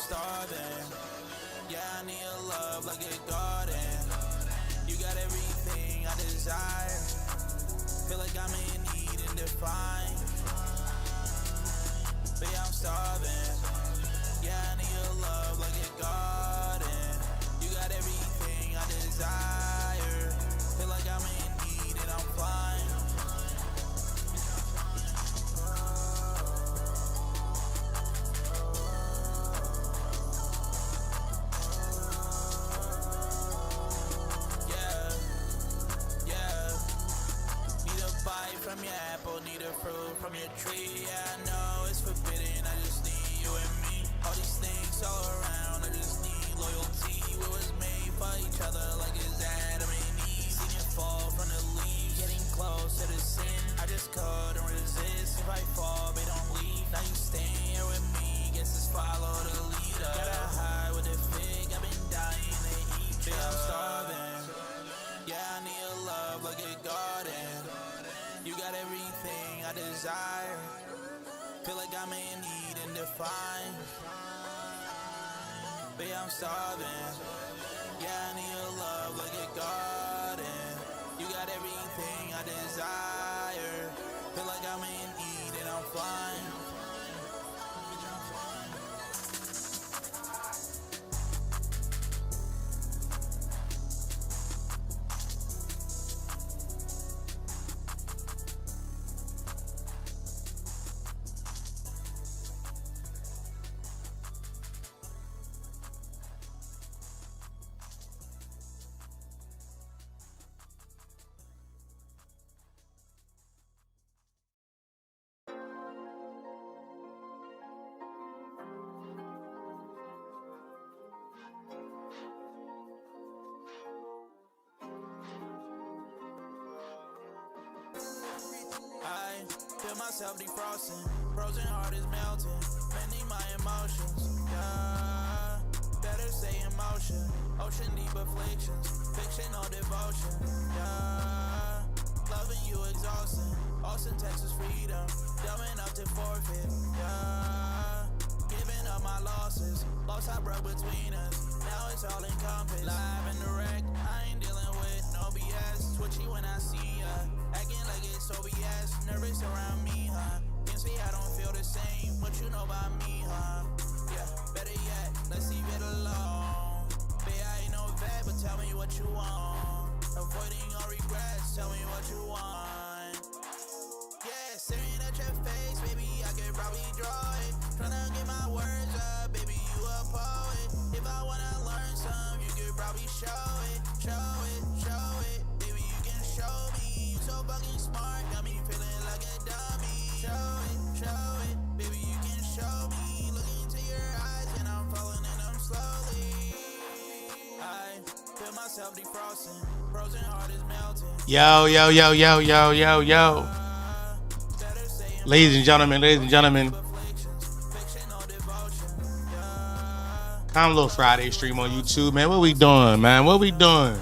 starving. Yeah, I need a love like a garden. You got everything I desire. Feel like I'm in need and define. But yeah, I'm starving. Yeah, I need a love like a garden. You got everything I desire. Feel like I'm in need and I'm fine. From your apple, need a fruit from your tree. Yeah, I know it's forbidden, I just need you and me. All these things all around, I just need loyalty. We was made for each other like it's Adam and Eve. Seen it fall from the leaves, getting close to the sin. I just couldn't resist. If I fall, they don't leave. Now you staying here with me, guess it's follow the leader. Gotta hide with the fig, I've been dying to eat. Yeah, I'm starving. Yeah, I need a love like a garden. You got everything I desire. Feel like I'm in need and define. But yeah, I'm starving. Yeah, I need a love like a garden. You got everything I desire. Feel like I'm in need and I'm fine. I feel myself defrosting, frozen heart is melting, mending my emotions. Yeah, better stay in motion, ocean deep afflictions, fiction or devotion. Yeah, loving you exhausting, Austin, Texas freedom, dumb enough to forfeit. Yeah, giving up my losses, lost I broke between us, now it's all encompassed. Live and direct, I ain't dealing with no BS, twitchy when I see ya, acting like it's OBS, nervous around me, huh? Can see I don't feel the same, what you know about me, huh? Yeah, better yet, let's leave it alone. Babe, I ain't no vet, but tell me what you want. Avoiding all regrets, tell me what you want. Yeah, staring at your face, baby, I could probably draw it. Tryna get my words up, baby, you a poet. If I wanna learn some, you could probably show it, show it, show it. Baby, you can show me, you so fucking smart, got me feeling like a dummy. Show it, baby, you can show me. Look into your eyes and I'm falling in them slowly. I feel myself defrosting, frozen heart is melting. Yo. Ladies and gentlemen. Comlo Friday stream on YouTube, man. What we doing, man? What we doing?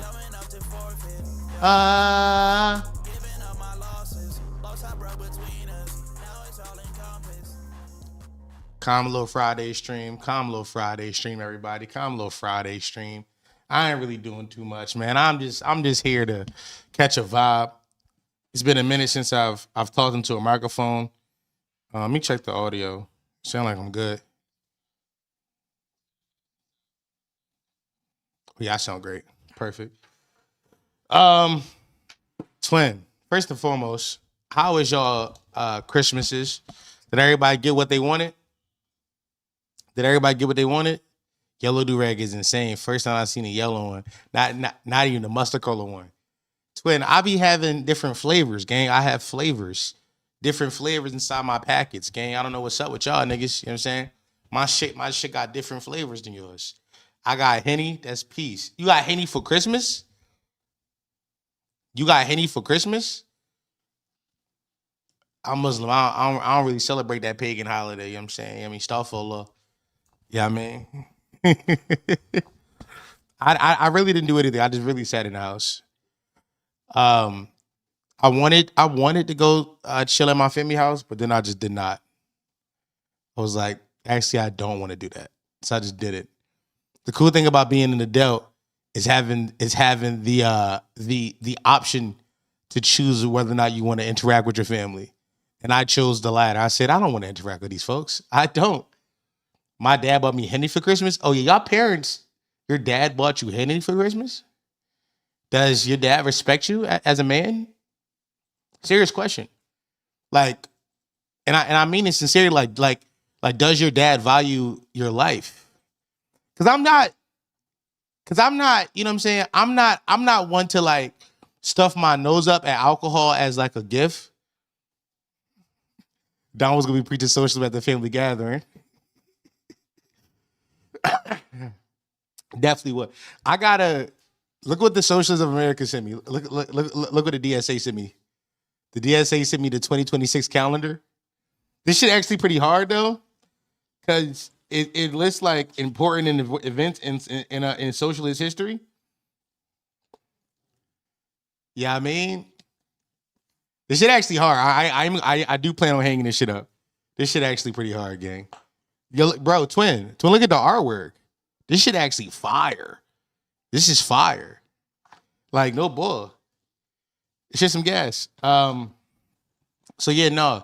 Comlo Friday stream, everybody. Comlo Friday stream. I ain't really doing too much, man. I'm just here to catch a vibe. It's been a minute since I've talked into a microphone. Let me check the audio. Sound like I'm good. Yeah, I sound great. Perfect. Twin, first and foremost, how is y'all Christmases? Did everybody get what they wanted? Yellow do-rag is insane. First time I seen a yellow one. Not even the mustard color one. Twin, I be having different flavors, gang. I have flavors. Different flavors inside my packets, gang. I don't know what's up with y'all niggas. You know what I'm saying? My shit got different flavors than yours. I got Henny, that's peace. You got Henny for Christmas? I'm Muslim. I don't really celebrate that pagan holiday. You know what I'm saying? I mean, Starfall. Yeah, I mean. I really didn't do anything. I just really sat in the house. I wanted to go chill at my family house, but then I just did not. I was like, actually, I don't want to do that. So I just did it. The cool thing about being an adult is having the option to choose whether or not you want to interact with your family. And I chose the latter. I said, I don't want to interact with these folks. I don't. My dad bought me Henny for Christmas. Oh yeah, y'all parents, your dad bought you Henny for Christmas? Does your dad respect you as a man? Serious question. Like, and I mean it sincerely. Like, does your dad value your life? Because I'm not. You know what I'm saying? I'm not one to like stuff my nose up at alcohol as like a gift. Don was gonna be preaching socialism at the family gathering. Definitely would. I gotta look what the Socialists of America sent me. Look what the DSA sent me. The DSA sent me the 2026 calendar. This shit actually pretty hard though, because it lists like important events in socialist history. Yeah, I mean, this shit actually hard. I do plan on hanging this shit up. This shit actually pretty hard, gang. Yo, bro, twin, look at the artwork. This shit actually fire. This is fire. Like, no bull. It's just some gas. So yeah, no.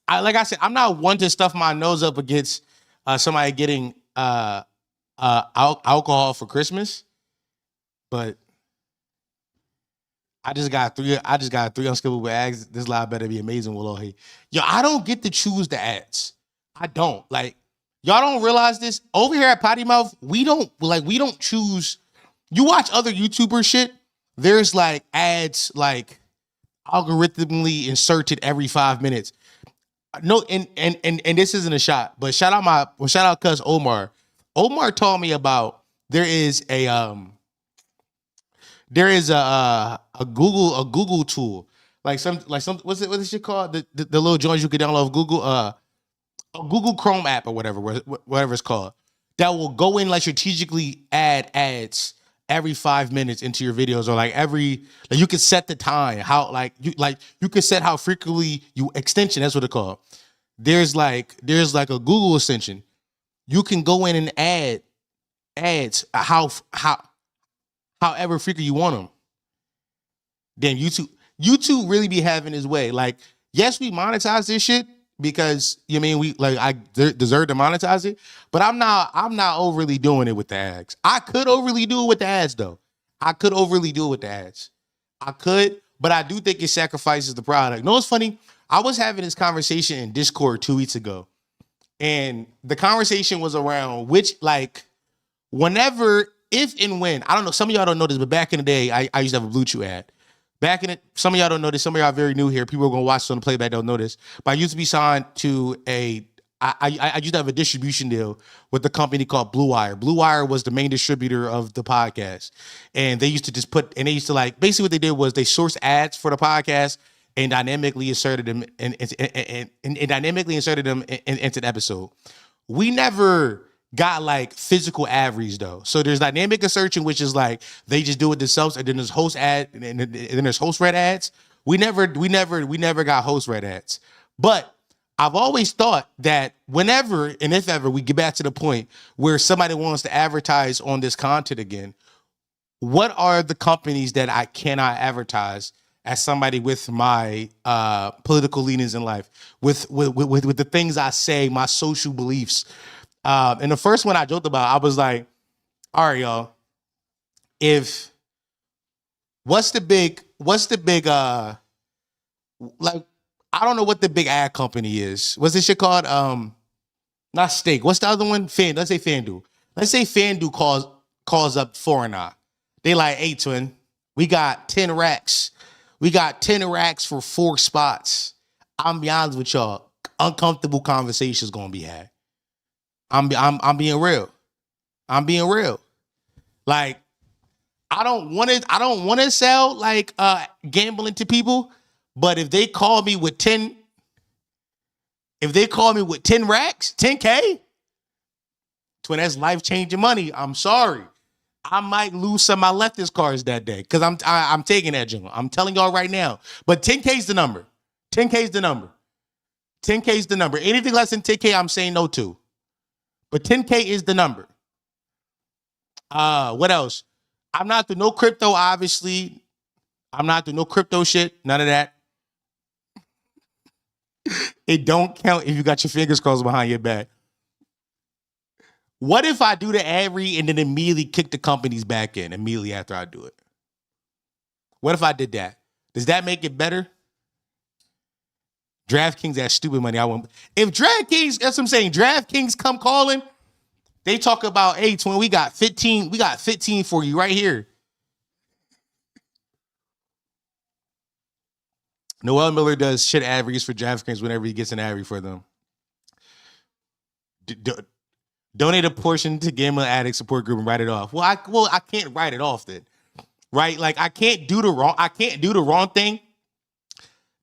Like I said, I'm not one to stuff my nose up against somebody getting alcohol for Christmas, but I just got three unskippable ads. This live better be amazing, Willow. Yo, I don't get to choose the ads. I don't. Like, y'all don't realize this. Over here at Potty Mouth, we don't choose. You watch other YouTuber shit, there's like ads like algorithmically inserted every 5 minutes. No, and this isn't a shot, but shout out cuz Omar. Omar taught me about there is a Google tool. Like some what's this shit called? The little joints you can download off Google, a Google Chrome app or whatever it's called, that will go in like strategically add ads every 5 minutes into your videos, or like you can set the time, how you can set how frequently you extension, that's what it's called. There's like a Google extension. You can go in and add ads however frequent you want them. Damn, YouTube really be having his way. Like, yes, we monetize this shit because I deserve to monetize it, but I'm not overly doing it with the ads. I could overly do it with the ads though. I could, but I do think it sacrifices the product. No, it's funny. I was having this conversation in Discord 2 weeks ago, and the conversation was around which, like, whenever, if and when, I don't know, some of y'all don't know this, but back in the day, I used to have a Blue Chew ad. Some of y'all don't know this. Some of y'all are very new here. People are going to watch this on the playback, don't know this. But I used to be signed to I used to have a distribution deal with a company called Blue Wire. Blue Wire was the main distributor of the podcast. And they used to like, basically what they did was they sourced ads for the podcast and dynamically inserted them into the episode. We never got like physical ad reads though. So there's dynamic insertion, which is like they just do it themselves, and then there's host ad, and then there's host read ads. We never got host read ads. But I've always thought that whenever and if ever we get back to the point where somebody wants to advertise on this content again, what are the companies that I cannot advertise as somebody with my political leanings in life, with the things I say, my social beliefs. And the first one I joked about, I was like, all right, y'all, what's the big, like, I don't know what the big ad company is. What's this shit called? Not Steak. What's the other one? Let's say FanDuel. Let's say FanDuel calls up Foreign Eye. They like, hey, twin, we got 10 racks. We got 10 racks for 4 spots. I'm be honest with y'all, uncomfortable conversations gonna be had. I'm being real. Like, I don't want to sell like gambling to people, but if they call me with 10 racks, 10K, twin, that's life-changing money. I'm sorry. I might lose some of my leftist cards that day because I'm taking that jungle. I'm telling y'all right now. But 10K is the number. 10K is the number. Anything less than 10K, I'm saying no to. But 10K is the number. What else? I'm not doing no crypto, obviously. I'm not doing no crypto shit. None of that. It don't count if you got your fingers crossed behind your back. What if I do the ad read and then immediately kick the companies back in immediately after I do it? What if I did that? Does that make it better? DraftKings, that stupid money. I won't. If DraftKings, that's what I'm saying. DraftKings come calling. They talk about, hey, twin, we got 15. We got 15 for you right here. Noel Miller does shit ad reads for DraftKings whenever he gets an ad read for them. Donate a portion to Gambling Addict Support Group and write it off. Well, I can't write it off then, right? Like I can't do the wrong thing.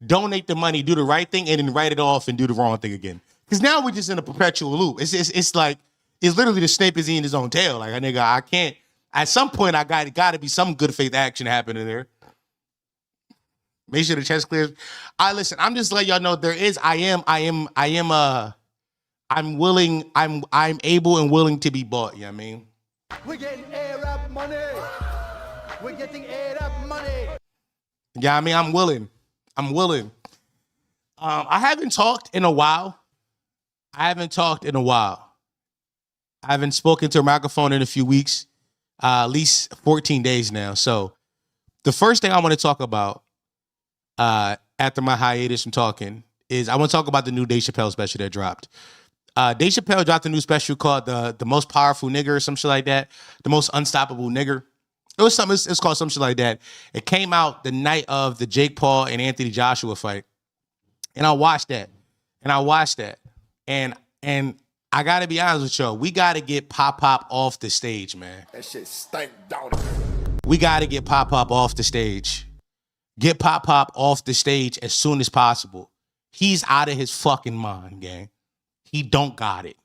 Donate the money, do the right thing, and then write it off and do the wrong thing again. Because now we're just in a perpetual loop. It's like it's literally the snake is eating his own tail. Like, nigga, I can't. At some point, I got to be some good faith action happening there. Make sure the chest clears. Listen. I'm just letting y'all know there is. I'm willing. I'm able and willing to be bought. You know what I mean? We're getting Arab money. We're getting Arab money. Yeah, I mean, I'm willing. I haven't talked in a while. I haven't spoken to a microphone in a few weeks, at least 14 days now. So the first thing I want to talk about after my hiatus from talking is I want to talk about the new Dave Chappelle special that dropped. Dave Chappelle dropped a new special called the Most Powerful Nigger or some shit like that. The Most Unstoppable Nigger. It's called some shit like that. It came out the night of the Jake Paul and Anthony Joshua fight. And I watched that. And I gotta be honest with y'all, we gotta get Pop off the stage, man. That shit stank down. We gotta get Pop off the stage. Get Pop off the stage as soon as possible. He's out of his fucking mind, gang. He don't got it.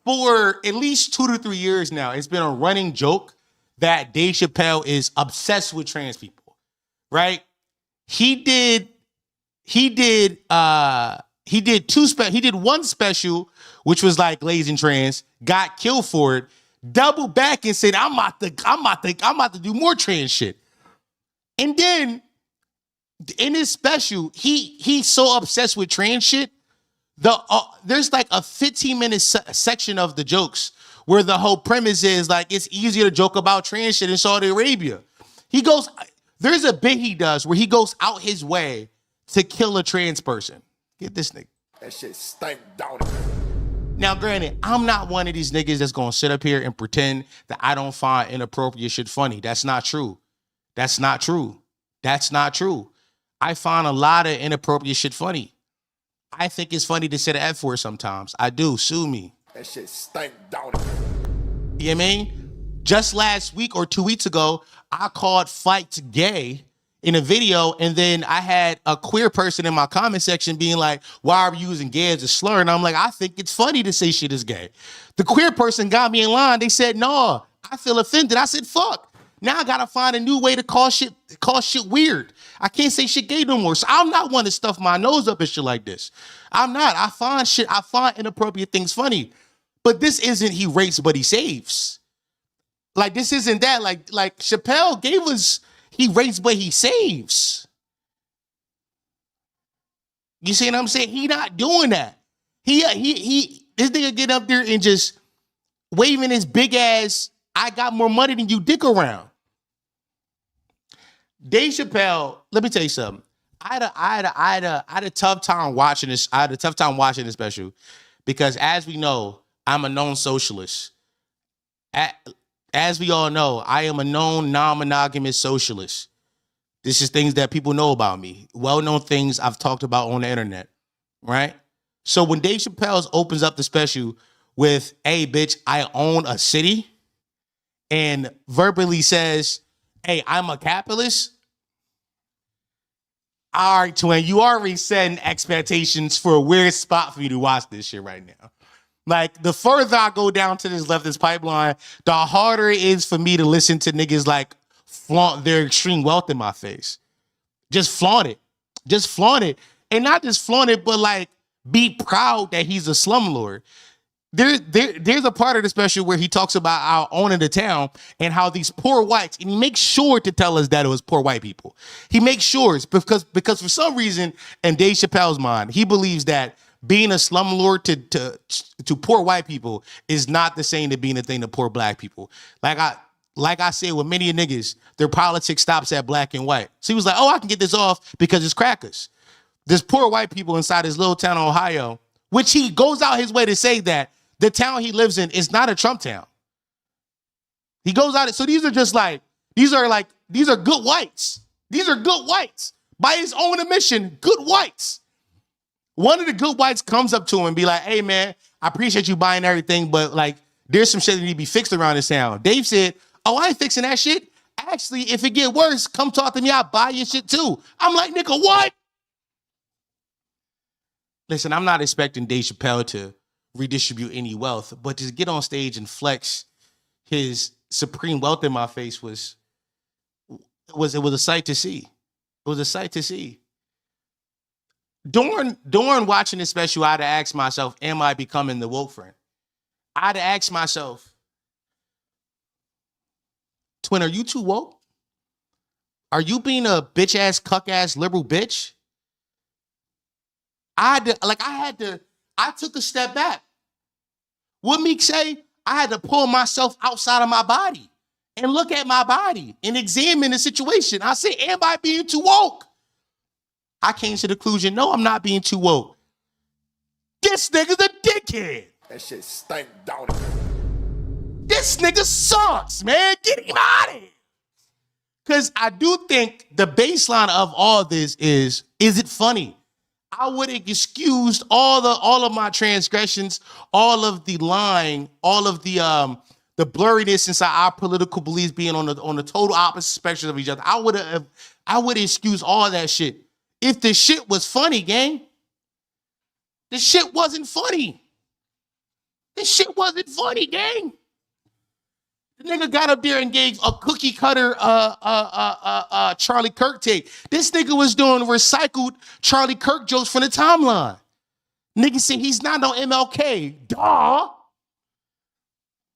For at least 2 to 3 years now, it's been a running joke that Dave Chappelle is obsessed with trans people, right? He did one special, which was like Lazy and Trans, got killed for it, doubled back and said, I'm about to do more trans shit. And then in his special, he's so obsessed with trans shit. There's like a 15-minute section of the jokes where the whole premise is like it's easier to joke about trans shit in Saudi Arabia. There's a bit he does where he goes out his way to kill a trans person. Get this nigga. That shit stank down. Now, granted, I'm not one of these niggas that's gonna sit up here and pretend that I don't find inappropriate shit funny. That's not true. I find a lot of inappropriate shit funny. I think it's funny to say the F word sometimes. I do. Sue me. That shit stank down. You know what I mean? Just last week or 2 weeks ago, I called fights gay in a video, and then I had a queer person in my comment section being like, why are you using gay as a slur? And I'm like, I think it's funny to say shit is gay. The queer person got me in line. They said, no, I feel offended. I said, fuck. Now I gotta find a new way to call shit weird. I can't say shit gay no more. So I'm not one to stuff my nose up and shit like this. I'm not. I find inappropriate things funny. But this isn't he rapes but he saves. Like this isn't that. Like Chappelle gave us he rapes but he saves. You see what I'm saying? He not doing that. He this nigga get up there and just waving his big ass I got more money than you dick around. Dave Chappelle, let me tell you something. I had a tough time watching this. I had a tough time watching this special because, as we know, I'm a known socialist. As we all know, I am a known non-monogamous socialist. This is things that people know about me. Well-known things I've talked about on the internet, right? So when Dave Chappelle opens up the special with, hey, bitch, I own a city, and verbally says, hey, I'm a capitalist. All right, twin, you already setting expectations for a weird spot for you to watch this shit right now. Like, the further I go down to this leftist pipeline, the harder it is for me to listen to niggas like flaunt their extreme wealth in my face. Just flaunt it. And not just flaunt it, but like be proud that he's a slumlord. There's a part of the special where he talks about our owning the town and how these poor whites, and he makes sure to tell us that it was poor white people. He makes sure it's because for some reason in Dave Chappelle's mind, he believes that being a slumlord to poor white people is not the same to being a thing to poor black people. Like I said, with many niggas, their politics stops at black and white. So he was like, oh, I can get this off because it's crackers. There's poor white people inside his little town in Ohio, which he goes out his way to say that the town he lives in is not a Trump town. He goes out. So these are good whites. These are good whites. By his own admission, good whites. One of the good whites comes up to him and be like, hey, man, I appreciate you buying everything, but like, there's some shit that need to be fixed around this town. Dave said, oh, I ain't fixing that shit. Actually, if it get worse, come talk to me. I'll buy your shit too. I'm like, nigga, what? Listen, I'm not expecting Dave Chappelle to redistribute any wealth, but to get on stage and flex his supreme wealth in my face was a sight to see. It was a sight to see. During watching this special, I had to ask myself, am I becoming the woke friend? I had to ask myself, Twin, are you too woke? Are you being a bitch ass, cuck ass liberal bitch? I took a step back. What Meek say? I had to pull myself outside of my body and look at my body and examine the situation. I said, am I being too woke? I came to the conclusion, no, I'm not being too woke. This nigga's a dickhead. That shit stank, don't it? This nigga sucks, man. Get him out of here. Because I do think the baseline of all this is it funny? I would have excused all of my transgressions, all of the lying, all of the blurriness inside our political beliefs being on the total opposite spectrum of each other. I would excuse all that shit if the shit was funny, gang. The shit wasn't funny. The shit wasn't funny, gang. The nigga got up there and gave a cookie cutter Charlie Kirk take. This nigga was doing recycled Charlie Kirk jokes from the timeline. Nigga said he's not no MLK. Duh.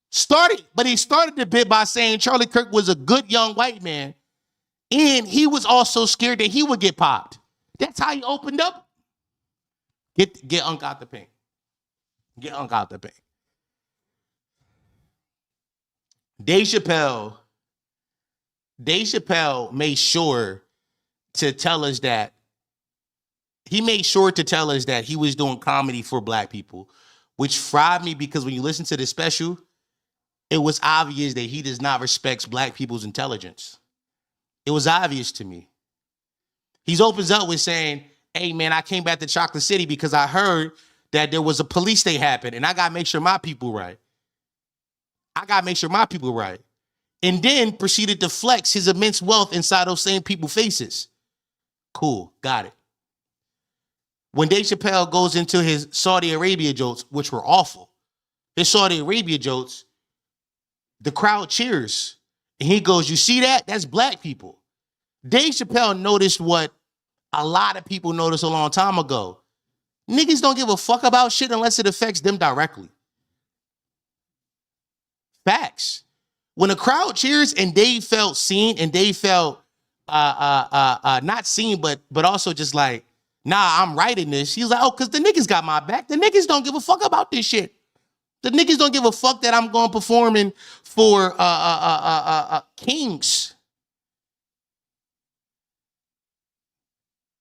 He started the bit by saying Charlie Kirk was a good young white man, and he was also scared that he would get popped. That's how he opened up. Get Unc out the paint. Get Unc out the paint. Dave Chappelle made sure to tell us that he was doing comedy for black people, which fried me because when you listen to the special, it was obvious that he does not respect black people's intelligence. It was obvious to me. He opens up with saying, hey, man, I came back to Chocolate City because I heard that there was a police state happen, and I got to make sure my people right. And then proceeded to flex his immense wealth inside those same people's faces. Cool, got it. When Dave Chappelle goes into his Saudi Arabia jokes, which were awful, his Saudi Arabia jokes, the crowd cheers. And he goes, you see that? That's black people. Dave Chappelle noticed what a lot of people noticed a long time ago. Niggas don't give a fuck about shit unless it affects them directly. Facts. When a crowd cheers and they felt seen and they felt not seen, but also just like, nah, I'm right in this. He's like, oh, because the niggas got my back. The niggas don't give a fuck about this shit. The niggas don't give a fuck that I'm going performing for Kings.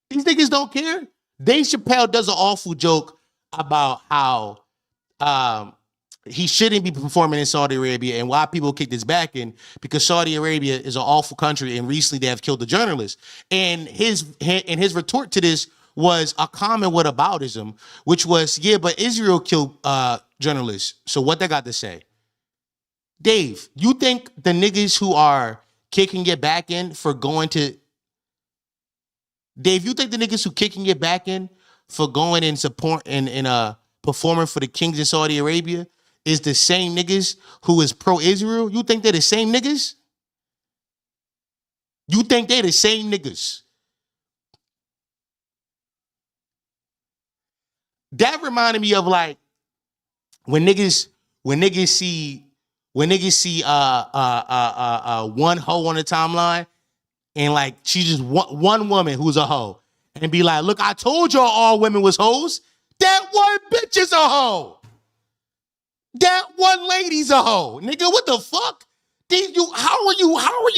These niggas don't care. Dave Chappelle does an awful joke about how he shouldn't be performing in Saudi Arabia and why people kicked his back in, because Saudi Arabia is an awful country and recently they have killed a journalist. And his retort to this was a comment whataboutism, which was, yeah, but Israel killed journalists. So what they got to say? Dave, you think the niggas who are kicking your back in for going to... Dave, you think the niggas who kicking your back in for going and support and performing for the Kings in Saudi Arabia is the same niggas who is pro-Israel? You think they're the same niggas? You think they're the same niggas? That reminded me of like when niggas see one hoe on the timeline and like she's just one woman who's a hoe and be like, look, I told y'all all women was hoes. That one bitch is a hoe. That one lady's a hoe. Nigga, what the fuck? How are you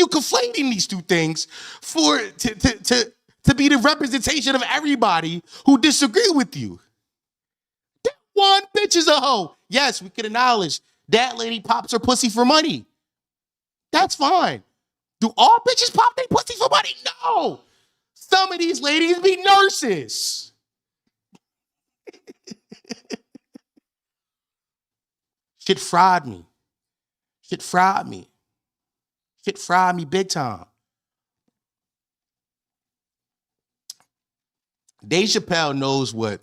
conflating these two things to be the representation of everybody who disagree with you? That one bitch is a hoe. Yes, we can acknowledge that lady pops her pussy for money. That's fine. Do all bitches pop their pussy for money? No. Some of these ladies be nurses. Shit fried me. Shit fried me. Shit fried me big time. Dave Chappelle knows what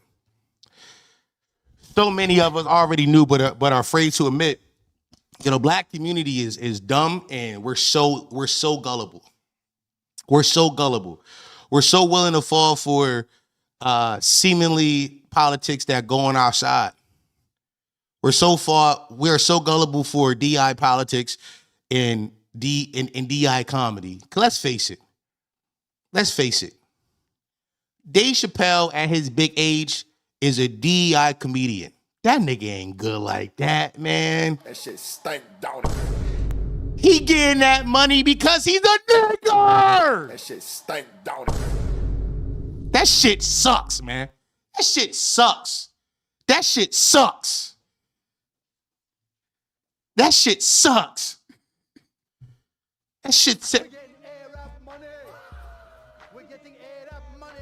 so many of us already knew, but are afraid to admit. You know, black community is dumb, and we're so gullible. We're so gullible. We're so willing to fall for seemingly politics that go on our side. We're so gullible for DI politics and DI comedy. Let's face it. Dave Chappelle at his big age is a DI comedian. That nigga ain't good like that, man. That shit stank down it. He getting that money because he's a nigger. That shit stank down it. That shit sucks, man. That shit sucks. That shit sucks. That shit sucks. That shit sucks. We're getting A-rap money. We're getting A-rap money.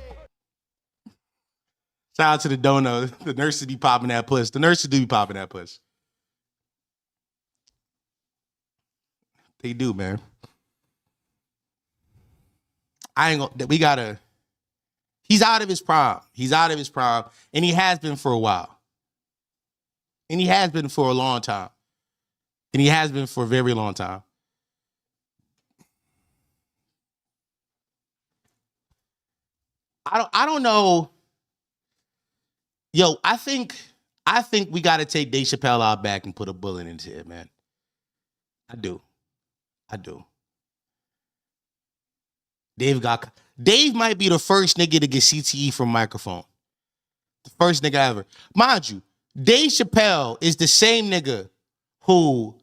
Shout out to the dono. The nurses be popping that puss. The nurses do be popping that puss. They do, man. He's out of his prime. He's out of his prime. And he has been for a while. And he has been for a long time. And he has been for a very long time. I don't know. Yo, I think we got to take Dave Chappelle out back and put a bullet into it, man. I do. Dave might be the first nigga to get CTE from microphone. The first nigga ever. Mind you, Dave Chappelle is the same nigga who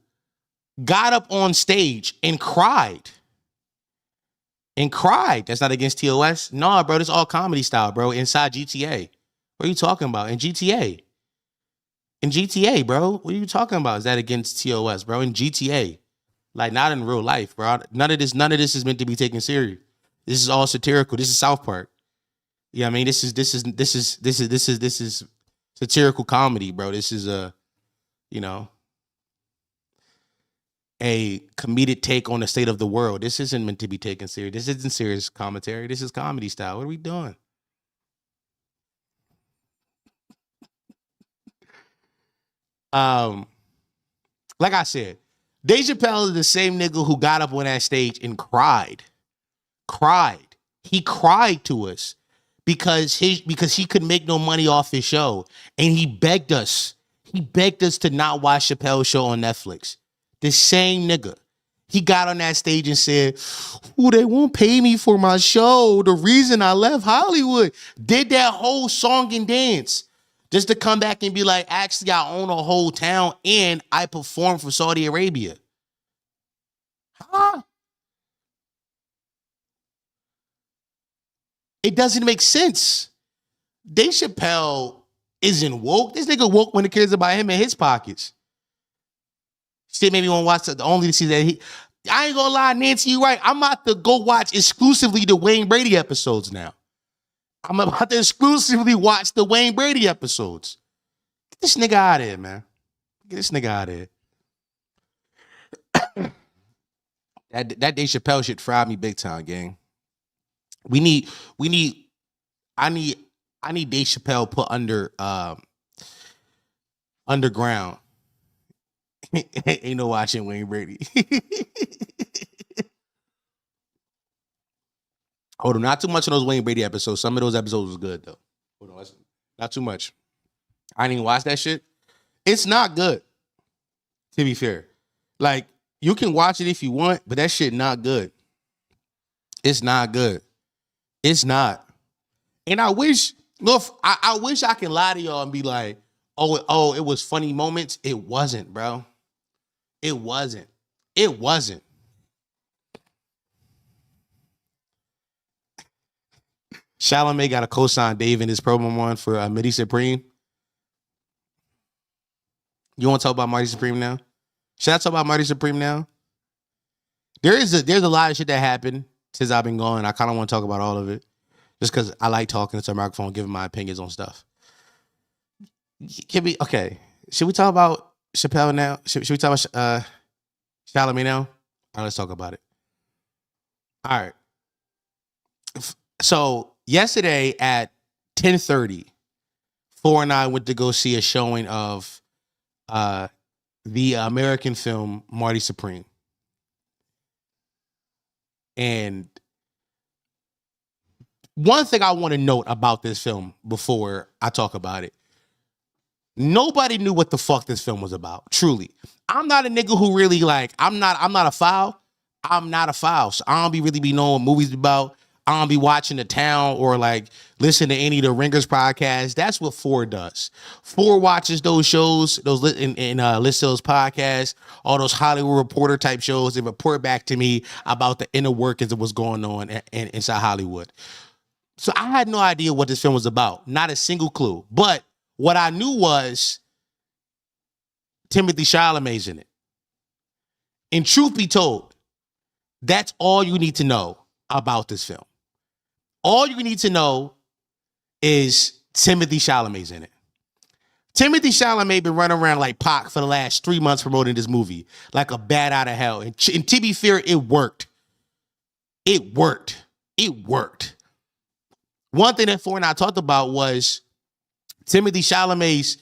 got up on stage and cried. That's not against TOS. No, bro, this all comedy style, bro. Inside GTA. What are you talking about? In GTA, bro. What are you talking about? Is that against TOS, bro? In GTA. Like, not in real life, bro. None of this is meant to be taken serious. This is all satirical. This is South Park. Yeah, I mean, this is satirical comedy, bro. This is a comedic take on the state of the world. This isn't meant to be taken serious. This isn't serious commentary. This is comedy style. What are we doing? Like I said, Dave Chappelle is the same nigga who got up on that stage and cried. He cried to us because he could make no money off his show, and he begged us. He begged us to not watch Chappelle's show on Netflix. The same nigga. He got on that stage and said, "Ooh, they won't pay me for my show. The reason I left Hollywood." Did that whole song and dance just to come back and be like, "Actually, I own a whole town and I perform for Saudi Arabia." Huh? It doesn't make sense. Dave Chappelle isn't woke. This nigga woke when it cares about him in his pockets. Shit made me want to watch the only to see that I ain't gonna lie, Nancy, you right. I'm about to go watch exclusively the Wayne Brady episodes now. I'm about to exclusively watch the Wayne Brady episodes. Get this nigga out of here, man. Get this nigga out of here. That Dave Chappelle shit fried me big time, gang. I need Dave Chappelle put underground. Ain't no watching Wayne Brady. Hold on, not too much on those Wayne Brady episodes. Some of those episodes was good though. Hold on, not too much. I didn't even watch that shit. It's not good, to be fair. Like, you can watch it if you want, but that shit not good. It's not good. It's not. And I wish, look, I wish I can lie to y'all and be like, oh, it was funny moments. It wasn't, bro. It wasn't. It wasn't. Chalamet got a co-sign Dave in his promo one for Midi Supreme. You want to talk about Marty Supreme now? Should I talk about Marty Supreme now? There's a lot of shit that happened since I've been gone. I kind of want to talk about all of it. Just because I like talking to a microphone, giving my opinions on stuff. Okay. Should we talk about Chappelle now? Should we talk about Chalamet now? All right, let's talk about it. All right. So yesterday at 10:30, 4 and I went to go see a showing of the American film Marty Supreme. And one thing I want to note about this film before I talk about it, nobody knew what the fuck this film was about. Truly. I'm not a nigga who really I'm not a foul. I'm not a foul. So I don't really be knowing what movies about. I don't be watching The Town or listen to any of the Ringers podcasts. That's what Ford does. Ford watches those shows, and listens to those podcasts, all those Hollywood Reporter type shows. They report back to me about the inner workings of what's going on inside Hollywood. So I had no idea what this film was about. Not a single clue. But what I knew was Timothy Chalamet's in it. And truth be told, that's all you need to know about this film. All you need to know is Timothy Chalamet's in it. Timothy Chalamet been running around like Pac for the last 3 months promoting this movie like a bat out of hell. And to be fair, it worked. It worked. It worked. One thing that Ford and I talked about was Timothy Chalamet's,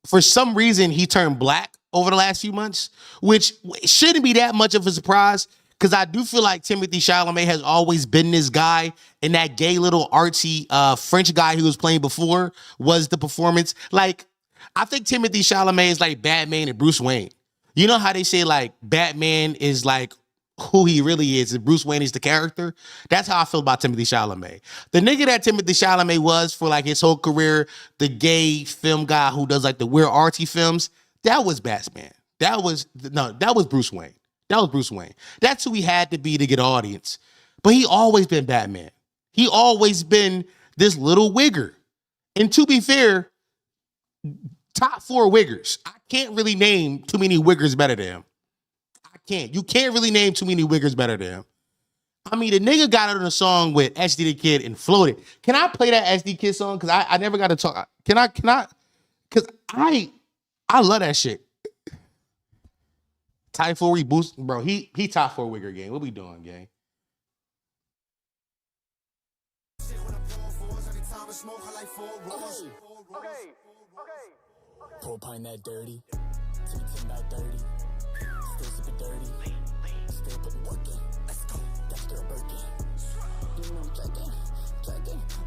for some reason, he turned black over the last few months, which shouldn't be that much of a surprise because I do feel like Timothy Chalamet has always been this guy, and that gay little artsy French guy who was playing before was the performance. I think Timothy Chalamet is like Batman and Bruce Wayne. You know how they say Batman is who he really is, and Bruce Wayne is the character? That's how I feel about Timothy Chalamet. The nigga that Timothy Chalamet was for his whole career, the gay film guy who does the weird artsy films, that was Batman. That was Bruce Wayne. That was Bruce Wayne. That's who he had to be to get an audience. But he always been Batman. He always been this little wigger. And to be fair, top 4 wiggers. I can't really name too many wiggers better than him. I can't. You can't really name too many wiggers better than him. I mean, the nigga got it on a song with SD the Kid and floated. Can I play that SD Kid song? Because I never got to talk. Can I? Because I love that shit. Type 4 reboost, bro. He top 4 wigger gang. What we doing, gang? Pull pint that dirty. 10 by 30. Still sipping dirty. Still putting work in. Let's go. That's still working. You know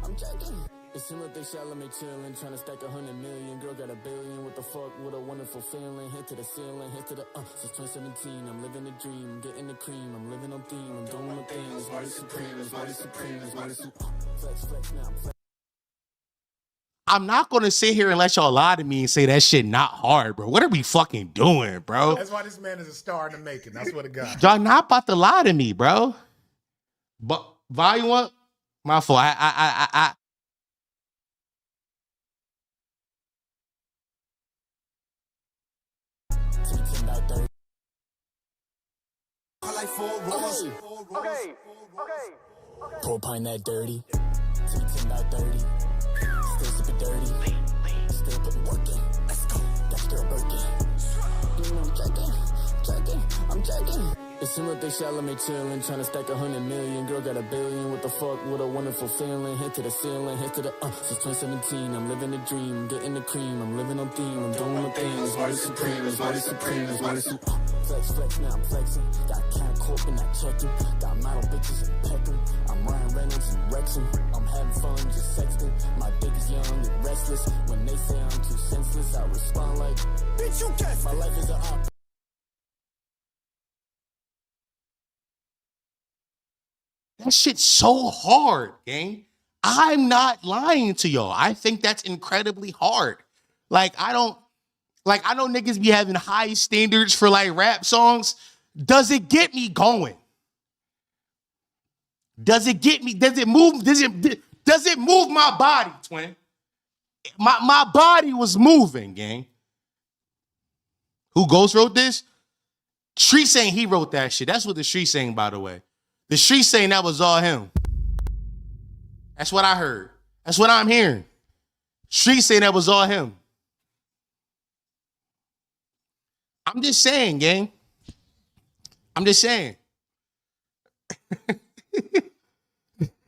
I'm checking. It seems like they Chalamet chillin', tryna stack 100 million. Girl got $1 billion. What the fuck? What a wonderful feeling. Hit to the ceiling, hit to the since 2017, I'm living the dream, getting the cream. I'm living on theme. I'm doing my thing. It's Marty Supreme. It's Marty Supreme. It's Marty Supreme. Flex now. I'm flex. I'm not going to sit here and let y'all lie to me and say that shit not hard, bro. What are we fucking doing, bro? That's why this man is a star in the making. That's what it got. Y'all not about to lie to me, bro. But volume up. My fault. I Okay. Pull pint that dirty. 10 by 30. Still sipping dirty. Still putting work in. Let's go. That's still working. You know I'm checking. It seems like they Chalamet chillin', tryna stack 100 million. Girl got $1 billion. What the fuck? What a wonderful feeling. Hit to the ceiling, hit to the since 2017, I'm living the dream, getting the cream. I'm living on theme. I'm doing my thing. It's Marty Supreme. It's Marty Supreme. It's Marty Supreme. Flex, now I'm flexing. Got Count Corp and I checking. Got model bitches and pecking. I'm Ryan Reynolds and Rexing. I'm having fun, just sexting. My dick is young and restless. When they say I'm too senseless, I respond like, bitch, you guess. My life is an op. That shit's so hard, gang. I'm not lying to y'all. I think that's incredibly hard. I know niggas be having high standards for like rap songs. Does it get me going? Does it move my body, twin? My body was moving, gang. Who Ghost wrote this? Street saying he wrote that shit. That's what the street saying, by the way. The street saying that was all him. That's what I heard. That's what I'm hearing. Street saying that was all him. I'm just saying, gang. I'm just saying.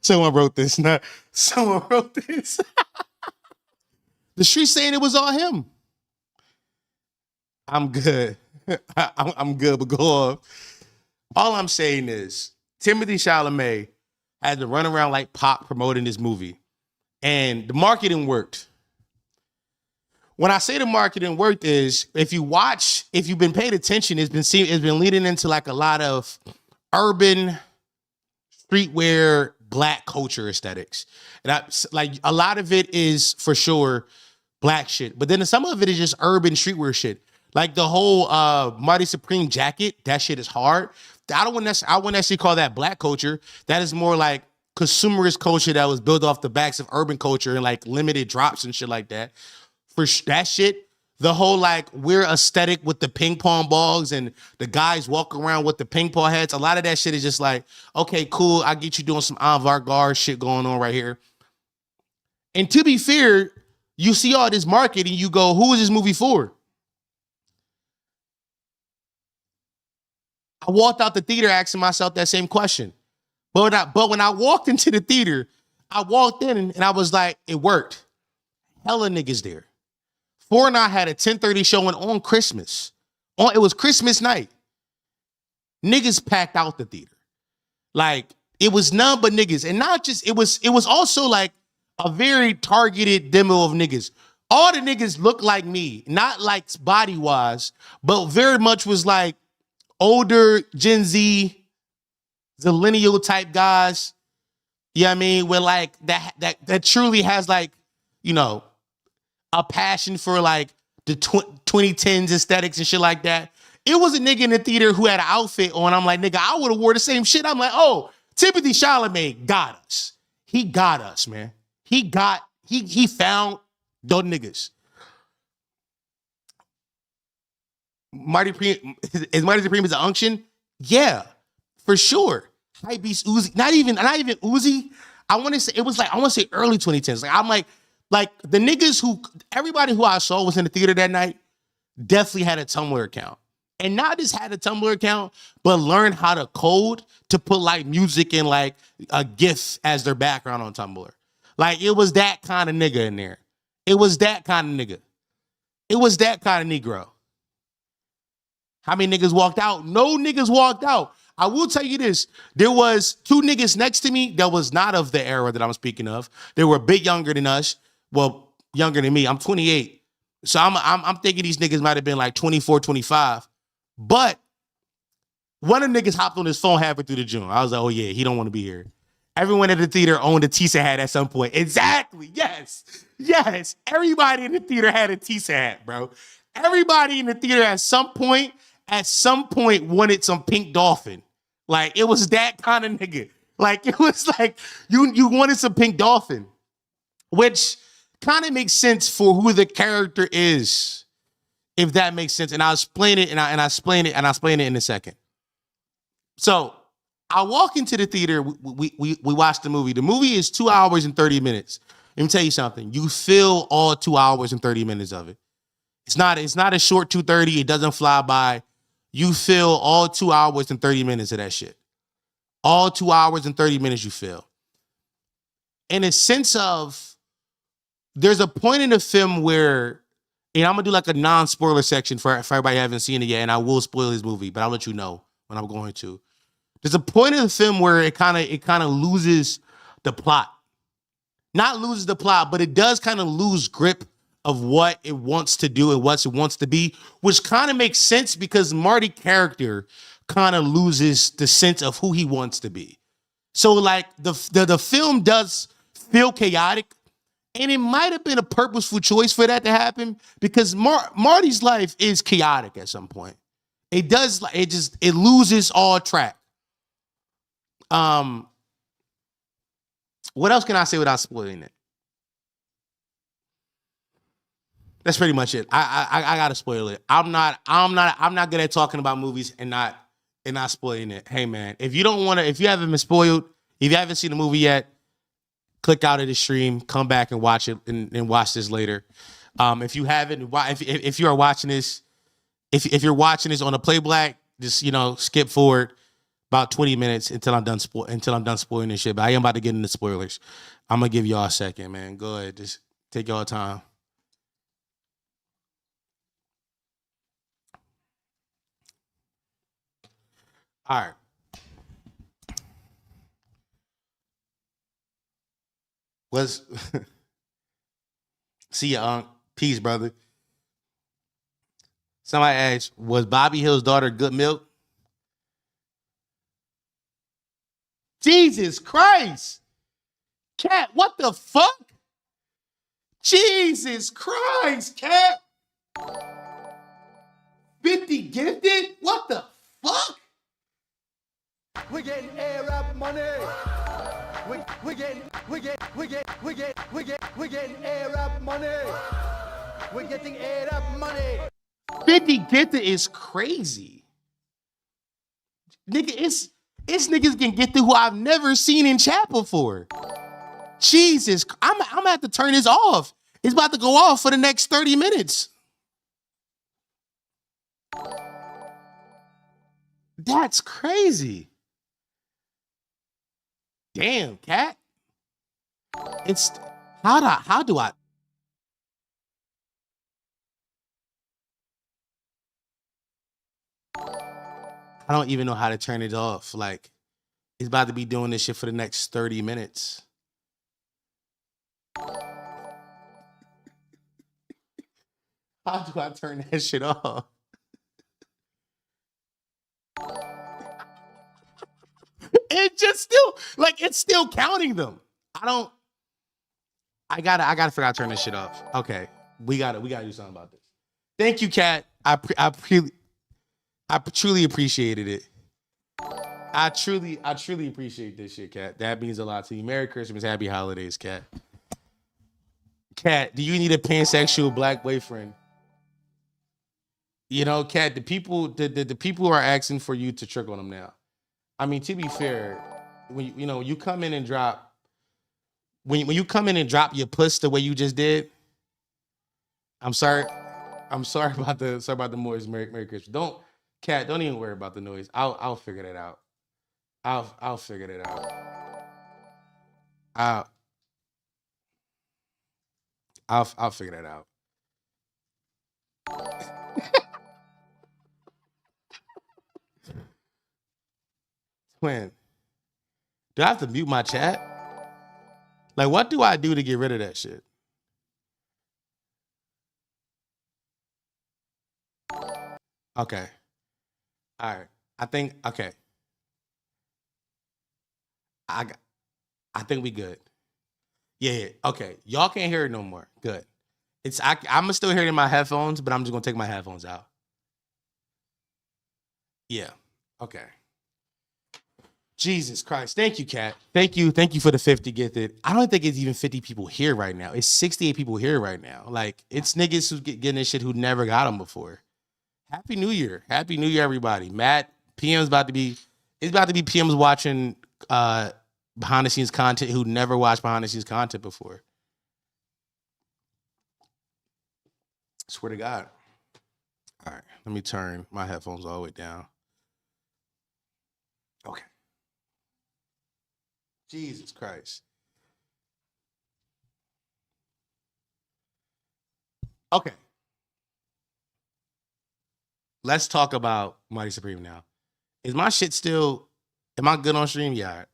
Someone wrote this. Someone wrote this. The street saying it was all him. I'm good. I'm good, but go off. All I'm saying is Timothy Chalamet had to run around like Pop promoting this movie. And the marketing worked. When I say the marketing worked is, if you've been paying attention, it's been leading into like a lot of urban streetwear, black culture aesthetics. And like a lot of it is for sure black shit. But then some of it is just urban streetwear shit. Like the whole Marty Supreme jacket, that shit is hard. I wouldn't necessarily call that black culture. That is more like consumerist culture that was built off the backs of urban culture and like limited drops and shit like that. For that shit, the whole like we're aesthetic with the ping pong balls and the guys walk around with the ping pong heads. A lot of that shit is just like, okay, cool. I get you doing some avant-garde shit going on right here. And to be fair, you see all this marketing, you go, who is this movie for? I walked out the theater asking myself that same question. But when I walked into the theater, I walked in and I was like, it worked. Hella niggas there. 4 and I had a 10:30 showing on Christmas. It was Christmas night. Niggas packed out the theater. Like, it was none but niggas. And not just, it was also like a very targeted demo of niggas. All the niggas looked like me. Not like body-wise, but very much was like older Gen Z, zillennial type guys. You know what I mean? Where like that truly has like, you know, a passion for like the 2010s aesthetics and shit like that. It was a nigga in the theater who had an outfit on. I'm like, nigga, I would have wore the same shit. I'm like, oh, Timothy Chalamet got us. He got us, man. He found those niggas. Marty Supreme is an unction? Yeah, for sure. Hypebeast Uzi, not even Uzi. I want to say early 2010s. Like I'm like the niggas everybody who I saw was in the theater that night definitely had a Tumblr account. And not just had a Tumblr account, but learned how to code to put like music and like a GIF as their background on Tumblr. Like it was that kind of nigga in there. It was that kind of nigga. It was that kind of Negro. How many niggas walked out? No niggas walked out. I will tell you this. There was 2 niggas next to me that was not of the era that I'm speaking of. They were a bit younger than us. Well, younger than me. I'm 28. So I'm thinking these niggas might have been like 24, 25. But one of the niggas hopped on his phone halfway through the gym. I was like, oh yeah, he don't want to be here. Everyone at the theater owned a Tisa hat at some point. Exactly. Yes. Yes. Everybody in the theater had a Tisa hat, bro. Everybody in the theater at some point wanted some pink dolphin. Like it was that kind of nigga. Like it was like you wanted some pink dolphin, which kind of makes sense for who the character is, if that makes sense. And I'll explain it and I'll explain it in a second. So I walk into the theater. We watch the movie. The movie is 2 hours and 30 minutes. Let me tell you something. You feel all 2 hours and 30 minutes of it. It's not a short 2:30. It doesn't fly by. You feel all 2 hours and 30 minutes of that shit. All 2 hours and 30 minutes you feel. In a sense of, there's a point in the film where And I'm gonna do like a non-spoiler section for everybody who haven't seen it yet, and I will spoil his movie, but I'll let you know when I'm going to. There's a point in the film where it kind of loses the plot. Not loses the plot, but it does kind of lose grip of what it wants to do and what it wants to be, which kind of makes sense because Marty character kind of loses the sense of who he wants to be. So like the film does feel chaotic, and it might have been a purposeful choice for that to happen because Marty's life is chaotic at some point. It does, it loses all track. What else can I say without spoiling it? That's pretty much it. I gotta spoil it. I'm not good at talking about movies and not spoiling it. Hey man, if you haven't been spoiled, if you haven't seen the movie yet, click out of the stream, come back and watch it and watch this later. If you haven't, if you are watching this, if you're watching this on a playback, just skip forward about 20 minutes until I'm done spoiling this shit. But I am about to get into spoilers. I'm gonna give y'all a second, man. Go ahead, just take y'all time. All right. See ya, Unc. Peace, brother. Somebody asked, was Bobby Hill's daughter good milk? Jesus Christ. Cat, what the fuck? Jesus Christ, Cat. 50 gifted? What the fuck? We're getting Arab money. We're getting Arab money. We're getting Arab money. 50 gifted is crazy. Nigga, it's niggas can get through who I've never seen in chat before. Jesus, I'm gonna have to turn this off. It's about to go off for the next 30 minutes. That's crazy. Damn, Cat. It's how do I don't even know how to turn it off. Like, it's about to be doing this shit for the next 30 minutes. How do I turn that shit off? It just still, like, it's still counting them. I gotta figure out how to turn this shit off. Okay. We gotta do something about this. Thank you, Kat. I truly appreciated it. I truly appreciate this shit, Kat. That means a lot to you. Merry Christmas, happy holidays, Kat. Kat, do you need a pansexual black boyfriend? Kat, the people are asking for you to trick on them now. I mean, to be fair, when you come in and drop, when you come in and drop your puss the way you just did, I'm sorry about the noise. Merry Christmas. Kat, don't even worry about the noise. I'll figure that out. I'll figure that out. I'll figure that out. Twin, do I have to mute my chat? Like, what do I do to get rid of that shit? Okay. All right. I think we good. Yeah. Okay. Y'all can't hear it no more. Good. I'm still hearing it in my headphones, but I'm just gonna take my headphones out. Yeah. Okay. Jesus Christ. Thank you, Kat. Thank you for the 50 gifted. I don't think it's even 50 people here right now. It's 68 people here right now. Like, it's niggas who's getting this shit who never got them before. Happy New Year. Happy New Year, everybody. Matt, it's about to be PM's watching behind the scenes content who never watched behind the scenes content before. Swear to God. All right, let me turn my headphones all the way down. Okay. Jesus Christ. Okay. let's talk about Marty Supreme now. Is my shit still? Am I good on stream? Yeah. All right.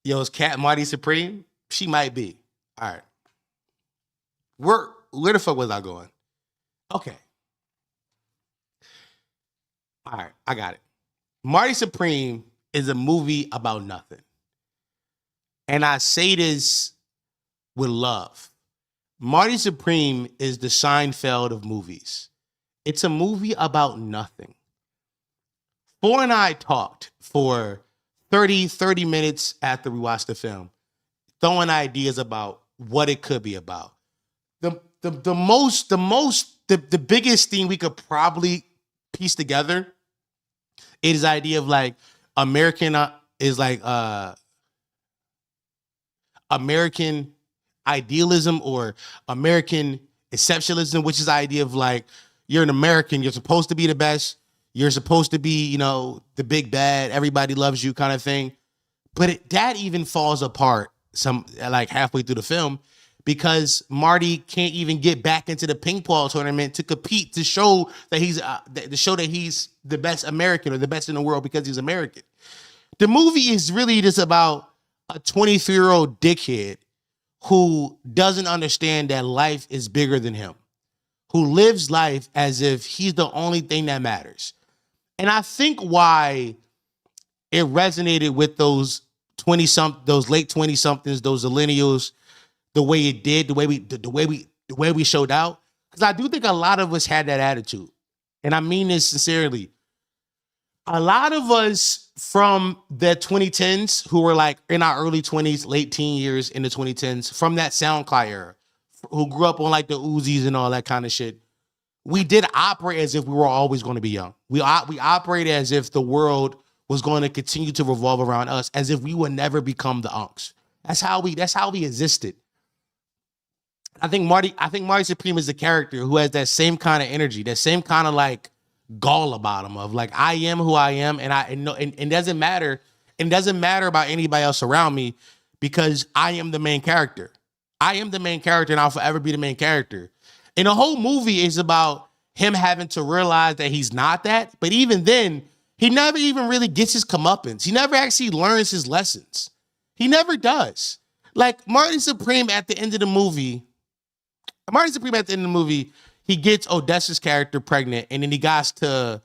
Yo, is Cat Marty Supreme? She might be. All right. Where the fuck was I going? Okay. All right, I got it. Marty Supreme is a movie about nothing. And I say this with love. Marty Supreme is the Seinfeld of movies. It's a movie about nothing. Four and I talked for 30 minutes after we watched the film, throwing ideas about what it could be about. The biggest thing we could probably piece together is the idea of like American idealism or American exceptionalism, which is the idea of like, you're an American, you're supposed to be the best, you're supposed to be, you know, the big bad, everybody loves you kind of thing. But that even falls apart like halfway through the film, because Marty can't even get back into the ping pong tournament to compete, to show that he's the best American or the best in the world because he's American. The movie is really just about a 23-year-old dickhead who doesn't understand that life is bigger than him, who lives life as if he's the only thing that matters. And I think why it resonated with those late 20-somethings, those millennials, the way it did, the way we showed out, because I do think a lot of us had that attitude, and I mean this sincerely. A lot of us from the 2010s who were like in our early 20s, late teen years in the 2010s, from that SoundCloud era, who grew up on like the Uzis and all that kind of shit, we did operate as if we were always going to be young. We operated as if the world was going to continue to revolve around us, as if we would never become the unks. That's how we existed. I think Marty Supreme is the character who has that same kind of energy, that same kind of like gall about him of like, I am who I am, and it doesn't matter. It doesn't matter about anybody else around me because I am the main character. I am the main character, and I'll forever be the main character. And the whole movie is about him having to realize that he's not that. But even then, he never even really gets his comeuppance. He never actually learns his lessons. He never does. Like Marty Supreme at the end of the movie, he gets Odessa's character pregnant, and then he got to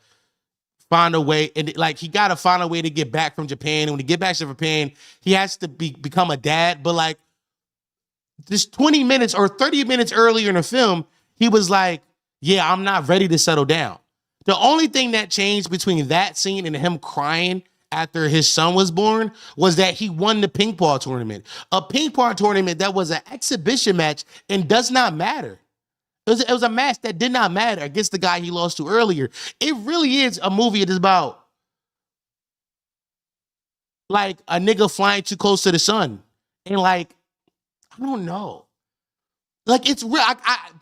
find a way, and like he got to find a way to get back from Japan. And when he get back to Japan, he has to become a dad. But like just 20 minutes or 30 minutes earlier in the film, he was like, yeah, I'm not ready to settle down. The only thing that changed between that scene and him crying after his son was born was that he won the ping pong tournament. A ping pong tournament that was an exhibition match and does not matter. It was a match that did not matter against the guy he lost to earlier. It really is a movie that's about like a nigga flying too close to the sun. And like, I don't know. Like it's real.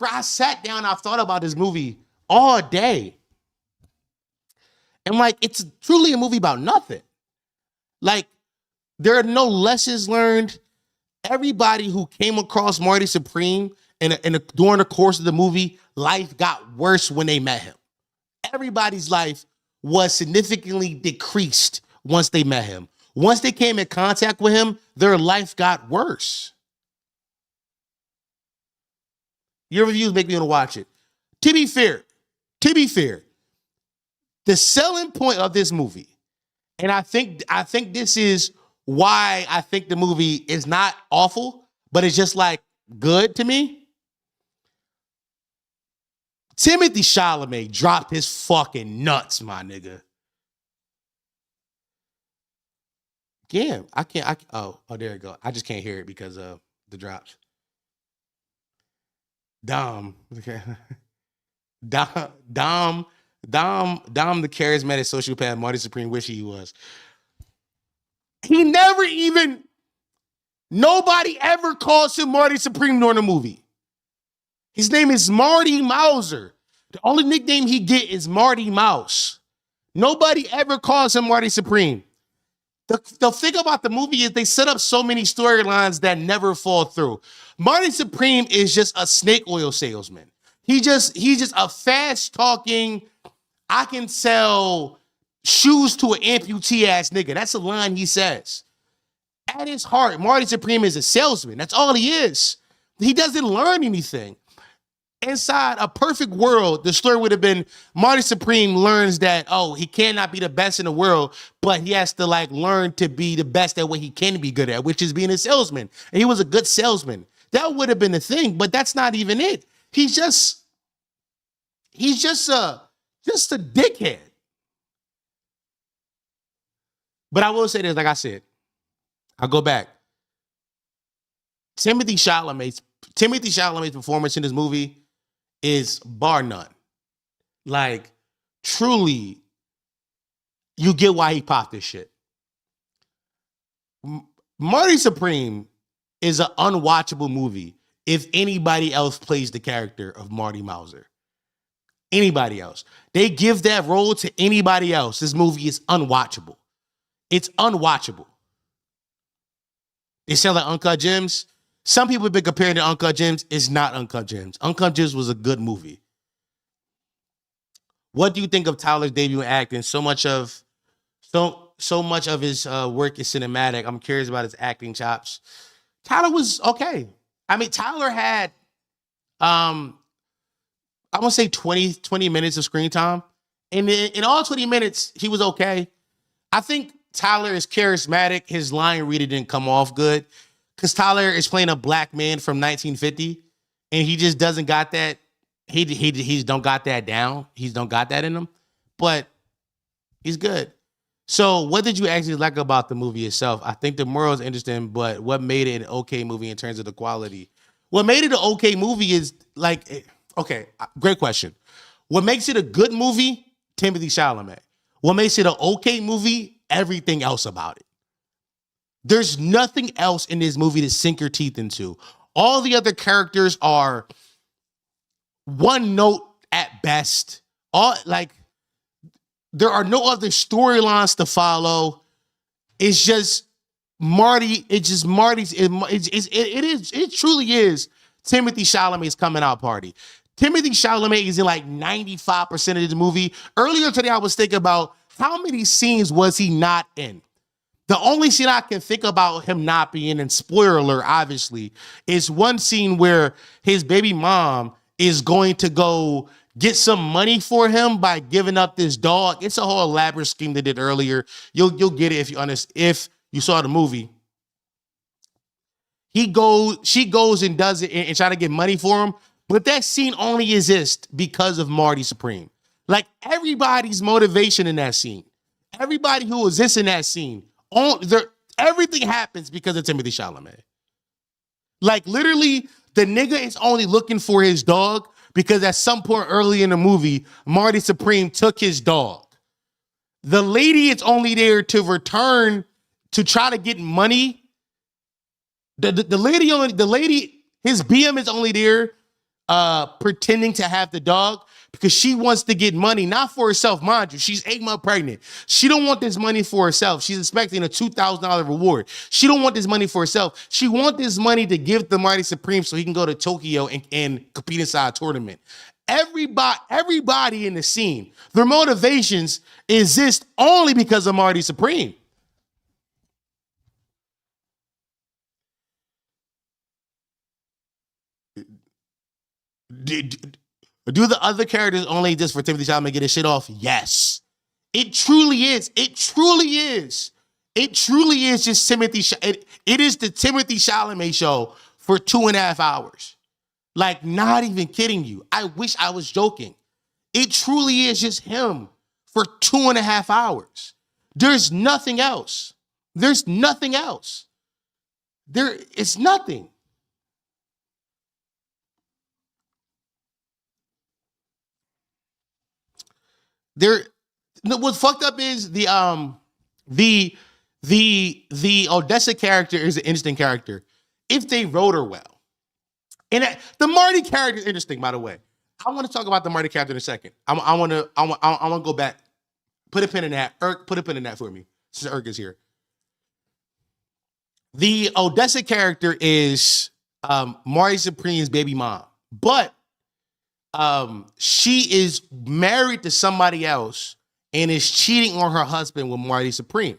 I sat down, I thought about this movie all day. And like, it's truly a movie about nothing. Like, there are no lessons learned. Everybody who came across Marty Supreme during the course of the movie, life got worse when they met him. Everybody's life was significantly decreased once they met him. Once they came in contact with him, their life got worse. Your reviews make me want to watch it. To be fair, the selling point of this movie, and I think this is why I think the movie is not awful, but it's just like good to me. Timothy Chalamet dropped his fucking nuts, my nigga. Yeah, I can't. Oh, there it go. I just can't hear it because of the drops. Dom, the charismatic sociopath Marty Supreme wish he was. Nobody ever calls him Marty Supreme during the movie. His name is Marty Mauser. The only nickname he get is Marty Mouse. Nobody ever calls him Marty Supreme. The thing about the movie is they set up so many storylines that never fall through. Marty Supreme is just a snake oil salesman. He's just a fast talking, I can sell shoes to an amputee ass nigga. That's a line he says. At his heart, Marty Supreme is a salesman. That's all he is. He doesn't learn anything. Inside a perfect world, the story would have been Marty Supreme learns that, he cannot be the best in the world, but he has to like learn to be the best at what he can be good at, which is being a salesman. And he was a good salesman. That would have been the thing, but that's not even it. He's just a dickhead. But I will say this, like I said, I'll go back. Timothy Chalamet's performance in this movie is bar none. Like, truly, you get why he popped this shit. Marty Supreme is an unwatchable movie if anybody else plays the character of Marty Mauser. Anybody else. They give that role to anybody else. This movie is unwatchable. It's unwatchable. They sound like Uncut Gems. Some people have been comparing to Uncut Gems. It's not Uncut Gems. Uncut Gems was a good movie. What do you think of Tyler's debut in acting? So much of his work is cinematic. I'm curious about his acting chops. Tyler was okay. I mean, Tyler had, I want to say 20 minutes of screen time. And in all 20 minutes, he was okay. I think Tyler is charismatic. His line really didn't come off good. Because Tyler is playing a black man from 1950, and he just doesn't got that. He don't got that down. He don't got that in him, but he's good. So, what did you actually like about the movie itself? I think the moral is interesting, but what made it an okay movie in terms of the quality? What made it an okay movie is like, okay, great question. What makes it a good movie? Timothy Chalamet. What makes it an okay movie? Everything else about it. There's nothing else in this movie to sink your teeth into. All the other characters are one note at best. There are no other storylines to follow. It's just Marty. It's just Marty's. It truly is Timothy Chalamet's coming out party. Timothy Chalamet is in like 95% of this movie. Earlier today, I was thinking about how many scenes was he not in. The only scene I can think about him not being in, spoiler alert, obviously, is one scene where his baby mom is going to go get some money for him by giving up this dog. It's a whole elaborate scheme they did earlier. You'll get it if you saw the movie. She goes and does it and try to get money for him, but that scene only exists because of Marty Supreme. Like everybody's motivation in that scene, everybody who exists in that scene. Everything happens because of Timothy Chalamet. Like literally, the nigga is only looking for his dog because at some point early in the movie, Marty Supreme took his dog. The lady is only there to return to try to get money. The lady, his BM is only there pretending to have the dog because she wants to get money, not for herself, mind you. She's 8 months pregnant. She don't want this money for herself. She's expecting a $2,000 reward. She don't want this money for herself. She wants this money to give to Marty Supreme so he can go to Tokyo and compete inside a tournament. Everybody in the scene, their motivations exist only because of Marty Supreme. Do the other characters only exist for Timothy Chalamet to get his shit off? Yes. It truly is. It truly is. It truly is just Timothy. It is the Timothy Chalamet show for 2.5 hours. Like, not even kidding you. I wish I was joking. It truly is just him for 2.5 hours. There's nothing else. There's nothing else. It's nothing. What's fucked up is the Odessa character is an interesting character if they wrote her well. And the Marty character is interesting, by the way. I want to talk about the Marty character in a second. I want to go back. Put a pin in that. Put a pin in that for me. Since Erk is here. The Odessa character is Marty Supreme's baby mom, but She is married to somebody else and is cheating on her husband with Marty Supreme.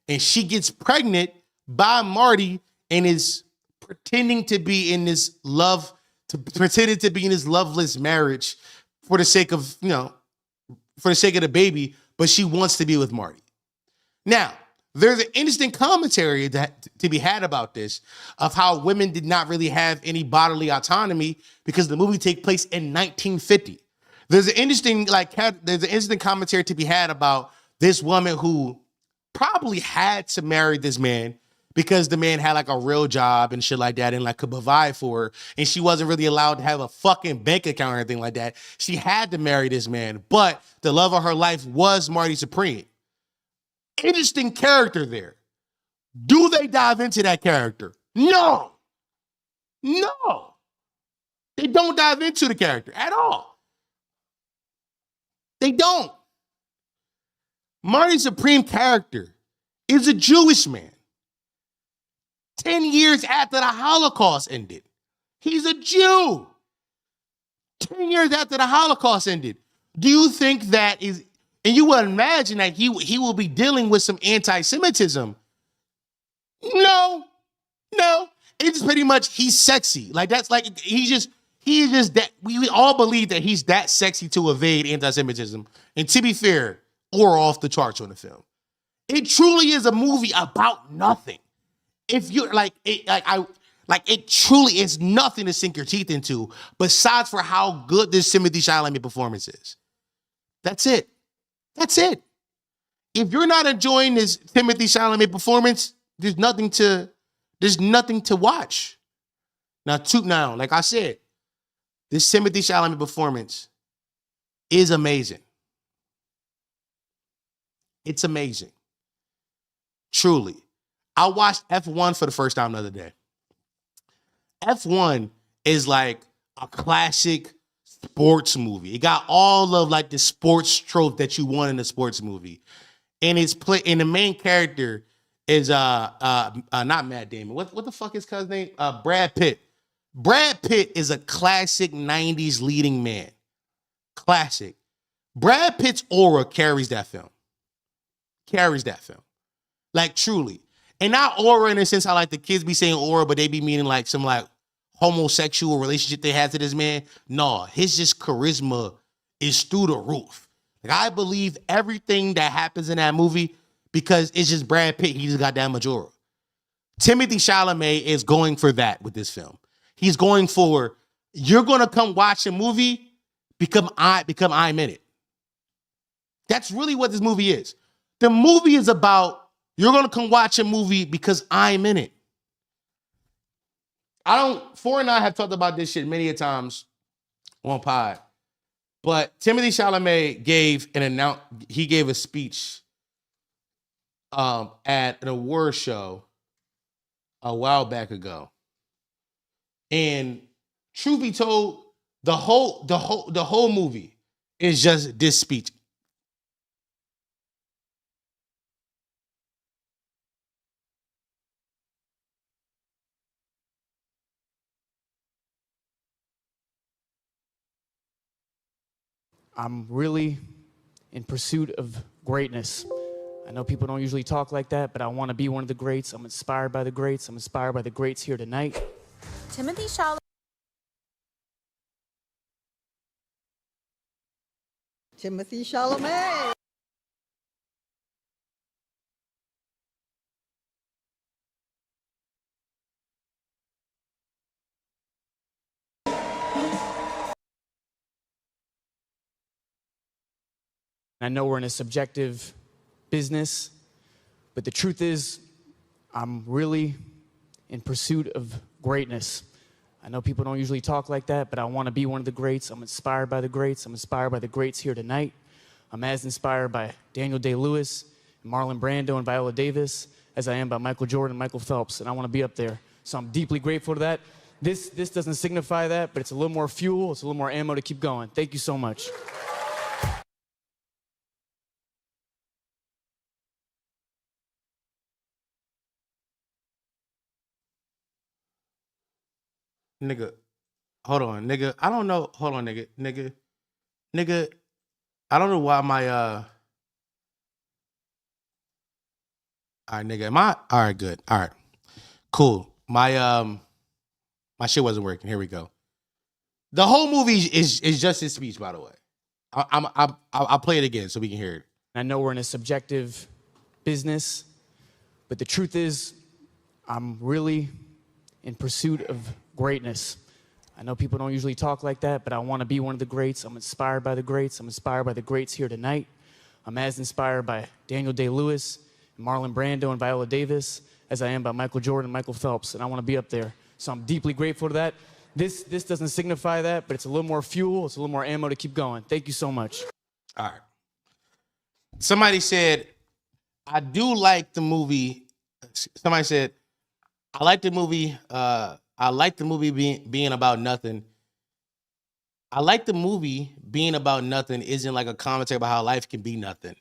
And she gets pregnant by Marty and is pretending to be in this pretending to be in this loveless marriage for the sake of, for the sake of the baby, but she wants to be with Marty. Now, there's an interesting commentary to be had about this, of how women did not really have any bodily autonomy because the movie takes place in 1950. There's an interesting commentary to be had about this woman who probably had to marry this man because the man had like a real job and shit like that and like could provide for her, and she wasn't really allowed to have a fucking bank account or anything like that. She had to marry this man, but the love of her life was Marty Supreme. Interesting character there. Do they dive into that character? No. No. They don't dive into the character at all. They don't. Marty Supreme character is a Jewish man. 10 years after the Holocaust ended. He's a Jew. 10 years after the Holocaust ended. Do you think that is, and you would imagine that he will be dealing with some anti-Semitism? No. It's pretty much he's sexy. Like that's like he is just that we all believe that he's that sexy to evade anti-Semitism. And to be fair, or off the charts on the film. It truly is a movie about nothing. If you're it truly is nothing to sink your teeth into besides for how good this Timothée Chalamet performance is. That's it. If you're not enjoying this Timothée Chalamet performance, there's nothing to watch. Now, like I said, this Timothée Chalamet performance is amazing. It's amazing. Truly. I watched F1 for the first time the other day. F1 is like a classic sports movie. It got all of like the sports trope that you want in a sports movie. And and the main character is not Matt Damon. What the fuck is his cousin's name? Brad Pitt. Brad Pitt is a classic 90s leading man. Classic. Brad Pitt's aura carries that film. Like truly. And not aura in the sense how like the kids be saying aura, but they be meaning like some like homosexual relationship they have to this man. No, his just charisma is through the roof. Like I believe everything that happens in that movie because it's just Brad Pitt. He just got that much aura. Timothée Chalamet is going for that with this film. He's going for, you're going to come watch a movie because I'm in it. That's really what this movie is. The movie is about, you're going to come watch a movie because I'm in it. Four and I have talked about this shit many a times on pod, but Timothée Chalamet gave a speech at an award show a while back ago. And truth be told, the whole movie is just this speech. I'm really in pursuit of greatness. I know people don't usually talk like that, but I want to be one of the greats. I'm inspired by the greats. I'm inspired by the greats here tonight. Timothée Chalamet. Timothée Chalamet. I know we're in a subjective business, but the truth is, I'm really in pursuit of greatness. I know people don't usually talk like that, but I want to be one of the greats. I'm inspired by the greats. I'm inspired by the greats here tonight. I'm as inspired by Daniel Day-Lewis, Marlon Brando, and Viola Davis as I am by Michael Jordan and Michael Phelps, and I want to be up there. So I'm deeply grateful to that. This doesn't signify that, but it's a little more fuel. It's a little more ammo to keep going. Thank you so much. Nigga, Hold on, nigga. I don't know. Hold on, nigga. I don't know why my all right, nigga. Am I all right? Good. All right, cool. My shit wasn't working. Here we go. The whole movie is just his speech, by the way. I'll play it again so we can hear it. I know we're in a subjective business, but the truth is, I'm really in pursuit of greatness. I know people don't usually talk like that, but I want to be one of the greats. I'm inspired by the greats. I'm inspired by the greats here tonight. I'm as inspired by Daniel Day-Lewis, Marlon Brando, and Viola Davis as I am by Michael Jordan and Michael Phelps, and I want to be up there. So I'm deeply grateful to that. This doesn't signify that, but it's a little more fuel. It's a little more ammo to keep going. Thank you so much. All right. Somebody said, I do like the movie. Somebody said, I like the movie. I like the movie being about nothing. I like the movie being about nothing isn't like a commentary about how life can be nothing.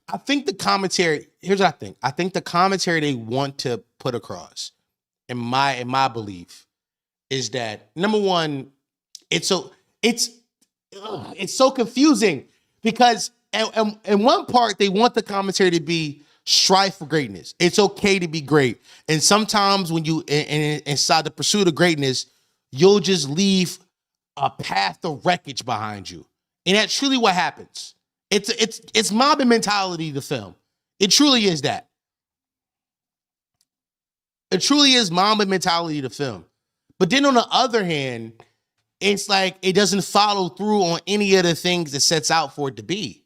I think the commentary, here's what I think. I think the commentary they want to put across, in my belief, is that number one, it's so confusing because in one part they want the commentary to be strive for greatness. It's okay to be great, and sometimes when you inside the pursuit of greatness, you'll just leave a path of wreckage behind you, and that's truly what happens. It's mob mentality. The film, it truly is that. It truly is Mamba mentality to film. But then on the other hand, it's like it doesn't follow through on any of the things it sets out for it to be.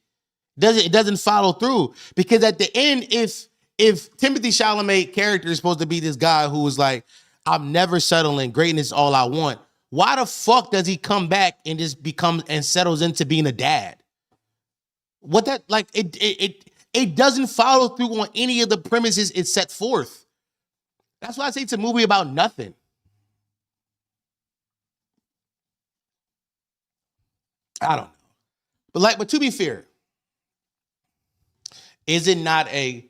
It doesn't follow through because at the end, if Timothy Chalamet character is supposed to be this guy who is like, I'm never settling, greatness is all I want. Why the fuck does he come back and just become and settles into being a dad? What that like it doesn't follow through on any of the premises it set forth. That's why I say it's a movie about nothing. I don't know. But to be fair, is it not a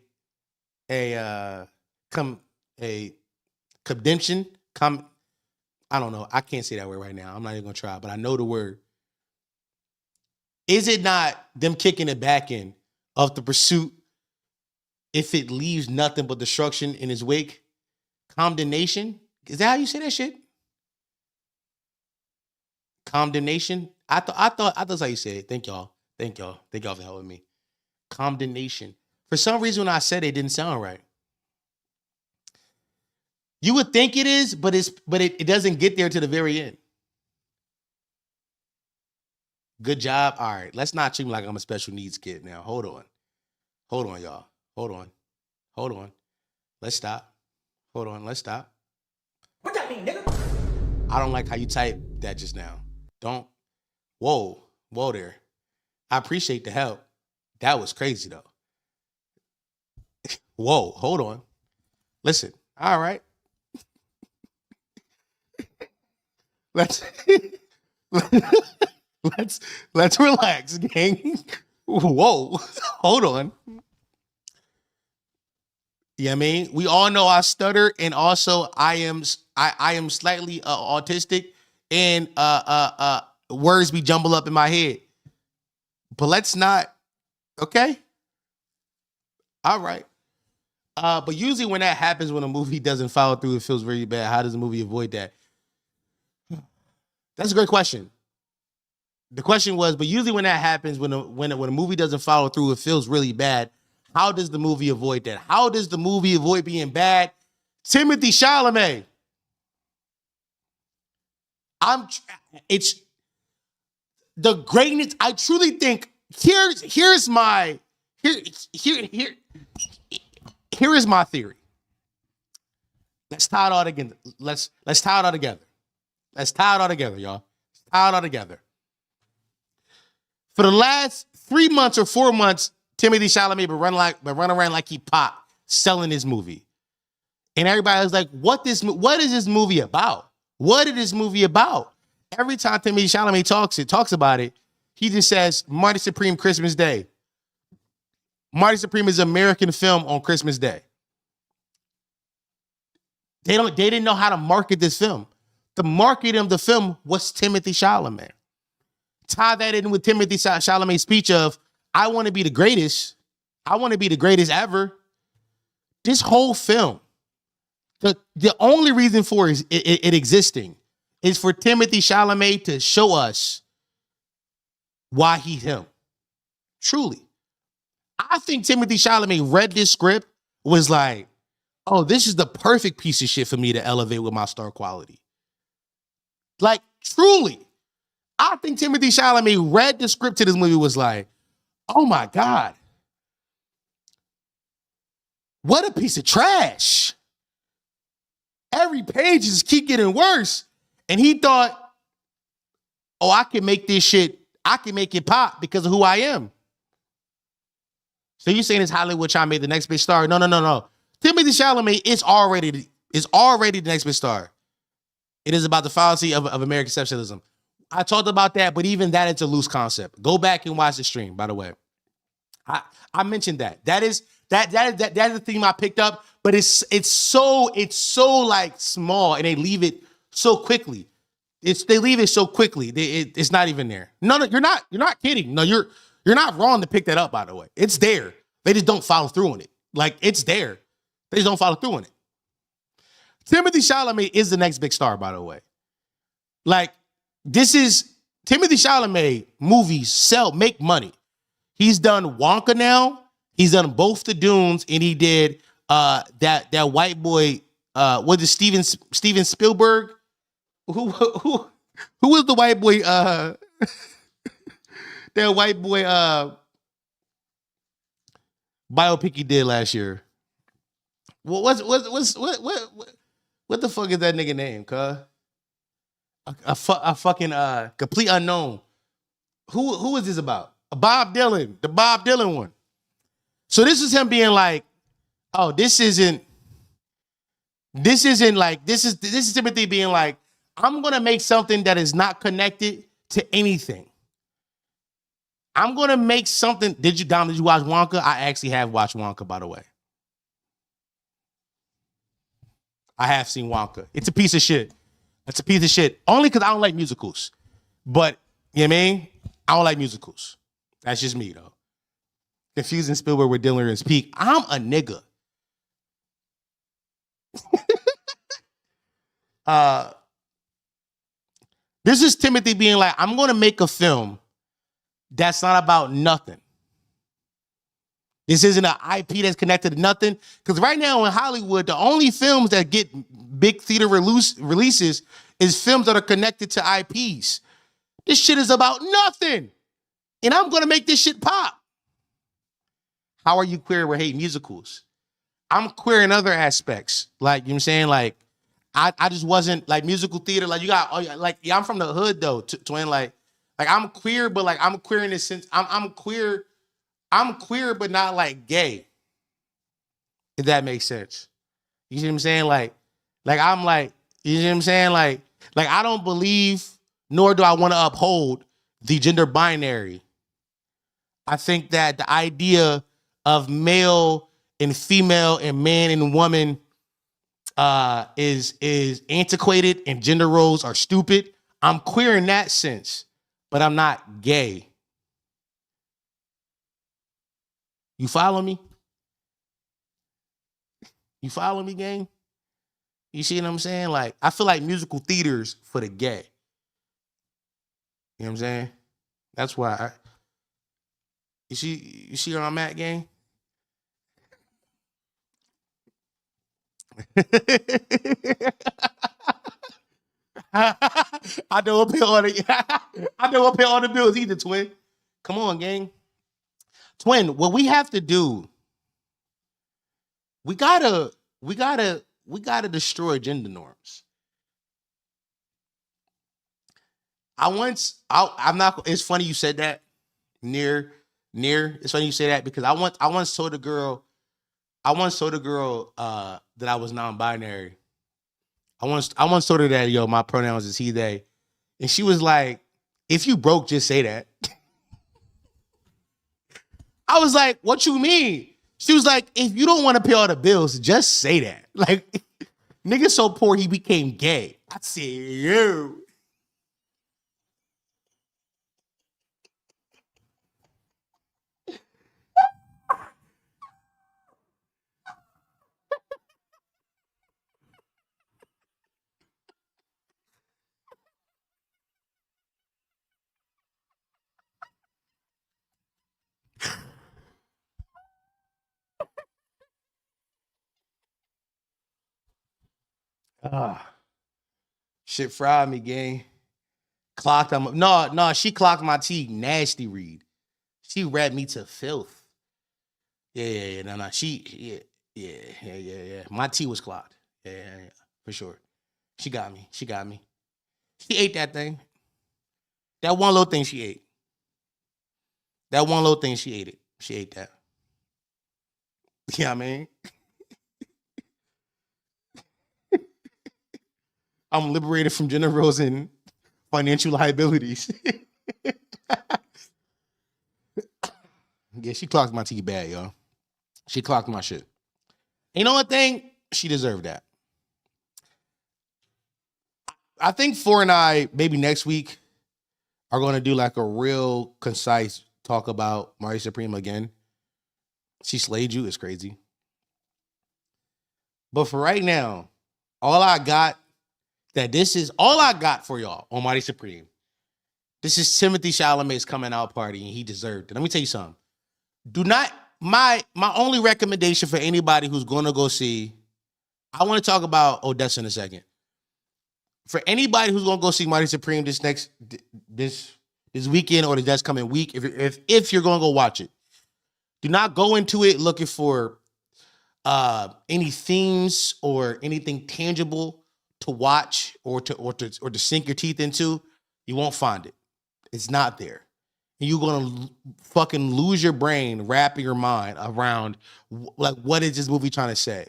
condemnation? I don't know. I can't say that word right now. I'm not even gonna try, but I know the word. Is it not them kicking it back in of the pursuit if it leaves nothing but destruction in his wake? Condemnation? Is that how you say that shit? Condemnation? I thought that's how you say it. Thank y'all for helping me. Condemnation. For some reason when I said it didn't sound right. You would think it is, but it doesn't get there to the very end. Good job. All right. Let's not treat me like I'm a special needs kid now. Hold on, y'all. Hold on. Let's stop. Hold on. Let's stop. What that mean, nigga? I don't like how you typed that just now. Don't. Whoa there. I appreciate the help. That was crazy though. Whoa, hold on. Listen. All right. Let's relax, gang. Whoa, hold on. Yeah, I mean, we all know I stutter, and also I am slightly autistic, and words be jumbled up in my head. But let's not. Okay. All right. But usually when that happens, when a movie doesn't follow through, it feels really bad. How does the movie avoid that? That's a great question. The question was, but usually when that happens, when a movie doesn't follow through, it feels really bad. How does the movie avoid that? How does the movie avoid being bad? Timothy Chalamet. It's the greatness. I truly think here is my theory. Let's tie it all together. Let's tie it all together. Let's tie it all together, y'all. Let's tie it all together. For the last 3 months or 4 months, Timothy Chalamet been running around like he pop selling his movie. And everybody was like, what is this movie about? What is this movie about? Every time Timothy Chalamet talks about it, he just says, Marty Supreme Christmas Day. Marty Supreme is an American film on Christmas Day. They didn't know how to market this film. the marketing of the film was Timothy Chalamet. Tie that in with Timothy Chalamet's speech of, I want to be the greatest. I want to be the greatest ever. This whole film, the only reason for it existing is for Timothy Chalamet to show us why he's him. Truly. I think Timothy Chalamet read this script, was like, oh, this is the perfect piece of shit for me to elevate with my star quality. Like, truly. I think Timothy Chalamet read the script to this movie, was like, oh my God. What a piece of trash. Every page just keep getting worse. And he thought, oh, I can make this shit, I can make it pop because of who I am. So you saying it's Hollywood trying to make the next big star? No. Timothy Chalamet is already the next big star. It is about the fallacy of American exceptionalism. I talked about that, but even that is a loose concept. Go back and watch the stream, by the way. I mentioned that. That is the theme I picked up, but it's so like small, and they leave it so quickly. They leave it so quickly. It's not even there. No, you're not kidding. No, you're not wrong to pick that up, by the way. It's there. They just don't follow through on it. Like, it's there. They just don't follow through on it. Timothy Chalamet is the next big star, by the way. Like, this is Timothy Chalamet movies make money. He's done Wonka now. He's done both the Dunes, and he did that white boy. Was it Steven Spielberg? Who was the white boy? That white boy biopic he did last year. What the fuck is that nigga name, cuz? A fucking complete unknown. Who is this about? Bob Dylan, the Bob Dylan one. So this is him being like, oh, this is Timothy being like, I'm gonna make something that is not connected to anything. I'm gonna make something. Did you watch Wonka? I actually have watched Wonka, by the way. I have seen Wonka. It's a piece of shit. It's a piece of shit. Only because I don't like musicals. But, you know what I mean? I don't like musicals. That's just me, though. Confusing Spielberg with Dylan in his peak. I'm a nigga. This is Timothy being like, I'm going to make a film that's not about nothing. This isn't an IP that's connected to nothing. Because right now in Hollywood, the only films that get big theater releases is films that are connected to IPs. This shit is about nothing. And I'm going to make this shit pop. How are you queer with hate musicals? I'm queer in other aspects. Like, you know what I'm saying? Like, I just wasn't, like, musical theater. Like, you got, like, yeah, I'm from the hood, though, twin. Like I'm queer, but, like, I'm queer in the sense, I'm queer, but not, like, gay. If that makes sense. You see what I'm saying? Like, I'm, like, you see what I'm saying? Like, I don't believe, nor do I want to uphold the gender binary. I think that the idea of male and female and man and woman is antiquated, and gender roles are stupid. I'm queer in that sense, but I'm not gay. You follow me? You follow me, gang? You see what I'm saying? Like, I feel like musical theater's for the gay. You know what I'm saying? That's why you see where I'm at, gang? I don't pay all the bills either, twin. Come on, gang. Twin, what we have to do, we gotta destroy gender norms. It's funny you said that. It's funny you say that because I once told a girl that I was non-binary. I once told her that, yo, my pronouns is he, they. And she was like, if you broke, just say that. I was like, what you mean? She was like, if you don't want to pay all the bills, just say that. Like, Nigga so poor he became gay. I said, yo. Shit fried me, gang. Clocked him. No, she clocked my teeth. Nasty read. She rapped me to filth. Yeah. No. Yeah. My tea was clocked. Yeah, for sure. She got me. She ate that thing. That one little thing she ate. She ate it. She ate that. Yeah, I mean. I'm liberated from gender roles and financial liabilities. Yeah, she clocked my tea bad, yo. She clocked my shit. You know what thing? She deserved that. I think Four and I, maybe next week, are going to do like a real concise talk about Marty Supreme again. She slayed you. It's crazy. But for right now, all I got for y'all on Marty Supreme. This is Timothy Chalamet's coming out party, and he deserved it. Let me tell you something. My only recommendation for anybody who's going to go see, I want to talk about Odessa in a second. For anybody who's going to go see Marty Supreme this weekend or the next coming week, if you're going to go watch it, do not go into it looking for any themes or anything tangible to watch or to sink your teeth into. You won't find it. It's not there. And you're going to fucking lose your brain wrapping your mind around like, what is this movie trying to say?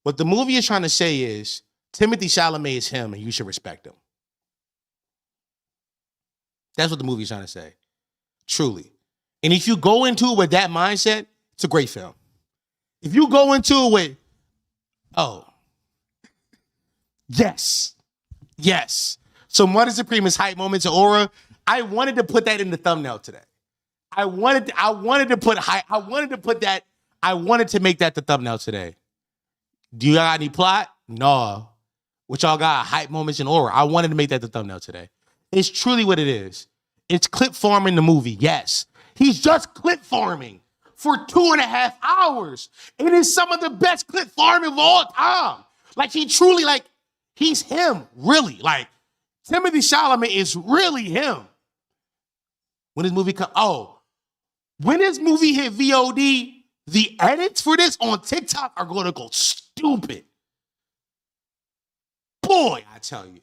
What the movie is trying to say is Timothy Chalamet is him and you should respect him. That's what the movie is trying to say. Truly. And if you go into it with that mindset, it's a great film. If you go into it with, yes. So Marty Supreme's hype moments of aura, I wanted to put that in the thumbnail today. I wanted to make that the thumbnail today. Do you got any plot? No. What y'all got? Hype moments and aura. I wanted to make that the thumbnail today. It's truly what it is. It's clip farming the movie. Yes. He's just clip farming for 2.5 hours. It is some of the best clip farming of all time. Like he's him, really. Like Timothy Chalamet is really him. When this movie when this movie hit VOD, the edits for this on TikTok are going to go stupid. Boy, I tell you.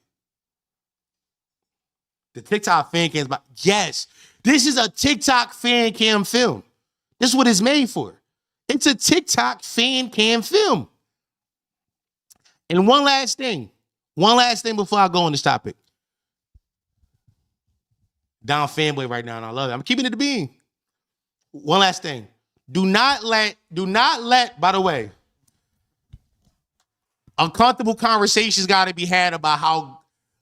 The TikTok fan cams, yes, this is a TikTok fan cam film. This is what it's made for. It's a TikTok fan cam film. And one last thing before I go on this topic. Down fanboy right now, and I love it. I'm keeping it to being. One last thing. Do not let, by the way, uncomfortable conversations got to be had about how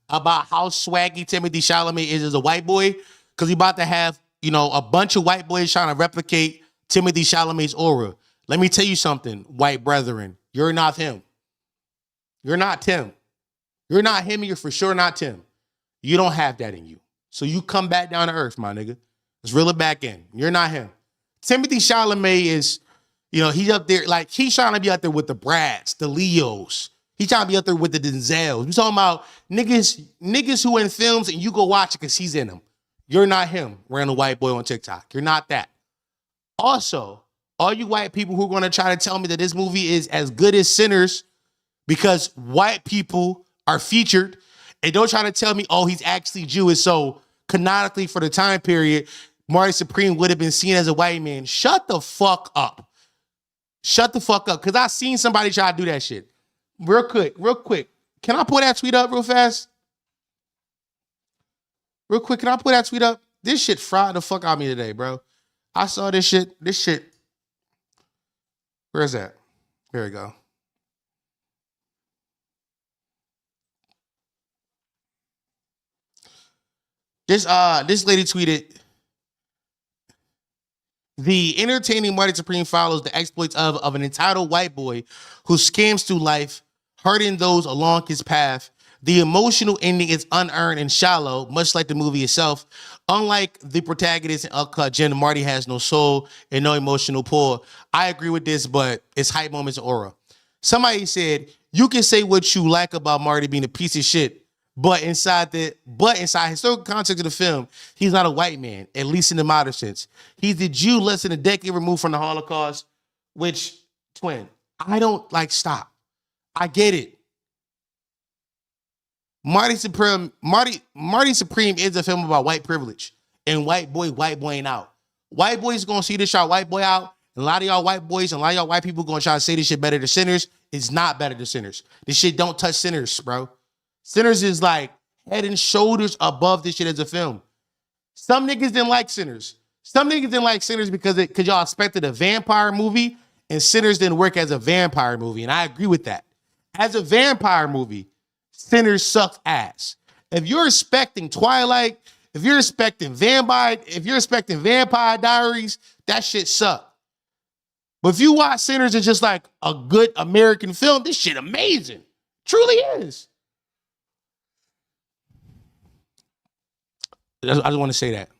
swaggy Timothy Chalamet is as a white boy, because he about to have, a bunch of white boys trying to replicate Timothy Chalamet's aura. Let me tell you something, white brethren. You're not him. You're not Tim. You're not him, and you're for sure not Tim. You don't have that in you. So you come back down to earth, my nigga. Let's reel it back in. You're not him. Timothy Chalamet is, he's up there, like, he's trying to be out there with the Brads, the Leos. He's trying to be out there with the Denzels. We're talking about niggas who in films and you go watch it because he's in them. You're not him, random white boy on TikTok. You're not that. Also, all you white people who are going to try to tell me that this movie is as good as Sinners because white people are featured, and don't try to tell me, he's actually Jewish, so canonically for the time period, Marty Supreme would have been seen as a white man. Shut the fuck up. Because I seen somebody try to do that shit. Real quick. Can I pull that tweet up real fast? Real quick, can I pull that tweet up? This shit fried the fuck out of me today, bro. I saw this shit. Where is that? Here we go. This lady tweeted, the entertaining Marty Supreme follows the exploits of an entitled white boy who scams through life, hurting those along his path. The emotional ending is unearned and shallow, much like the movie itself. Unlike the protagonist in Uncut Gem, Marty has no soul and no emotional pull. I agree with this, but it's hype moments and aura. Somebody said, you can say what you like about Marty being a piece of shit, but inside historical context of the film, he's not a white man, at least in the modern sense. He's a Jew less than a decade removed from the Holocaust, which, twin, I don't like stop. I get it. Marty Supreme is a film about white privilege and white boying out. White boys gonna see this y'all white boy out, and a lot of y'all white boys and a lot of y'all white people gonna try to say this shit better than Sinners. It's not better than Sinners. This shit don't touch Sinners, bro. Sinners is like head and shoulders above this shit as a film. Some niggas didn't like Sinners. Some niggas didn't like Sinners because y'all expected a vampire movie, and Sinners didn't work as a vampire movie, and I agree with that. As a vampire movie, Sinners sucks ass. If you're expecting Twilight, if you're expecting Vampire Diaries, that shit suck. But if you watch Sinners as just like a good American film, this shit amazing. Truly is. I just want to say that.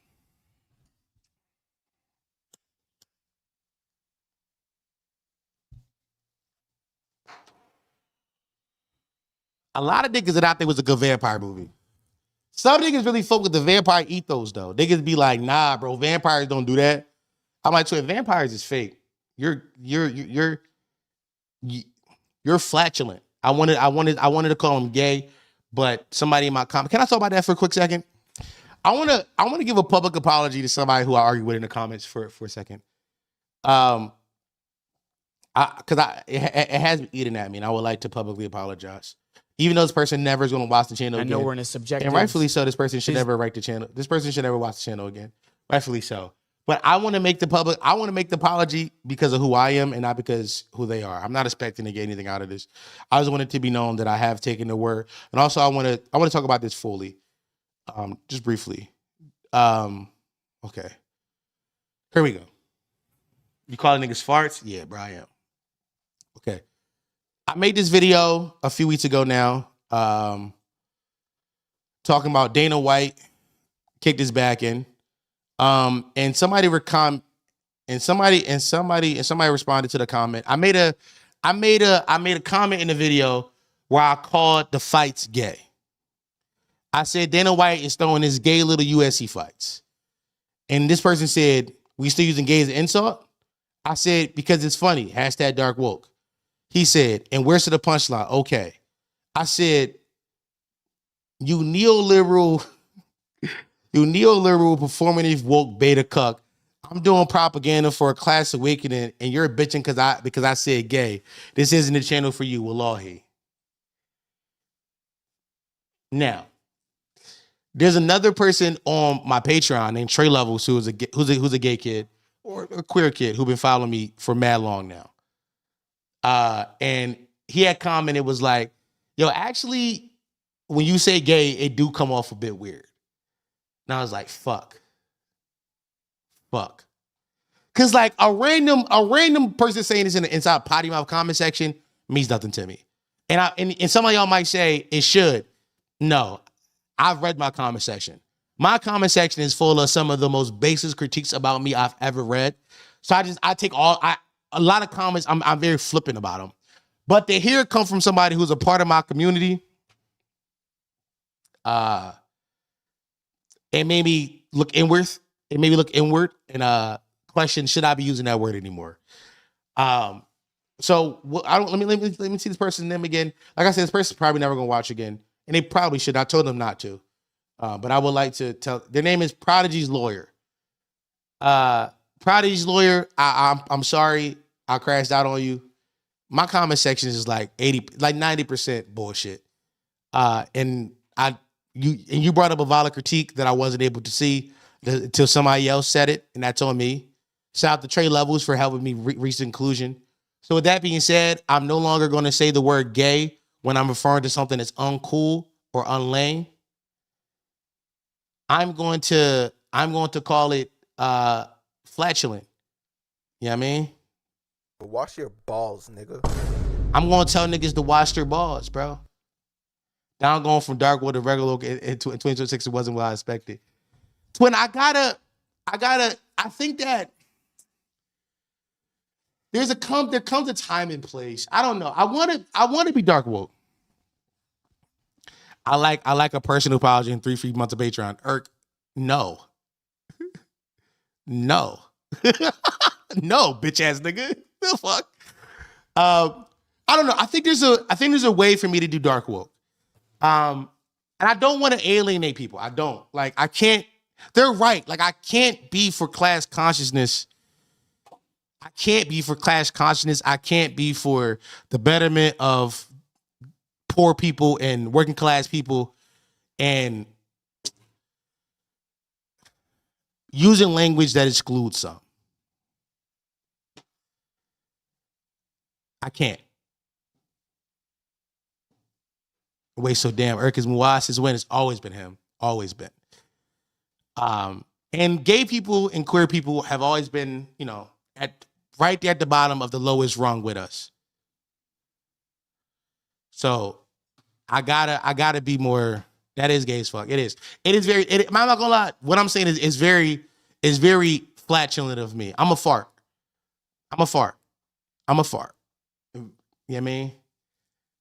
A lot of niggas that I think was a good vampire movie. Some niggas really fuck with the vampire ethos though. Niggas be like, nah, bro, vampires don't do that. I'm like, so vampires is fake. You're flatulent. I wanted to call him gay, but somebody in my comment. Can I talk about that for a quick second? I want to give a public apology to somebody who I argued with in the comments for a second. Because it has been eating at me, and I would like to publicly apologize. Even though this person never is going to watch the channel again. I know we're in a subjective. And rightfully so, this person should never write the channel. This person should never watch the channel again. Rightfully so. But I want to make the apology because of who I am and not because who they are. I'm not expecting to get anything out of this. I just want it to be known that I have taken the word. And also I want to talk about this fully. Just briefly. Okay. Here we go. You calling niggas farts? Yeah, bro, I am. Okay. I made this video a few weeks ago now, talking about Dana White kicked his back in. And somebody responded to the comment. I made a comment in the video where I called the fights gay. I said Dana White is throwing his gay little USC fights. And this person said, we still using gay as an insult? I said, because it's funny. # dark woke. He said, and where's the punchline? Okay. I said, you neoliberal performative woke beta cuck. I'm doing propaganda for a class awakening, and you're bitching because I said gay. This isn't the channel for you, wallahi. Now, there's another person on my Patreon named Trey Levels who's a gay kid or a queer kid who's been following me for mad long now. And he had commented, was like, yo, actually, when you say gay, it do come off a bit weird. And I was like, fuck. Cause like a random person saying this in the inside potty mouth comment section means nothing to me. And some of y'all might say it should. No, I've read my comment section. My comment section is full of some of the most baseless critiques about me I've ever read. So I take a lot of comments, I'm very flippant about them. But to hear it come from somebody who's a part of my community, it made me look inward. And question, should I be using that word anymore? So let me see this person's name again. Like I said, this person's probably never gonna watch again, and they probably should. I told them not to, but I would like to tell. Their name is Prodigy's Lawyer. Prodigy's Lawyer. I'm sorry, I crashed out on you. My comment section is like 90% bullshit. And you brought up a valid critique that I wasn't able to see until somebody else said it, and that's on me. Shout out to Trey Levels for helping me reach the conclusion. So with that being said, I'm no longer going to say the word gay when I'm referring to something that's uncool or unlame. I'm going to call it flatulent. You know what I mean? Wash your balls, nigga. I'm going to tell niggas to wash their balls, bro. Now I'm going from dark water to regular in 2026. It wasn't what I expected. Twin, I think that there comes a time and place. I don't know. I want to be dark woke. I like a personal apology and 3 free months of Patreon. No. No. No, bitch ass nigga. The fuck? I don't know. I think there's a way for me to do dark woke. And I don't want to alienate people. I don't. Like, I can't. They're right. Like, I can't be for class consciousness. I can't be for class consciousness. I can't be for the betterment of poor people and working class people and using language that excludes some. I can't. Wait, so damn, Urkis Muwas is when it's always been him. Always been. And gay people and queer people have always been, right there at the bottom of the lowest rung with us. So I gotta be more. That is gay as fuck. It is. I'm not gonna lie. What I'm saying is very flatulent of me. I'm a fart. You know what I mean?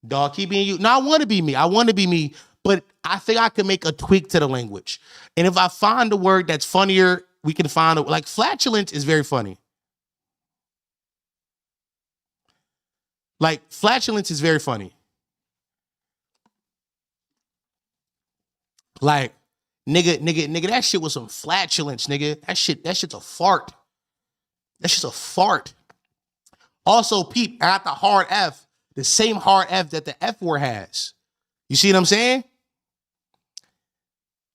Dog, keep being you. No, I want to be me. But I think I can make a tweak to the language. And if I find a word that's funnier, we can find it. Like flatulence is very funny. Like flatulence is very funny. Like, nigga, that shit was some flatulence, nigga. That shit's a fart. That shit's a fart. Also, peep, I got the hard F, the same hard F that the F word has. You see what I'm saying?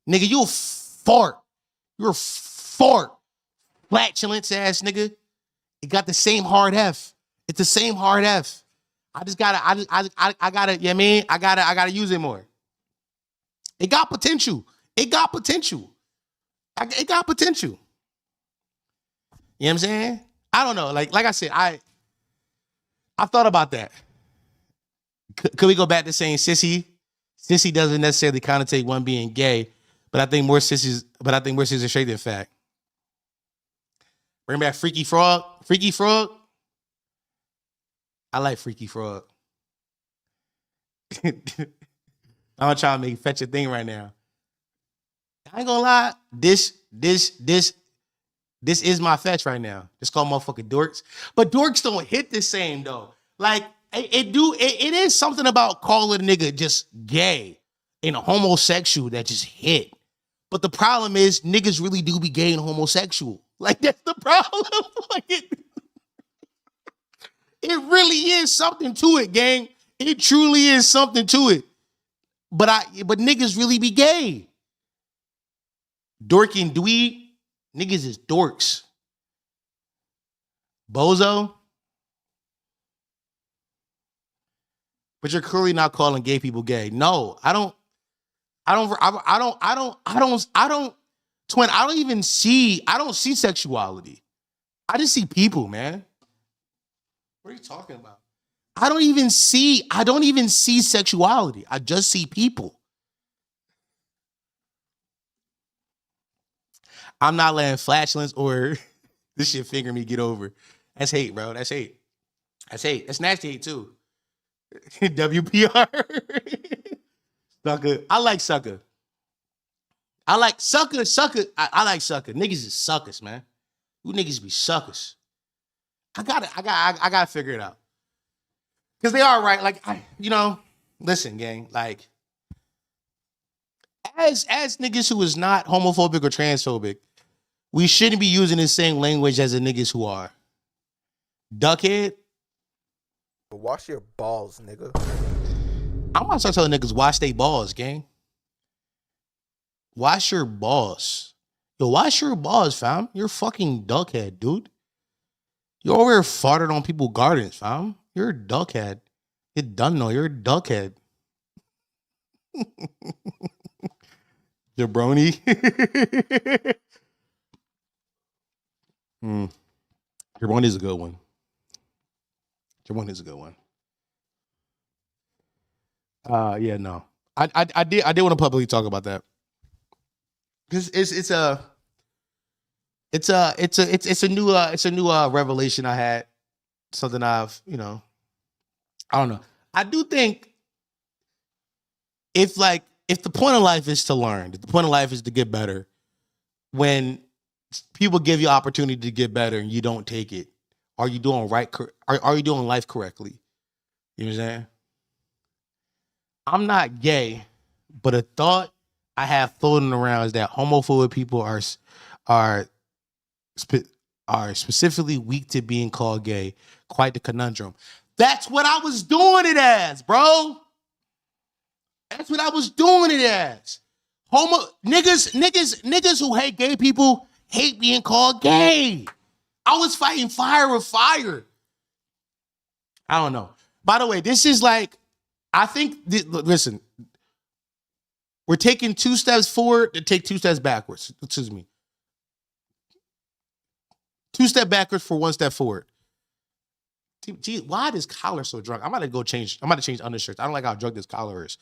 Nigga, you a fart. You're a fart. Flatulence ass nigga. It got the same hard F. It's the same hard F. I gotta, you know what I mean? I gotta use it more. It got potential. It got potential. You know what I'm saying? I don't know. Like I said, I thought about that. Could we go back to saying sissy? Sissy doesn't necessarily connotate one being gay, but I think more sissies are straight than fact. Bring back Freaky Frog. Freaky Frog. I like Freaky Frog. I'm trying to make fetch a thing right now. I ain't gonna lie. This is my fetch right now. It's called motherfucking dorks. But dorks don't hit the same though. Like it is something about calling a nigga just gay and homosexual that just hit. But the problem is niggas really do be gay and homosexual. Like that's the problem. Like it really is something to it, gang. It truly is something to it. But niggas really be gay. Dork and dweeb, niggas is dorks. Bozo. But you're clearly not calling gay people gay. No, I don't, twin, I don't see sexuality. I just see people, man. What are you talking about? I don't even see sexuality. I just see people. I'm not letting flatulence or this shit finger me get over. That's hate, bro. That's hate. That's nasty hate too. WPR. Sucker. I like sucker. I like sucker. I like sucker. Niggas is suckers, man. You niggas be suckers. I gotta figure it out. Because they are right. Like, listen, gang. Like, as niggas who is not homophobic or transphobic, we shouldn't be using the same language as the niggas who are. Duckhead. Wash your balls, nigga. I'm gonna start telling niggas wash their balls, gang. Wash your balls. Yo, wash your balls, fam. You're fucking duckhead, dude. You're over here farted on people's gardens, fam. You're a duckhead. You're a duckhead. Jabroni. Jabroni is a good one. Jabroni is a good one. Yeah, no. I did want to publicly talk about that. Because it's a new revelation I had. Something I've, I don't know. I do think if the point of life is to learn, if the point of life is to get better, when people give you opportunity to get better and you don't take it, are you doing right? Are you doing life correctly? You know what I'm saying? I'm not gay, but a thought I have floating around is that homophobic people are specifically weak to being called gay. Quite the conundrum. That's what I was doing it as, bro. That's what I was doing it as. Niggas who hate gay people hate being called gay. I was fighting fire with fire. I don't know. By the way, this is like, I think, listen, we're taking 2 steps forward to take 2 steps backwards. Excuse me. 2 steps backwards for 1 step forward. Gee, why is this collar so drunk? I'm about to change undershirts. I don't like how drunk this collar is.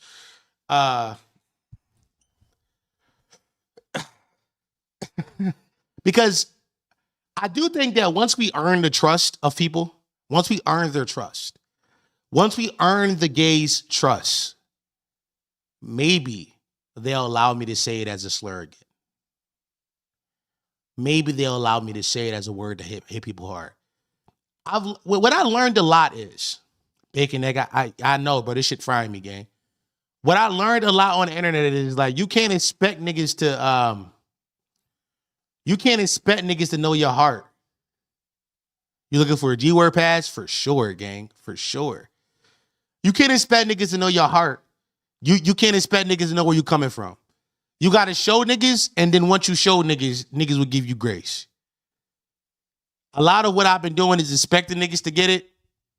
Because I do think that once we earn the trust of people, once we earn their trust, once we earn the gays' trust, maybe they'll allow me to say it as a slur again. Maybe they'll allow me to say it as a word to hit people hard. What I learned a lot is, bacon egg, I know, but this shit frying me, gang. What I learned a lot on the internet is like, you can't expect niggas to know your heart. You looking for a G-word pass? For sure, gang. For sure. You can't expect niggas to know your heart. You can't expect niggas to know where you coming from. You got to show niggas, and then once you show niggas will give you grace. A lot of what I've been doing is expecting niggas to get it,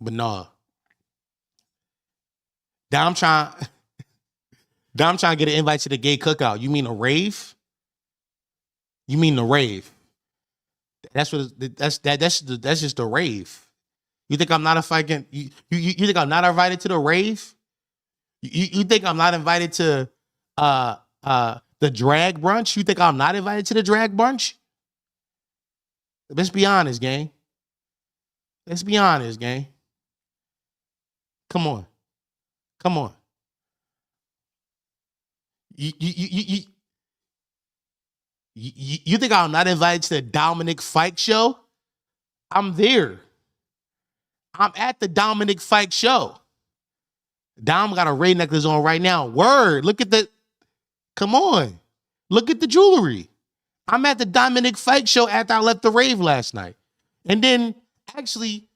but no. Now I'm trying to get an invite to the gay cookout. You mean a rave? You mean the rave? That's just a rave. You think I'm not a fucking you think I'm not invited to the rave? You think I'm not invited to the drag brunch? You think I'm not invited to the drag brunch? Let's be honest, gang. Let's be honest, gang. Come on. You think I'm not invited to the Dominic Fike show? I'm there. I'm at the Dominic Fike show. Dom got a Ray necklace on right now. Word. Look at come on. Look at the jewelry. I'm at the Dominic Fike show after I left the rave last night. And then, actually,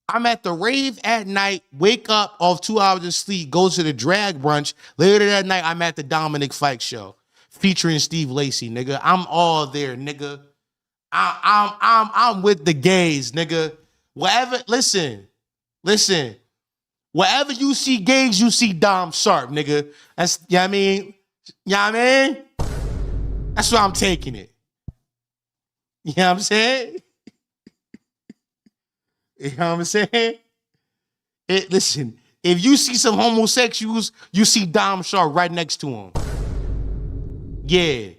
I'm at the rave at night, wake up off 2 hours of sleep, go to the drag brunch. Later that night, I'm at the Dominic Fike show featuring Steve Lacy, nigga. I'm all there, nigga. I'm with the gays, nigga. Whatever, listen. Wherever you see gays, you see Dom Sharp, nigga. That's, you know what I mean? You know what I mean? That's why I'm taking it. You know what I'm saying? You know what I'm saying? Listen, if you see some homosexuals, you see Dom Sharp right next to him. Yeah.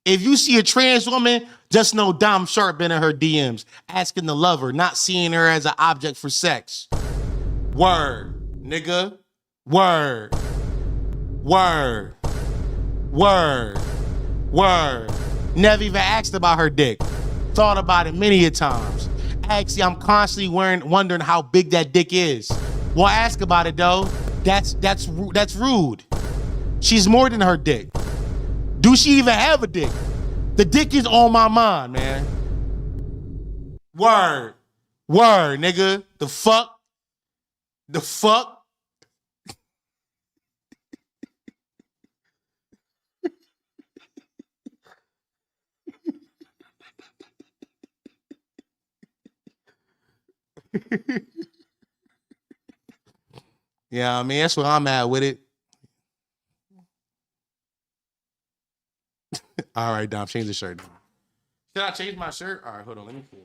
If you see a trans woman, just know Dom Sharp been in her DMs, asking to love her, not seeing her as an object for sex. Word, nigga. Word. Never even asked about her dick. Thought about it many a times. Actually, I'm constantly wondering how big that dick is. Well, ask about it though. That's rude. She's more than her dick. Do she even have a dick? The dick is on my mind, man. Word, nigga. The fuck. Yeah, I mean, that's where I'm at with it. All right, Dom, change the shirt. Should I change my shirt? All right, hold on. Let me see.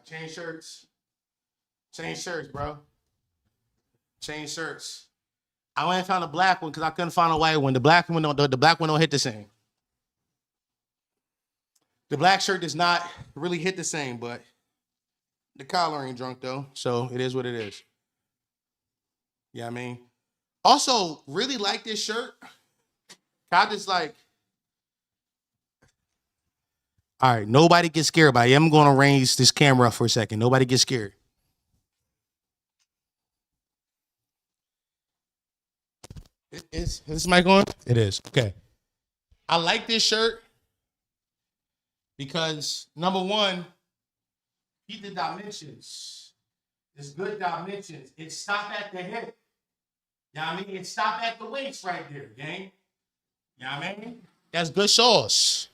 Change shirts. Change shirts, bro. Change shirts. I went and found a black one because I couldn't find a white one. The black one don't hit the same. The black shirt does not really hit the same, but the collar ain't drunk though, so it is what it is. Yeah, I mean. Also, really like this shirt. I just like. All right, nobody get scared by it. I'm going to raise this camera up for a second. Nobody get scared. Is this mic on? It is. Okay. I like this shirt because, number one, keep the dimensions. It's good dimensions. It stopped at the hip. You know what I mean? It stopped at the waist right there, gang. You know what I mean? That's good sauce.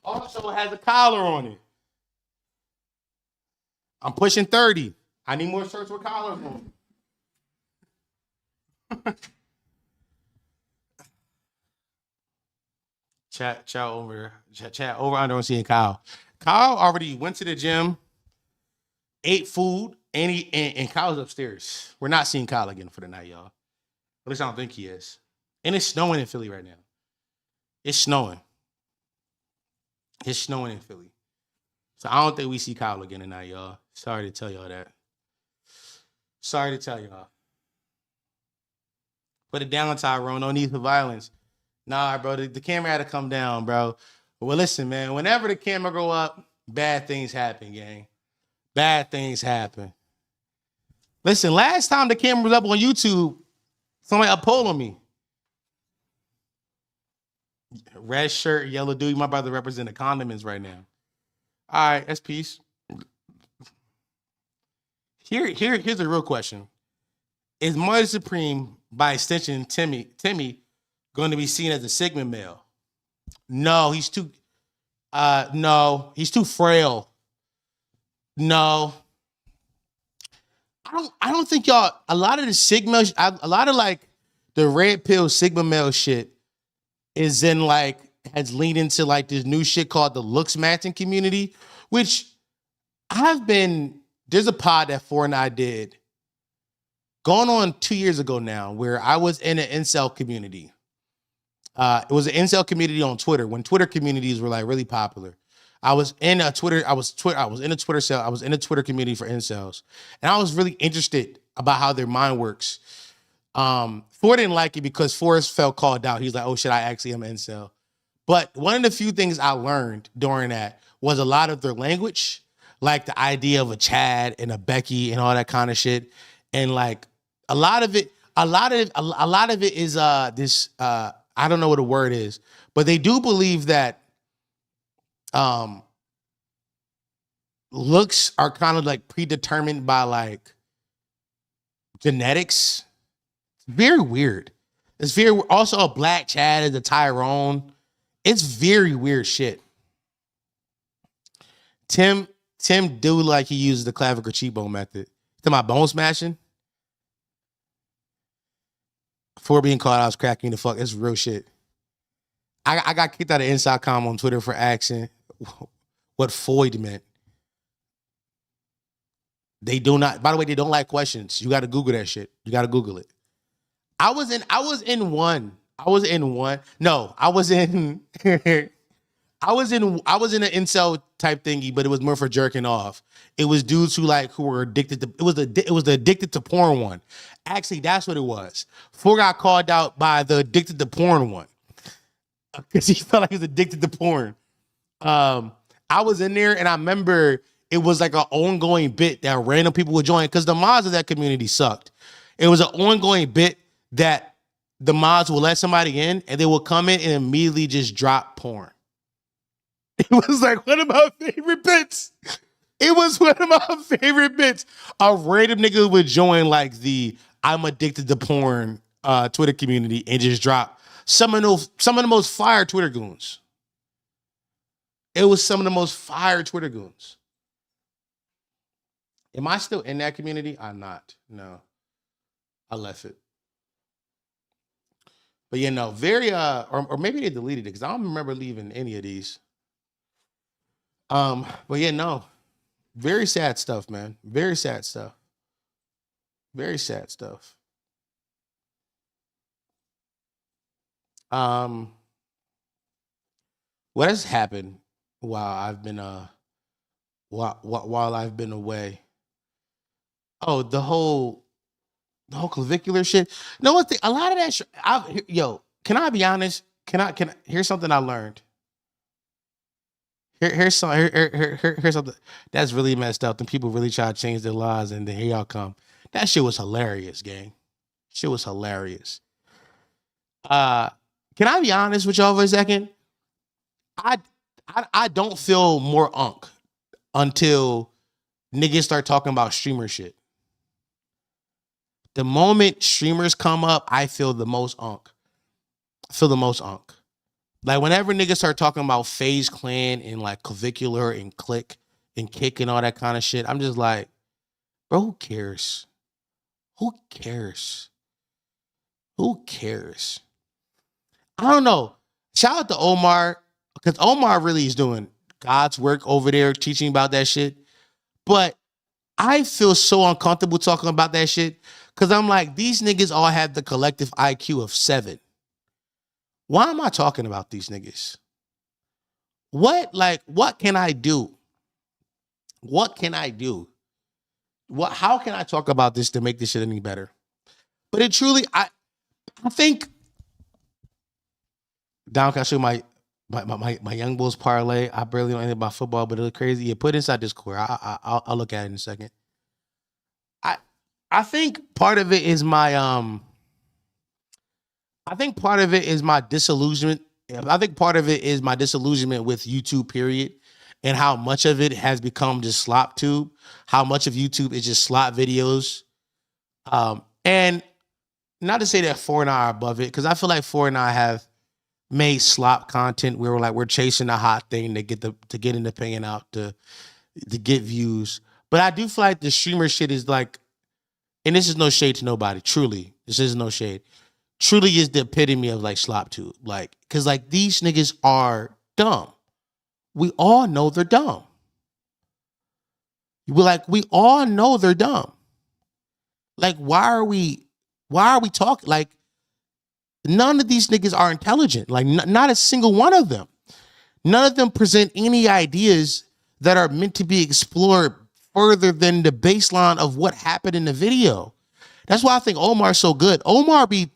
Also, it has a collar on it. I'm pushing 30. I need more shirts with collars on. Chat over under on seeing Kyle. Kyle already went to the gym, ate food, and Kyle's upstairs. We're not seeing Kyle again for the night, y'all. At least I don't think he is. And it's snowing in Philly right now. It's snowing. It's snowing in Philly. So I don't think we see Kyle again tonight, y'all. Sorry to tell y'all that. Sorry to tell y'all. Put it down, Tyrone. No need for violence. Nah, bro, the camera had to come down, bro. Well, listen, man, whenever the camera go up, bad things happen, gang. Bad things happen. Listen, last time the camera was up on YouTube, somebody uppulled on me. Red shirt, yellow dude. My brother represent the condiments right now. All right, that's peace. Here's a real question. Is Marty Supreme, by extension, Timmy, going to be seen as a Sigma male? No, he's too frail. No. I don't think y'all, a lot of the Sigma, a lot of like the red pill Sigma male shit is in like, has leaned into like this new shit called the looks matching community, which there's a pod that Four and I did going on 2 years ago now, where I was in an incel community. It was an incel community on Twitter when Twitter communities were like really popular. I was in a Twitter community for incels, and I was really interested about how their mind works. Four didn't like it because Forrest felt called out. He's like, "Oh shit, I actually am an incel." But one of the few things I learned during that was a lot of their language, like the idea of a Chad and a Becky and all that kind of shit, and like a lot of it is this. I don't know what the word is, but they do believe that looks are kind of like predetermined by like genetics. It's very weird. It's very also a black Chad is a Tyrone. It's very weird shit. Tim do like he uses the clavicle cheekbone method. To my bone smashing. For being called, I was cracking the fuck. It's real shit. I got kicked out of Inside.com on Twitter for asking what Floyd meant. They do not, by the way, they don't like questions. You got to Google that shit. You got to Google it. I was in one. I was in an incel type thingy, but it was more for jerking off. It was dudes who were addicted to it was the addicted to porn one. Actually, that's what it was. Four got called out by the addicted to porn one because he felt like he was addicted to porn. I was in there and I remember it was like an ongoing bit that random people would join because the mods of that community sucked. It was an ongoing bit that the mods would let somebody in and they would come in and immediately just drop porn. It was like one of my favorite bits. It was one of my favorite bits. A random nigga would join like the I'm addicted to porn Twitter community and just drop some of the most fire Twitter goons. It was some of the most fire Twitter goons. Am I still in that community? I'm not. No. I left it. But very or maybe they deleted it because I don't remember leaving any of these. But very sad stuff, man. Very sad stuff. Very sad stuff. What has happened while I've been while I've been away? Oh, the whole clavicular shit. No, one thing, a lot of that shit. Can I be honest? Here's something I learned. Here's something that's really messed up. And people really try to change their lives, and then here y'all come. That shit was hilarious, gang. Shit was hilarious. Can I be honest with y'all for a second? I don't feel more unk until niggas start talking about streamer shit. The moment streamers come up, I feel the most unk. Like whenever niggas start talking about FaZe Clan and like clavicular and click and kick and all that kind of shit, I'm just like, bro, who cares? Who cares? Who cares? I don't know. Shout out to Omar, because Omar really is doing God's work over there teaching about that shit. But I feel so uncomfortable talking about that shit because I'm like, these niggas all have the collective IQ of 7. Why am I talking about these niggas? What can I do? What can I do? How can I talk about this to make this shit any better? But it truly, I think, down, can I show my Young Bulls parlay? I barely know anything about football, but it look crazy. Yeah, put it inside Discord. I'll look at it in a second. I think part of it is my disillusionment. I think part of it is my disillusionment with YouTube, period, and how much of it has become just slop tube. How much of YouTube is just slop videos. And not to say that 4 and I are above it, because I feel like 4 and I have made slop content where we're chasing a hot thing to get an opinion out to get views. But I do feel like the streamer shit is like, and this is no shade to nobody, truly. This is no shade. Truly is the epitome of like slop tube. Like, cause like these niggas are dumb. We all know they're dumb. We all know they're dumb. Like, why are we talking? Like, none of these niggas are intelligent. Like, not a single one of them. None of them present any ideas that are meant to be explored further than the baseline of what happened in the video. That's why I think Omar's so good. Omar gets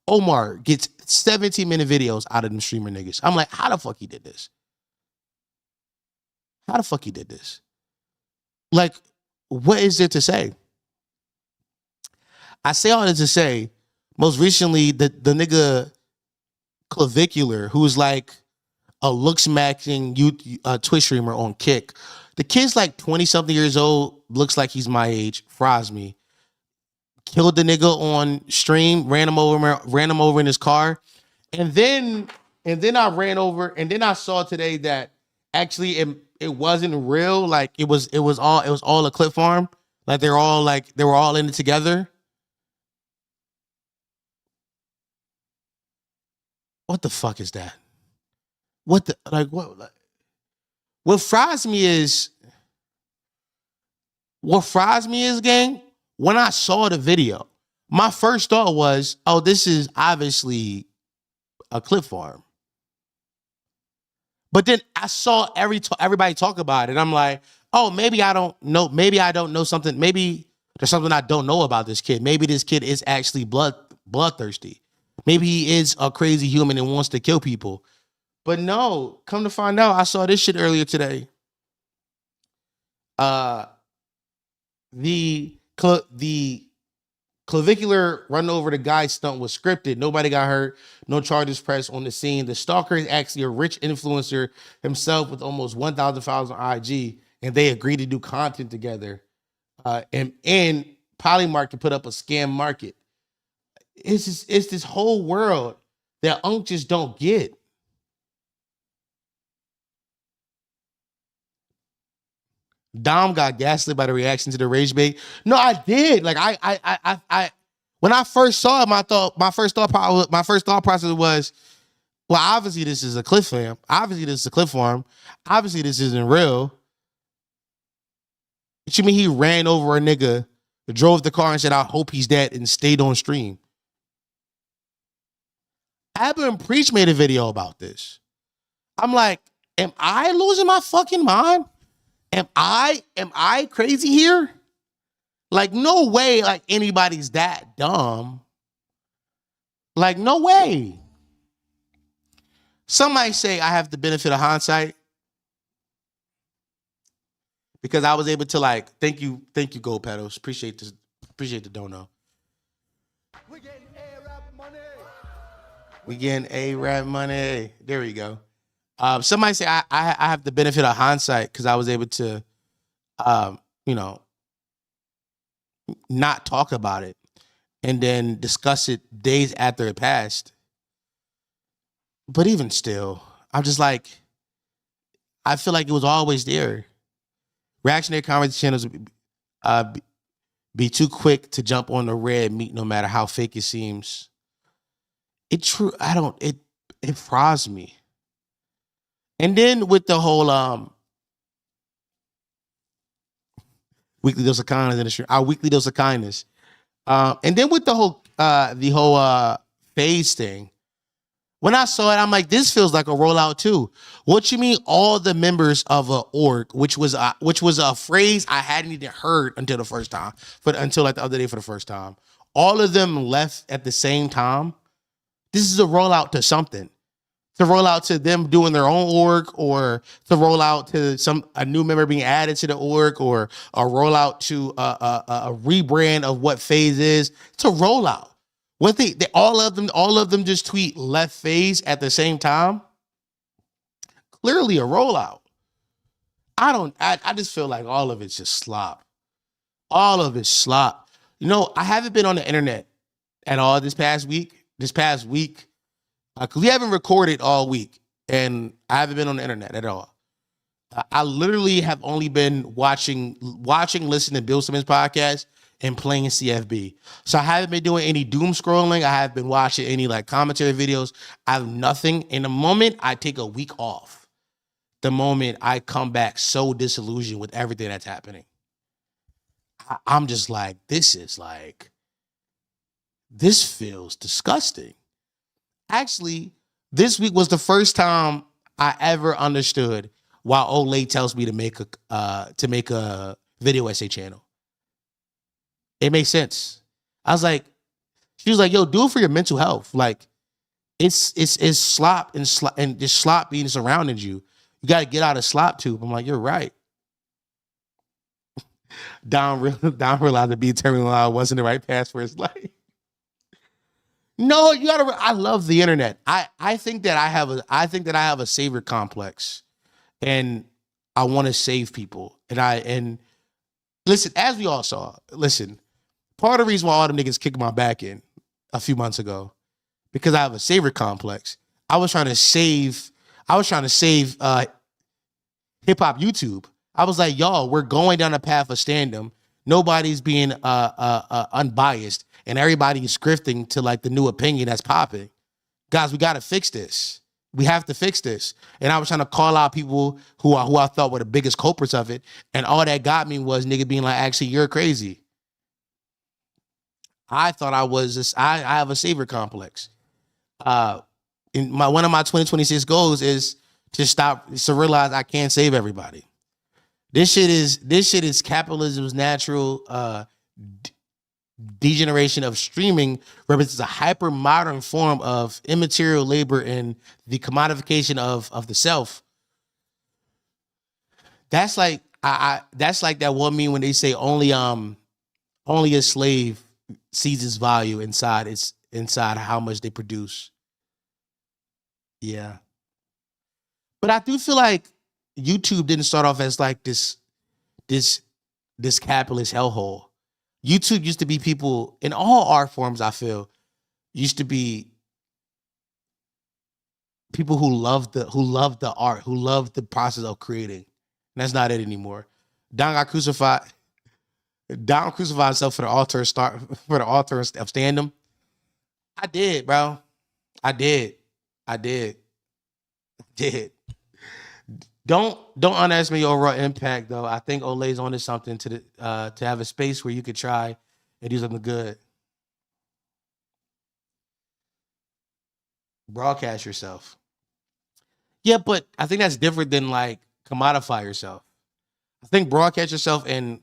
17-minute videos out of them streamer niggas. I'm like, how the fuck he did this? How the fuck he did this? Like, what is there to say? I say all this to say, most recently, the nigga Clavicular, who's like a looks-matching Twitch streamer on Kick. The kid's like 20-something years old, looks like he's my age, fries me. Killed the nigga on stream, ran him over in his car. And then I ran over, and then I saw today that actually it wasn't real. Like it was all a clip farm. Like they were all in it together. What the fuck is that? What fries me is, gang, when I saw the video, my first thought was, oh, this is obviously a clip farm. But then I saw everybody talk about it. I'm like, oh, maybe I don't know. Maybe I don't know something. Maybe there's something I don't know about this kid. Maybe this kid is actually bloodthirsty. Maybe he is a crazy human and wants to kill people. But no, come to find out, I saw this shit earlier today. The clavicular run over the guy stunt was scripted. Nobody got hurt. No charges pressed on the scene. The stalker is actually a rich influencer himself with almost 1,000 followers on IG, and they agreed to do content together. And Polymark to put up a scam market. It's this whole world that Unc just don't get. Dom got gaslit by the reaction to the rage bait. No, I did. Like I when I first saw it, my first thought process was, well, obviously this is a cliff farm. Obviously this is a cliff farm. Obviously this isn't real. What you mean he ran over a nigga, drove the car and said, I hope he's dead, and stayed on stream? Abba and Preach made a video about this. I'm like, am I losing my fucking mind? Am I crazy here? Like, no way, like, anybody's that dumb. Like, no way. Some might say I have the benefit of hindsight because I was able to, like, thank you, Gold Pedals. Appreciate the dono. We getting A-Rap money. We getting A-Rap money. There we go. Somebody say I have the benefit of hindsight because I was able to, not talk about it and then discuss it days after it passed. But even still, I'm just like, I feel like it was always there. Reactionary comedy channels be too quick to jump on the red meat no matter how fake it seems. It fries me. And then with the whole weekly dose of kindness industry, our weekly dose of kindness. And then with the whole phase thing, when I saw it, I'm like, this feels like a rollout too. What you mean all the members of a org, which was a phrase I hadn't even heard until the first time, until like the other day for the first time. All of them left at the same time. This is a rollout to something. To roll out to them doing their own org, or to roll out to a new member being added to the org, or a rollout to a rebrand of what phase is. It's a rollout. What all of them just tweet left phase at the same time. Clearly a rollout. I just feel like all of it's just slop. All of it's slop. You know, I haven't been on the internet at all this past week. Because we haven't recorded all week, and I haven't been on the internet at all. I literally have only been watching, listening to Bill Simmons' podcast and playing CFB. So I haven't been doing any doom scrolling. I haven't been watching any like commentary videos. I have nothing. In the moment I take a week off, the moment I come back so disillusioned with everything that's happening, I'm just like, this feels disgusting. Actually, this week was the first time I ever understood why Olay tells me to make a video essay channel. It makes sense. I was like, she was like, "Yo, do it for your mental health. Like, it's slop and just slop being surrounding you. You got to get out of slop tube." I'm like, "You're right." Don realized that being terminal wasn't the right path for his life. No, you gotta. I love the internet. I think that I have a savior complex, and I want to save people. And listen, as we all saw, part of the reason why all them niggas kicked my back in a few months ago, because I have a savior complex. I was trying to save hip hop YouTube. I was like, y'all, we're going down a path of standum. Nobody's being unbiased. And everybody's scripting to like the new opinion that's popping. Guys, we got to fix this. We have to fix this. And I was trying to call out people who I thought were the biggest culprits of it. And all that got me was nigga being like, actually, you're crazy. I thought I have a savior complex. One of my 2026 goals is to realize I can't save everybody. This shit is capitalism's natural degeneration of streaming represents a hyper modern form of immaterial labor and the commodification of the self. That's like that's like that one meme when they say only a slave sees its value inside how much they produce. Yeah. But I do feel like YouTube didn't start off as like this capitalist hellhole. YouTube used to be people in all art forms, I feel, used to be people who loved the art, who loved the process of creating. And that's not it anymore. Don got crucified. Don crucified himself for the altar of standum. I did, bro. I did. Don't underestimate your overall impact, though. I think Olay's onto something to have a space where you could try and do something good. Broadcast yourself. Yeah, but I think that's different than like commodify yourself. I think broadcast yourself and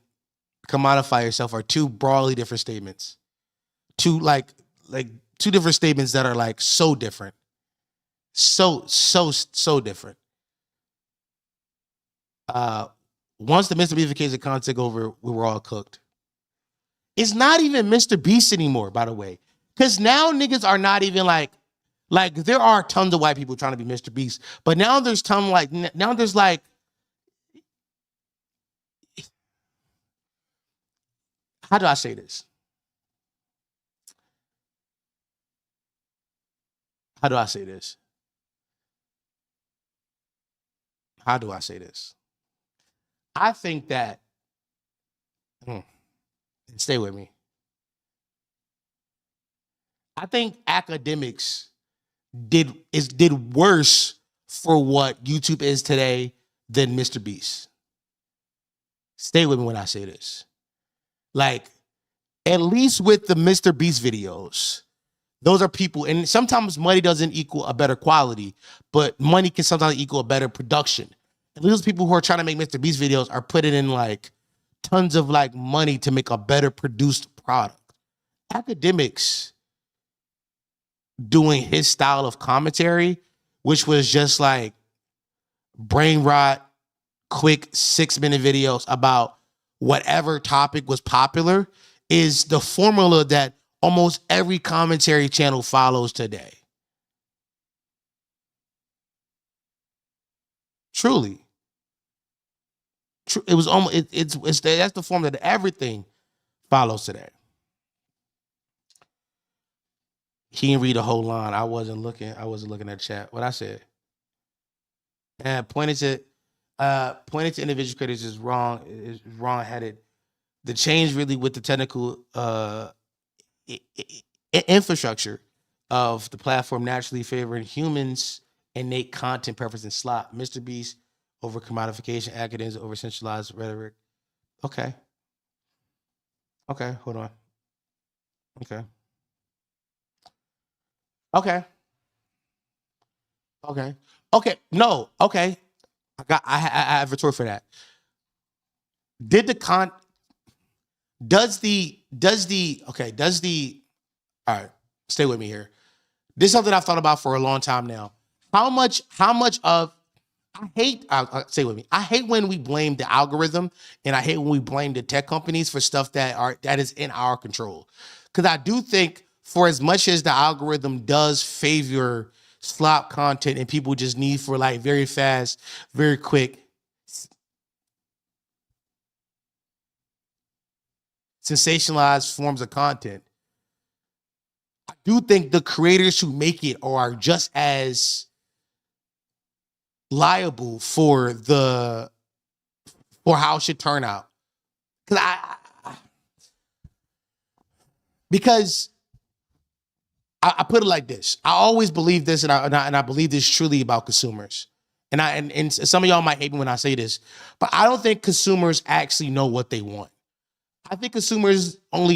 commodify yourself are two broadly different statements. Two different statements that are like so different. So different. Once the Mr. Beastification content took over, we were all cooked. It's not even Mr. Beast anymore, by the way. Because now niggas are not even like there are tons of white people trying to be Mr. Beast, but now there's like how do I say this? How do I say this? I think that, stay with me. I think academics did worse for what YouTube is today than Mr. Beast. Stay with me when I say this. Like, at least with the Mr. Beast videos, those are people, and sometimes money doesn't equal a better quality, but money can sometimes equal a better production. And those people who are trying to make Mr. Beast videos are putting in like tons of like money to make a better produced product. Academics doing his style of commentary, which was just like brain rot, quick 6-minute videos about whatever topic was popular, is the formula that almost every commentary channel follows today. Truly. It was almost that's the form that everything follows today. He didn't read the whole line. I wasn't looking at chat. What I said. And pointed to individual creators is wrong-headed. The change really with the technical infrastructure of the platform naturally favoring humans' innate content preference and slot. Mr. Beast over commodification, academics over centralized rhetoric. Okay, hold on. No, okay. I have a retort for that. All right, stay with me here. This is something I've thought about for a long time now. How much of, stay with me. I hate when we blame the algorithm, and I hate when we blame the tech companies for stuff that is in our control. Because I do think for as much as the algorithm does favor slop content and people just need for like very fast, very quick, sensationalized forms of content, I do think the creators who make it are just as liable for how it should turn out. Because I put it like this. I always believe this, and I believe this truly about consumers. And some of y'all might hate me when I say this, but I don't think consumers actually know what they want. I think consumers I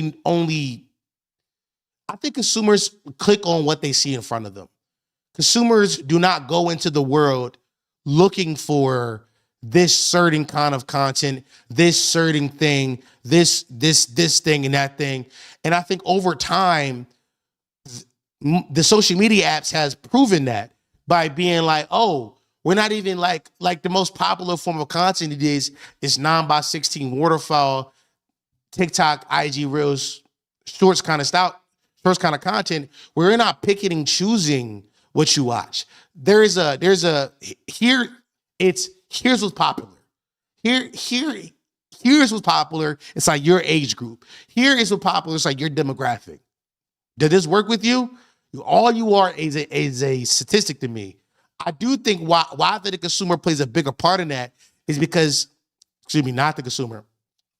think consumers click on what they see in front of them. Consumers do not go into the world looking for this certain kind of content, this certain thing, this thing and that thing. And I think over time, the social media apps has proven that by being like, oh, we're not even like the most popular form of content it is 9:16 waterfall, TikTok, IG Reels, shorts kind of content. We're not picking and choosing what you watch. Here's what's popular. Here's what's popular. It's like your age group. Here is what's popular. It's like your demographic. Did this work with you? All you are is a statistic to me. I do think why the consumer plays a bigger part in that is because, not the consumer.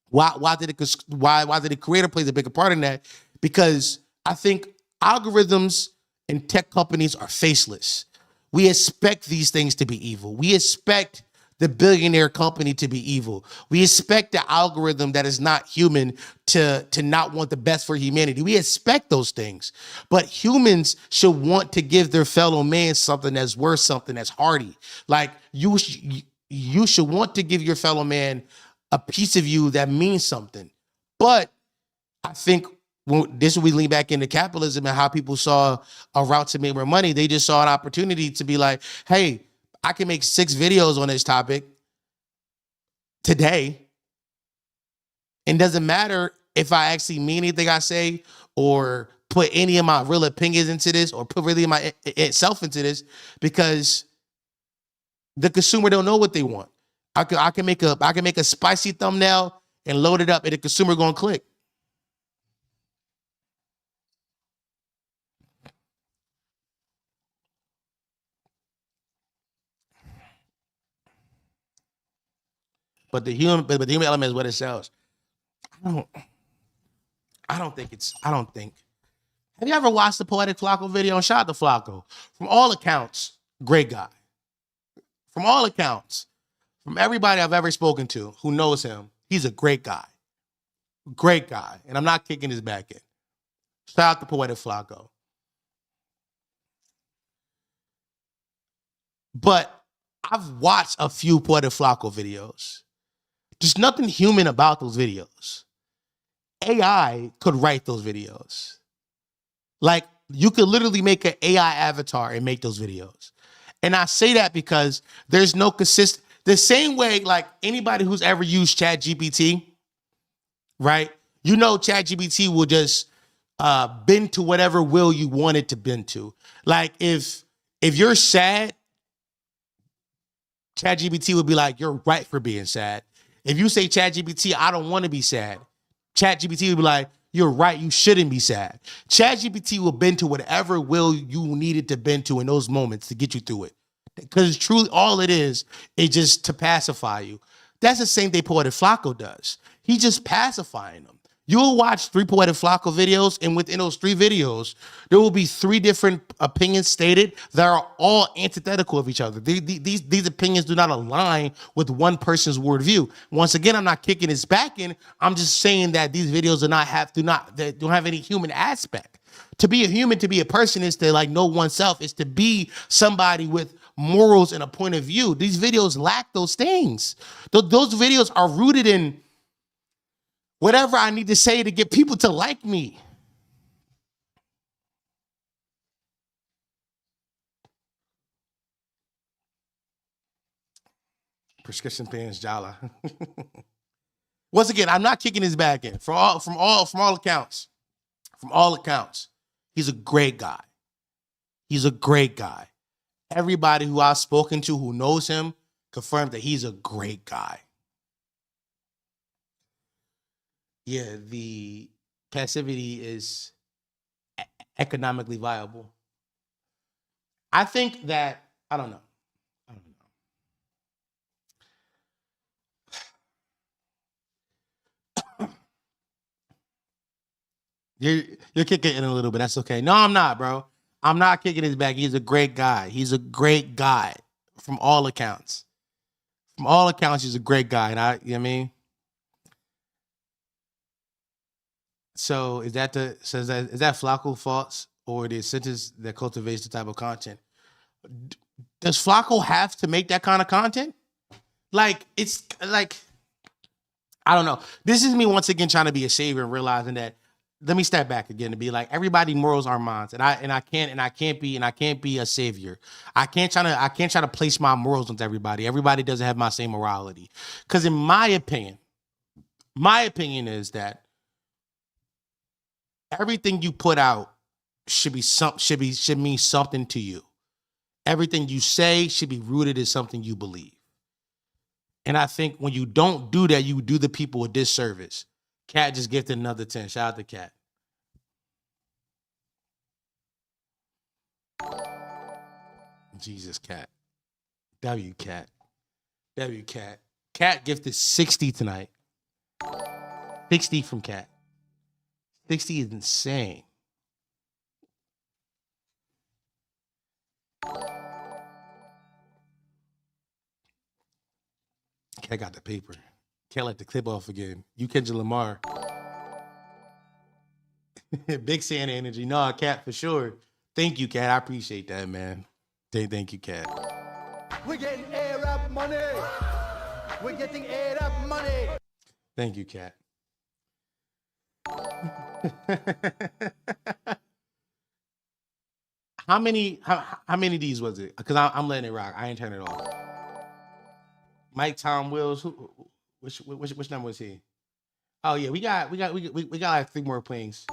Why did the creator plays a bigger part in that? Because I think algorithms and tech companies are faceless. We expect these things to be evil. We expect the billionaire company to be evil. We expect the algorithm that is not human to not want the best for humanity. We expect those things. But humans should want to give their fellow man something that's worth something that's hardy. Like you should want to give your fellow man a piece of you that means something. But I think this we lean back into capitalism and how people saw a route to make more money. They just saw an opportunity to be like, hey, I can make 6 videos on this topic today. And doesn't matter if I actually mean anything I say or put any of my real opinions into this or put really my itself into this, because the consumer don't know what they want. I can make a spicy thumbnail and load it up and the consumer gonna click. But the human element is what it sells. I don't think. Have you ever watched the Poetic Flacco video? And shout out to Flacco. From all accounts, great guy. From all accounts, from everybody I've ever spoken to who knows him, he's a great guy. Great guy. And I'm not kicking his back in. Shout out to Poetic Flacco. But I've watched a few Poetic Flacco videos. There's nothing human about those videos. AI could write those videos. Like, you could literally make an AI avatar and make those videos. And I say that because there's no consistent, the same way, like anybody who's ever used ChatGPT, right? You know ChatGPT will just bend to whatever will you want it to bend to. Like if you're sad, ChatGPT would be like, you're right for being sad. If you say, ChatGPT, I don't want to be sad, ChatGPT will be like, you're right, you shouldn't be sad. ChatGPT will bend to whatever will you need it to bend to in those moments to get you through it. Because truly all it is just to pacify you. That's the same thing Poetic Flacco does. He's just pacifying them. You'll watch 3 Poetic Flacco videos, and within those 3 videos, there will be 3 different opinions stated that are all antithetical of each other. These opinions do not align with one person's worldview. Once again, I'm not kicking his back in. I'm just saying that these videos they don't have any human aspect. To be a human, to be a person, is to like know oneself, is to be somebody with morals and a point of view. These videos lack those things. Those videos are rooted in whatever I need to say to get people to like me. Prescription pens, Jala. Once again, I'm not kicking his back in. From all accounts, he's a great guy. He's a great guy. Everybody who I've spoken to who knows him confirmed that he's a great guy. Yeah, the passivity is economically viable. I think that, I don't know. You're kicking in a little bit. That's okay. No, I'm not, bro. I'm not kicking his back. He's a great guy. He's a great guy from all accounts. From all accounts, he's a great guy. And you know what I mean? So is that Flacco faults or the sentence that cultivates the type of content? does Flacco have to make that kind of content? Like, it's like, I don't know. This is me once again trying to be a savior and realizing that. Let me step back again to be like, everybody morals are mine, and I can't be a savior. I can't try to place my morals onto everybody. Everybody doesn't have my same morality. Because in my opinion is that everything you put out should mean something to you. Everything you say should be rooted in something you believe. And I think when you don't do that, you do the people a disservice. Cat just gifted another 10. Shout out to Cat. Jesus, Cat. W Cat. W Cat. Cat gifted 60 tonight. 60 from Cat. 60 is insane. Cat got the paper. Can't let the clip off again. You Kendrick Lamar. Big Santa energy. No, Cat for sure. Thank you, Cat. I appreciate that, man. Thank you, Cat. We're getting A-Rap money. We're getting A-Rap money. Thank you, Cat. How many of these was it? Because I'm letting it rock. I ain't turning it off. Mike Tom Wills. Which number was he? Oh yeah, we got like 3 more pings.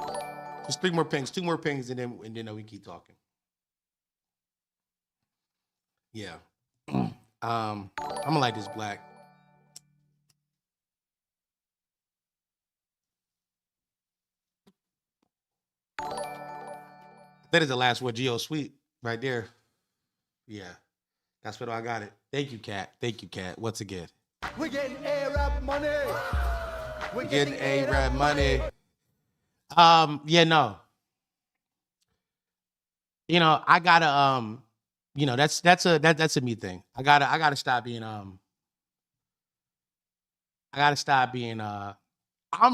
Just 3 more pings, 2 more pings, and then we keep talking. Yeah. I'm gonna like this black. That is the last word, Geo Sweet, right there. Yeah. That's what I got it. Thank you, Cat. Thank you, Cat. Once again. We're getting A-Rap money. We're Getting getting A-Rap money. Yeah, no. You know, I gotta you know, that's a me thing. I gotta stop being I'm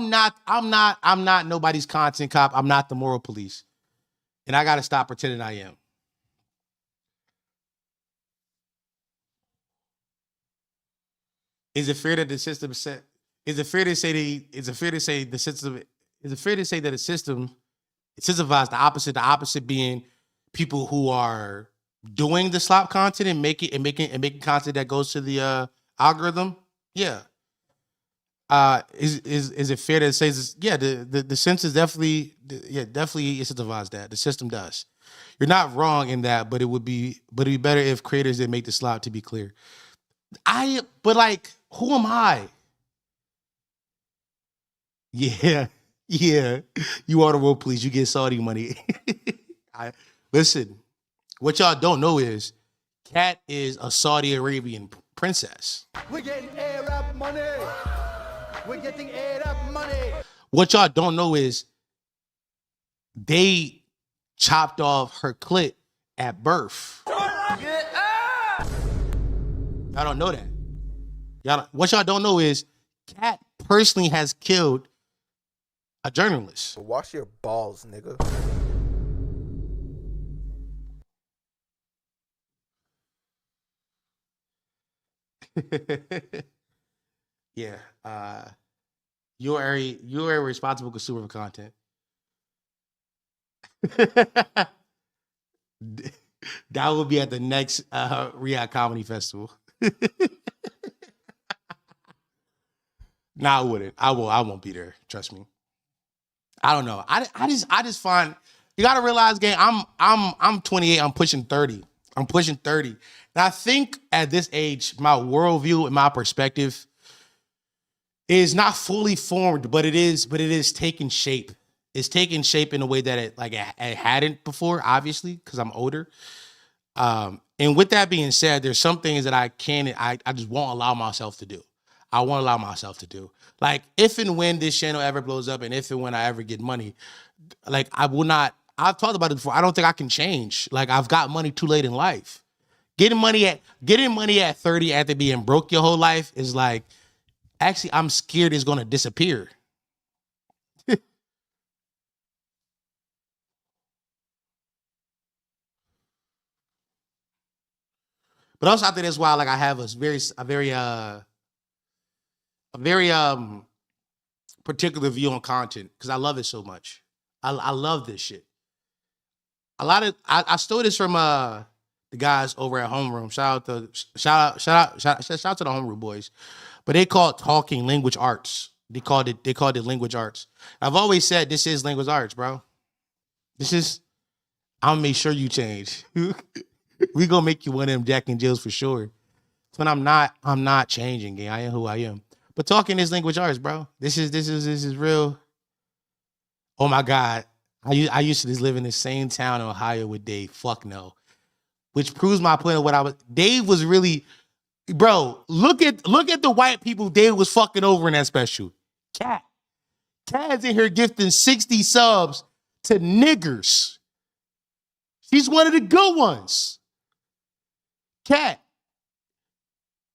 not nobody's content cop. I'm not the moral police. And I gotta stop pretending I am. Is it fair that the system set? Is it fair to say the system? Is it fair to say that the system incentivizes the opposite? The opposite being people who are doing the slop content and making content that goes to the algorithm. Yeah. Is it fair to say this? Yeah, the census definitely incentivizes that. The system does. You're not wrong in that, but it'd be better if creators didn't make the slop, to be clear. But like, who am I? Yeah. You are the world police. You get Saudi money. Listen, what y'all don't know is Cat is a Saudi Arabian princess. We're getting A-Rap money. We're getting A-Rap money. What y'all don't know is they chopped off her clit at birth. Y'all don't know that. What y'all don't know is Cat personally has killed a journalist. Wash your balls, nigga. Yeah. You're a responsible consumer of content. That will be at the next Riyadh Comedy Festival. Nah, I wouldn't. I won't be there. Trust me. I don't know. I just find you gotta realize, gang, I'm 28, I'm pushing 30. I'm pushing 30. And I think at this age, my worldview and my perspective is not fully formed, but it is taking shape. It's taking shape in a way that it hadn't before, obviously, because I'm older. And with that being said, there's some things that I just won't allow myself to do. I won't allow myself to do. Like, if and when this channel ever blows up and if and when I ever get money, like, I will not, I've talked about it before. I don't think I can change. Like, I've got money too late in life. Getting money at 30 after being broke your whole life is like, actually, I'm scared it's going to disappear. But also I think that's why like I have a very particular view on content because I love it so much. I love this shit. I stole this from the guys over at Homeroom. Shout out to the Homeroom boys. But they call it talking language arts. They called it language arts. I've always said this is language arts, bro. I'll make sure you change. We gonna make you one of them Jack and Jills for sure. But I'm not changing, gang. I am who I am. But talking is language arts, bro. This is real. Oh my God. I used to just live in the same town in Ohio with Dave. Fuck no. Which proves my point of what I was. Dave was really, bro, look at the white people Dave was fucking over in that special. Cat's in here gifting 60 subs to niggers. She's one of the good ones. Cat.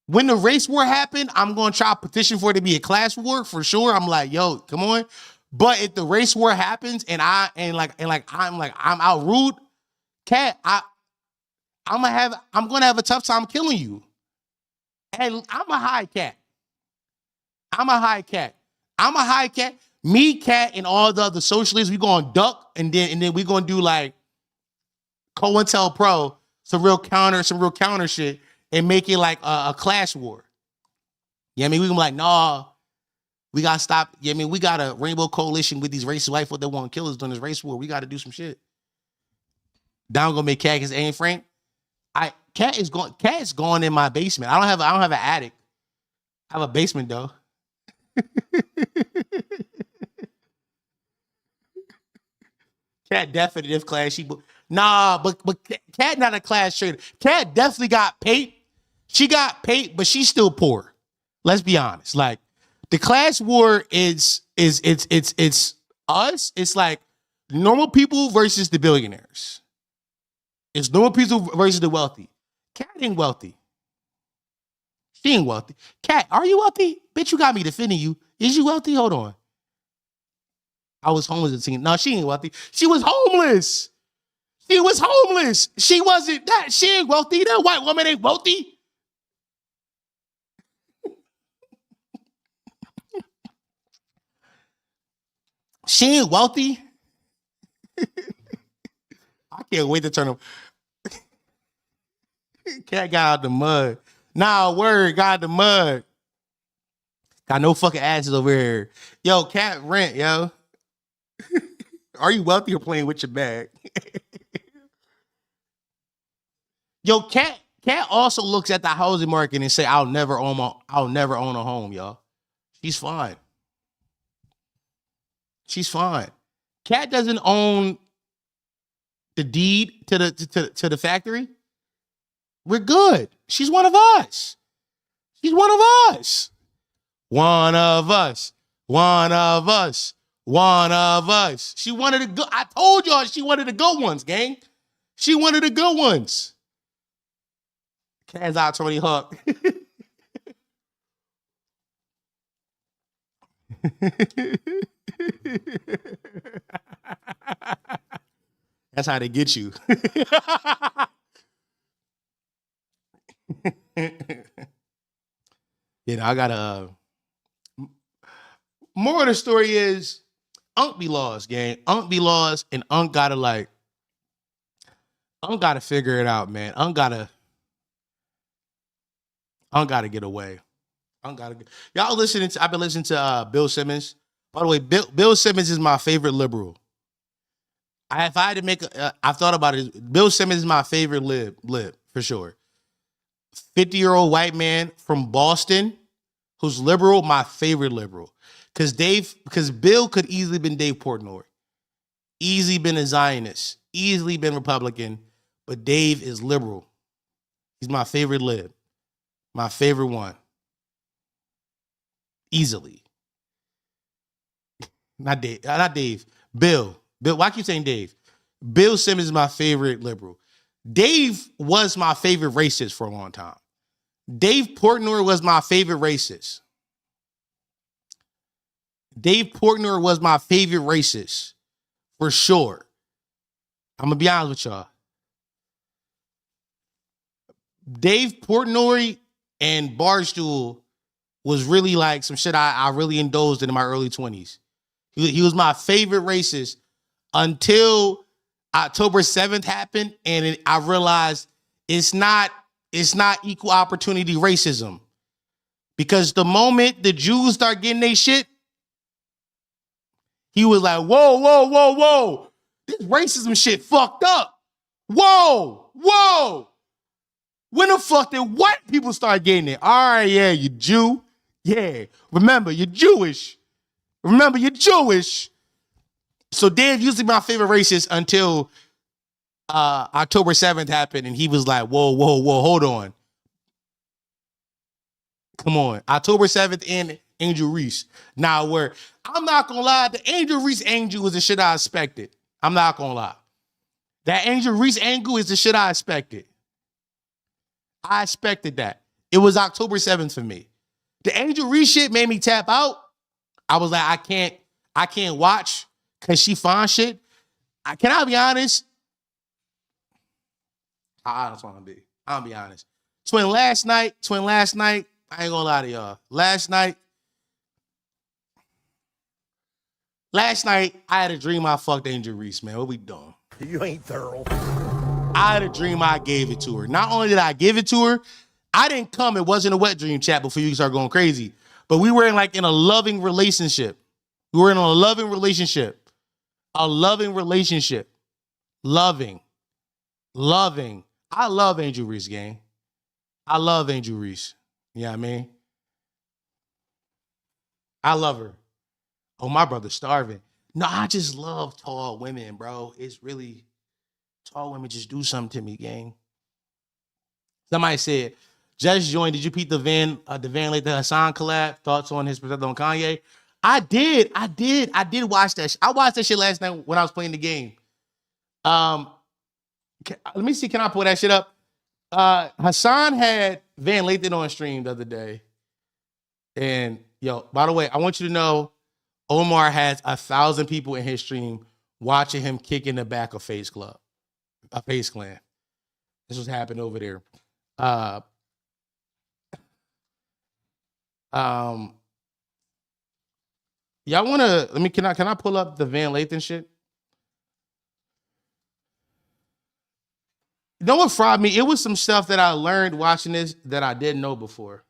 When the race war happened, I'm going to try to petition for it to be a class war for sure. I'm like, yo, come on. But if the race war happens and I'm out rude, Cat, I'm gonna have a tough time killing you. And I'm a high cat. Me, Cat, and all the other socialists, we gonna duck and then we gonna do like COINTELPRO, some real counter shit, and make it like a class war. Yeah, I mean, we gonna be like, nah, we gotta stop. Yeah, I mean, we got a rainbow coalition with these racist white folk that want to kill us during this race war. We gotta do some shit. Down gonna make Cat his Ain't Frank. Cat is going in my basement. I don't have an attic. I have a basement though. Cat definitive class. But Cat not a class trader. Cat definitely got paid. She got paid, but she's still poor. Let's be honest. Like the class war is us. It's like normal people versus the billionaires. It's normal people versus the wealthy. Cat ain't wealthy. She ain't wealthy. Cat, are you wealthy? Bitch, you got me defending you. Is you wealthy? Hold on. I was homeless at 10. No, she ain't wealthy. She was homeless. She wasn't that. She ain't wealthy. That white woman ain't wealthy. She ain't wealthy. I can't wait to turn him. Cat got out the mud. Nah, word, got out the mud. Got no fucking asses over here. Yo, Cat rent, yo. Are you wealthy or playing with your bag? Yo, Cat also looks at the housing market and say, I'll never own a home, y'all. She's fine. Cat doesn't own the deed to the factory. We're good. She's one of us. One of us. She wanted to go. I told y'all she wanted the good ones, gang. She wanted the good ones. Cat's out, Tony Hawk. That's how they get you. I got more of the story is Unc be lost, gang. Unc be lost, and Unc gotta figure it out, man. Unc gotta get away. Y'all listening to? I've been listening to Bill Simmons. By the way, Bill Simmons is my favorite liberal. If I had to make, I've thought about it. Bill Simmons is my favorite lib for sure. 50-year-old white man from Boston who's liberal, my favorite liberal. Because Bill could easily been Dave Portnoy. Easily been a Zionist. Easily been Republican. But Dave is liberal. He's my favorite lib. My favorite one. Easily. Not Dave. Bill. Why I keep saying Dave? Bill Simmons is my favorite liberal. Dave was my favorite racist for a long time. Dave Portnoy was my favorite racist. For sure. I'm going to be honest with y'all. Dave Portnoy and Barstool was really like some shit I really indulged in my early 20s. He was my favorite racist until October 7th happened, and I realized it's not equal opportunity racism. Because the moment the Jews start getting their shit, he was like, whoa, whoa, whoa, whoa. This racism shit fucked up. Whoa, whoa. When the fuck did white people start getting it? All right, yeah, you Jew. Yeah, remember, you're Jewish. Remember, you're Jewish. So Dave used to be my favorite racist until October 7th happened, and he was like, whoa, whoa, whoa, hold on. Come on. October 7th and Angel Reese. Now, where I'm not going to lie, the Angel Reese angle was the shit I expected. I'm not going to lie. That Angel Reese angle is the shit I expected. I expected that. It was October 7th for me. The Angel Reese shit made me tap out. I was like, I can't watch because she fine shit. Can I be honest? I just want to be. I'll be honest. Twin, last night, I ain't gonna lie to y'all. Last night, I had a dream I fucked Angel Reese, man. What we doing? You ain't thorough. I had a dream I gave it to her. Not only did I give it to her, I didn't come. It wasn't a wet dream chat before you start going crazy. But we were in a loving relationship. We were in a loving relationship. A loving relationship. Loving. I love Angel Reese, gang. I love Angel Reese. You know what I mean? I love her. Oh, my brother's starving. No, I just love tall women, bro. It's really, tall women just do something to me, gang. Somebody said, just joined. Did you peep the Van Lathan Hassan collab? Thoughts on his perspective on Kanye? I did watch that. I watched that shit last night when I was playing the game. Let me see. Can I pull that shit up? Hassan had Van Lathan on stream the other day. And yo, by the way, I want you to know Omar has 1,000 people in his stream watching him kick in the back of Face Clan. This was happening over there. Y'all wanna can I pull up the Van Lathan shit? You know what fried me? It was some stuff that I learned watching this that I didn't know before.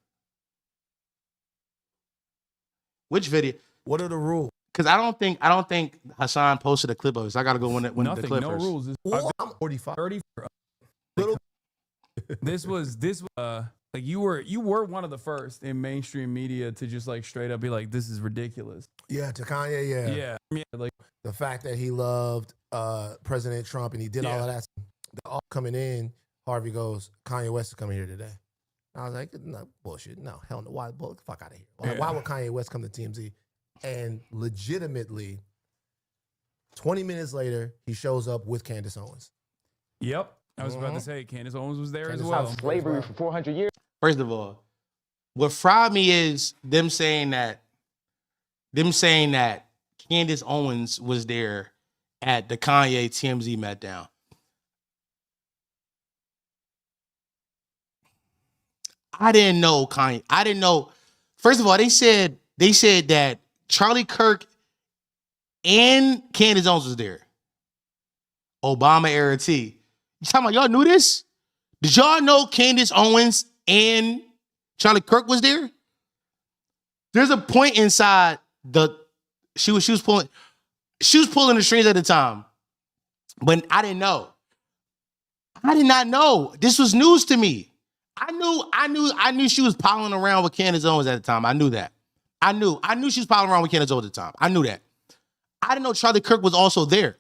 Which video? What are the rules? Because I don't think Hassan posted a clip of it. So I gotta go when the clip no first. rules. I'm 45. 30 this was like you were one of the first in mainstream media to just like straight up be like, this is ridiculous. Yeah, to Kanye, Yeah. Like the fact that he loved President Trump and he did all of that. All coming in, Harvey goes, Kanye West is coming here today. I was like, no, bullshit. No, hell no. Why? Get the fuck out of here. Why would Kanye West come to TMZ? And legitimately, 20 minutes later, he shows up with Candace Owens. Yep. I was about to say, Candace Owens was there as well. Slavery for 400 years. First of all, what fried me is them saying that Candace Owens was there at the Kanye TMZ meltdown. I didn't know Kanye. I didn't know. First of all, they said that Charlie Kirk and Candace Owens was there. Obama era T. You talking about y'all knew this? Did y'all know Candace Owens and Charlie Kirk was there? There's a point inside she was pulling the strings at the time, but I didn't know. I did not know. This was news to me. I knew she was piling around with Candace Owens at the time. I knew that. I knew she was piling around with Candace Owens at the time. I knew that. I didn't know Charlie Kirk was also there.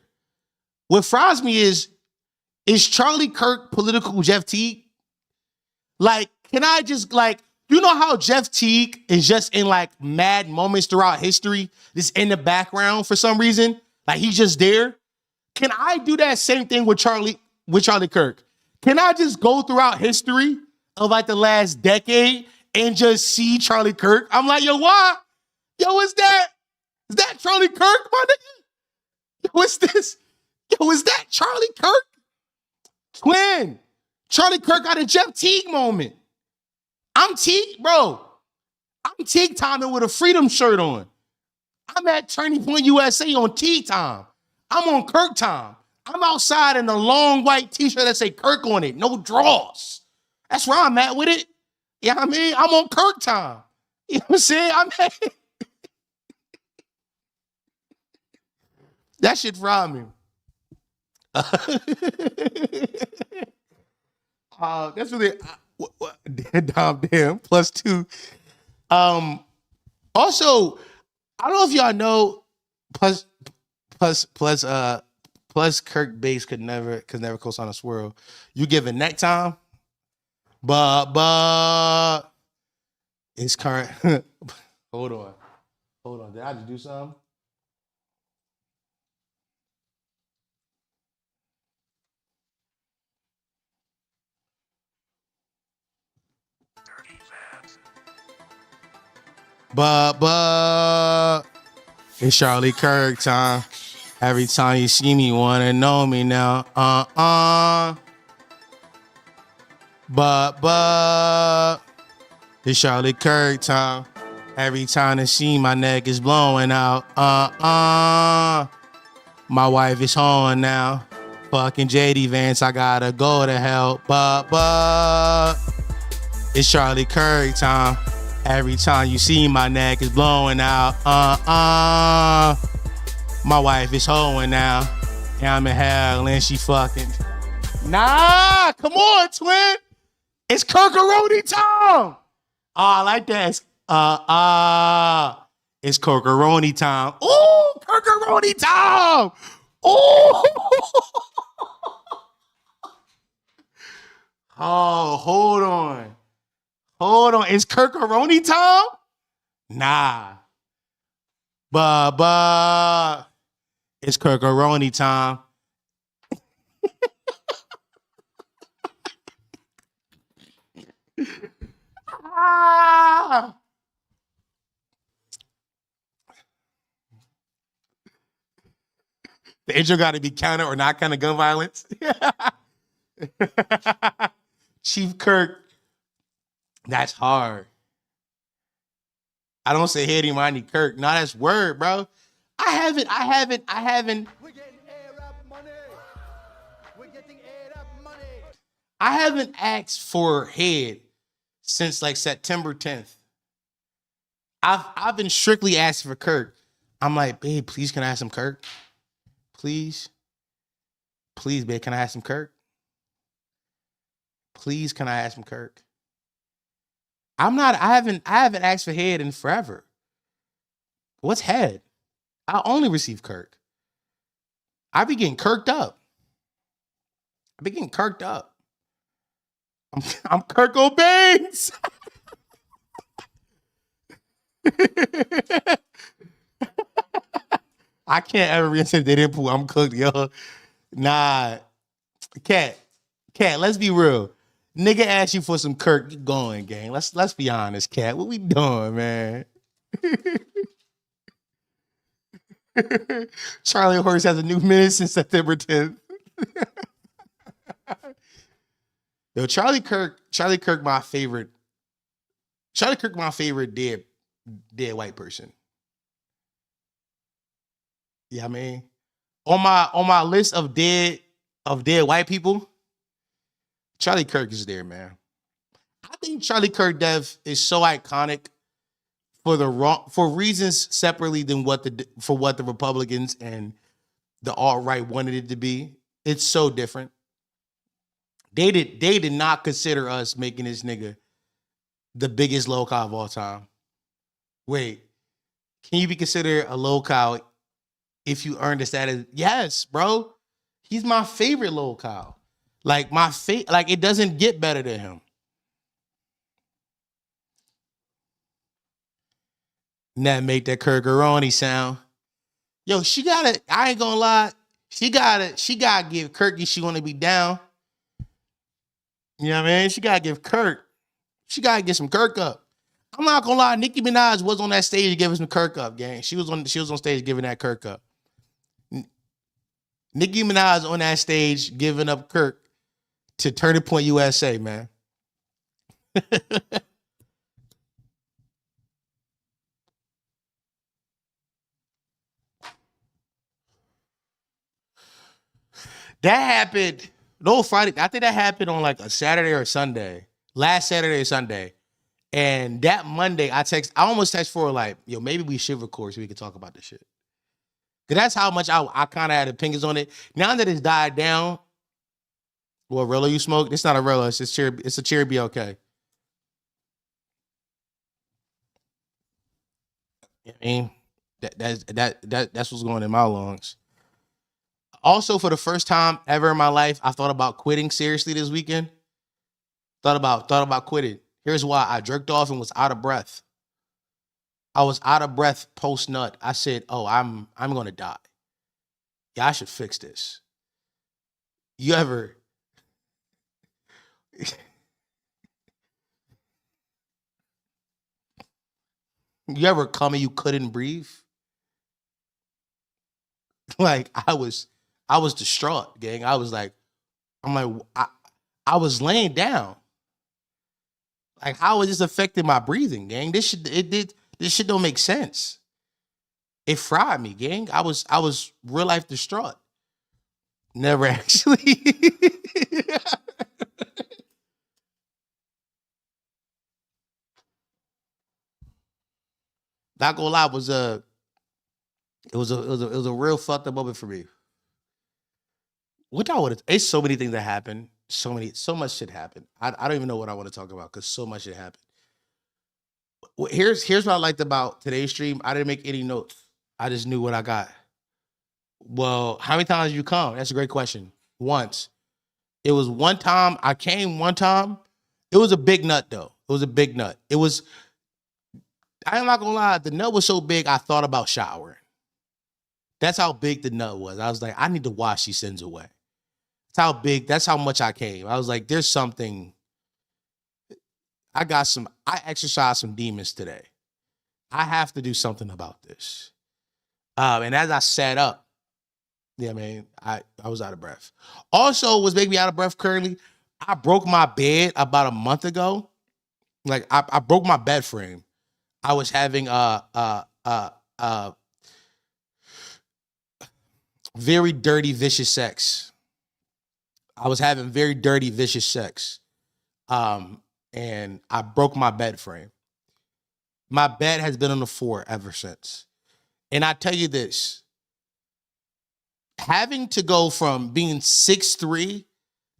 What fries me is Charlie Kirk political Jeff Teague? Like, can I just you know how Jeff Teague is just in like mad moments throughout history, just in the background for some reason? Like he's just there. Can I do that same thing with Charlie Kirk? Can I just go throughout history of like the last decade and just see Charlie Kirk? I'm like, yo, why? Yo, is that Charlie Kirk, my nigga? Yo, what's this? Yo, is that Charlie Kirk? Charlie Kirk got a Jeff Teague moment. I'm Teague, bro. I'm Teague timing with a Freedom shirt on. I'm at Turning Point USA on Teague time. I'm on Kirk time. I'm outside in a long white t-shirt that say Kirk on it, no draws. That's where I'm at with it. You know what I mean? I'm on Kirk time. You know what I'm saying? That shit fried me. That's really damn +2. Also, I don't know if y'all know, plus Kirk Bates could never co-sign a swirl. You give it neck time, but it's current. Hold on. Did I just do something? But it's Charlie Kirk time. Every time you see me, wanna know me now. But it's Charlie Kirk time. Every time I see my neck is blowing out. My wife is home now. Fucking JD Vance, I gotta go to hell. But it's Charlie Kirk time. Every time you see my neck is blowing out. My wife is hoeing now. And I'm in hell and she fucking. Nah, come on, twin. It's Kirkaroni time. I like that. It's Kirkaroni time. Ooh, Kirkaroni time. Ooh. Oh, hold on. It's Kirkaroni time? Nah. But it's Kirkaroni time. The intro got to be counter or not kind of gun violence. Chief Kirk. That's hard. I don't say Heady Mindy Kirk. No, that's word, bro. I haven't. We're getting Arab money. We're getting Arab money. I haven't asked for head since like September 10th. I've been strictly asking for Kirk. I'm like, babe, please can I have some Kirk? Please, babe, can I have some Kirk? Please, can I have some Kirk? I haven't asked for head in forever. What's head? I only receive Kirk. I be getting kirked up. I'm Kirk O'Banks. I can't ever reinsert they didn't pull. I'm cooked, yo. Nah. Cat, let's be real. Nigga asked you for some Kirk. You going, gang. Let's be honest, Cat. What we doing, man? Charlie Horse has a new minute since September 10th. Yo, Charlie Kirk, my favorite. Charlie Kirk, my favorite dead white person. Yeah, I mean, on my list of dead white people, Charlie Kirk is there, man. I think Charlie Kirk death is so iconic for reasons separately than what the Republicans and the alt-right wanted it to be. It's so different. They did not consider us making this nigga the biggest local of all time. Wait, can you be considered a local if you earned the status? Yes, bro. He's my favorite local. Like it doesn't get better than him. That make that Kirkaroni sound. Yo, I ain't gonna lie. She gotta give Kirk if she wanna be down. You know what I mean? She gotta give Kirk. She gotta get some Kirk up. I'm not gonna lie, Nicki Minaj was on that stage giving some Kirk up, gang. She was on stage giving that Kirk up. Nicki Minaj on that stage giving up Kirk to Turning Point USA, man. That happened. No, Friday. I think that happened on like a Saturday or Sunday. Last Saturday or Sunday. And that Monday, I almost text for like, yo, maybe we should record so we can talk about this shit. Cause that's how much I kind of had opinions on it. Now that it's died down, what Rilla you smoke? It's not a Rilla. It's a cherry BLK. I mean, that's what's going in my lungs. Also, for the first time ever in my life, I thought about quitting seriously this weekend. Thought about quitting. Here's why. I jerked off and was out of breath. I was out of breath post nut. I said, "Oh, I'm gonna die. Yeah, I should fix this." You ever? You ever come and you couldn't breathe? Like I was distraught, gang. I was like, I was laying down. Like, how is this affecting my breathing, gang? This shit don't make sense. It fried me, gang. I was real life distraught. Never actually. Not gonna lie, it was a real fucked up moment for me. What I would, it's so many things that happen. So much shit happened. I don't even know what I want to talk about because so much shit happened. Here's what I liked about today's stream. I didn't make any notes. I just knew what I got. Well, how many times did you come? That's a great question. Once. It was one time. I came one time. It was a big nut though. It was a big nut. It was, I'm not gonna lie, the nut was so big I thought about showering. That's how big the nut was. I was like, I need to wash these sins away. That's how big, that's how much I came. I was like, there's something. I exercised some demons today. I have to do something about this. And as I sat up, yeah, man, I was out of breath. Also, what's making me out of breath currently, I broke my bed about a month ago. Like I broke my bed frame. I was having very dirty, vicious sex. I was having very dirty, vicious sex. And I broke my bed frame. My bed has been on the floor ever since. And I tell you this, having to go from being 6'3"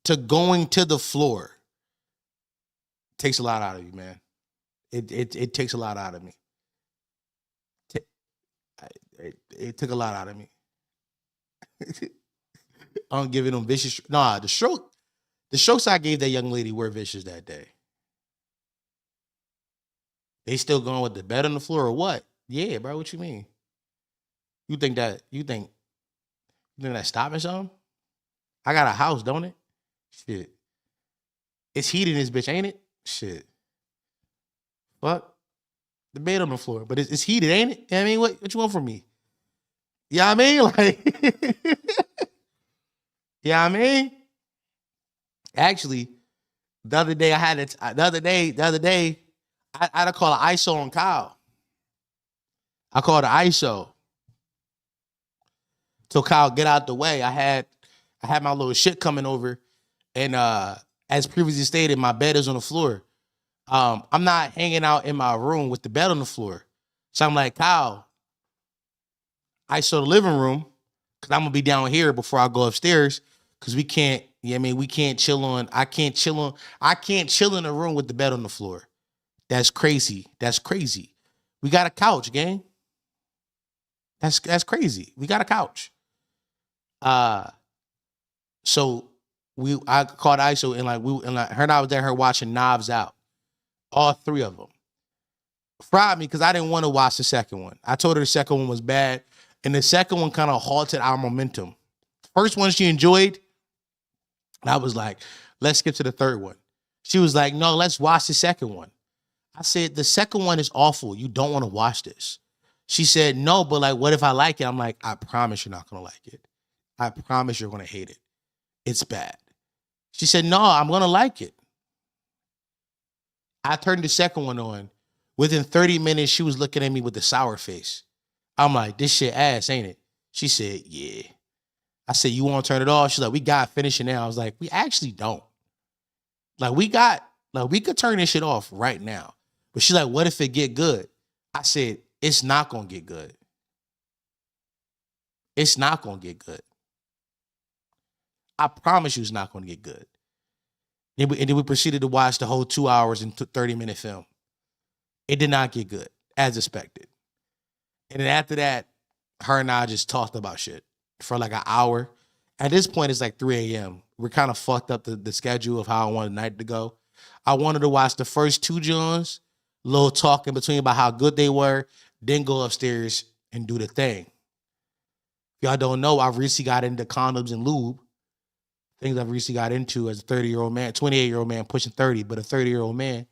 to going to the floor takes a lot out of you, man. It takes a lot out of me. It took a lot out of me. I'm giving them vicious. Nah, the strokes I gave that young lady were vicious that day. They still going with the bed on the floor or what? Yeah, bro. What you mean? You think that stopping something? I got a house, don't it? Shit. It's heated in this bitch, ain't it? Shit. Fuck. The bed on the floor. But it's heated, ain't it? I mean, what you want from me? Yeah, I mean, like, yeah, I mean, actually, the other day I had to call an ISO on Kyle. I called an ISO. So Kyle, get out the way. I had my little shit coming over, and as previously stated, my bed is on the floor. I'm not hanging out in my room with the bed on the floor. So I'm like, Kyle, ISO the living room, because I'm gonna be down here before I go upstairs, because we can't, we can't chill on, I can't chill in a room with the bed on the floor. That's crazy. That's crazy. We got a couch, gang. That's crazy. We got a couch. So I called ISO and her and I was there watching Knives Out. All three of them. Fried me because I didn't want to watch the second one. I told her the second one was bad, and the second one kind of halted our momentum. First one she enjoyed, and I was like, let's skip to the third one. She was like, no, let's watch the second one. I said, the second one is awful. You don't want to watch this. She said, no, but like, what if I like it? I'm like, I promise you're not going to like it. I promise you're going to hate it. It's bad. She said, no, I'm going to like it. I turned the second one on. Within 30 minutes, she was looking at me with a sour face. I'm like, this shit ass, ain't it? She said, yeah. I said, you want to turn it off? She's like, we got to finish it now. I was like, we actually don't. Like, we could turn this shit off right now. But she's like, what if it get good? I said, it's not going to get good. It's not going to get good. I promise you it's not going to get good. And then we proceeded to watch the whole 2 hours and 30-minute film. It did not get good, as expected. And then after that, her and I just talked about shit for like an hour. At this point, it's like 3 a.m. We're kind of fucked up the schedule of how I wanted the night to go. I wanted to watch the first two Johns, little talk in between about how good they were, then go upstairs and do the thing. If y'all don't know, I've recently got into condoms and lube. Things I've recently got into as a 30-year-old man, 28-year-old man pushing 30, but a 30-year-old man.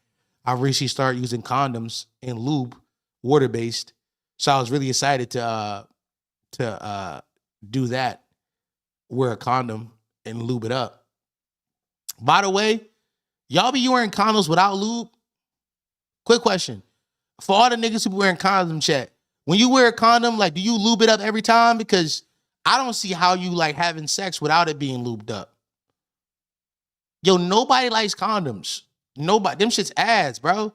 I recently started using condoms and lube, water-based. So I was really excited to do that, wear a condom and lube it up. By the way, y'all be wearing condoms without lube? Quick question. For all the niggas who be wearing condoms in chat, when you wear a condom, like, do you lube it up every time? Because I don't see how you like having sex without it being lubed up. Yo, nobody likes condoms. Nobody. Them shit's ass, bro.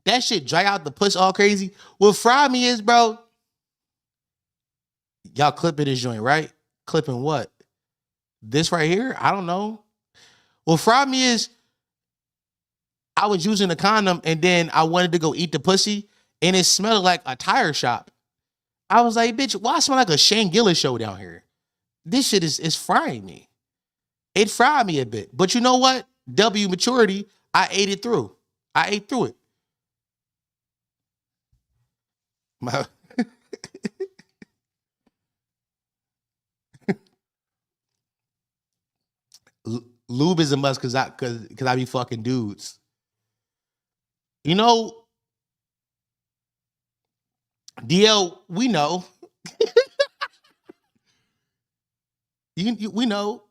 That shit dry out the puss all crazy. What fried me is, bro, y'all clipping this joint, right? Clipping what? This right here? I don't know. What fried me is I was using a condom and then I wanted to go eat the pussy and it smelled like a tire shop. I was like, bitch, why smell like a Shane Gillis show down here? This shit is frying me. It fried me a bit. But you know what? W maturity, I ate it through. I ate through it. My lube is a must because I be fucking dudes. You know, DL, we know. We know.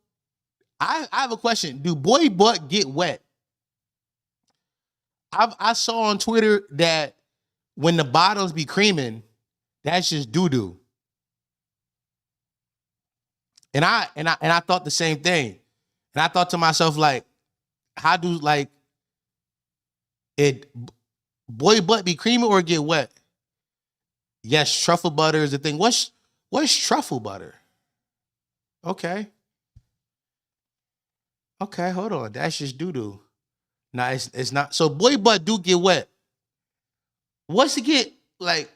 I have a question. Do boy butt get wet? I saw on Twitter that when the bottoms be creaming, that's just doo-doo. And I thought the same thing. And I thought to myself, like, how do like it boy butt be creamy or get wet? Yes, truffle butter is the thing. What's truffle butter? Okay. Okay, hold on. That's just doo-doo. Nah, it's not. So boy butt do get wet. What's it get like?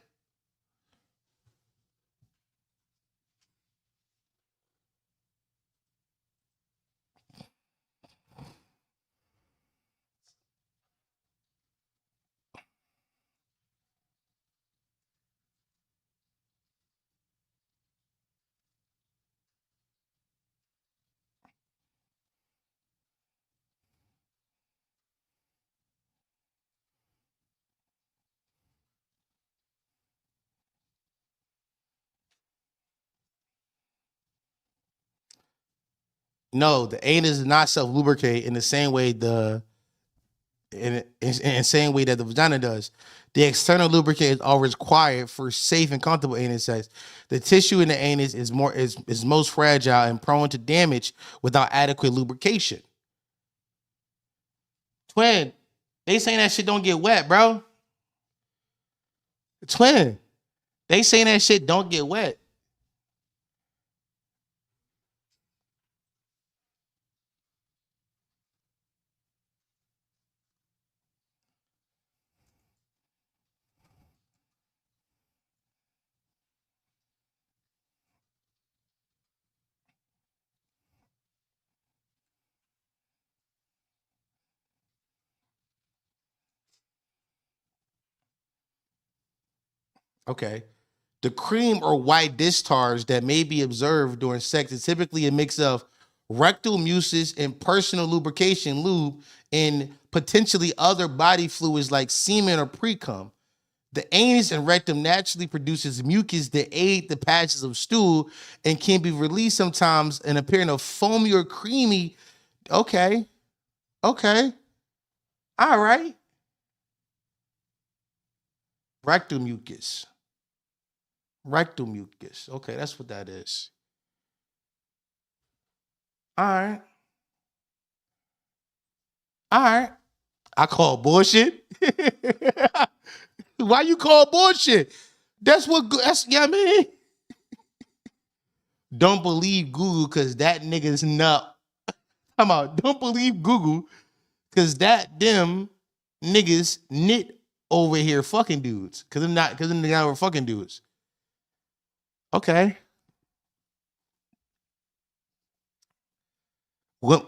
No, the anus is not self-lubricate in the same way in the same way that the vagina does. The external lubricant is always required for safe and comfortable anus sex. The tissue in the anus is most fragile and prone to damage without adequate lubrication. Twin, they saying that shit don't get wet, bro. Twin, they saying that shit don't get wet. Okay. The cream or white discharge that may be observed during sex is typically a mix of rectal mucus and personal lubrication lube and potentially other body fluids like semen or pre-cum. The anus and rectum naturally produces mucus that aid the passage of stool and can be released sometimes in appearing of foamy or creamy Okay. Okay. All right. Rectal mucus. Rectal mucus. Okay, that's what that is. All right. All right. I call bullshit. Why you call bullshit? That's yeah, I mean. Don't believe Google because that nigga's nut. Come on, don't believe Google because them niggas knit over here fucking dudes. Because them niggas over fucking dudes. Okay.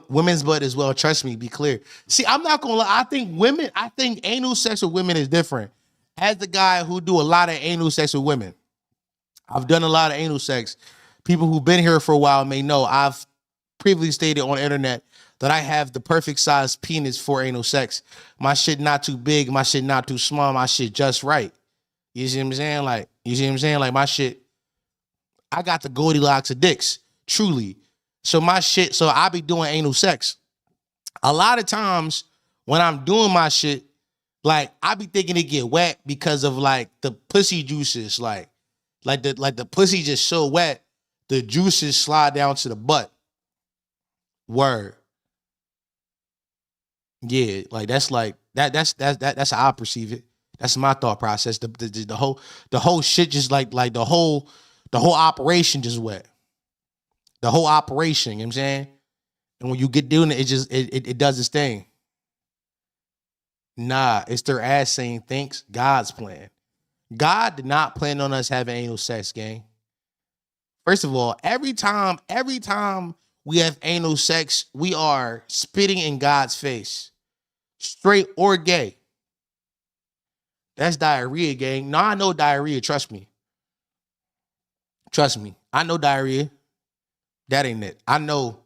Women's butt as well. Trust me, be clear. See, I'm not gonna lie. I think anal sex with women is different. As the guy who do a lot of anal sex with women, I've done a lot of anal sex. People who've been here for a while may know I've previously stated on the internet that I have the perfect size penis for anal sex. My shit not too big, my shit not too small, my shit just right. You see what I'm saying? Like my shit, I got the Goldilocks of dicks, truly. So I be doing anal sex. A lot of times when I'm doing my shit, like I be thinking it get wet because of like the pussy juices, like the pussy just so wet, the juices slide down to the butt. Word. Yeah, like that's how I perceive it. That's my thought process. The whole shit just like the whole operation just wet. The whole operation, you know what I'm saying? And when you get doing it, it does its thing. Nah, it's their ass saying thanks, God's plan. God did not plan on us having anal sex, gang. First of all, every time we have anal sex, we are spitting in God's face. Straight or gay. That's diarrhea, gang. No, I know diarrhea, trust me. Trust me. I know diarrhea. That ain't it. I know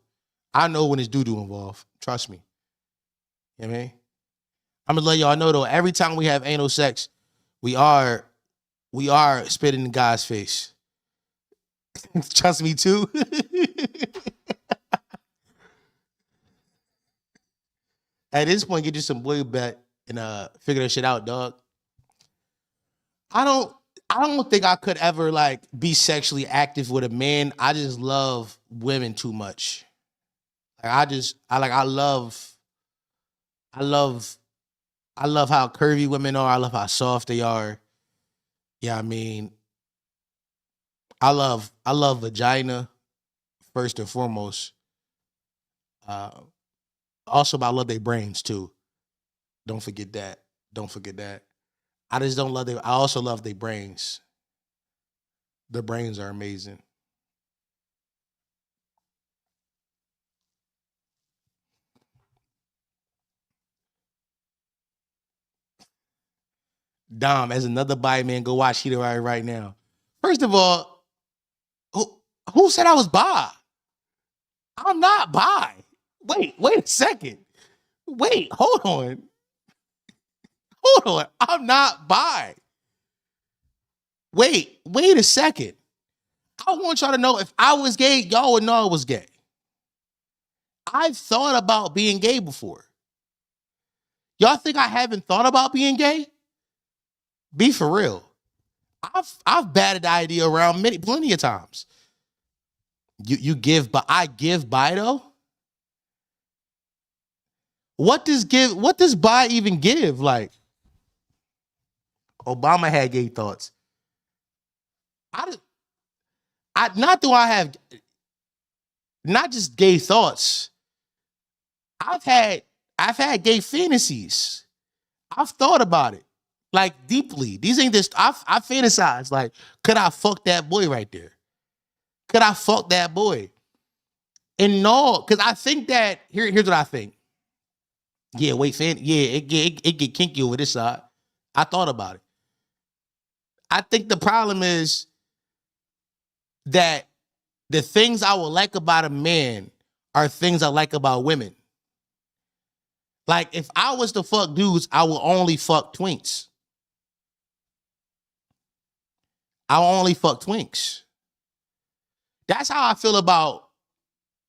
when it's doo-doo involved. Trust me. You know what I mean? I'm gonna let y'all know though, every time we have anal sex, we are spitting in God's face. Trust me too. At this point, get you some boy bet and figure that shit out, dog. I don't think I could ever like be sexually active with a man. I just love women too much. Like I love how curvy women are. I love how soft they are. Yeah, I mean, I love vagina first and foremost. Also, but I love their brains too. Don't forget that. I just don't love I also love their brains. Their brains are amazing. Dom, as another bi man, go watch Heat right now. First of all, who said I was bi? I'm not bi. Wait a second. Wait, hold on. I'm not bi. Wait a second. I want y'all to know if I was gay, y'all would know I was gay. I've thought about being gay before. Y'all think I haven't thought about being gay? Be for real. I've batted the idea around plenty of times. You give, but I give bi though. What does bi even give? Like, Obama had gay thoughts. Not just gay thoughts. I've had gay fantasies. I've thought about it like deeply. These ain't just I fantasize like, could I fuck that boy right there? Could I fuck that boy? And no, because I think that here's what I think. Yeah, it get kinky over this side. I thought about it. I think the problem is that the things I would like about a man are things I like about women. Like, if I was to fuck dudes, I would only fuck twinks. I will only fuck twinks. That's how I feel about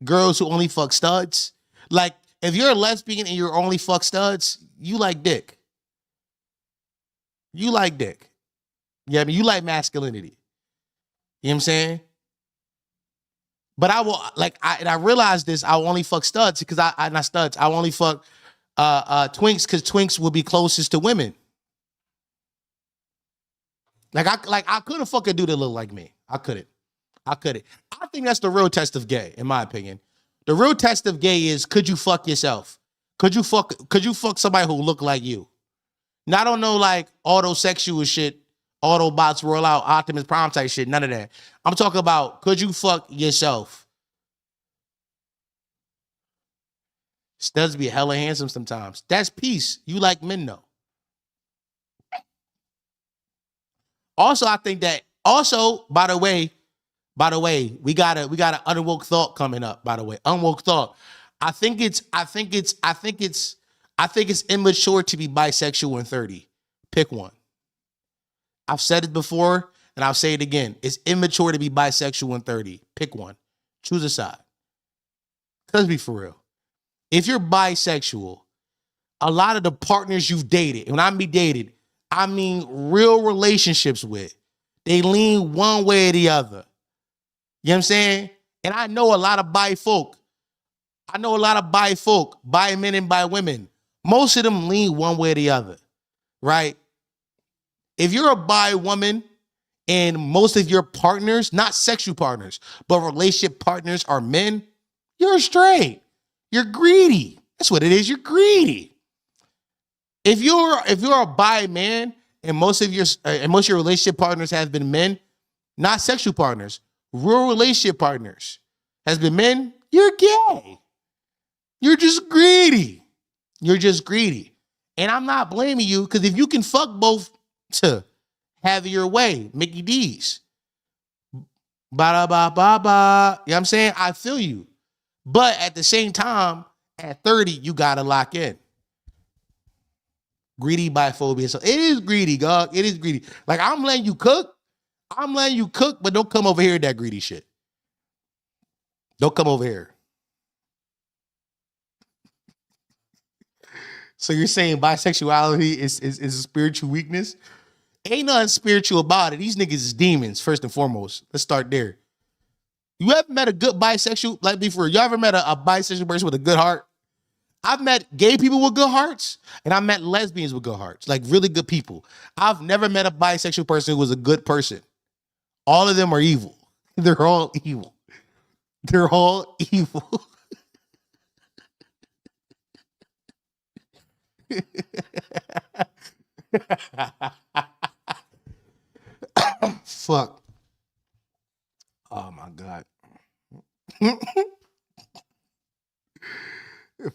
girls who only fuck studs. Like, if you're a lesbian and you're only fuck studs, you like dick. You like dick. Yeah, I mean, you like masculinity. You know what I'm saying? But I will, like, I realized this, I will only fuck studs because I not studs, I will only fuck twinks because twinks will be closest to women. Like I couldn't fuck a dude that looked like me. I couldn't. I think that's the real test of gay, in my opinion. The real test of gay is, could you fuck yourself? Could you fuck somebody who look like you? Now, I don't know, like, autosexual shit, Autobots roll out, Optimus Prime type shit, none of that. I'm talking about, could you fuck yourself? Studs be hella handsome sometimes. That's peace. You like men, though. Also, I think that, by the way, we got an unwoke thought coming up, by the way. Unwoke thought. I think it's immature to be bisexual in 30. Pick one. I've said it before, and I'll say it again. It's immature to be bisexual in 30. Pick one. Choose a side. Let's be for real. If you're bisexual, a lot of the partners you've dated, and when I mean dated, I mean real relationships with, they lean one way or the other. You know what I'm saying? And I know a lot of bi folk. Bi men and bi women. Most of them lean one way or the other, right? If you're a bi woman and most of your partners, not sexual partners, but relationship partners are men, you're straight. You're greedy. That's what it is. You're greedy. If you're a bi man and most of your relationship partners have been men, not sexual partners, real relationship partners has been men, you're gay. You're just greedy. You're just greedy. And I'm not blaming you, because if you can fuck both, to have your way, Mickey D's. Ba-da-ba-ba-ba. You know what I'm saying? I feel you. But at the same time, at 30, you got to lock in. Greedy biphobia. So it is greedy, God. It is greedy. Like, I'm letting you cook, but don't come over here with that greedy shit. Don't come over here. So you're saying bisexuality is a spiritual weakness? Ain't nothing spiritual about it. These niggas is demons, first and foremost. Let's start there. You ever met a good bisexual? Like, before, you ever met a bisexual person with a good heart? I've met gay people with good hearts, and I met lesbians with good hearts, like really good people. I've never met a bisexual person who was a good person. All of them are evil. They're all evil. They're all evil. Fuck. Oh my God.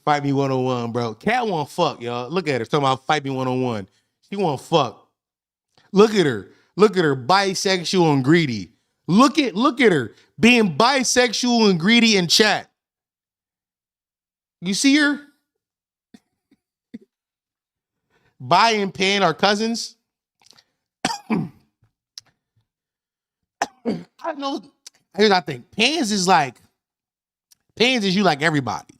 Fight Me 101, bro. Cat want fuck, y'all. Look at her. Talking about Fight Me 101. She want fuck. Look at her. Look at her. Bisexual and greedy. Look at her. Being bisexual and greedy in chat. You see her? Bi and Pan are cousins. I know. Here's what I think. Pans is you like everybody.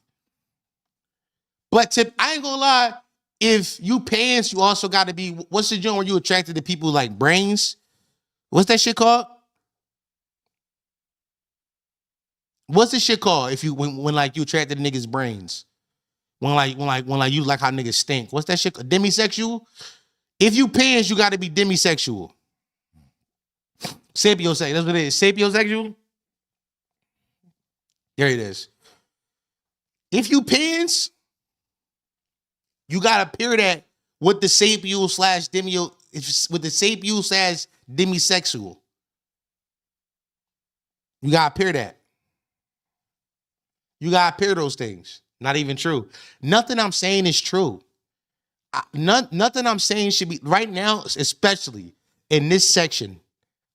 But I ain't gonna lie, if you pans, you also got to be, what's the joint where you attracted to people like brains? What's that shit called? What's this shit called if you when like you attracted to niggas' brains? When you like how niggas stink. What's that shit called? Demisexual? If you pans, you got to be demisexual. Sapiosexual. That's what it is. Sapiosexual? There it is. If you pans, you gotta pair that with the sapial slash demio, with the sapial slash demisexual. You gotta pair that. You gotta pair those things. Not even true. Nothing I'm saying is true. Nothing I'm saying should be, right now, especially in this section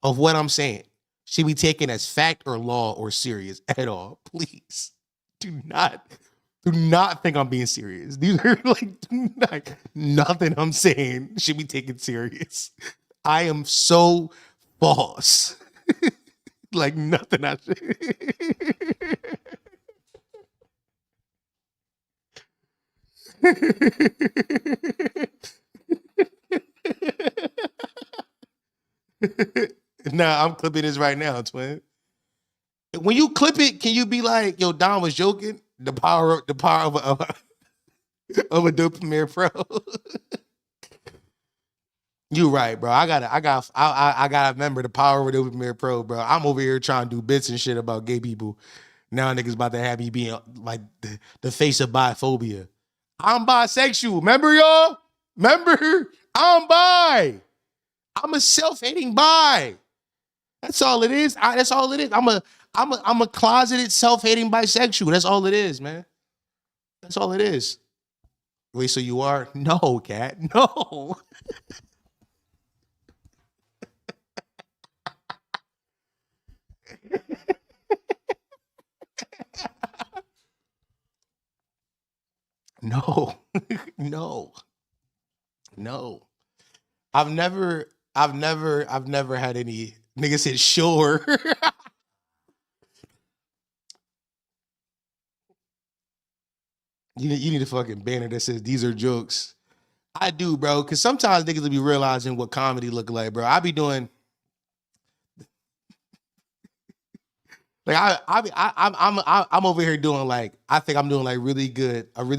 of what I'm saying, should be taken as fact or law or serious at all. Please do not think I'm being serious. These are nothing I'm saying should be taken serious. I am so false. Like nothing I say. Nah, I'm clipping this right now, twin. When you clip it, can you be like, "Yo, Don was joking"? The power of a dopamine pro. You right, bro. I gotta remember the power of a dopamine pro, bro. I'm over here trying to do bits and shit about gay people. Now niggas about to have me being like the face of biphobia. I'm bisexual. Remember, y'all? Remember? I'm bi. I'm a self-hating bi. That's all it is. That's all it is. I'm a closeted self-hating bisexual. That's all it is, man. That's all it is. Wait, so you are? No, cat. No. No. No. No. I've never had any nigga said sure. You need a fucking banner that says these are jokes. I do, bro, because sometimes niggas will be realizing what comedy look like, bro. I be doing like I'm over here doing like I think I'm doing like a really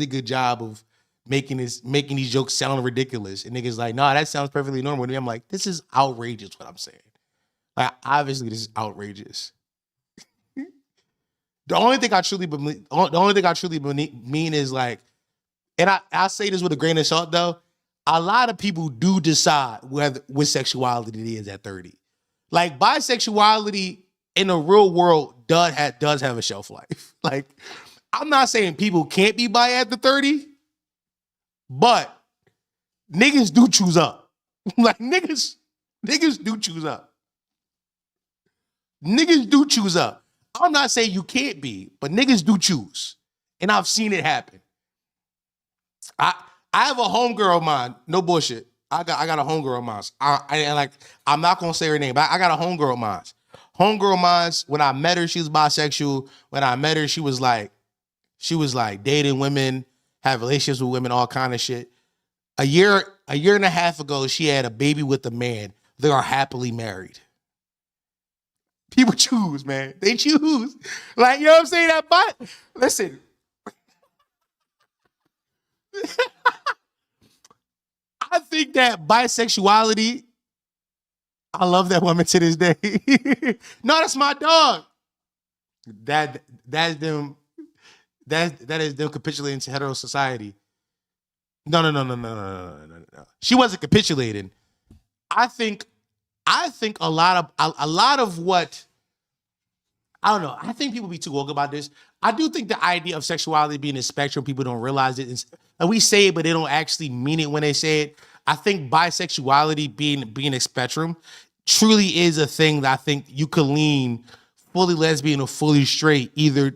good job of making these jokes sound ridiculous. And niggas like, nah, that sounds perfectly normal to me. I'm like, this is outrageous what I'm saying. Like, obviously, this is outrageous. The only thing I truly mean is like, and I say this with a grain of salt though. A lot of people do decide what sexuality it is at 30. Like bisexuality in the real world does have a shelf life. Like, I'm not saying people can't be bi after 30, but niggas do choose up. Like niggas do choose up. Niggas do choose up. I'm not saying you can't be, but niggas do choose. And I've seen it happen. I have a homegirl of mine, no bullshit. I got a homegirl of mine. I'm not gonna say her name, but I got a homegirl of mine. Homegirl of mine, when I met her, she was bisexual. When I met her, she was like dating women, have relationships with women, all kind of shit. A year and a half ago, she had a baby with a man. They are happily married. People choose, man. They choose. Like, you know what I'm saying? Listen. I think that bisexuality, I love that woman to this day. No, that's my dog. That is them capitulating to hetero society. No. She wasn't capitulating. I think a lot of what, I don't know. I think people be too woke about this. I do think the idea of sexuality being a spectrum, people don't realize it. And we say it, but they don't actually mean it when they say it. I think bisexuality being a spectrum truly is a thing that I think you could lean fully lesbian or fully straight, either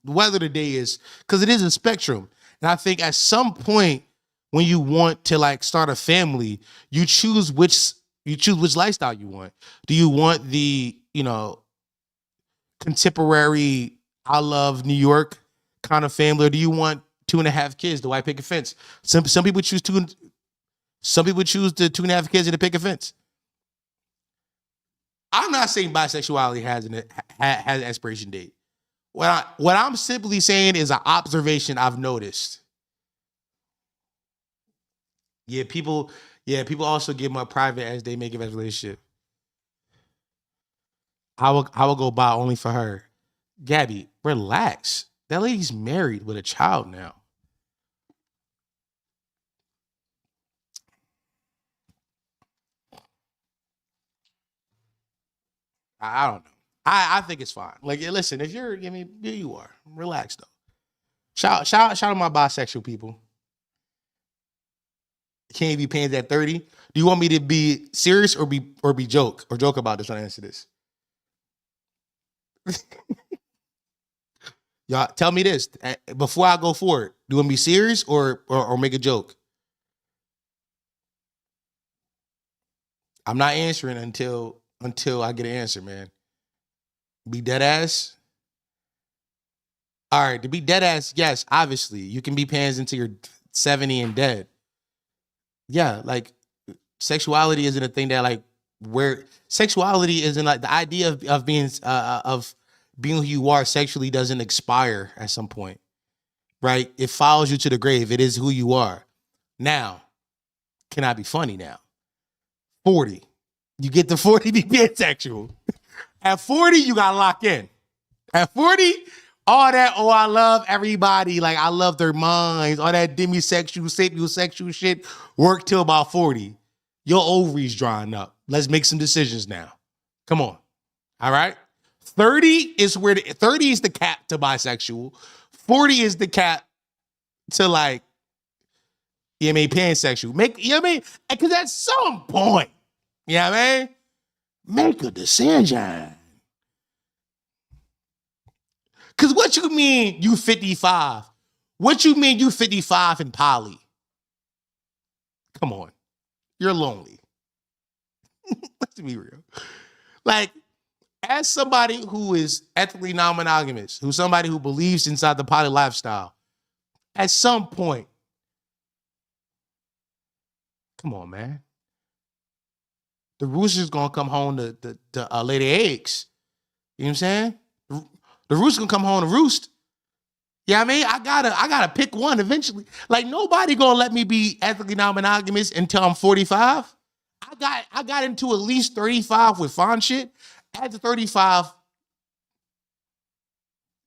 whether the day is, because it is a spectrum. And I think at some point when you want to like start a family, you choose which lifestyle you want. Do you want the, contemporary, I love New York kind of family, or do you want 2.5 kids, the white picket fence? Some people choose the 2.5 kids and the picket fence. I'm not saying bisexuality has an expiration date. What I'm simply saying is an observation I've noticed. Yeah, people also give my private as they make a relationship. I will go buy only for her. Gabby, relax. That lady's married with a child now. I don't know. I think it's fine. Like, listen, if you're, you are. Relax though. Shout out my bisexual people. Can't be paying at 30. Do you want me to be serious or be joke about this when I answer this? Y'all tell me this before I go forward. Do you want to be serious or make a joke? I'm not answering until I get an answer, man. Be dead ass. All right, to be dead ass, yes, obviously. You can be pans until you're 70 and dead. Yeah, like sexuality isn't a thing that like where sexuality isn't like the idea of being who you are sexually doesn't expire at some point, right? It follows you to the grave. It is who you are. Now, can I be funny now? 40. You get to 40, be pansexual. At 40, you got to lock in. At 40, all that, oh, I love everybody. Like, I love their minds. All that demisexual, sapiosexual shit work till about 40. Your ovaries drying up. Let's make some decisions now. Come on. All right? 30 is the cap to bisexual. 40 is the cap to like, you know what I mean, pansexual. You know what I mean? Because at some point, you know what I mean? Make a decision. Because what you mean you 55? What you mean you 55 in poly? Come on. You're lonely. Let's be real. Like, as somebody who is ethically non-monogamous, who's somebody who believes inside the poly lifestyle, at some point, come on, man. The rooster's gonna come home to lay the eggs. You know what I'm saying? The rooster's gonna come home to roost. Yeah, I mean, I gotta pick one eventually. Like, nobody gonna let me be ethically non-monogamous until I'm 45. I got into at least 35 with fun shit. After 35,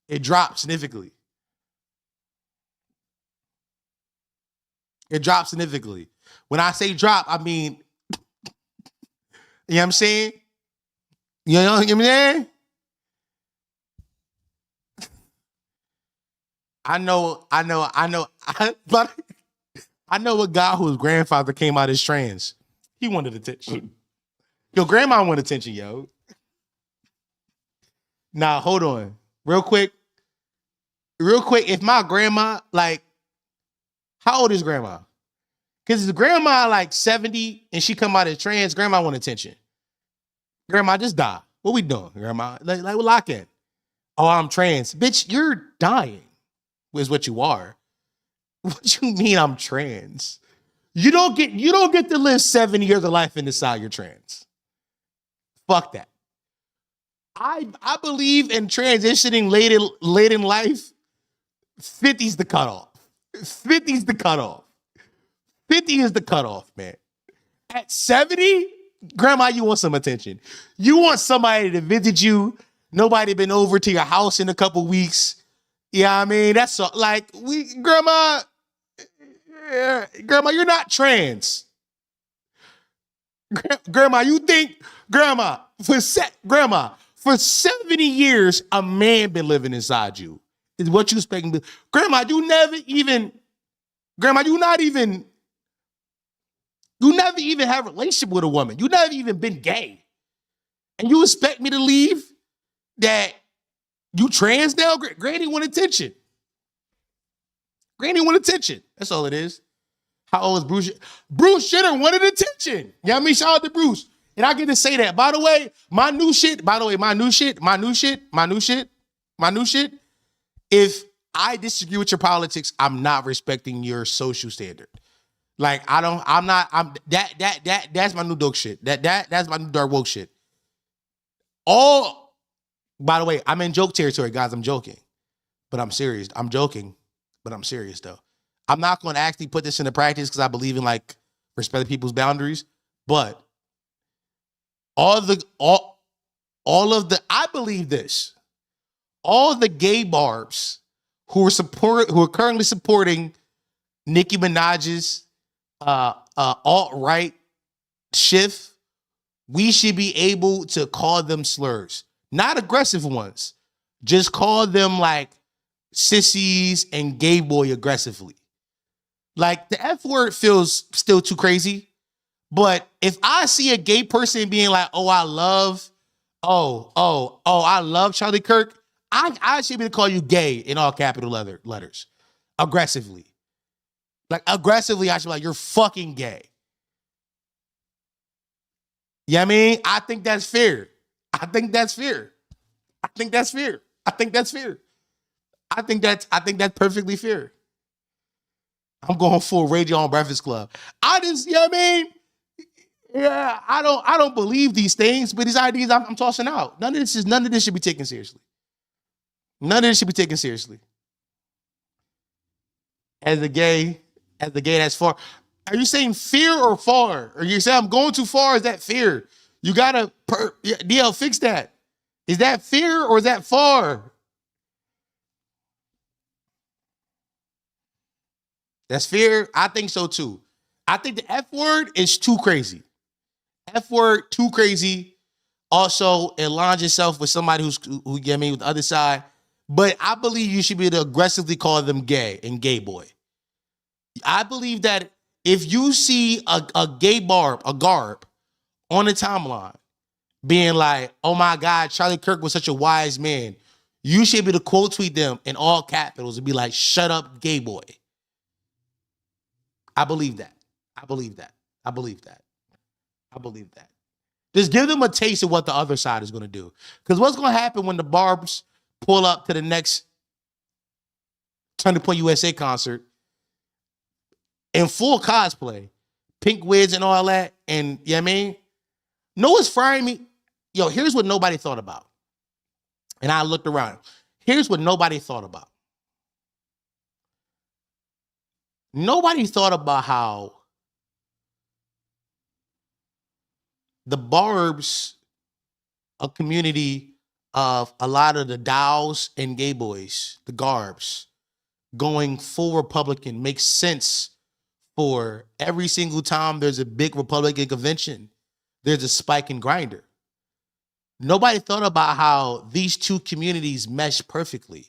it drops significantly. It drops significantly. When I say drop, I mean, you know what I'm saying? You know what I'm saying? I know a guy whose grandfather came out as trans. He wanted attention. Yo, grandma wanted attention, yo. Nah, hold on. Real quick. If my grandma, like, how old is grandma? Because if grandma like 70 and she come out as trans, grandma want attention. Grandma, just die. What we doing, grandma? Like we lock in. Oh, I'm trans. Bitch, you're dying, is what you are. What you mean I'm trans? You don't get to live 7 years of life and decide you're trans. Fuck that. I believe in transitioning late in life. 50's the cutoff. 50's the cutoff. 50 is the cutoff, man. At 70, grandma, you want some attention. You want somebody to visit you. Nobody been over to your house in a couple weeks. Yeah, I mean, that's all, like, grandma, you're not trans. Grandma, you think, for 70 years, a man been living inside you. Is what you expecting? Grandma, you never even have a relationship with a woman. You never even been gay. And you expect me to leave that you trans now? Granny want attention. Granny want attention. That's all it is. How old is Bruce? Bruce Shitter wanted attention. You know what I mean? Shout out to Bruce. And I get to say that. By the way, my new shit. If I disagree with your politics, I'm not respecting your social standard. Like, that's my new dog shit. That's my new dark woke shit. By the way, I'm in joke territory, guys. I'm joking. But I'm serious. I'm joking, but I'm serious though. I'm not going to actually put this into practice because I believe in like respecting people's boundaries. But I believe this. All the gay barbs who are currently supporting Nicki Minaj's alt-right shift, we should be able to call them slurs. Not aggressive ones. Just call them like sissies and gay boy aggressively. Like, the F word feels still too crazy. But if I see a gay person being like, I love Charlie Kirk, I should be able to call you gay in all capital letters. Aggressively. Like, aggressively, I should be like, you're fucking gay. You know what I mean? I think that's fair. I think that's perfectly fair. I'm going full Radio on Breakfast Club. I just, you know what I mean? Yeah, I don't believe these things, but these ideas I'm tossing out. None of this should be taken seriously. None of this should be taken seriously. As the gay that's far. Are you saying fear or far? Or you say I'm going too far? Is that fear? You gotta DL fix that. Is that fear or is that far? That's fear. I think so too. I think the F word is too crazy. F word too crazy. Also, it aligns yourself with somebody who get me with the other side. But I believe you should be able to aggressively call them gay and gay boy. I believe that if you see a gay garb on the timeline being like, oh my God, Charlie Kirk was such a wise man, you should be able to quote tweet them in all capitals and be like, shut up, gay boy. I believe that. I believe that. I believe that. I believe that. Just give them a taste of what the other side is going to do. Because what's going to happen when the Barbs pull up to the next Turning Point USA concert in full cosplay, pink wigs and all that, and you know what I mean? Know what's frying me? Yo, here's what nobody thought about. And I looked around. Here's what nobody thought about. Nobody thought about how the Barbs, a community of a lot of the Dows and gay boys, the Garbs, going full Republican makes sense for every single time there's a big Republican convention, there's a spike in Grindr. Nobody thought about how these two communities mesh perfectly.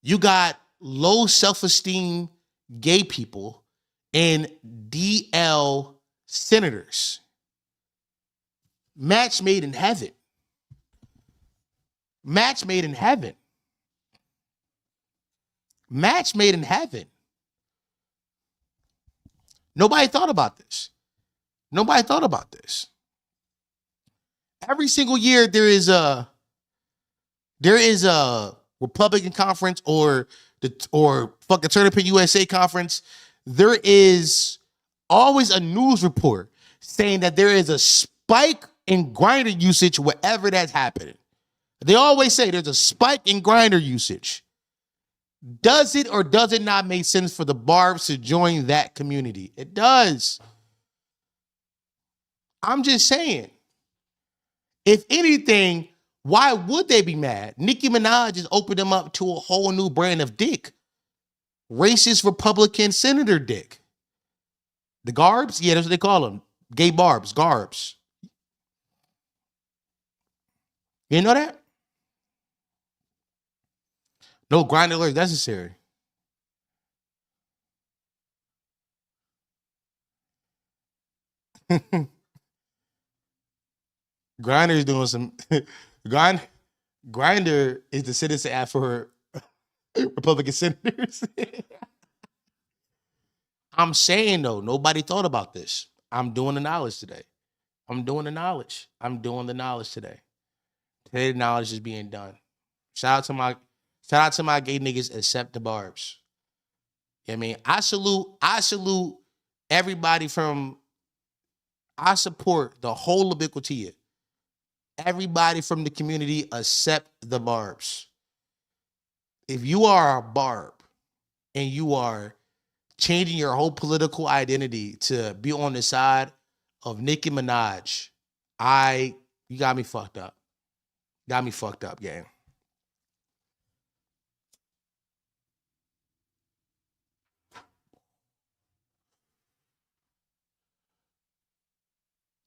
You got low self-esteem gay people and DL senators. Match made in heaven. Match made in heaven. Match made in heaven. Nobody thought about this. Nobody thought about this. Every single year there is a Republican conference or fucking Turning Point USA conference. There is always a news report saying that there is a spike in Grindr usage wherever that's happening. They always say there's a spike in Grindr usage. Does it or does it not make sense for the Barbs to join that community? It does. I'm just saying. If anything, why would they be mad? Nicki Minaj just opened them up to a whole new brand of dick. Racist Republican senator dick. The Garbs? Yeah, that's what they call them. Gay Barbs, Garbs. You know that? No Grindr alert necessary. Grindr is doing some Grindr is the citizen app for Republican senators. I'm saying though, nobody thought about this. I'm doing the knowledge today. I'm doing the knowledge today. Today the knowledge is being done. Shout out to my gay niggas, except the Barbs. You know what I mean? I salute everybody I support the whole ubiquity. Everybody from the community except the Barbs. If you are a Barb and you are changing your whole political identity to be on the side of Nicki Minaj, you got me fucked up. Got me fucked up, gang.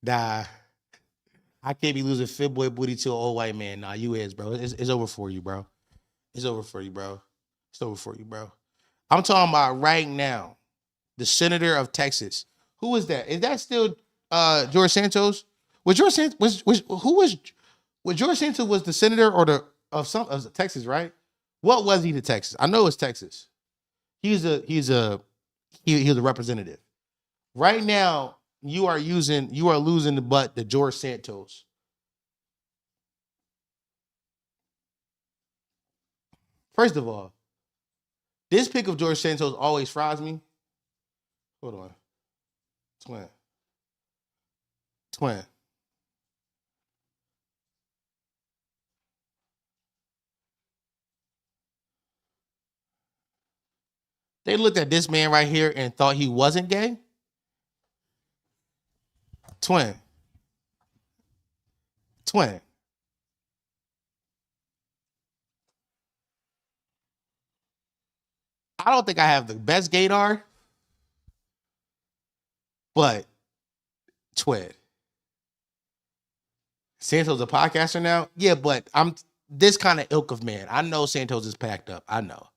Nah, I can't be losing fit boy booty to an old white man. Nah, you is, bro. It's over for you, bro. It's over for you, bro. It's over for you, bro. I'm talking about right now, the senator of Texas. Who is that? Is that still George Santos? Was George Santos George Santos was the senator or of Texas, right? What was he to Texas? I know it's Texas. He was a representative. Right now, you are losing the butt to George Santos. First of all, This pick of George Santos always fries me. Hold on. Twin. They looked at this man right here and thought he wasn't gay. Twin. I don't think I have the best gaydar, but twin. Santos a podcaster now? Yeah, but I'm this kind of ilk of man. I know Santos is packed up. I know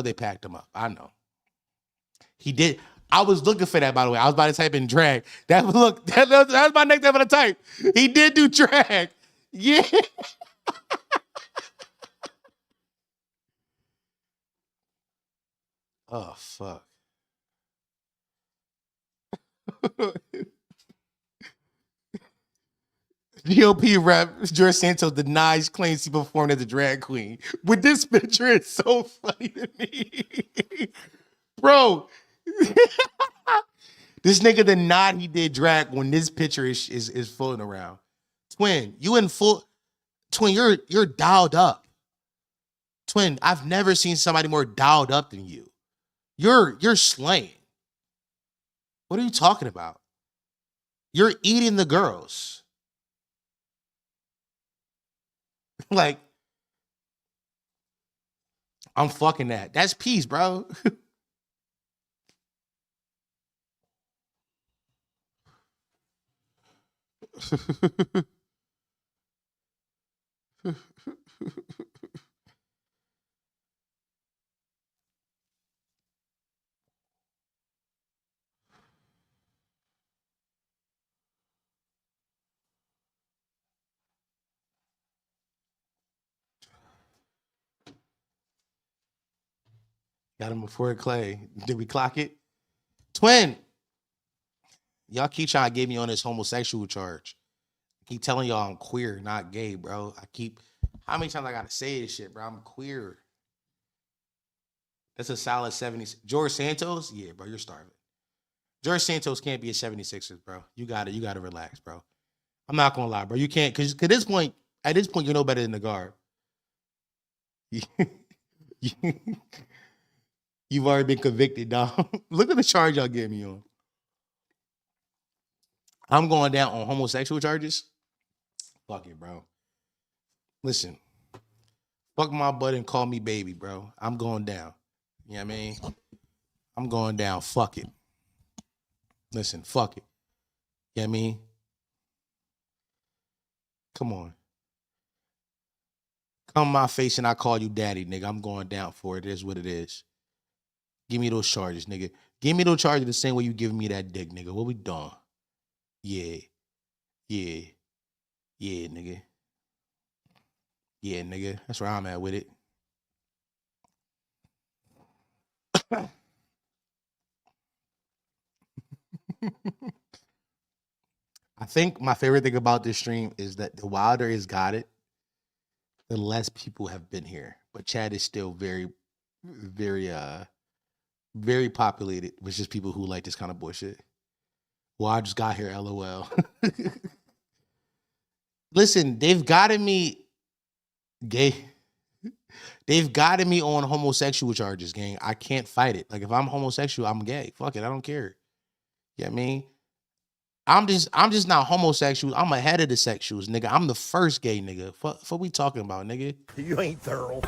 they packed him up. I know. He did. I was looking for that, by the way. I was about to type in drag. That was my next time to type. He did do drag. Yeah. Oh, fuck. GOP rep George Santos denies claims he performed as a drag queen. But this picture is so funny to me. Bro. This nigga denied he did drag when this picture is floating around. Twin, you're dialed up. Twin, I've never seen somebody more dialed up than you. You're slaying. What are you talking about? You're eating the girls. Like, I'm fucking that. That's peace, bro. Got him before Clay. Did we clock it? Twin. Y'all keep trying to get me on this homosexual charge. I keep telling y'all I'm queer, not gay, bro. How many times I gotta say this shit, bro? I'm queer. That's a solid 70. George Santos? Yeah, bro, you're starving. George Santos can't be a 76ers, bro. You gotta relax, bro. I'm not gonna lie, bro. You can't, because at this point, you're no better than the guard. You've already been convicted, dog. Look at the charge y'all getting me on. I'm going down on homosexual charges. Fuck it, bro. Listen. Fuck my butt and call me baby, bro. I'm going down. You know what I mean? I'm going down. Fuck it. Listen, fuck it. You know what I mean? Come on. Come my face and I call you daddy, nigga. I'm going down for it. It is what it is. Give me those charges, nigga. Give me those charges the same way you giving me that dick, nigga. What we doing? Yeah. Yeah. Yeah, nigga. Yeah, nigga. That's where I'm at with it. I think my favorite thing about this stream is that the wilder it's got it, the less people have been here. But chat is still very, very, very populated with just people who like this kind of bullshit. Well, I just got here, LOL. Listen, they've gotten me gay. They've gotten me on homosexual charges, gang. I can't fight it. Like, if I'm homosexual, I'm gay. Fuck it, I don't care. You know what I mean? I'm just not homosexual. I'm ahead of the sexuals, nigga. I'm the first gay nigga. What we talking about, nigga? You ain't thorough.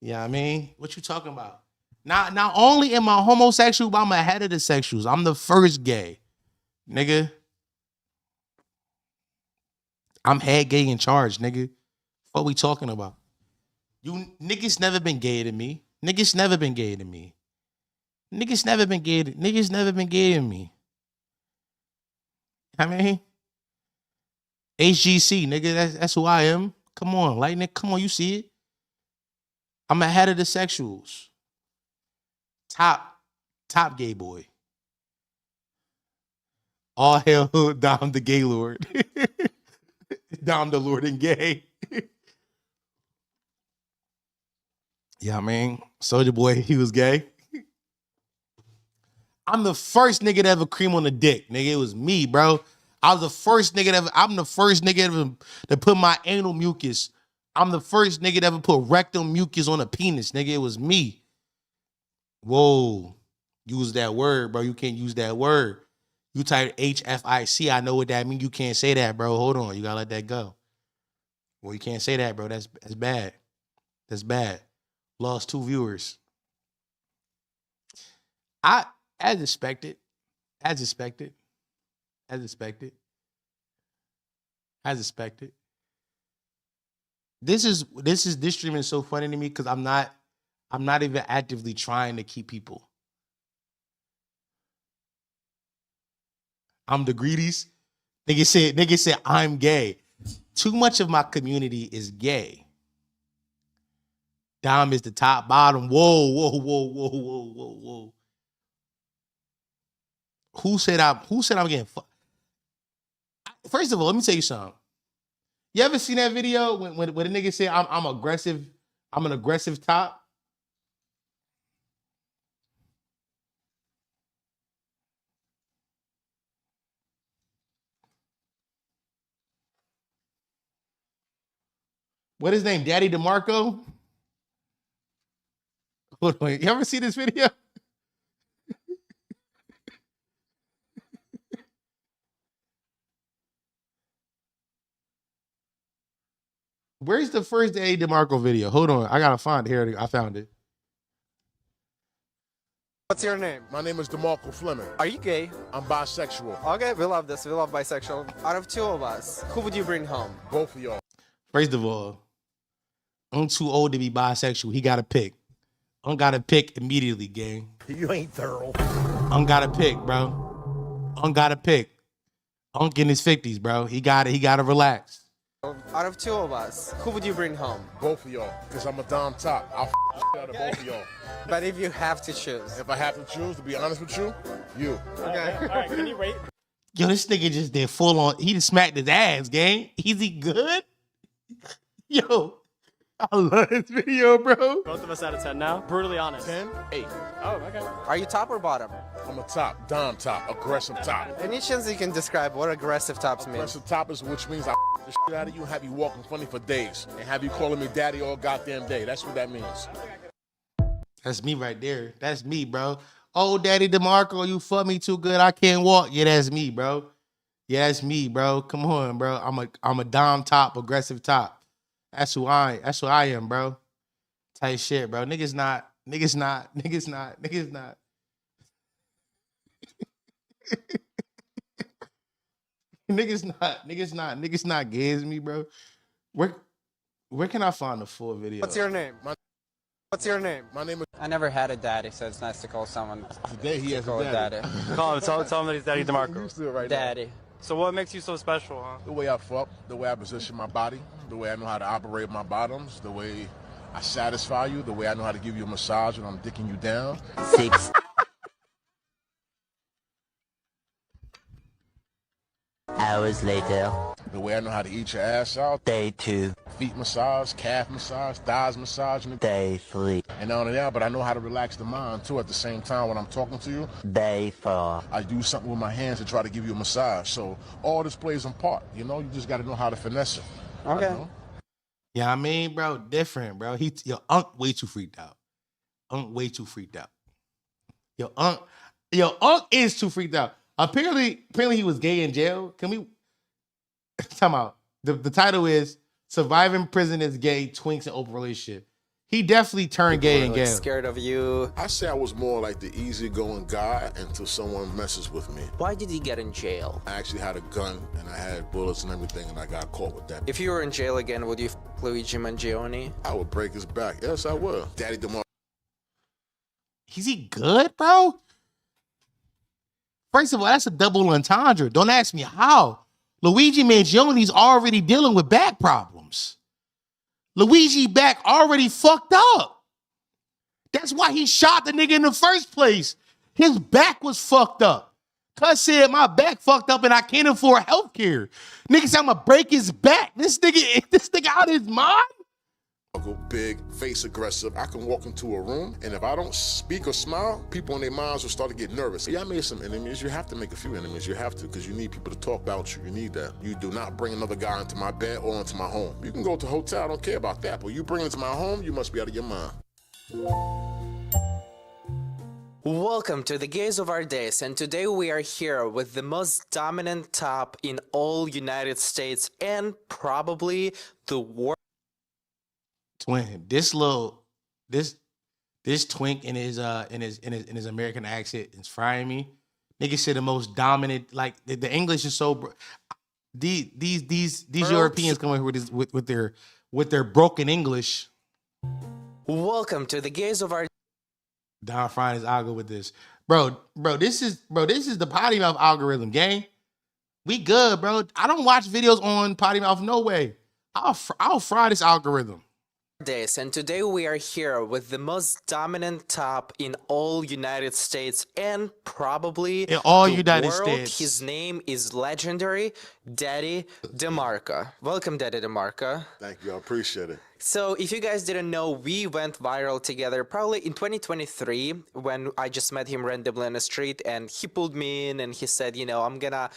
Yeah, I mean, what you talking about? Not only am I homosexual, but I'm ahead of the sexuals. I'm the first gay, nigga. I'm head gay in charge, nigga. What we talking about? You niggas never been gay to me. Niggas never been gay to me. Niggas never been gay to me. I mean, HGC, nigga, that's who I am. Come on, lightning. Come on, you see it. I'm ahead of the sexuals. Top gay boy. All hail Dom the gay lord. Dom the Lord and gay. Yeah, I mean, Soulja Boy, he was gay. I'm the first nigga to ever cream on the dick, nigga. It was me, bro. I'm the first nigga to put my anal mucus. I'm the first nigga to ever put rectal mucus on a penis, nigga. It was me. Whoa. Use that word, bro. You can't use that word. You type HFIC. I know what that means. You can't say that, bro. Hold on. You gotta let that go. Well, you can't say that, bro. That's bad. That's bad. Lost 2 viewers. As expected. This stream is so funny to me because I'm not even actively trying to keep people. I'm the greedies. Nigga said I'm gay. Too much of my community is gay. Dom is the top bottom. Whoa. Who said I'm getting fucked? First of all, let me tell you something. You ever seen that video when the nigga said I'm aggressive, I'm an aggressive top? What his name? Daddy DeMarco? Hold on. You ever see this video? Where's the first Daddy DeMarco video? Hold on. I gotta find it. Here, I found it. What's your name? My name is DeMarco Fleming. Are you gay? I'm bisexual. Okay, we love this. We love bisexual. Out of 2 of us, who would you bring home? Both of y'all. First of all, I'm too old to be bisexual. He gotta pick. I'm gotta pick immediately, gang. You ain't thorough. I'm gotta pick, bro. I'm gotta pick. Unk in his 50s, bro. He gotta relax. Out of 2 of us, who would you bring home? Both of y'all. Because I'm a dom top. I'll out of both of y'all. But if you have to choose. If I have to choose, to be honest with you, you. Okay. All right, can you rate? Yo, this nigga just did full on. He just smacked his ass, gang. Is he good? Yo, I love this video, bro. Both of us out of 10 now. Brutally honest. 10, 8. Oh, okay. Are you top or bottom? I'm a top, dom top, aggressive top. Any chance you can describe what aggressive tops mean? Aggressive top is which means I the shit out of you and have you walking funny for days. And have you calling me daddy all goddamn day. That's what that means. That's me right there. That's me, bro. Oh, Daddy DeMarco, you fuck me too good. I can't walk. Yeah, that's me, bro. Yeah, that's me, bro. Come on, bro. I'm a dom top, aggressive top. That's who I am, bro. Type shit, bro. Niggas not. Niggas not gay as me, bro. Where can I find the full video? What's your name? What's your name? My name is... I never had a daddy, so it's nice to call someone. Today he has a daddy. Call him, tell him that he's Daddy DeMarco. You used to it right Daddy. now. So what makes you so special, huh? The way I fuck, the way I position my body, the way I know how to operate my bottoms, the way I satisfy you, the way I know how to give you a massage when I'm dicking you down. 6 hours later. The way I know how to eat your ass out. Day 2. Feet massage, calf massage, thighs massage. Day 3. And not only that, but I know how to relax the mind too at the same time when I'm talking to you. Day 4. I do something with my hands to try to give you a massage. So all this plays a part, you know? You just got to know how to finesse it. Okay. Yeah, I mean, bro, different, bro. Your Unk way too freaked out. Unk way too freaked out. Your Unk is too freaked out. Apparently he was gay in jail. Can we talk about the title is Surviving Prison is Gay, Twinks and Open Relationship. He definitely turned gay in jail. Scared of you. I say I was more like the easygoing guy until someone messes with me. Why did he get in jail? I actually had a gun and I had bullets and everything and I got caught with that. If you were in jail again, would you Luigi Mangione? I would break his back. Yes, I would. Daddy DeMarco. Is he good, bro? First of all, that's a double entendre. Don't ask me how. Luigi Mangioni's already dealing with back problems. Luigi back already fucked up. That's why he shot the nigga in the first place. His back was fucked up. Cuz said my back fucked up and I can't afford health care. Nigga said I'm gonna break his back. This nigga out of his mind? Go big, face aggressive. I can walk into a room, and if I don't speak or smile, people in their minds will start to get nervous. Yeah, I made some enemies. You have to make a few enemies. You have to, because you need people to talk about you. You need that. You do not bring another guy into my bed or into my home. You can go to a hotel, I don't care about that, but you bring it into my home, you must be out of your mind. Welcome to the Gays of Our Days, and today we are here with the most dominant top in all United States and probably the world. Twin, this twink in his American accent is frying me. Nigga said the most dominant, like the English is so. These Europeans come in with their broken English. Welcome to the Gays of Our. Don frying his algo with this, bro. This is the potty mouth algorithm, gang. We good, bro. I don't watch videos on potty mouth, no way. I'll fry this algorithm. Days, and today we are here with the most dominant top in all United States and probably in all the United world. States. His name is legendary Daddy DeMarco. Welcome, Daddy DeMarco. Thank you, I appreciate it. So if you guys didn't know, we went viral together probably in 2023 when I just met him randomly on the street, and he pulled me in and he said, you know, I'm gonna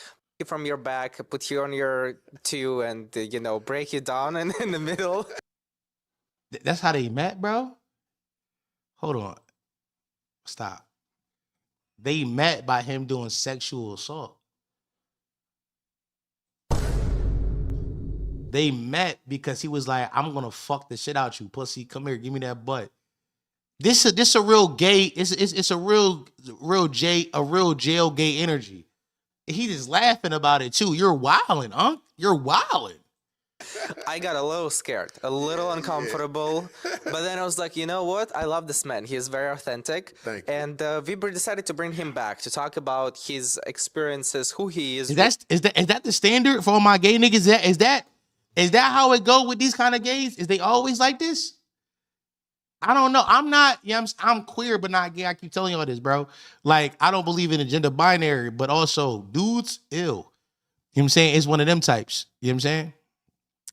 from your back, put you on your two, and you know, break you down and in the middle. That's how they met, bro? Hold on. Stop. They met by him doing sexual assault. They met because he was like, I'm gonna fuck the shit out you, pussy. Come here, give me that butt. This a real gay, it's a real jail gay energy. He just laughing about it too. You're wilding, huh? You're wilding. I got a little scared, a little uncomfortable, but then I was like, you know what? I love this man. He is very authentic. Thank you. And we decided to bring him back to talk about his experiences, who he is. Is that the standard for all my gay niggas? Is that how it go with these kind of gays? Is they always like this? I don't know. I'm not, yeah, I'm queer, but not gay. I keep telling y'all this, bro. Like, I don't believe in the gender binary, but also dudes, ill. You know what I'm saying? It's one of them types. You know what I'm saying?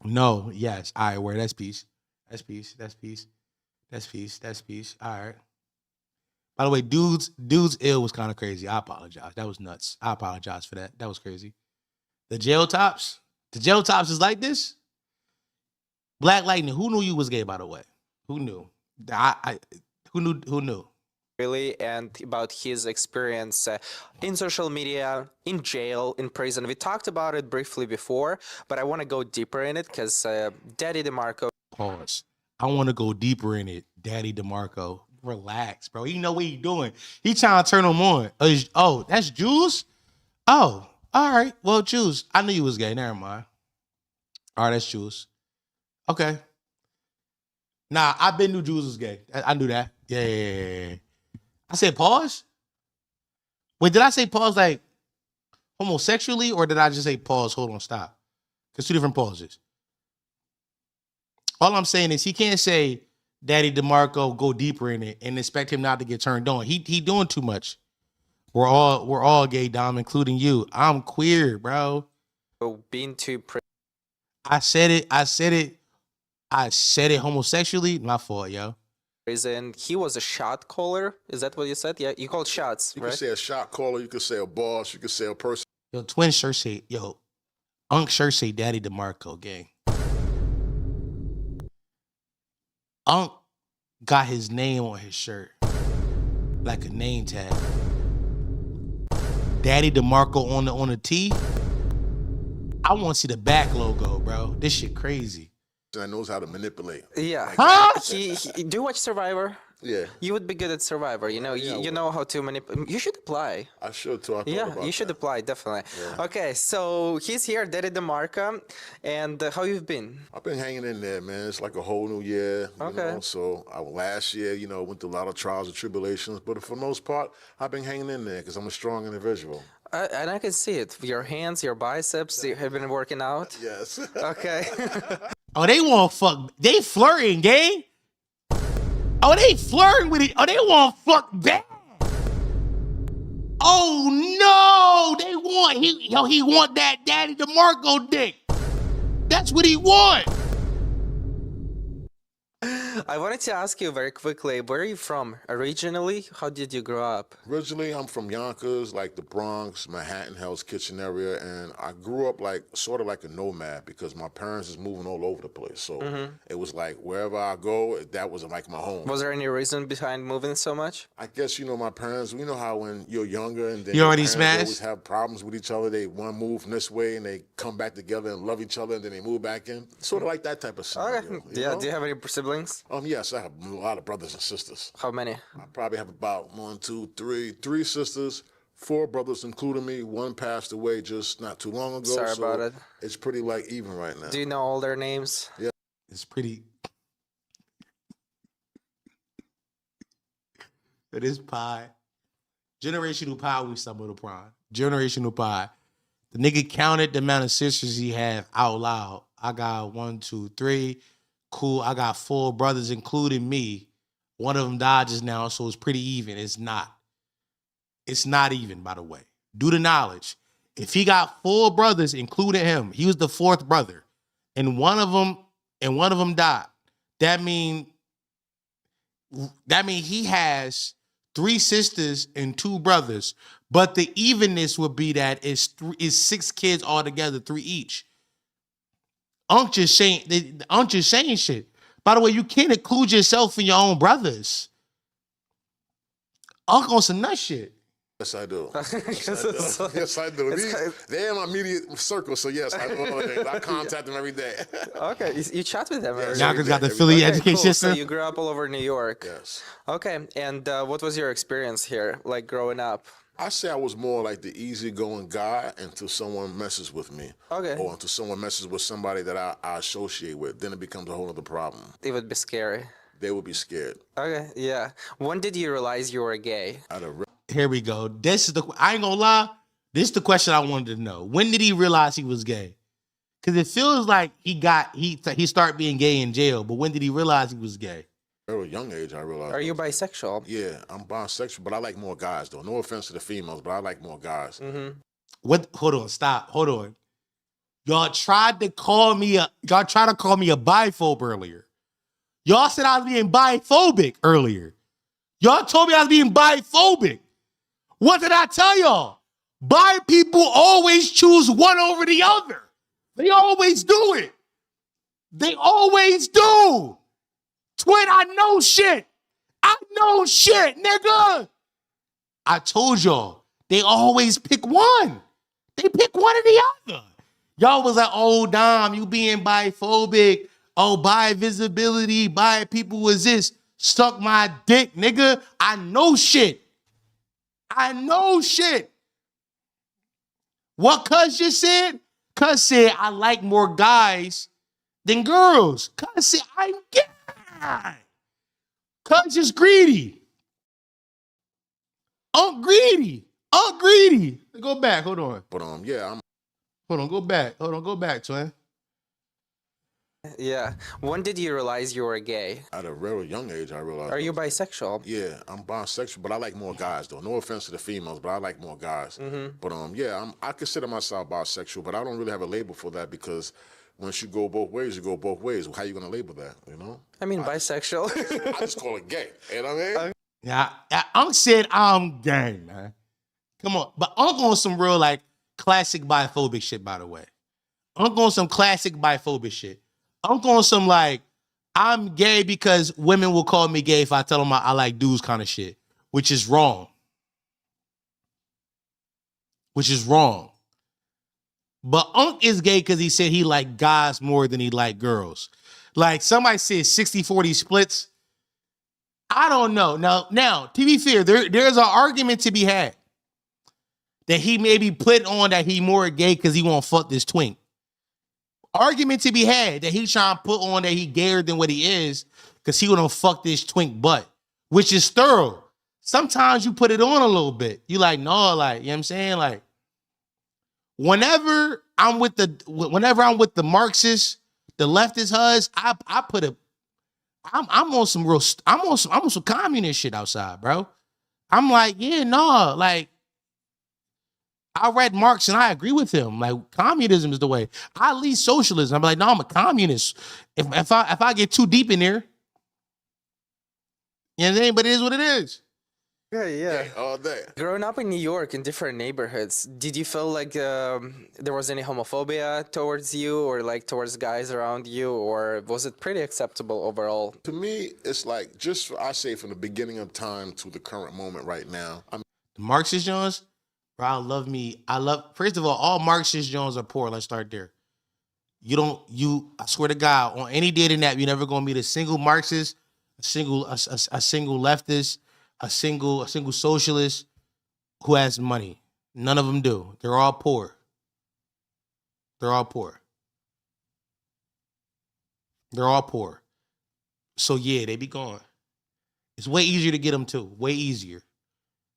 No, yes. All right, where that's peace. That's peace. That's peace. That's peace. That's peace. All right. By the way, dudes ill was kind of crazy. I apologize. That was nuts. I apologize for that. That was crazy. The jail tops is like this. Black Lightning, who knew you was gay, by the way? Who knew? Who knew? Really, and about his experience in social media, in jail, in prison. We talked about it briefly before, but I want to go deeper in it because Daddy DeMarco. Pause. I want to go deeper in it. Daddy DeMarco, relax, bro. You know what he doing. He trying to turn him on. Oh, that's Jules? Oh, all right. Well, Jules, I knew you was gay. Never mind. All right, that's Jules. Okay. Nah, I been knew Jules was gay. I knew that. Yeah. I said pause? Wait, did I say pause like homosexually, or did I just say pause, hold on, stop? Because two different pauses. All I'm saying is he can't say Daddy DeMarco, go deeper in it and expect him not to get turned on. He doing too much. We're all gay, Dom, including you. I'm queer, bro. Been to prison. I said it homosexually. My fault, yo. He was a shot caller. Is that what you said? Yeah, you called shots, You right? could say a shot caller, you could say a boss, you could say a person. Yo, twin shirt say, Unc shirt say Daddy DeMarco, gang. Unc got his name on his shirt. Like a name tag. Daddy DeMarco on the tee. I want to see the back logo, bro. This shit crazy. That knows how to manipulate. Yeah. Huh? He do you watch Survivor? Yeah. You would be good at Survivor. You know, you know how to manipulate. You should apply. I should too. You should apply, definitely. Yeah. Okay, so he's here, Daddy DeMarco, and how you've been? I've been hanging in there, man. It's like a whole new year. Okay. You know? So last year, went through a lot of trials and tribulations, but for the most part, I've been hanging in there because I'm a strong individual. And I can see it. Your hands, your biceps, you have been working out. Yes. Okay. Oh, they want fuck. They flirting, gang. Oh, they flirting with it. Oh, they want fuck bad. Oh no, they want he want that Daddy DeMarco dick. That's what he want. I wanted to ask you very quickly, where are you from originally? How did you grow up? Originally, I'm from Yonkers, like the Bronx, Manhattan, Hell's Kitchen area, and I grew up like sort of like a nomad because my parents is moving all over the place. So it was like wherever I go, that was like my home. Was there any reason behind moving so much? I guess, my parents, you know how when you're younger and then You your already parents smashed? always have problems with each other. They one move from this way and they come back together and love each other and then they move back in. Sort of like that type of scenario. Okay. you Yeah. know? Do you have any siblings? Yes, I have a lot of brothers and sisters. How many? I probably have about three sisters, 4 brothers, including me. One passed away just not too long ago. Sorry so about it. It's pretty like even right now. Do you know all their names? Yeah. It's pretty. It is pie. Generational pie we stumbled upon. Generational pie. The nigga counted the amount of sisters he had out loud. I got 1, 2, 3. Cool. I got 4 brothers, including me. One of them died just now, so it's pretty even. It's not. It's not even, by the way. Due to knowledge. If he got 4 brothers, including him, he was the 4th brother, and one of them died. That mean he has 3 sisters and 2 brothers, but the evenness would be that is 6 kids altogether, 3 each. Unc just saying shit. By the way, you can't include yourself in your own brothers. Unc on some nut shit. Yes, I do. Yes, I do. They're in my immediate circle, so yes, I know. I contact them every day. Okay, you chat with them every day. Yonkers got the Philly education Cool. So system. you grew up all over New York. Yes. Okay, and what was your experience here, like growing up? I say I was more like the easygoing guy until someone messes with me. Okay. Or until someone messes with somebody that I associate with. Then it becomes a whole other problem. It would be scary. They would be scared. Okay, yeah. When did you realize you were gay? Here we go. I ain't gonna lie. This is the question I wanted to know. When did he realize he was gay? Because it feels like he started being gay in jail. But when did he realize he was gay? At a young age, I realized. Are you bisexual? Yeah, I'm bisexual, but I like more guys, though. No offense to the females, but I like more guys. What? Hold on. Stop. Hold on. Y'all tried to call me a biphobe earlier. Y'all said I was being biphobic earlier. Y'all told me I was being biphobic. What did I tell y'all? Bi people always choose one over the other. They always do it. They always do. Twin, I know shit. I know shit, nigga. I told y'all, they always pick one. They pick one or the other. Y'all was like, oh, Dom, you being biphobic. Oh, bi visibility, bi people was this. Suck my dick, nigga. I know shit. I know shit. What Cuz just said? Cuz said, I like more guys than girls. Cuz said, I'm gay. Cuz is greedy. I'm greedy. I'm greedy. Go back. Hold on. But yeah, Hold on. Go back. Hold on. Go back, twin. Yeah. When did you realize you were gay? At a very young age, I realized. Are you bisexual? Yeah, I'm bisexual, but I like more guys, though. No offense to the females, but I like more guys. But yeah, I consider myself bisexual, but I don't really have a label for that because once you go both ways, you go both ways. How you gonna label that? You know? I mean, bisexual. I just call it gay. You know what I mean? Yeah, Unc said I'm gay, man. Come on. But Unc on some real, like, classic biphobic shit, by the way. Unc on some classic biphobic shit. Unc on some, like, I'm gay because women will call me gay if I tell them I like dudes kind of shit, which is wrong. Which is wrong. But Unc is gay because he said he like guys more than he like girls. Like, somebody said 60-40 splits. I don't know. Now, to be fair, there's an argument to be had that he maybe put on that he more gay because he won't fuck this twink. Argument to be had that he trying to put on that he gayer than what he is because he won't fuck this twink butt, which is thorough. Sometimes you put it on a little bit. You like, no, like, you know what I'm saying? Like, whenever I'm with the Marxists, the leftist HUDs, I put a I'm on some real, I'm on some communist shit outside, bro. I'm like, yeah, no, like, I read Marx and I agree with him. Like, communism is the way. I lead socialism. I'm like, no, I'm a communist. If I get too deep in there, You know what I'm saying? But it is what it is. Yeah. All day. Growing up in New York in different neighborhoods, did you feel like there was any homophobia towards you or like towards guys around you, or was it pretty acceptable overall? To me, it's like just I say from the beginning of time to the current moment right now. The Marxist Jones, bro, I love, first of all Marxist Jones are poor. Let's start there. I swear to God, on any dating app, you're never gonna meet a single Marxist, a single leftist, a single socialist who has money. None of them do. They're all poor. They're all poor. They're all poor. So yeah, they be gone. It's way easier to get them too. Way easier.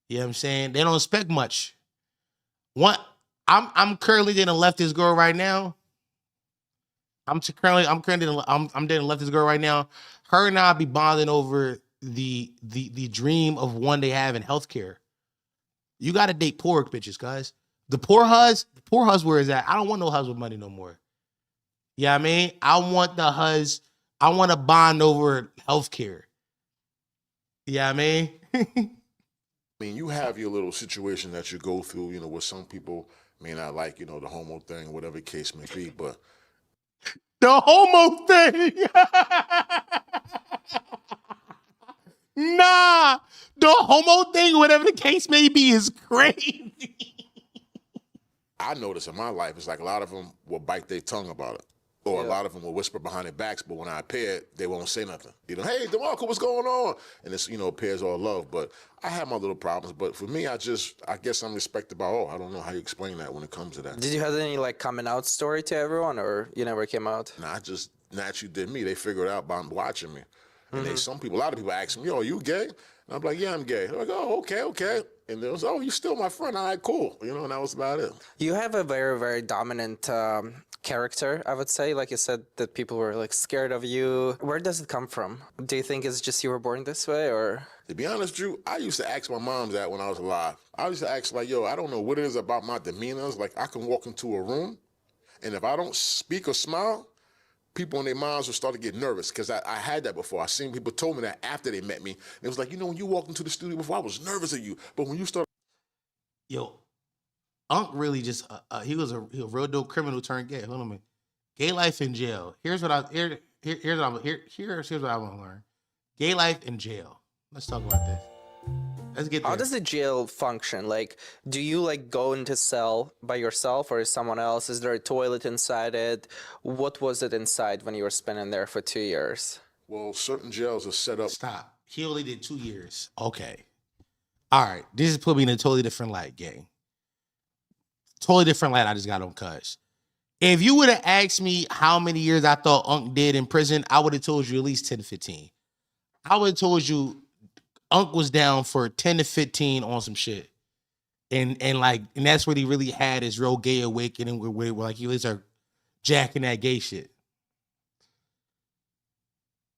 You know what I'm saying? They don't expect much. I'm currently dating a leftist girl right now. I'm dating a leftist girl right now. Her and I be bonding over the dream of one they have in healthcare. You gotta date poor bitches, guys. The poor hus where is that? I don't want no hus with money no more. You know what I mean? I want to bond over healthcare. You know what I mean? I mean, you have your little situation that you go through, you know, where some people may not like, you know, the homo thing, whatever the case may be, but the homo thing. Nah, the homo thing, whatever the case may be, is crazy. I notice in my life, it's like a lot of them will bite their tongue about it. Or Yeah. a lot of them will whisper behind their backs, but when I appear, they won't say nothing. You know, hey, DeMarco, what's going on? And it's, you know, appears all love. But I have my little problems. But for me, I guess I'm respected by all. I don't know how you explain that when it comes to that. Did you have any like coming out story to everyone, or you never came out? Nah, I just naturally did me. They figured it out by watching me. And a lot of people ask me, yo, you gay? And I'm like, yeah, I'm gay. They're like, oh, okay. And they was, oh, you still my friend. All right, cool. You know, and that was about it. You have a very, very dominant character, I would say. Like you said, that people were like scared of you. Where does it come from? Do you think it's just you were born this way, or? To be honest, Drew, I used to ask my mom that when I was alive. I used to ask like, yo, I don't know what it is about my demeanor. It's like I can walk into a room, and if I don't speak or smile, people in their minds will start to get nervous because I had that before. I seen people told me that after they met me. It was like, you know, when you walked into the studio before, I was nervous of you. But when you start... Yo, Unc really just, he was a real dope criminal turned gay. Hold on a minute. Gay life in jail. Here's what I want to learn. Gay life in jail. Let's talk about this. Let's get there. How does the jail function? Like, do you like go into cell by yourself or is someone else? Is there a toilet inside it? What was it inside when you were spending there for 2 years? Well, certain jails are set up... Stop. He only did 2 years. Okay. All right. This is putting me in a totally different light, gang. Totally different light I just got on cuz. If you would have asked me how many years I thought Unc did in prison, I would have told you at least 10 to 15. I would have told you Unc was down for 10 to 15 on some shit. And that's what he really had his real gay awakening where like he was jacking that gay shit.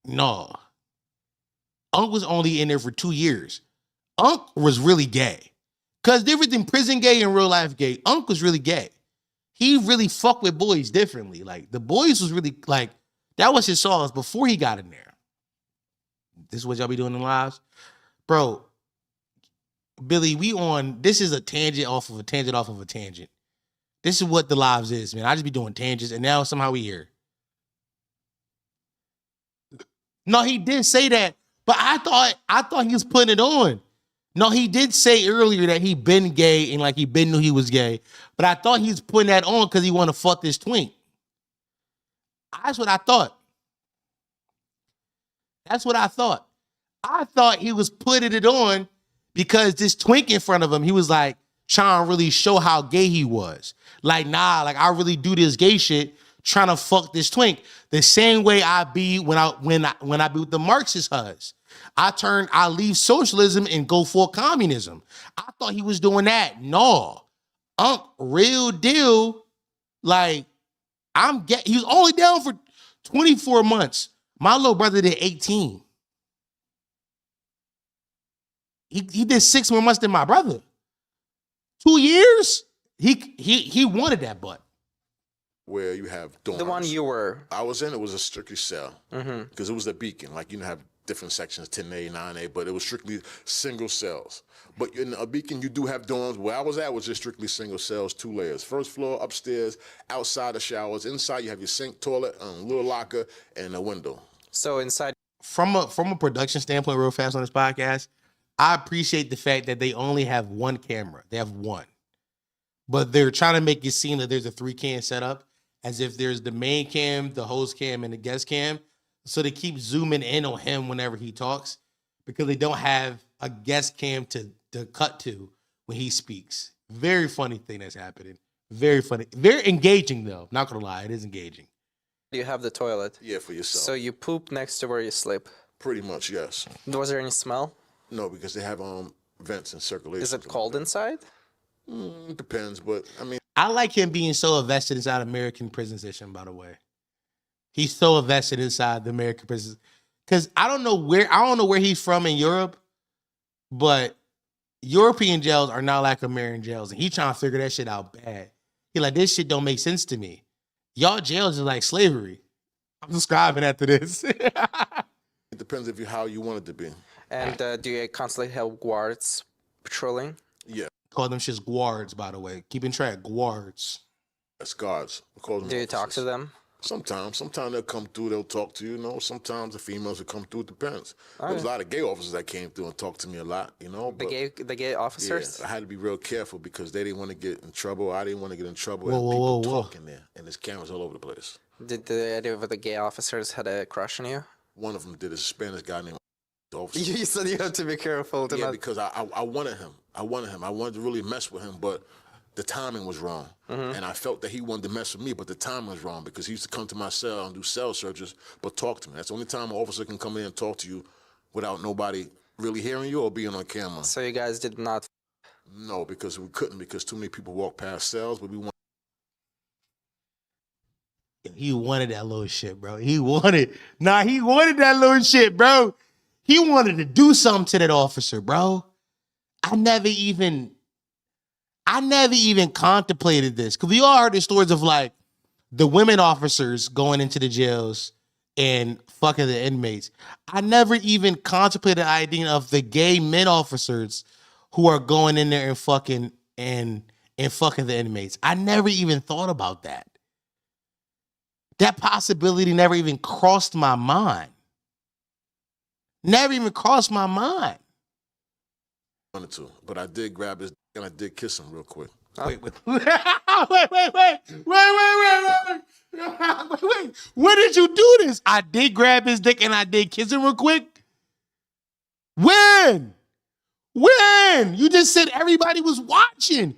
No. Unc was only in there for 2 years. Unc was really gay. Cause different than prison gay and real life gay, Unc was really gay. He really fucked with boys differently. Like the boys was really like, that was his sauce before he got in there. This is what y'all be doing in lives? Bro, Billy, this is a tangent off of a tangent off of a tangent. This is what the lives is, man. I just be doing tangents and now somehow we here. No, he did say that, but I thought he was putting it on. No, he did say earlier that he been gay and like he been knew he was gay, but I thought he was putting that on because he want to fuck this twink. That's what I thought. That's what I thought. I thought he was putting it on because this twink in front of him, he was like trying to really show how gay he was. Like, nah, like I really do this gay shit trying to fuck this twink. The same way I be when I be with the Marxist hus. I leave socialism and go for communism. I thought he was doing that. No. Real deal. Like, he was only down for 24 months. My little brother did 18. He did 6 more months than my brother. 2 years? He wanted that butt. Where you have dorms. The one you were. I was in, it was a strictly cell. Because it was the beacon. Like, you have different sections, 10A, 9A, but it was strictly single cells. But in a Beacon, you do have dorms. Where I was at was just strictly single cells, 2 layers. First floor, upstairs, outside the showers. Inside, you have your sink, toilet, little locker, and a window. So inside. From a production standpoint, real fast on this podcast, I appreciate the fact that they only have one camera. They have one. But they're trying to make it seem that there's a 3-cam setup, as if there's the main cam, the host cam, and the guest cam. So they keep zooming in on him whenever he talks, because they don't have a guest cam to cut to when he speaks. Very funny thing that's happening. Very funny. Very engaging, though. Not going to lie. It is engaging. You have the toilet. Yeah, for yourself. So you poop next to where you sleep. Pretty much, yes. Was there any smell? No, because they have vents and circulation. Is it cold inside? Depends, but I mean, I like him being so invested inside American prison system, by the way. He's so invested inside the American prison. Because I don't know where he's from in Europe, but European jails are not like American jails. And he's trying to figure that shit out bad. He like, this shit don't make sense to me. Y'all jails are like slavery. I'm subscribing after this. it depends how you want it to be. And do you constantly have guards patrolling? Yeah. Call them shits guards, by the way. Keeping track, guards. That's guards. We call them Do you officers. talk to them? Sometimes they'll come through, they'll talk to you, Sometimes the females will come through, it depends. There was a lot of gay officers that came through and talked to me a lot, The gay officers? Yeah, I had to be real careful because they didn't want to get in trouble. I didn't want to get in trouble. Whoa, and whoa, people whoa, whoa. talking there, and there's cameras all over the place. Did any of the gay officers had a crush on you? One of them did. It's a Spanish guy named officer. You said you have to be careful to Yeah, not... because I wanted him. I wanted to really mess with him, but the timing was wrong. And I felt that he wanted to mess with me, but the timing was wrong because he used to come to my cell and do cell searches, but talk to me. That's the only time an officer can come in and talk to you without nobody really hearing you or being on camera. So you guys did not... No, because we couldn't, because too many people walk past cells, but we want. He wanted that little shit, bro. He wanted that little shit, bro. He wanted to do something to that officer, bro. I never even contemplated this. Because we all heard the stories of like the women officers going into the jails and fucking the inmates. I never even contemplated the idea of the gay men officers who are going in there and fucking the inmates. I never even thought about that. That possibility never even crossed my mind. Never even crossed my mind. Wanted to, but I did grab his and I did kiss him real quick. Wait. Wait. When did you do this? I did grab his dick and I did kiss him real quick. When? You just said everybody was watching.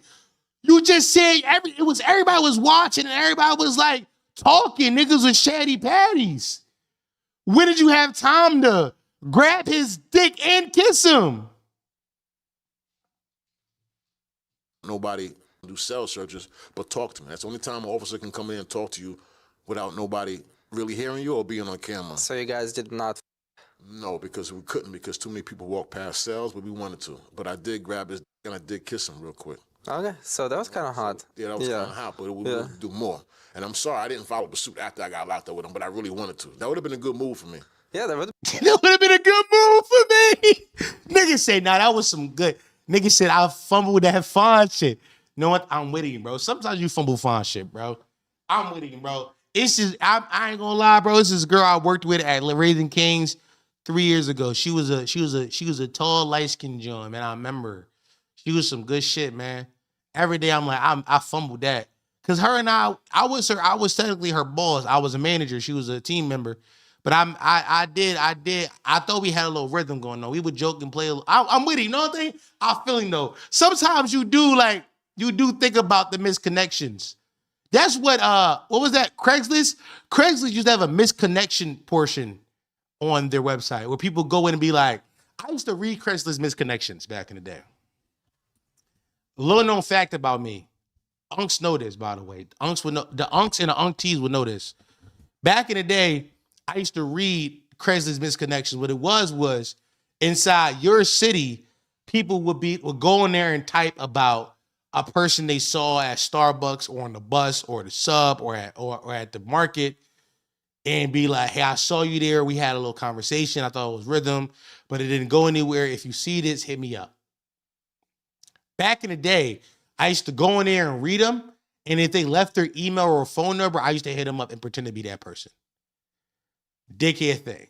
You just said everybody was watching and everybody was like talking. Niggas with shady patties. When did you have time to grab his dick and kiss him? Nobody do cell searches, but talk to me. That's the only time an officer can come in and talk to you without nobody really hearing you or being on camera. So you guys did not... No, because we couldn't, because too many people walk past cells, but we wanted to. But I did grab his and I did kiss him real quick. Okay, so that was kind of hot. Yeah, that was kind of hot, but we would do more. And I'm sorry I didn't follow pursuit after I got locked up with him, but I really wanted to. That would have been a good move for me. Yeah, that would have been a good move for me. Niggas say, nah, that was some good. Niggas said, I fumbled that fine shit. You know what? I'm with him, bro. Sometimes you fumble fine shit, bro. I'm with him, bro. It's just, I ain't gonna lie, bro. This is a girl I worked with at Raising Kings 3 years ago. She was a tall, light-skinned joint, man. I remember her. She was some good shit, man. Every day I'm like, I fumbled that. Cause her and I was technically her boss. I was a manager. She was a team member. But I thought we had a little rhythm going on. We would joke and play. I'm with you. You know what I think? I'm feeling though. Sometimes you do think about the misconnections. That's what was that? Craigslist? Craigslist used to have a misconnection portion on their website where people go in and be like, I used to read Craigslist misconnections back in the day. A little known fact about me. Unks know this, by the way. The unks and the uncties would know this. Back in the day, I used to read Craigslist misconnections. What it was inside your city, people would go in there and type about a person they saw at Starbucks or on the bus or the sub or at the market. and be like, hey, I saw you there. We had a little conversation. I thought it was rhythm, but it didn't go anywhere. If you see this, hit me up. Back in the day, I used to go in there and read them. And if they left their email or phone number, I used to hit them up and pretend to be that person. Dickhead thing.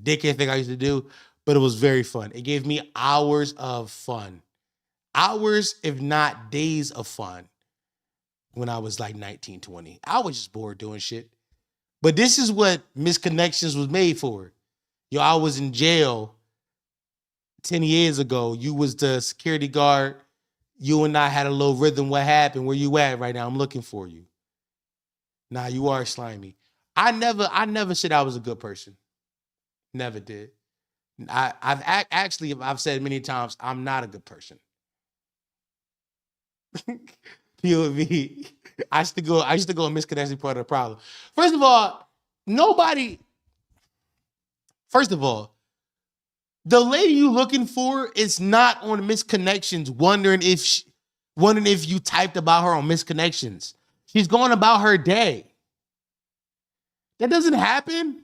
Dickhead thing I used to do, but it was very fun. It gave me hours of fun. Hours, if not days of fun when I was like 19, 20. I was just bored doing shit. But this is what Misconnections was made for. Yo, I was in jail 10 years ago. You was the security guard. You and I had a little rhythm. What happened? Where you at right now? I'm looking for you. Nah, you are slimy. I never said I was a good person. Never did. I've said many times, I'm not a good person. POV. I used to go on Misconnections part of the problem. First of all, the lady you looking for is not on Misconnections wondering if you typed about her on Misconnections. She's going about her day. That doesn't happen.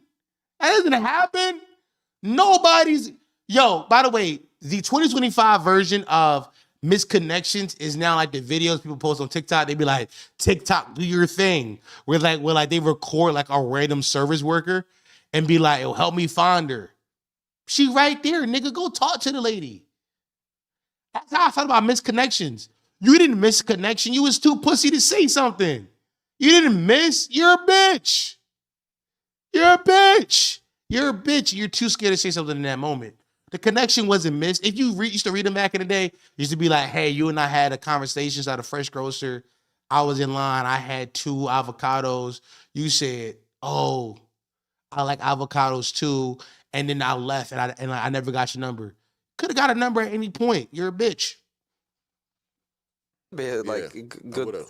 Yo, by the way, the 2025 version of Misconnections is now like the videos people post on TikTok. They be like, TikTok, do your thing. Where they record like a random service worker and be like, oh, help me find her. She right there, nigga. Go talk to the lady. That's how I felt about Misconnections. You didn't miss a connection. You was too pussy to say something. You didn't miss. You're a bitch. You're a bitch. You're a bitch. You're too scared to say something in that moment. The connection wasn't missed. If you used to read them back in the day, used to be like, hey, you and I had a conversation at a fresh grocer. I was in line. I had 2 avocados. You said, oh, I like avocados too. And then I left and I never got your number. Could have got a number at any point. You're a bitch. Be like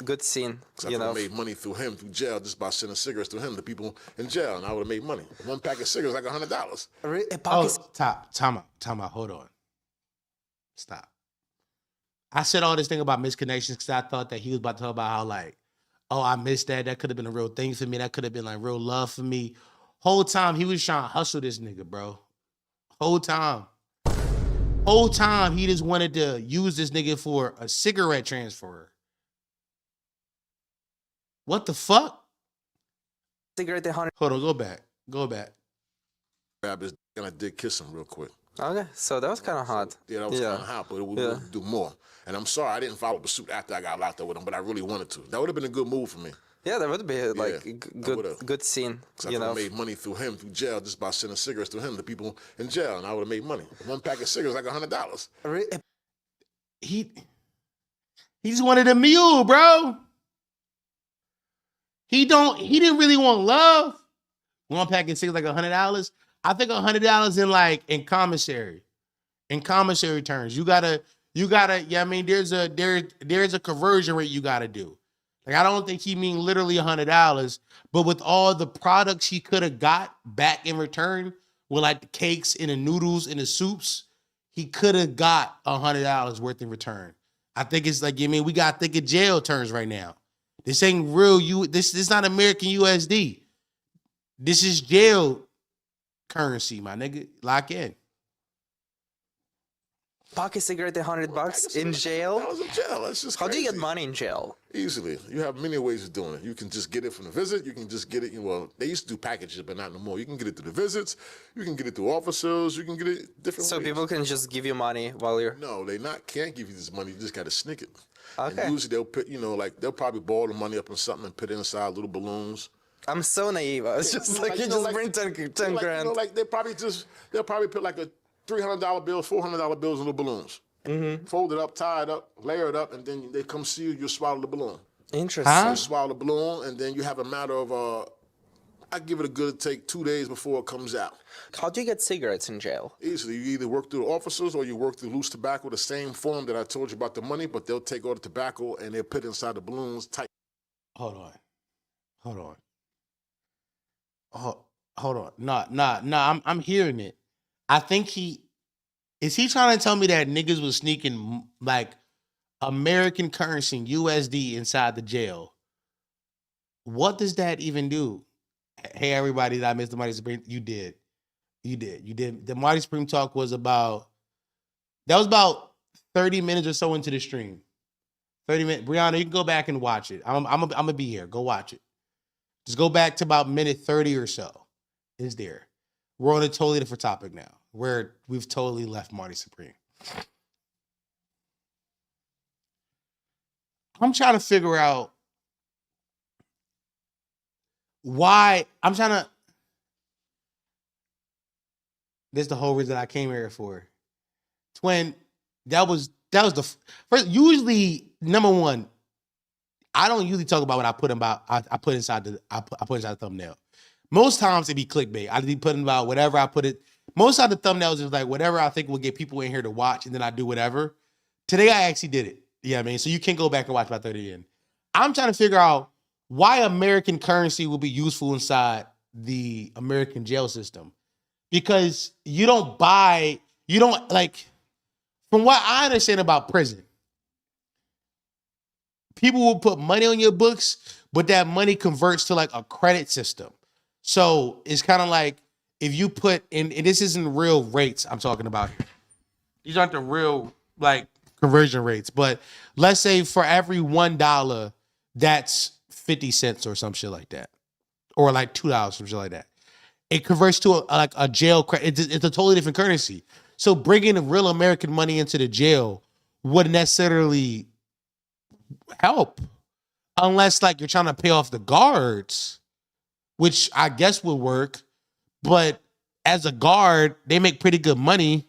good scene. I would have made money through him, through jail, just by sending cigarettes to him, the people in jail, and I would have made money. One pack of cigarettes like $100. Time out. Hold on. Stop. I said all this thing about Misconnections because I thought that he was about to talk about how like, oh, I missed that. That could have been a real thing for me. That could have been like real love for me. Whole time he was trying to hustle this nigga, bro. Whole time he just wanted to use this nigga for a cigarette transfer. What the fuck? Cigarette 100. Hold on, go back. Grab his and I did kiss him real quick. Okay, so that was kind of hot. Yeah, that was kind of hot, but it would do more. And I'm sorry I didn't follow pursuit after I got locked up with him, but I really wanted to. That would have been a good move for me. Yeah, that would be good scene. I would have made money through him, through jail, just by sending cigarettes to him, the people in jail, and I would have made money. One pack of cigarettes like $100. He just wanted a mule, bro. He didn't really want love. One pack of cigarettes like $100. I think $100 in commissary. In commissary terms, you gotta. Yeah, I mean, there's a conversion rate you gotta do. Like, I don't think he mean literally $100, but with all the products he could have got back in return, with like the cakes and the noodles and the soups, he could have got $100 worth in return. I think it's like, I mean, we got to think of jail terms right now. This ain't real. This is not American USD. This is jail currency, my nigga. Lock in. Pocket cigarette, $100 in jail. I was in jail. That's just How crazy. do you get money in jail? Easily. You have many ways of doing it. You can just get it from the visit. You can just get it. Well, they used to do packages, but not no more. You can get it through the visits. You can get it through officers. You can get it different ways. So people can just give you money while you're. No, can't give you this money. You just got to sneak it. Okay. And usually they'll put, they'll probably ball the money up in something and put it inside little balloons. I'm so naive. I was just like, you just bring 10 grand. They'll probably put like a $300 bill, $400 bills in little balloons. Mm-hmm. Fold it up, tie it up, layer it up, and then they come see you. You swallow the balloon. Interesting. So you swallow the balloon, and then you have a matter of I give it a good take 2 days before it comes out. How do you get cigarettes in jail? Easily. You either work through the officers or you work through loose tobacco, the same form that I told you about the money, but they'll take all the tobacco and they'll put it inside the balloons tight. Hold on. No, I'm hearing it. I think is he trying to tell me that niggas was sneaking like American currency, USD, inside the jail? What does that even do? hey everybody, that I missed the Marty Supreme. You did. The Marty Supreme talk was about 30 minutes or so into the stream. 30 minutes. Brianna, you can go back and watch it. I'm gonna be here. Go watch it. Just go back to about minute 30 or so. It's there. We're on a totally different topic now, where we've totally left Marty Supreme. I'm trying to figure out why. This is the whole reason I came here for. Twin, that was the first. Usually, number one, I don't usually talk about what I put inside the thumbnail. Most times it be clickbait. I be putting about whatever I put it. Most of the thumbnails is like whatever I think will get people in here to watch, and then I do whatever. Today I actually did it. Yeah, I mean, so you can go back and watch about 30 in. I'm trying to figure out why American currency will be useful inside the American jail system. Because from what I understand about prison, people will put money on your books, but that money converts to like a credit system. So it's kind of like if you put in, and this isn't real rates I'm talking about here. These aren't the real like conversion rates, but let's say for every $1, that's 50 cents or some shit like that. Or like $2, some shit like that. It converts to a jail credit. It's a totally different currency. So bringing the real American money into the jail wouldn't necessarily help unless like you're trying to pay off the guards, which I guess would work. But as a guard, they make pretty good money.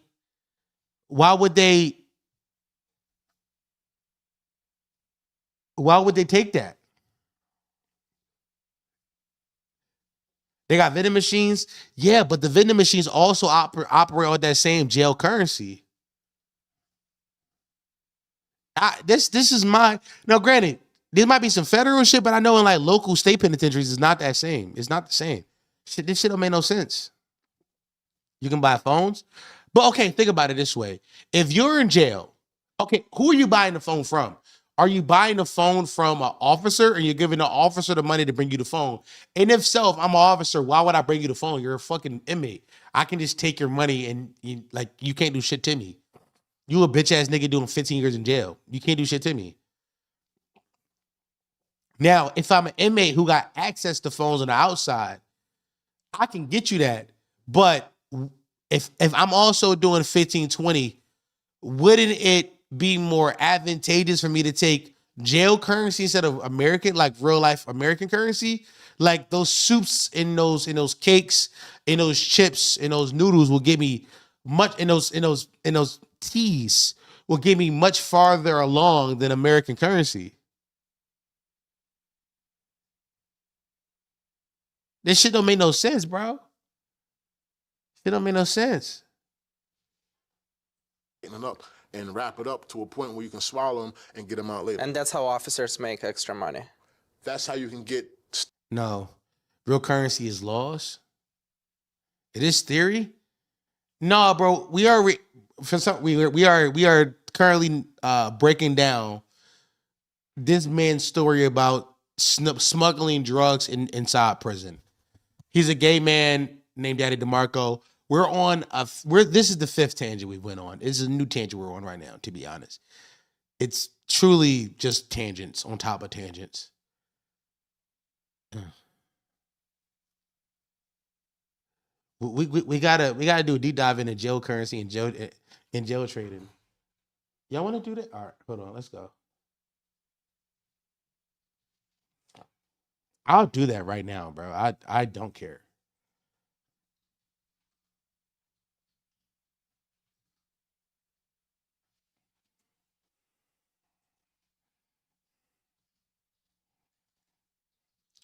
Why would they take that? They got vending machines. Yeah, but the vending machines also operate on that same jail currency. This is my... Now, granted, there might be some federal shit, but I know in like local state penitentiaries, it's not that same. It's not the same. This shit don't make no sense. You can buy phones. But okay, think about it this way. If you're in jail, okay, who are you buying the phone from? Are you buying the phone from an officer, or you're giving the officer the money to bring you the phone? And if so, if I'm an officer, why would I bring you the phone? You're a fucking inmate. I can just take your money and you can't do shit to me. You a bitch ass nigga doing 15 years in jail. You can't do shit to me. Now, if I'm an inmate who got access to phones on the outside, I can get you that. But if I'm also doing 15, 20, wouldn't it be more advantageous for me to take jail currency instead of American, like real life American currency? Like those soups in those cakes, in those chips, in those noodles will give me much, in those teas will get me much farther along than American currency. This shit don't make no sense, bro. It don't make no sense. And wrap it up to a point where you can swallow them and get them out later. And that's how officers make extra money. That's how you can get... No. Real currency is laws. It is theory. No, bro. We are currently breaking down this man's story about smuggling drugs inside prison. He's a gay man named Daddy DeMarco. This is the 5th tangent we went on. This is a new tangent we're on right now, to be honest. It's truly just tangents on top of tangents. We gotta do a deep dive into jail currency and jail trading. Y'all want to do that? All right, hold on, let's go. I'll do that right now, bro. I don't care.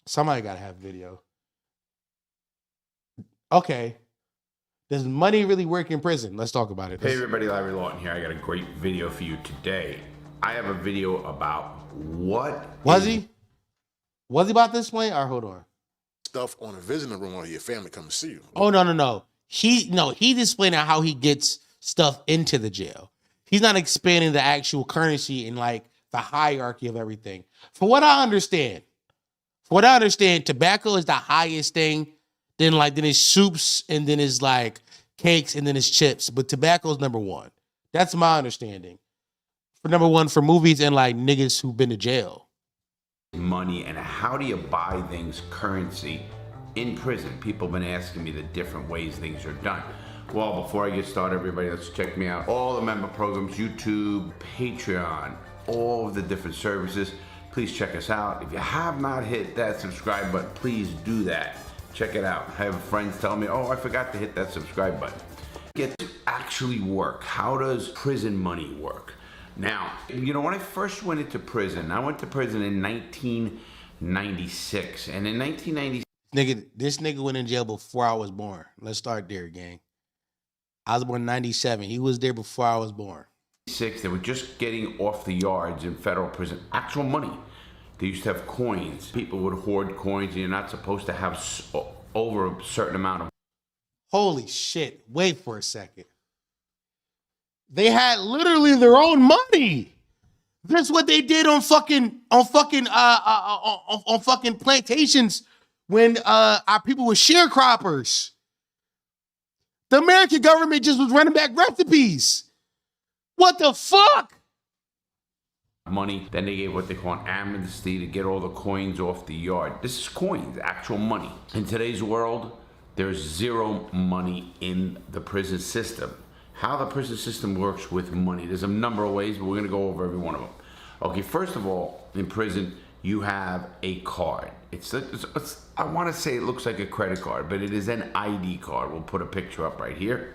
Somebody gotta have video. Okay. Does money really work in prison? Let's talk about it. Hey everybody, Larry Lawton here. I got a great video for you today. I have a video about what... Was he about this way? Or hold on. Stuff on a visiting room or your family come to see you. Oh, no. He's explaining how he gets stuff into the jail. He's not expanding the actual currency and like the hierarchy of everything. From what I understand, What I understand, tobacco is the highest thing. Then it's soups, and then it's like cakes, and then it's chips. But tobacco is number one. That's my understanding. For number one for movies and like niggas who've been to jail. Money, and how do you buy things, currency, in prison? People have been asking me the different ways things are done. Well, before I get started, everybody, let's check me out. All the member programs, YouTube, Patreon, all of the different services. Please check us out. If you have not hit that subscribe button, please do that. Check it out. I have friends tell me, oh, I forgot to hit that subscribe button. Get to actually work. How does prison money work? Now, you know, when I first went into prison, I went to prison in 1996. And in 1996, this nigga went in jail before I was born. Let's start there, gang. I was born in 97. He was there before I was born. They were just getting off the yards in federal prison. Actual money. They used to have coins. People would hoard coins, and you're not supposed to have over a certain amount of. Holy shit. Wait for a second. They had literally their own money. That's what they did on fucking plantations when our people were sharecroppers. The American government just was running back recipes. What the fuck? Money. Then they gave what they call an amnesty to get all the coins off the yard. This is coins, actual money. In today's world, there's zero money in the prison system. How the prison system works with money. There's a number of ways, but we're gonna go over every one of them. Okay, first of all, in prison, you have a card. I wanna say it looks like a credit card, but it is an ID card. We'll put a picture up right here.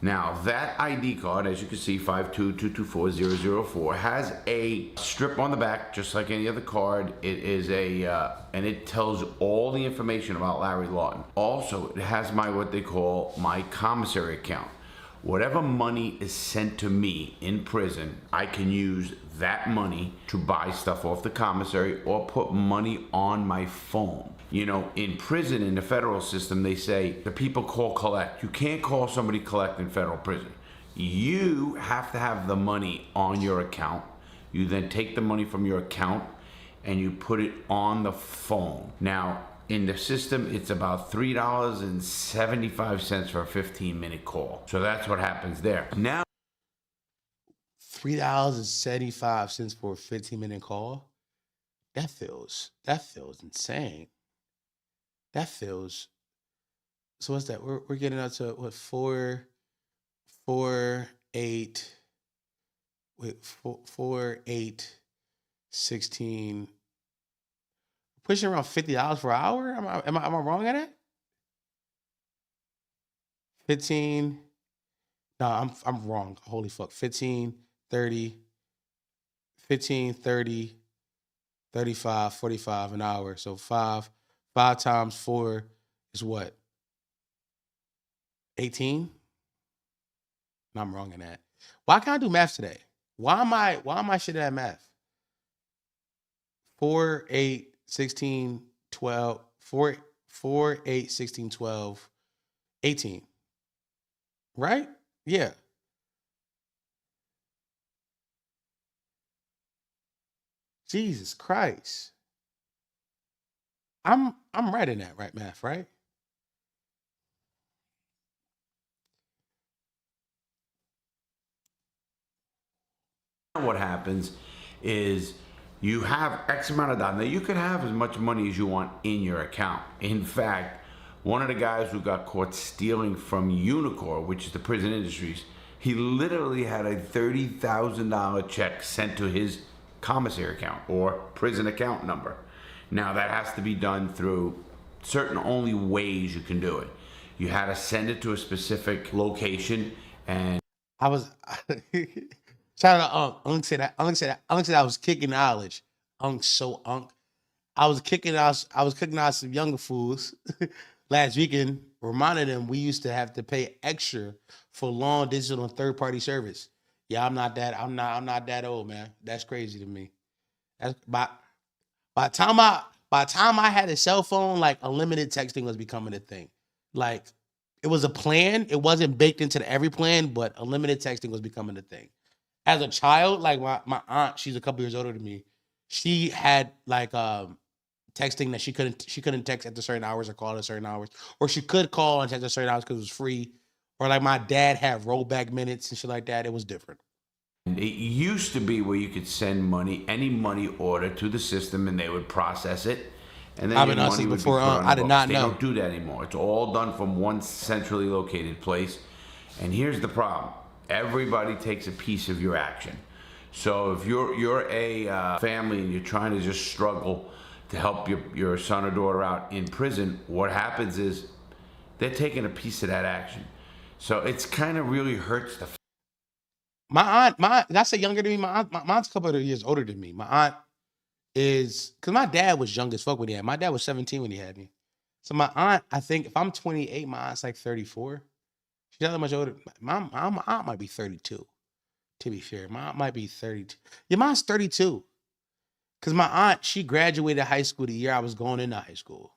Now, that ID card, as you can see, 522240004, has a strip on the back, just like any other card. It is and it tells all the information about Larry Lawton. Also, it has what they call my commissary account. Whatever money is sent to me in prison, I can use that money to buy stuff off the commissary or put money on my phone. You know, in prison, in the federal system, they say the people call collect. You can't call somebody collect in federal prison. You have to have the money on your account. You then take the money from your account and you put it on the phone. Now, in the system, it's about $3.75 for a 15-minute call. So that's what happens there. Now, $3.75 for a 15-minute call? That feels insane. That feels, so what's that? We're getting up to what, 4, 8, 16, pushing around $50 per hour? Am I wrong at that? 15. No, I'm wrong. Holy fuck. 15, 30, 35, 45 an hour. So 5 times 4 is what? 18? No, I'm wrong in that. Why can't I do math today? Why am I shit at math? 4, 8, 16, 12, 4, 8, 16, 12, 18. Right? Yeah. Jesus Christ. I'm right in that right math, right? what happens is you have X amount of dollars. Now, you can have as much money as you want in your account. In fact, one of the guys who got caught stealing from Unicor, which is the prison industries, he literally had a $30,000 check sent to his commissary account or prison account number. Now, that has to be done through certain only ways you can do it. You had to send it to a specific location, and I was shout out to Unk said that. Unk said I was kicking knowledge. Unk so Unk. I was kicking out some younger fools last weekend, reminding them we used to have to pay extra for long digital and third-party service. Yeah, I'm not that old, man. That's crazy to me. That's by the time I had a cell phone, like unlimited texting was becoming a thing. Like it was a plan. It wasn't baked into every plan, but unlimited texting was becoming a thing. As a child, like my aunt, she's a couple years older than me. She had like texting that she couldn't text at the certain hours or call at certain hours, or she could call and text at certain hours because it was free, or like my dad had rollback minutes and shit like that. It was different. It used to be where you could send money, any money order to the system, and they would process it, and then I've your been money would before, be put on the I did books. not They know. don't do that anymore. It's all done from one centrally located place. And here's the problem: everybody takes a piece of your action. So if you're a family and you're trying to just struggle to help your son or daughter out in prison, what happens is they're taking a piece of that action. So it's kind of really hurts the. My aunt, that's a younger than me. My aunt's a couple of years older than me. My aunt is, because my dad was young as fuck when he had. My dad was 17 when he had me. So my aunt, I think if I'm 28, my aunt's like 34. She's not that much older. My aunt might be 32. To be fair, my aunt might be 32. Your mom's 32. Because my aunt, she graduated high school the year I was going into high school.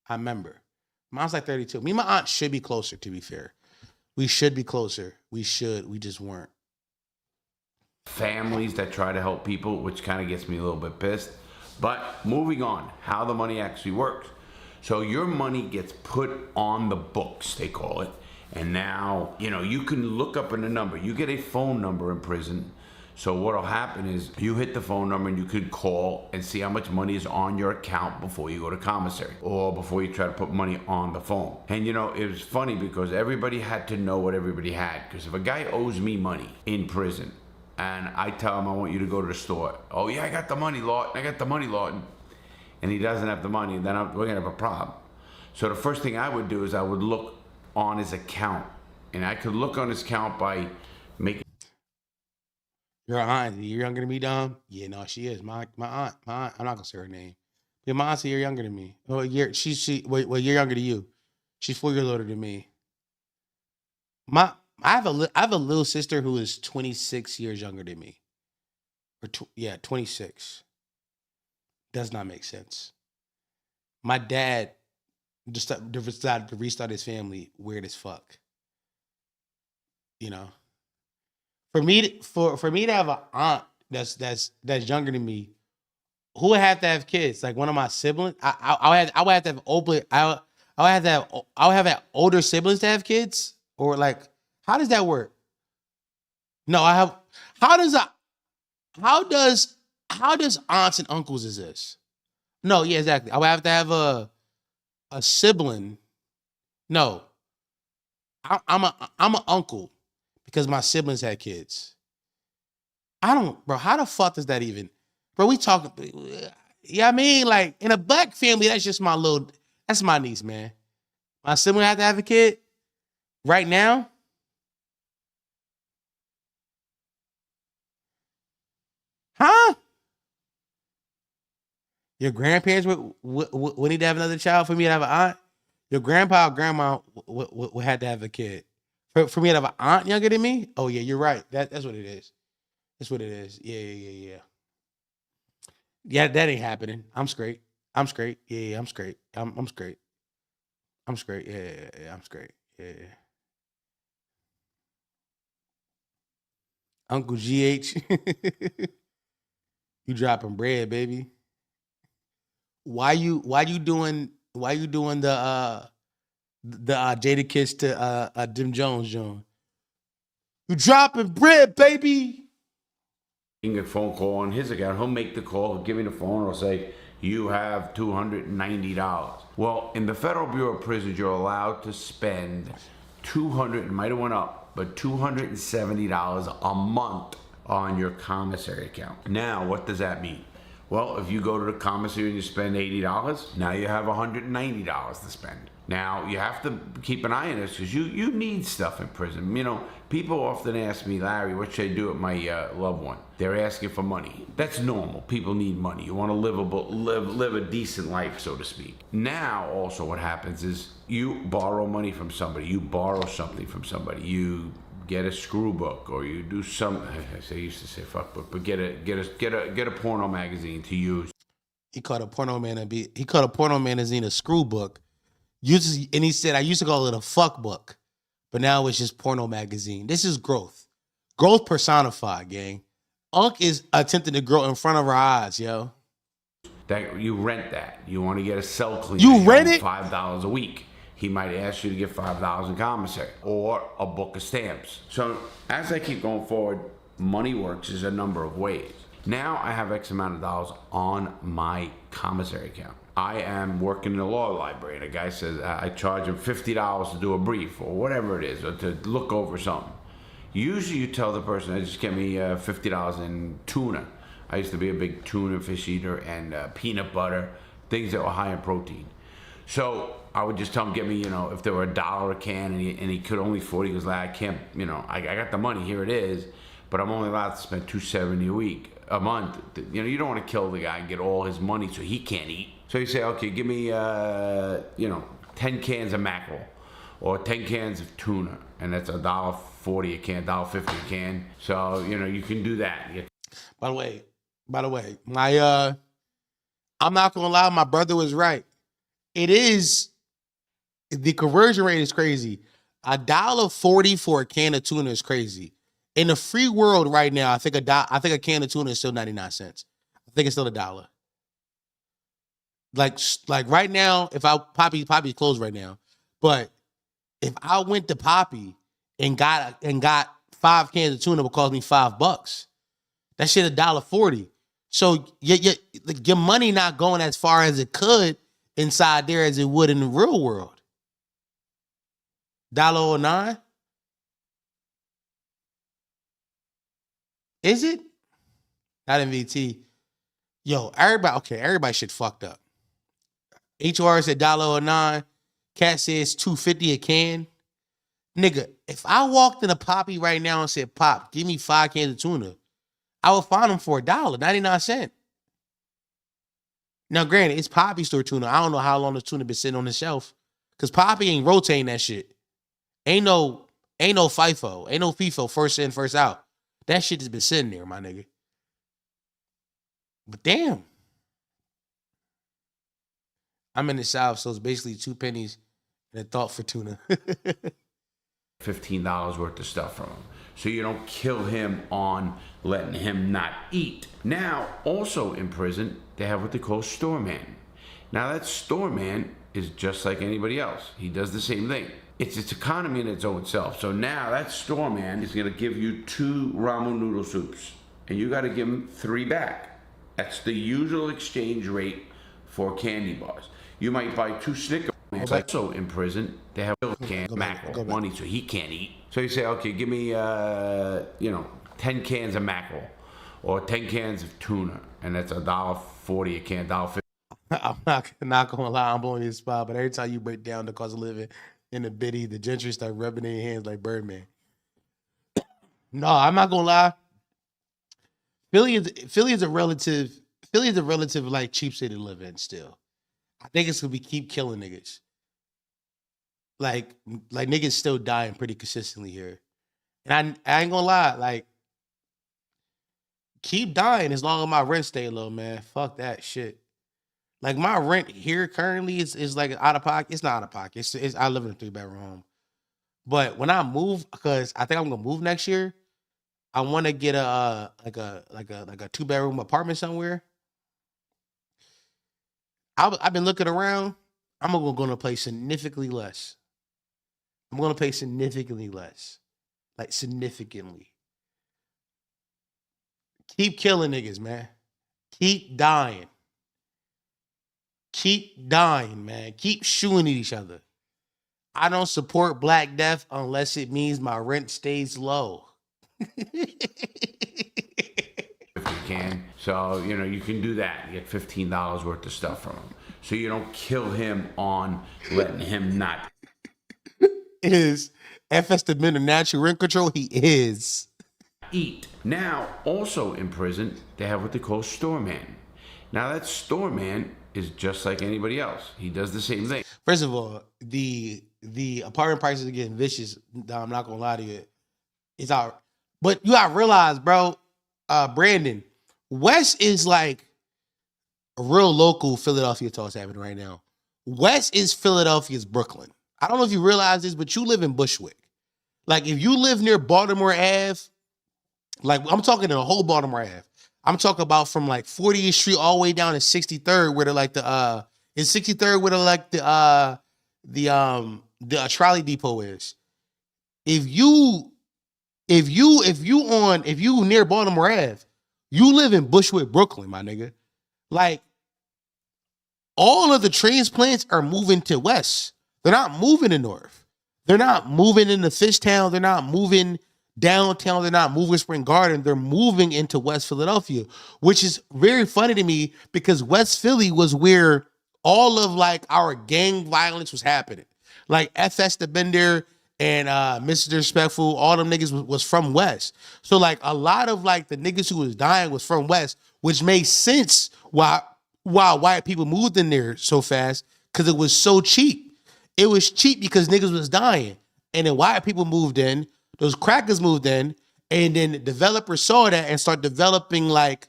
I remember. Mom's like 32. Me and my aunt should be closer, to be fair. We should be closer. We should. We just weren't. Families that try to help people, which kind of gets me a little bit pissed. But moving on, how the money actually works. So your money gets put on the books, they call it. And now, you can look up in a number. You get a phone number in prison. So what'll happen is you hit the phone number and you could call and see how much money is on your account before you go to commissary or before you try to put money on the phone. And it was funny because everybody had to know what everybody had. Because if a guy owes me money in prison and I tell him I want you to go to the store, oh yeah, I got the money, Lawton. I got the money, Lawton. And he doesn't have the money, then we're gonna have a problem. So the first thing I would do is I would look on his account, and I could look on his account by making. Your aunt, you're younger than me, Dom? Yeah, no, she is. My aunt, I'm not gonna say her name. Yeah, my aunt's a year younger than me. Oh, you're younger than you. She's 4 years older than me. I have a little sister who is 26 years younger than me. 26. Does not make sense. My dad decided to restart his family weird as fuck. For me to have an aunt that's younger than me, who would have to have kids? Like one of my siblings? I would have older siblings to have kids? Or like, how does that work? No, how does aunts and uncles exist? No, yeah, exactly. I would have to have a sibling. No. I'm an uncle because my siblings had kids. Bro, how the fuck does that even? Bro, we talking, I mean, like in a black family, that's my niece, man. My sibling had to have a kid right now. Huh? Your grandparents would need to have another child for me to have an aunt? Your grandpa or grandma would have to have a kid. For me to have an aunt younger than me? Oh, yeah, you're right. That's what it is. That's what it is. Yeah. Yeah, that ain't happening. I'm straight. Yeah, I'm straight. I'm straight. I'm straight. Yeah, I'm straight. Yeah. Uncle GH. You dropping bread, baby. Why you doing the Jada Kiss to Jim Jones, John? You dropping bread, baby. A phone call on his account. He'll make the call, he'll give me the phone, or say, you have $290. Well, in the Federal Bureau of Prisons, you're allowed to spend it might have went up, but $270 a month on your commissary account. Now, what does that mean? Well, if you go to the commissary and you spend $80, now you have $190 to spend. Now, you have to keep an eye on this because you need stuff in prison. People often ask me, Larry, what should I do with my loved one? They're asking for money. That's normal. People need money. You want to live a decent life, so to speak. Now, also what happens is you borrow money from somebody. You borrow something from somebody. You get a screw book, or you do I used to say fuck book, but get a porno magazine to use. He called a porno magazine a screw book. And he said, I used to call it a fuck book, but now it's just porno magazine. This is growth. Growth personified, gang. Unc is attempting to grow in front of our eyes, yo. that you rent that. You want to get a cell cleaner. You rent it? $5 a week. He might ask you to get $5 in commissary or a book of stamps. So as I keep going forward, money works is a number of ways. Now I have X amount of dollars on my commissary account. I am working in a law library and a guy says I charge him $50 to do a brief or whatever it is, or to look over something. Usually you tell the person, just get me $50 in tuna. I used to be a big tuna fish eater and peanut butter, things that were high in protein. So I would just tell him, get me, if there were $1 a can and he could only afford it, he goes, like, I can't, I got the money, here it is, but I'm only allowed to spend $270 a month. You don't want to kill the guy and get all his money so he can't eat. So you say, okay, give me, 10 cans of mackerel or 10 cans of tuna, and that's $1.40 a can, $1.50 a can. So, you can do that. By the way, my I'm not gonna lie, my brother was right. It is, the conversion rate is crazy. $1.40 for a can of tuna is crazy. In the free world right now, I think a can of tuna is still 99 cents. I think it's still $1. Like right now, if Poppy's closed right now, but if I went to Poppy and got 5 cans of tuna, it would cost me $5. That shit $1.40. So your money not going as far as it could inside there as it would in the real world. $1.09? Is it? Not in VT. Yo, everybody shit fucked up. HR said $1.09. Cat says $2.50 a can. Nigga, if I walked in a Poppy right now and said, Pop, give me 5 cans of tuna, I would find them for $1.99. Now, granted, it's Poppy store tuna. I don't know how long the tuna been sitting on the shelf, because Poppy ain't rotating that shit. Ain't no FIFO. Ain't no FIFO, first in, first out. That shit has been sitting there, my nigga. But damn. I'm in the South, so it's basically 2 pennies and a thought for tuna. $15 worth of stuff from him. So you don't kill him on letting him not eat. Now, also in prison, they have what they call store man. Now that store man is just like anybody else. He does the same thing. It's economy in its own self. So now that store man is gonna give you 2 ramen noodle soups and you gotta give him 3 back. That's the usual exchange rate for candy bars. You might buy 2 Snickers. Also in prison, they have mackerel money so he can't eat. So you say, okay, give me 10 cans of mackerel or 10 cans of tuna, and that's $1.40 a can, $1.50. I'm not gonna lie, I'm blowing this spot, but every time you break down the cost of living in the biddy, the gentry start rubbing their hands like Birdman. No, I'm not gonna lie. Philly is a relative like cheap city to live in still. I think it's gonna be keep killing niggas. Like niggas still dying pretty consistently here. And I ain't gonna lie, like, keep dying as long as my rent stay low, man. Fuck that shit. Like, my rent here currently is like out of pocket. It's not out of pocket. It's I live in a 3-bedroom home. But when I move, because I think I'm gonna move next year, I want to get a 2-bedroom apartment somewhere. I've been looking around. I'm going to pay significantly less. I'm going to pay significantly less. Like, significantly. Keep killing niggas, man. Keep dying. Keep dying, man. Keep shooting at each other. I don't support Black Death unless it means my rent stays low. If you can. So, you can do that. You get $15 worth of stuff from him. So you don't kill him on letting him not. Is FS the men of natural rent control? He is. Eat. Now, also in prison, they have what they call store man. Now that store man is just like anybody else. He does the same thing. First of all, the apartment prices are getting vicious. I'm not gonna lie to you. It's out. But you gotta realize, bro, Brandon, West is like a real local Philadelphia talks happening right now. West is Philadelphia's Brooklyn. I don't know if you realize this, but you live in Bushwick. Like, if you live near Baltimore Ave, like, I'm talking the whole Baltimore Ave. I'm talking about from like 40th Street all the way down to 63rd, where in 63rd where the trolley depot is. If you near Baltimore Ave, you live in Bushwick, Brooklyn, my nigga. Like, all of the transplants are moving to West. They're not moving to North. They're not moving into Fishtown. They're not moving downtown. They're not moving Spring Garden. They're moving into West Philadelphia, which is very funny to me because West Philly was where all of like our gang violence was happening. Like FS the Bender and Mr. Disrespectful, all them niggas was from West. So like a lot of like the niggas who was dying was from West, which made sense why white people moved in there so fast, because it was so cheap. It was cheap because niggas was dying. And then white people moved in, those crackers moved in, and then developers saw that and start developing like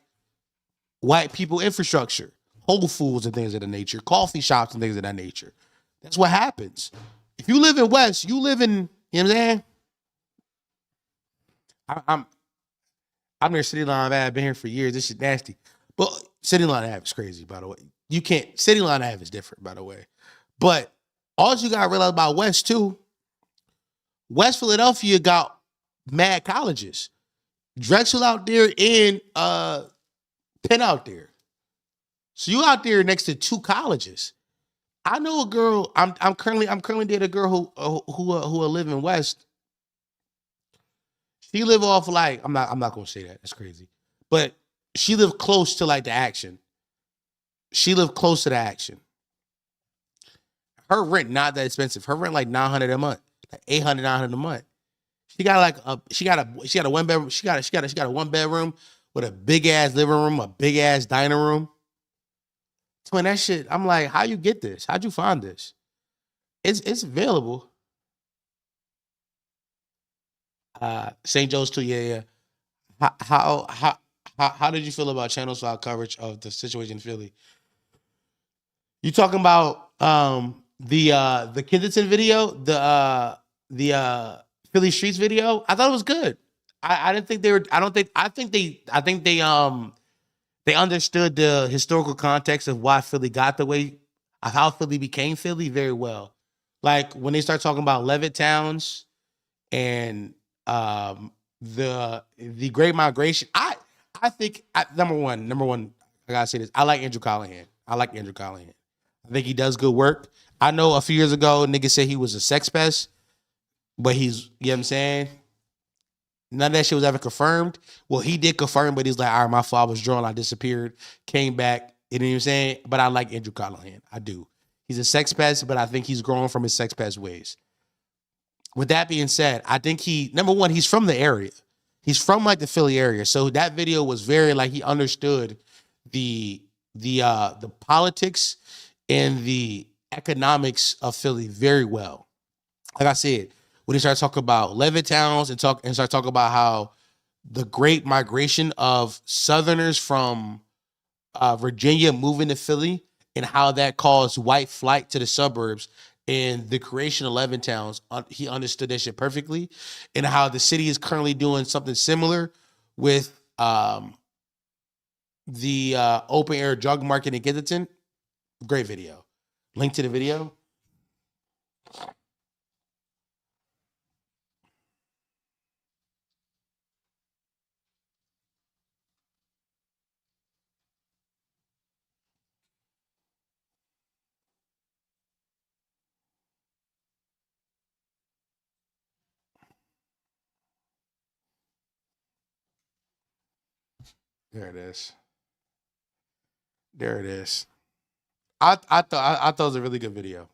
white people infrastructure, Whole Foods and things of that nature, coffee shops and things of that nature. That's what happens. If you live in West, you live in, you know what I'm saying? I'm near City Line Ave. I've been here for years. This shit nasty. But City Line Ave is crazy, by the way. City Line Ave is different, by the way. But all you gotta realize about West too, West Philadelphia got mad colleges. Drexel out there and Penn out there. So you out there next to two colleges. I know a girl. I'm currently dating a girl who live in West. She live off like I'm not gonna say that. That's crazy. But she lived close to like the action. She lived close to the action. Her rent not that expensive. Her rent like $900 a month, like $800, $900 a month. She got a one bedroom. She got a 1 bedroom with a big ass living room, a big ass dining room. Twin, that shit. I'm like, how you get this? How'd you find this? It's available. St. Joe's too. Yeah. How did you feel about Channel 5 coverage of the situation in Philly? You talking about the Kensington video, the Philly Streets video? I thought it was good. I didn't think they were. I think they understood the historical context of why Philly got the way, of how Philly became Philly very well. Like when they start talking about Levittowns and the Great Migration. I think number one, I gotta say this. I like Andrew Callahan. I think he does good work. I know a few years ago, niggas said he was a sex pest, but he's, you know what I'm saying? None of that shit was ever confirmed. Well, he did confirm, but he's like, all right, my fault, I was drawn, I disappeared, came back, you know what I'm saying? But I like Andrew Callahan. I do. He's a sex pest, but I think he's grown from his sex pest ways. With that being said, I think number one, he's from the area. He's from like the Philly area. So that video was very like he understood the politics and the economics of Philly very well. Like I said, when he started talking about Levittowns and start talking about how the great migration of Southerners from Virginia moving to Philly and how that caused white flight to the suburbs and the creation of Levittowns, he understood that shit perfectly, and how the city is currently doing something similar with the open air drug market in Kensington. Great video. Link to the video. There it is. I thought it was a really good video.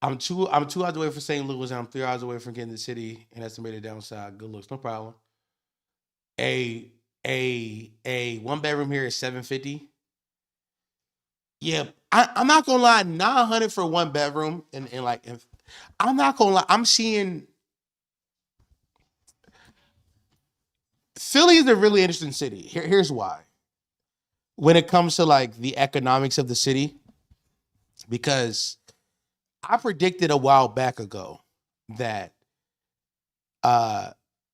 I'm 2 hours away from St. Louis and I'm 3 hours away from Kansas City and estimated downside. Good looks, no problem. A 1 bedroom here is $750. Yeah, I'm not gonna lie, $900 for 1 bedroom and I'm not gonna lie, I'm seeing Philly is a really interesting city. Here's why. When it comes to like the economics of the city, because I predicted a while back ago that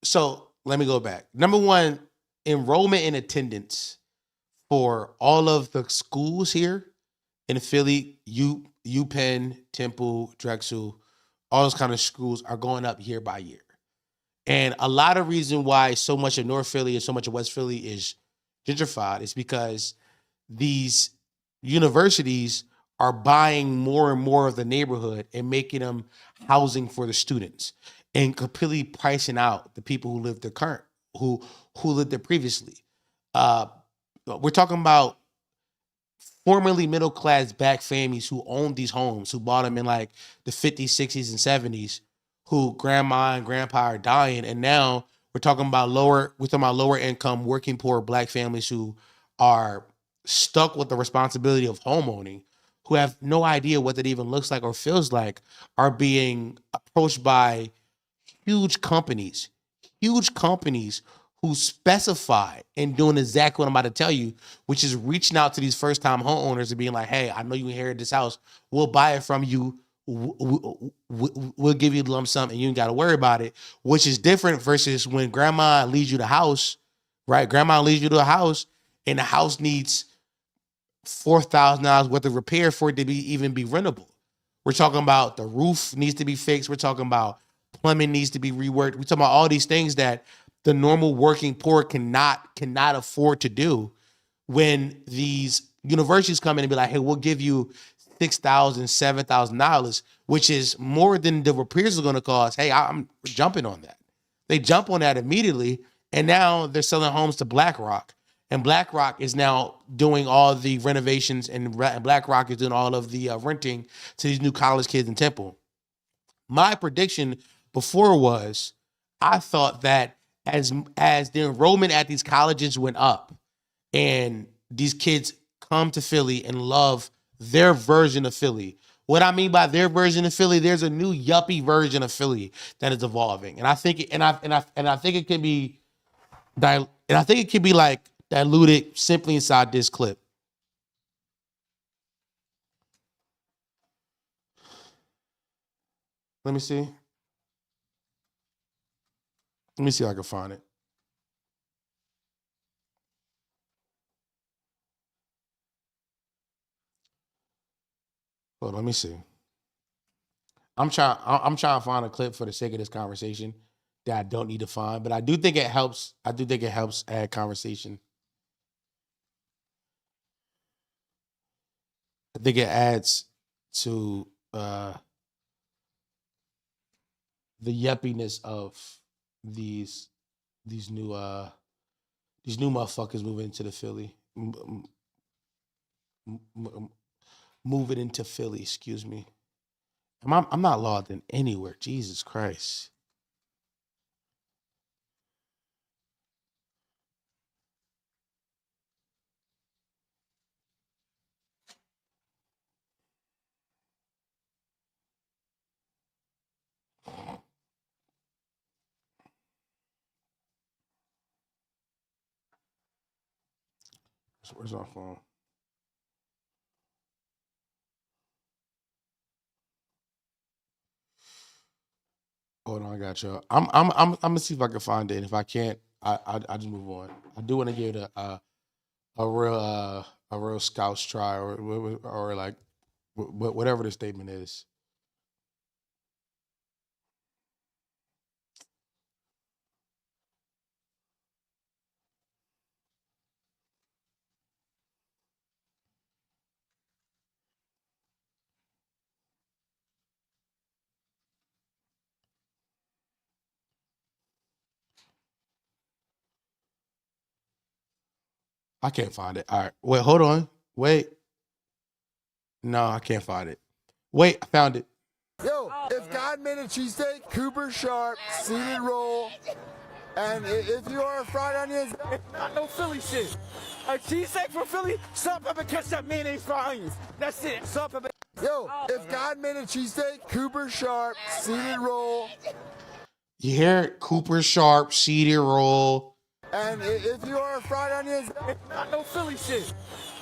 so let me go back. Number one, enrollment and attendance for all of the schools here in Philly, UPenn, Temple, Drexel, all those kind of schools are going up year by year. And a lot of reason why so much of North Philly and so much of West Philly is gentrified is because these universities are buying more and more of the neighborhood and making them housing for the students and completely pricing out the people who lived there who lived there previously. We're talking about formerly middle class black families who owned these homes, who bought them in like the 50s, 60s, and 70s, who grandma and grandpa are dying, and now we're talking about lower income, working poor black families who are stuck with the responsibility of homeowning, who have no idea what that even looks like or feels like, are being approached by huge companies who specify in doing exactly what I'm about to tell you, which is reaching out to these first-time homeowners and being like, hey, I know you inherited this house. We'll buy it from you. We'll give you a lump sum and you ain't got to worry about it, which is different versus when grandma leaves you the house, right? Grandma leaves you to a house and the house needs $4,000 worth of repair for it to even be rentable. We're talking about the roof needs to be fixed. We're talking about plumbing needs to be reworked. We're talking about all these things that the normal working poor cannot afford to do. When these universities come in and be like, hey, we'll give you $6,000, $7,000, which is more than the repairs are going to cost. Hey, I'm jumping on that. They jump on that immediately, and now they're selling homes to BlackRock. And BlackRock is now doing all the renovations, and BlackRock is doing all of the renting to these new college kids in Temple. My prediction before was, I thought that as the enrollment at these colleges went up and these kids come to Philly and love their version of Philly. What I mean by their version of Philly, there's a new yuppie version of Philly that is evolving. And I think it can be like diluted simply inside this clip. Let me see. Let me see if I can find it. Hold on, let me see. I'm trying to find a clip for the sake of this conversation that I don't need to find, but I do think it helps. I do think it helps add conversation. I think it adds to the yuppiness of these new motherfuckers moving into the Philly. Moving into Philly, excuse me. I'm not logged in anywhere. Jesus Christ. Where's my phone? Hold on, I got you. I'm gonna see if I can find it. And if I can't, I just move on. I do want to give it a real scouts try or like whatever the statement is. I can't find it. All right. Wait, hold on. Wait. No, I can't find it. Wait, I found it. Yo, if God made a cheesesteak, Cooper Sharp, seeded roll, and if you are a fried onions, Not no Philly shit. A cheesesteak from Philly, salt, pepper, ketchup, mayonnaise, fried onions. That's it. Salt, pepper. yo, if God made a cheesesteak, Cooper Sharp, seeded roll, You hear it? Cooper Sharp, seeded roll. and if you are a fried onions, Not no Philly shit.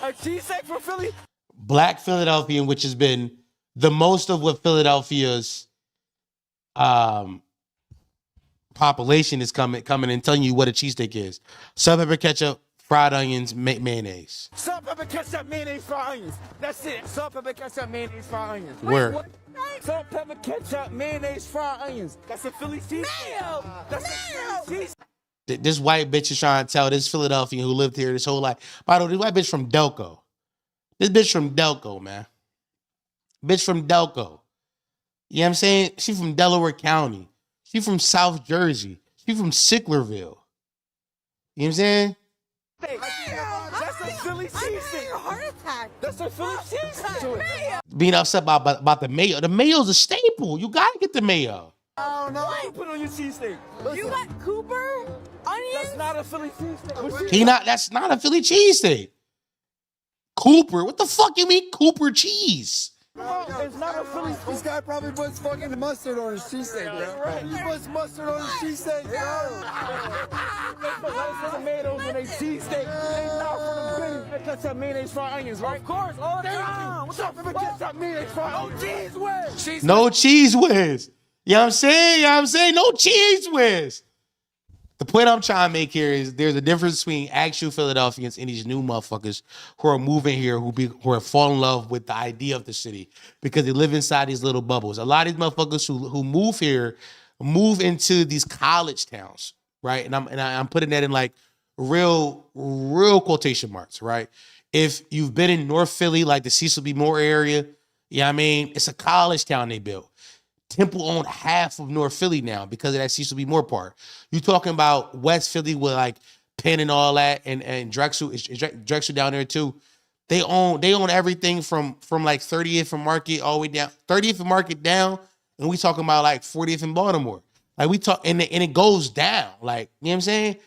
A cheesesteak from Philly. Black Philadelphian, which has been the most of what Philadelphia's population is coming and telling you what a cheesesteak is. Salt, pepper, ketchup, fried onions, mayonnaise. Salt, pepper, ketchup, mayonnaise, fried onions. That's it. Salt, pepper, ketchup, mayonnaise, fried onions. Word. Salt, pepper, ketchup, mayonnaise, fried onions. That's a Philly cheese. That's a Philly cheese. This white bitch is trying to tell this Philadelphian who lived here this whole life. By the way, this white bitch from Delco. This bitch from Delco, man. Bitch from Delco. You know what I'm saying? She from Delaware County. She from South Jersey. She from Sicklerville. You know what I'm saying? That's a Philly cheesesteak. Heart attack. That's a Philly cheesesteak. Being upset about the mayo. The mayo's a staple. You gotta get the mayo. Oh no! What you put on your cheesesteak? You got Cooper onions? That's not a Philly cheesesteak. That's not a Philly cheesesteak. Cooper? What the fuck you mean Cooper cheese? No, it's not a Philly. This guy probably puts fucking mustard on his cheesesteak, bro. He puts mustard on his cheesesteak, bro. They put lettuce and tomatoes on their cheesesteak. They not for the Benny. They ketchup, mayonnaise, fried onions, right? Of course, all the time. What's up, ketchup, mayonnaise, fried onions? No cheese whiz. No cheese whiz. You know what I'm saying? You know what I'm saying? No cheese whiz. The point I'm trying to make here is there's a difference between actual Philadelphians and these new motherfuckers who are moving here, who are fall in love with the idea of the city because they live inside these little bubbles. A lot of these motherfuckers who move here move into these college towns, right? And I'm putting that in like real quotation marks, right? If you've been in North Philly, like the Cecil B. Moore area, you know what I mean? It's a college town they built. Temple owned half of North Philly now because of that Cecil B. Moore part. You talking about West Philly with like Penn and all that, and Drexel down there too. They own everything from like 30th and Market all the way down, 30th and Market down, and we talking about like 40th and Baltimore. Like we talk, and it goes down. Like, you know what I'm saying?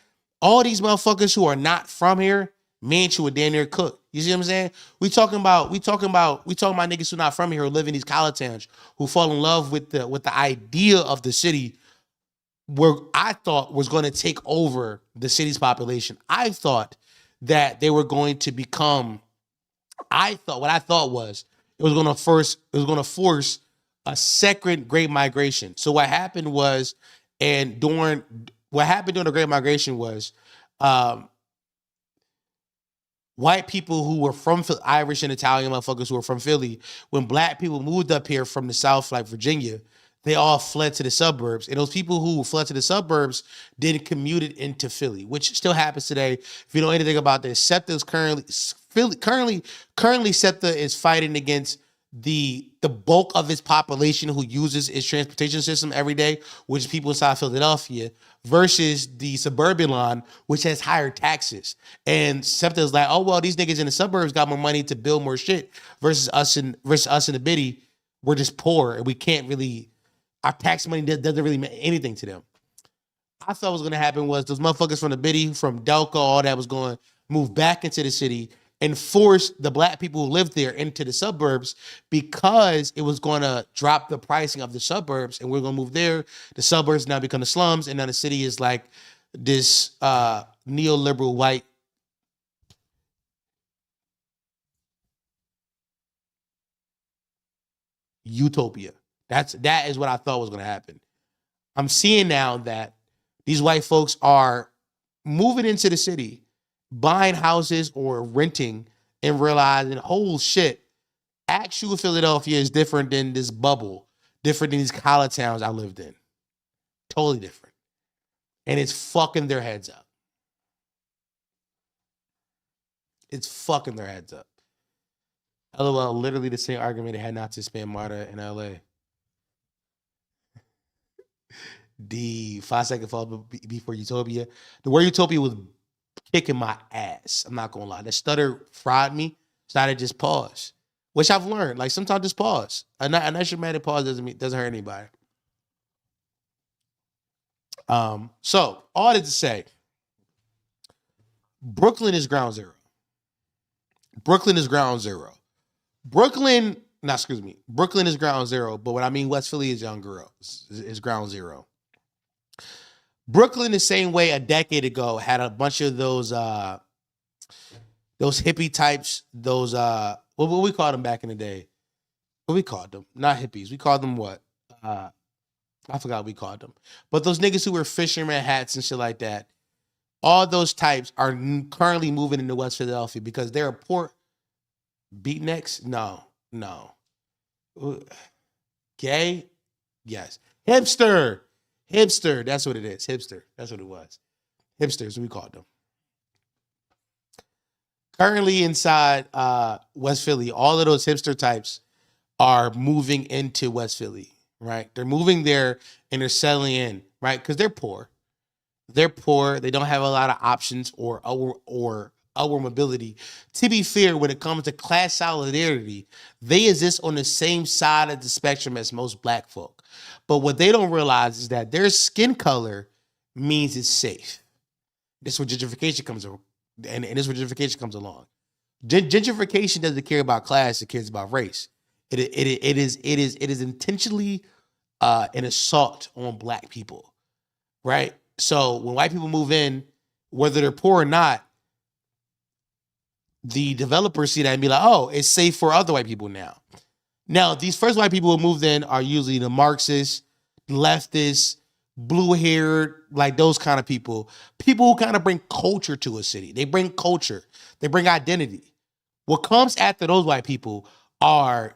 All these motherfuckers who are not from here, me and you would damn near cook. You see what I'm saying? We talking about niggas who not from here who live in these college towns who fall in love with the idea of the city where I thought was going to take over the city's population. I thought that they were going to become, what I thought was it was going to force a second Great Migration. So what happened during the Great Migration was white people who were from Irish and Italian motherfuckers who were from Philly, when black people moved up here from the South, like Virginia, they all fled to the suburbs. And those people who fled to the suburbs then commuted into Philly, which still happens today. If you know anything about this, SEPTA is currently SEPTA is fighting against the bulk of its population who uses its transportation system every day, which is people inside Philadelphia, versus the suburban line, which has higher taxes. And SEPTA is like, oh, well, these niggas in the suburbs got more money to build more shit versus us in the bitty. We're just poor and we can't really, our tax money doesn't really mean anything to them. I thought what was going to happen was those motherfuckers from the bitty, from Delco, all that was going to move back into the city and force the black people who lived there into the suburbs because it was going to drop the pricing of the suburbs and we're going to move there. The suburbs now become the slums, and now the city is like this neoliberal white utopia. That is what I thought was going to happen. I'm seeing now that these white folks are moving into the city, buying houses or renting, and realizing, oh shit, actual Philadelphia is different than this bubble, different than these college towns I lived in. Totally different. And it's fucking their heads up. It's fucking their heads up. LOL, literally the same argument they had not to spam Marta in LA. The 5-second fall before Utopia. The word Utopia was kicking my ass. I'm not gonna lie. The stutter fried me, so I just pause. Which I've learned. Like sometimes just pause. An dramatic pause doesn't hurt anybody. So all that to say, Brooklyn is ground zero. Brooklyn is ground zero. Brooklyn is ground zero, but what I mean West Philly is is ground zero. Brooklyn, the same way a decade ago, had a bunch of those hippie types, those what we called them back in the day? What we called them? Not hippies. We called them what? I forgot what we called them. But those niggas who wear fisherman hats and shit like that, all those types are currently moving into West Philadelphia because they're poor. Beatniks? No. Gay? Yes. Hipster. That's what it is. Hipster. That's what it was. Hipsters, we called them. Currently inside West Philly, all of those hipster types are moving into West Philly, right? They're moving there and they're settling in, right? Because they're poor. They're poor. They don't have a lot of options or mobility. To be fair, when it comes to class solidarity, they exist on the same side of the spectrum as most black folk. But what they don't realize is that their skin color means it's safe. This is where gentrification comes along. And this is where gentrification comes along. Gentrification doesn't care about class; it cares about race. It is intentionally an assault on black people, right? So when white people move in, whether they're poor or not, the developers see that and be like, "Oh, it's safe for other white people now." Now, these first white people who moved in are usually the Marxists, leftists, blue-haired, like those kind of people. People who kind of bring culture to a city. They bring culture. They bring identity. What comes after those white people are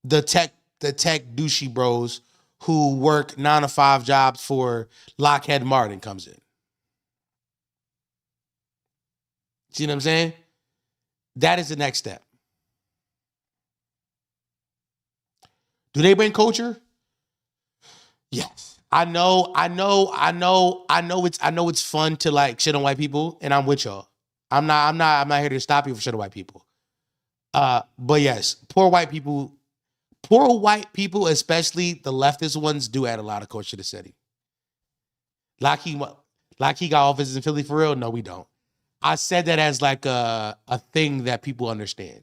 the tech douchey bros who work 9-to-5 jobs for Lockheed Martin comes in. See what I'm saying? That is the next step. Do they bring culture? Yes. I know it's fun to like shit on white people, and I'm with y'all. I'm not here to stop you from shit on white people. But yes, poor white people, especially the leftist ones, do add a lot of culture to the city. Lockheed got offices in Philly for real? No, we don't. I said that as like a thing that people understand.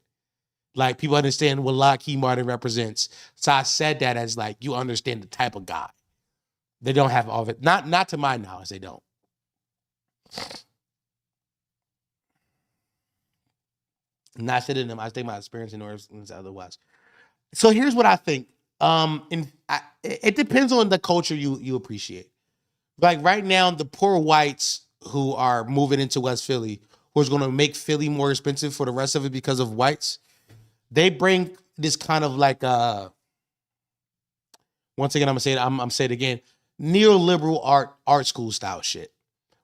Like people understand what Lockheed Martin represents. So I said that as like you understand the type of guy. They don't have all of it. Not to my knowledge, they don't. Not sitting them. I think my experience in New Orleans is otherwise. So here's what I think. It depends on the culture you appreciate. Like right now, the poor whites who are moving into West Philly, who's going to make Philly more expensive for the rest of it because of whites, they bring this kind of like once again, I'm gonna say it again, neoliberal art school style shit,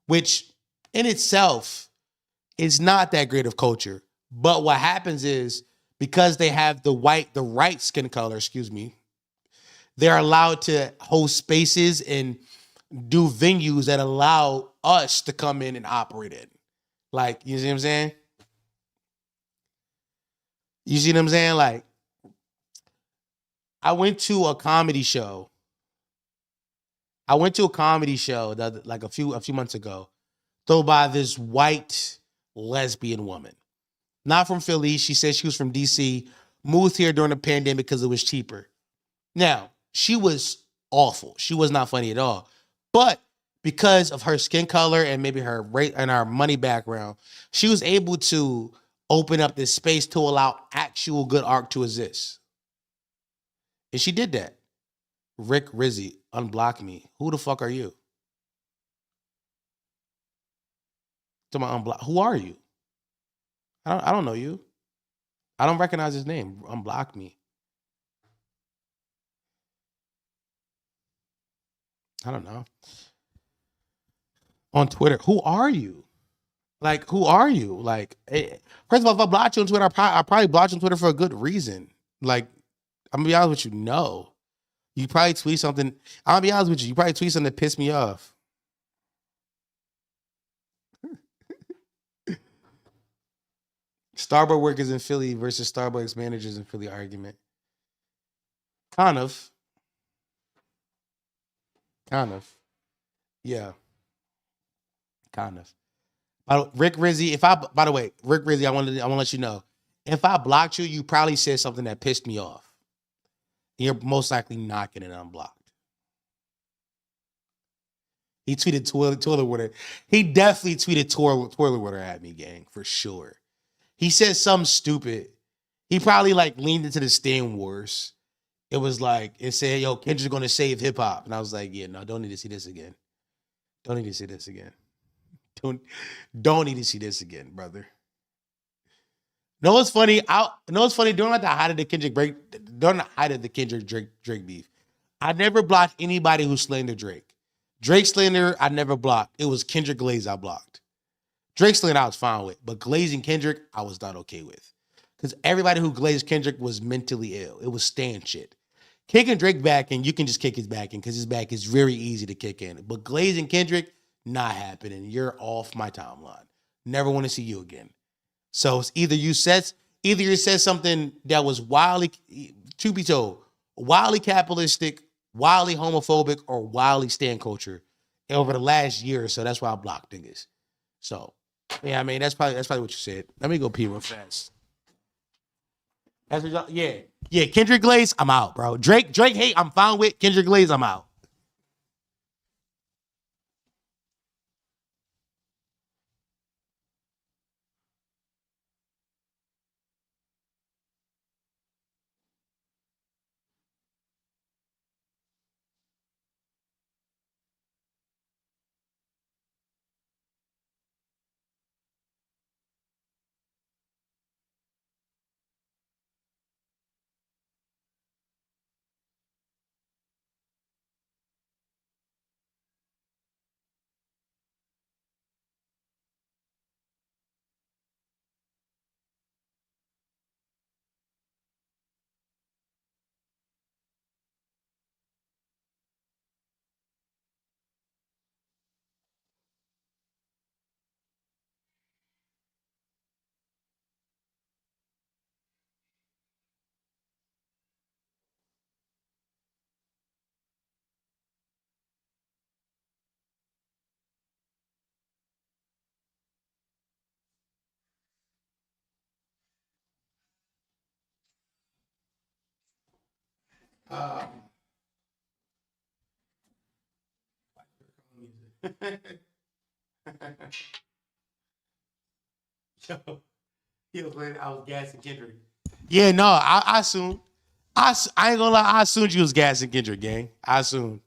which in itself is not that great of culture. But what happens is because they have the right skin color, they're allowed to host spaces and do venues that allow us to come in and operate in. Like, you see what I'm saying? You see what I'm saying? Like, I went to a comedy show. Like a few months ago, thrown by this white lesbian woman. Not from Philly. She said she was from DC, moved here during the pandemic because it was cheaper. Now, she was awful. She was not funny at all. But because of her skin color and maybe her rate and our money background, she was able to open up this space to allow actual good art to exist. And she did that. Rick Rizzy, unblock me. Who the fuck are you? To my unblock. Who are you? I don't know you. I don't recognize his name. Unblock me. I don't know. On Twitter, who are you? Like, who are you? Like, first of all, if I blocked you on Twitter, I probably blocked you on Twitter for a good reason. Like, I'm gonna be honest with you, no. You probably tweet something. I'm gonna be honest with you. You probably tweet something that pissed me off. Starbucks workers in Philly versus Starbucks managers in Philly argument. Kind of. Yeah. Kind of. Rick Rizzy, by the way, Rick Rizzy, I want to let you know. If I blocked you, you probably said something that pissed me off. You're most likely not getting unblocked. He tweeted toilet water. He definitely tweeted toilet water at me, gang, for sure. He said something stupid. He probably like leaned into the Stan Wars. it was like, it said, yo, Kendrick's gonna save hip hop. And I was like, yeah, no, don't need to see this again. Don't need to see this again. Don't need to see this again, brother. Know what's funny? During like the height of the Kendrick during the height of the Kendrick Drake beef, I never blocked anybody who slandered Drake. Drake slander, I never blocked. It was Kendrick Glaze I blocked. Drake slander I was fine with, but glazing Kendrick, I was not okay with. Because everybody who glazed Kendrick was mentally ill. It was stand shit. Kicking Drake back in, you can just kick his back in because his back is very easy to kick in. But glazing Kendrick, not happening. You're off my timeline. Never want to see you again. So it's either you said something that was wildly, to be told, wildly capitalistic, wildly homophobic, or wildly stand culture over the last year or so. That's why I blocked niggas. So, yeah, I mean, that's probably what you said. Let me go pee real fast. That's what y'all, yeah. Kendrick Glaze, I'm out, bro. Drake, hate, I'm fine with. Kendrick Glaze, I'm out. I was gassing Kendrick. Yeah, no, I assumed. I ain't gonna lie, I assumed you was gassing Kendrick, gang. I assumed.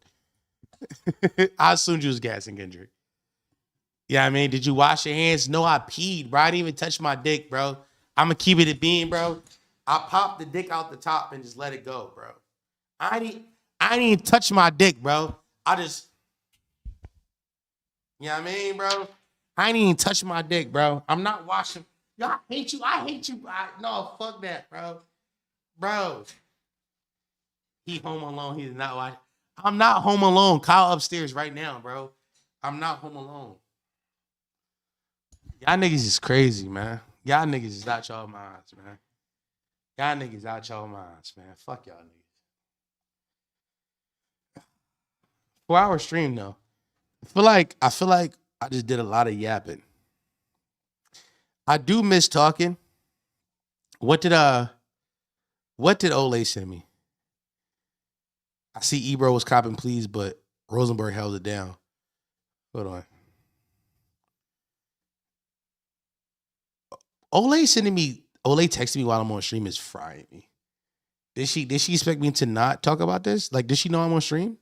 I assumed you was gassing Kendrick. Yeah, I mean, did you wash your hands? No, I peed, bro. I didn't even touch my dick, bro. I'm gonna keep it a bean, bro. I popped the dick out the top and just let it go, bro. I didn't even touch my dick, bro. I just, you know what I mean, bro? I ain't even touch my dick, bro. I'm not washing. Yo, I hate you. No, fuck that, bro. Bro. He home alone. He's not watching. I'm not home alone. Kyle upstairs right now, bro. I'm not home alone. Y'all niggas is crazy, man. Y'all niggas is out y'all minds, man. Y'all niggas out y'all minds, man. Fuck y'all niggas. 4-hour stream though. I feel like I just did a lot of yapping. I do miss talking. What did Olay send me? I see Ebro was copping please, but Rosenberg held it down. Hold on. Olay texting me while I'm on stream is frying me. Did she expect me to not talk about this? Like, did she know I'm on stream?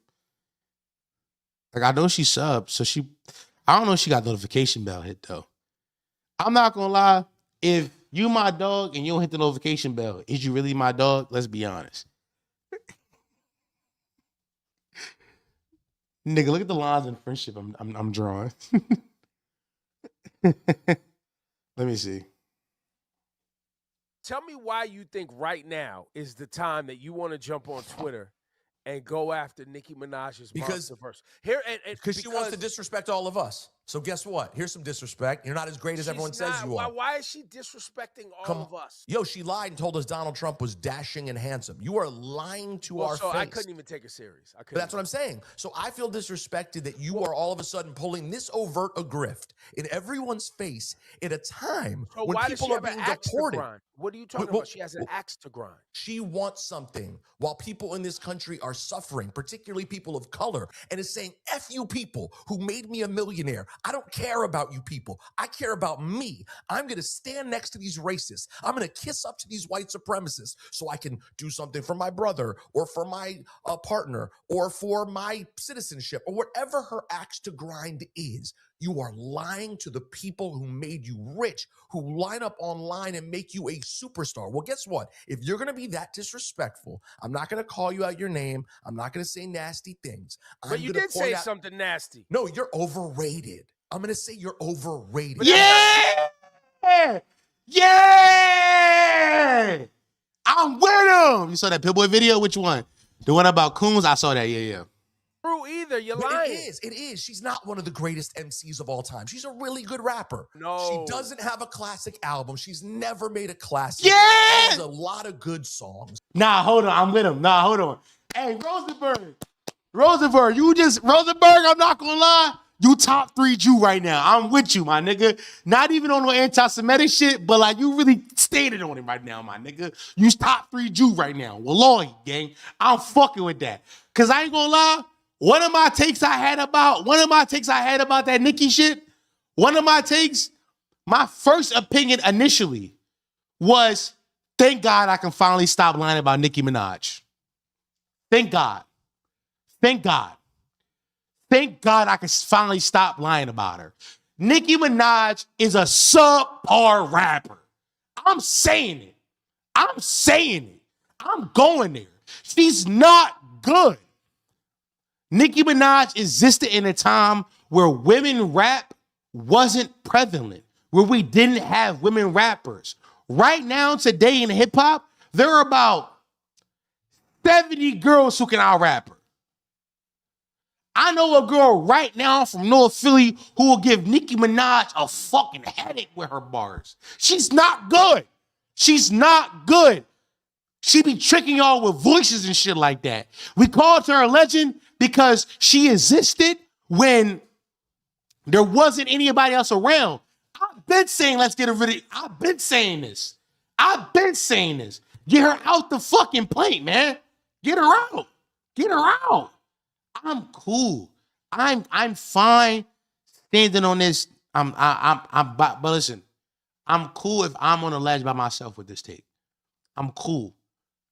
Like, I know she subbed, so I don't know if she got notification bell hit though. I'm not gonna lie. If you my dog and you don't hit the notification bell, is you really my dog? Let's be honest. Nigga, look at the lines in friendship I'm drawing. Let me see. Tell me why you think right now is the time that you want to jump on Twitter and go after Nicki Minaj's Monster Verse. Because she wants to disrespect all of us. So guess what? Here's some disrespect. You're not as great as everyone says you are. Why is she disrespecting all of us? Yo, she lied and told us Donald Trump was dashing and handsome. You are lying to our face. I couldn't even take it serious. But that's what I'm saying. So I feel disrespected that you are all of a sudden pulling this overt a grift in everyone's face at a time when people are being deported. What are you talking about? She has an axe to grind. She wants something while people in this country are suffering, particularly people of color, and is saying, F you people who made me a millionaire. I don't care about you people. I care about me. I'm going to stand next to these racists. I'm going to kiss up to these white supremacists so I can do something for my brother or for my partner or for my citizenship or whatever her axe to grind is. You are lying to the people who made you rich, who line up online and make you a superstar. Well, guess what? If you're going to be that disrespectful, I'm not going to call you out your name. I'm not going to say nasty things. But you did say something nasty. No, you're overrated. I'm going to say you're overrated. Yeah! Yeah! I'm with him. You saw that Pitbull video? Which one? The one about Coons? I saw that. Yeah. True either. You're But lying. it is. She's not one of the greatest MCs of all time. She's a really good rapper. No. She doesn't have a classic album. She's never made a classic. Yeah! There's a lot of good songs. Nah, hold on. I'm with him. Nah, hold on. Hey, Rosenberg, I'm not gonna lie. You top 3 Jew right now. I'm with you, my nigga. Not even on no anti-Semitic shit, but like you really stated on it right now, my nigga. You top 3 Jew right now. Wallahi, gang. I'm fucking with that. Cause I ain't gonna lie. One of my takes I had about that Nicki shit, my first opinion initially was, thank God I can finally stop lying about Nicki Minaj. Thank God. Thank God. Thank God I can finally stop lying about her. Nicki Minaj is a subpar rapper. I'm saying it. I'm going there. She's not good. Nicki Minaj existed in a time where women rap wasn't prevalent, where we didn't have women rappers. Right now, today in hip hop, there are about 70 girls who can out-rap her. I know a girl right now from North Philly who will give Nicki Minaj a fucking headache with her bars. She's not good. She's not good. She be tricking y'all with voices and shit like that. We called her a legend because she existed when there wasn't anybody else around. I've been saying let's get her rid of. I've been saying this. Get her out the fucking plate, man. Get her out. I'm cool. I'm fine standing on this. But listen, I'm cool if I'm on a ledge by myself with this tape. I'm cool.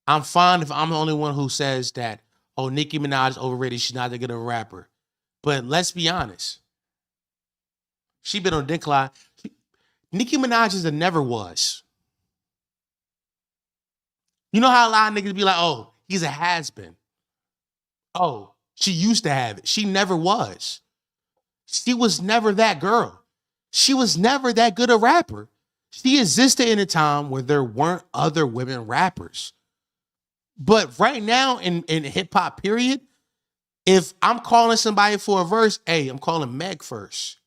I'm fine if I'm the only one who says that, oh, Nicki Minaj is overrated. She's not that good of a rapper. But let's be honest. She been on decline. Nicki Minaj is a never was. You know how a lot of niggas be like, oh, he's a has-been. Oh, she used to have it. She never was. She was never that girl. She was never that good a rapper. She existed in a time where there weren't other women rappers. But right now in hip-hop period, if I'm calling somebody for a verse, hey, I'm calling Meg first.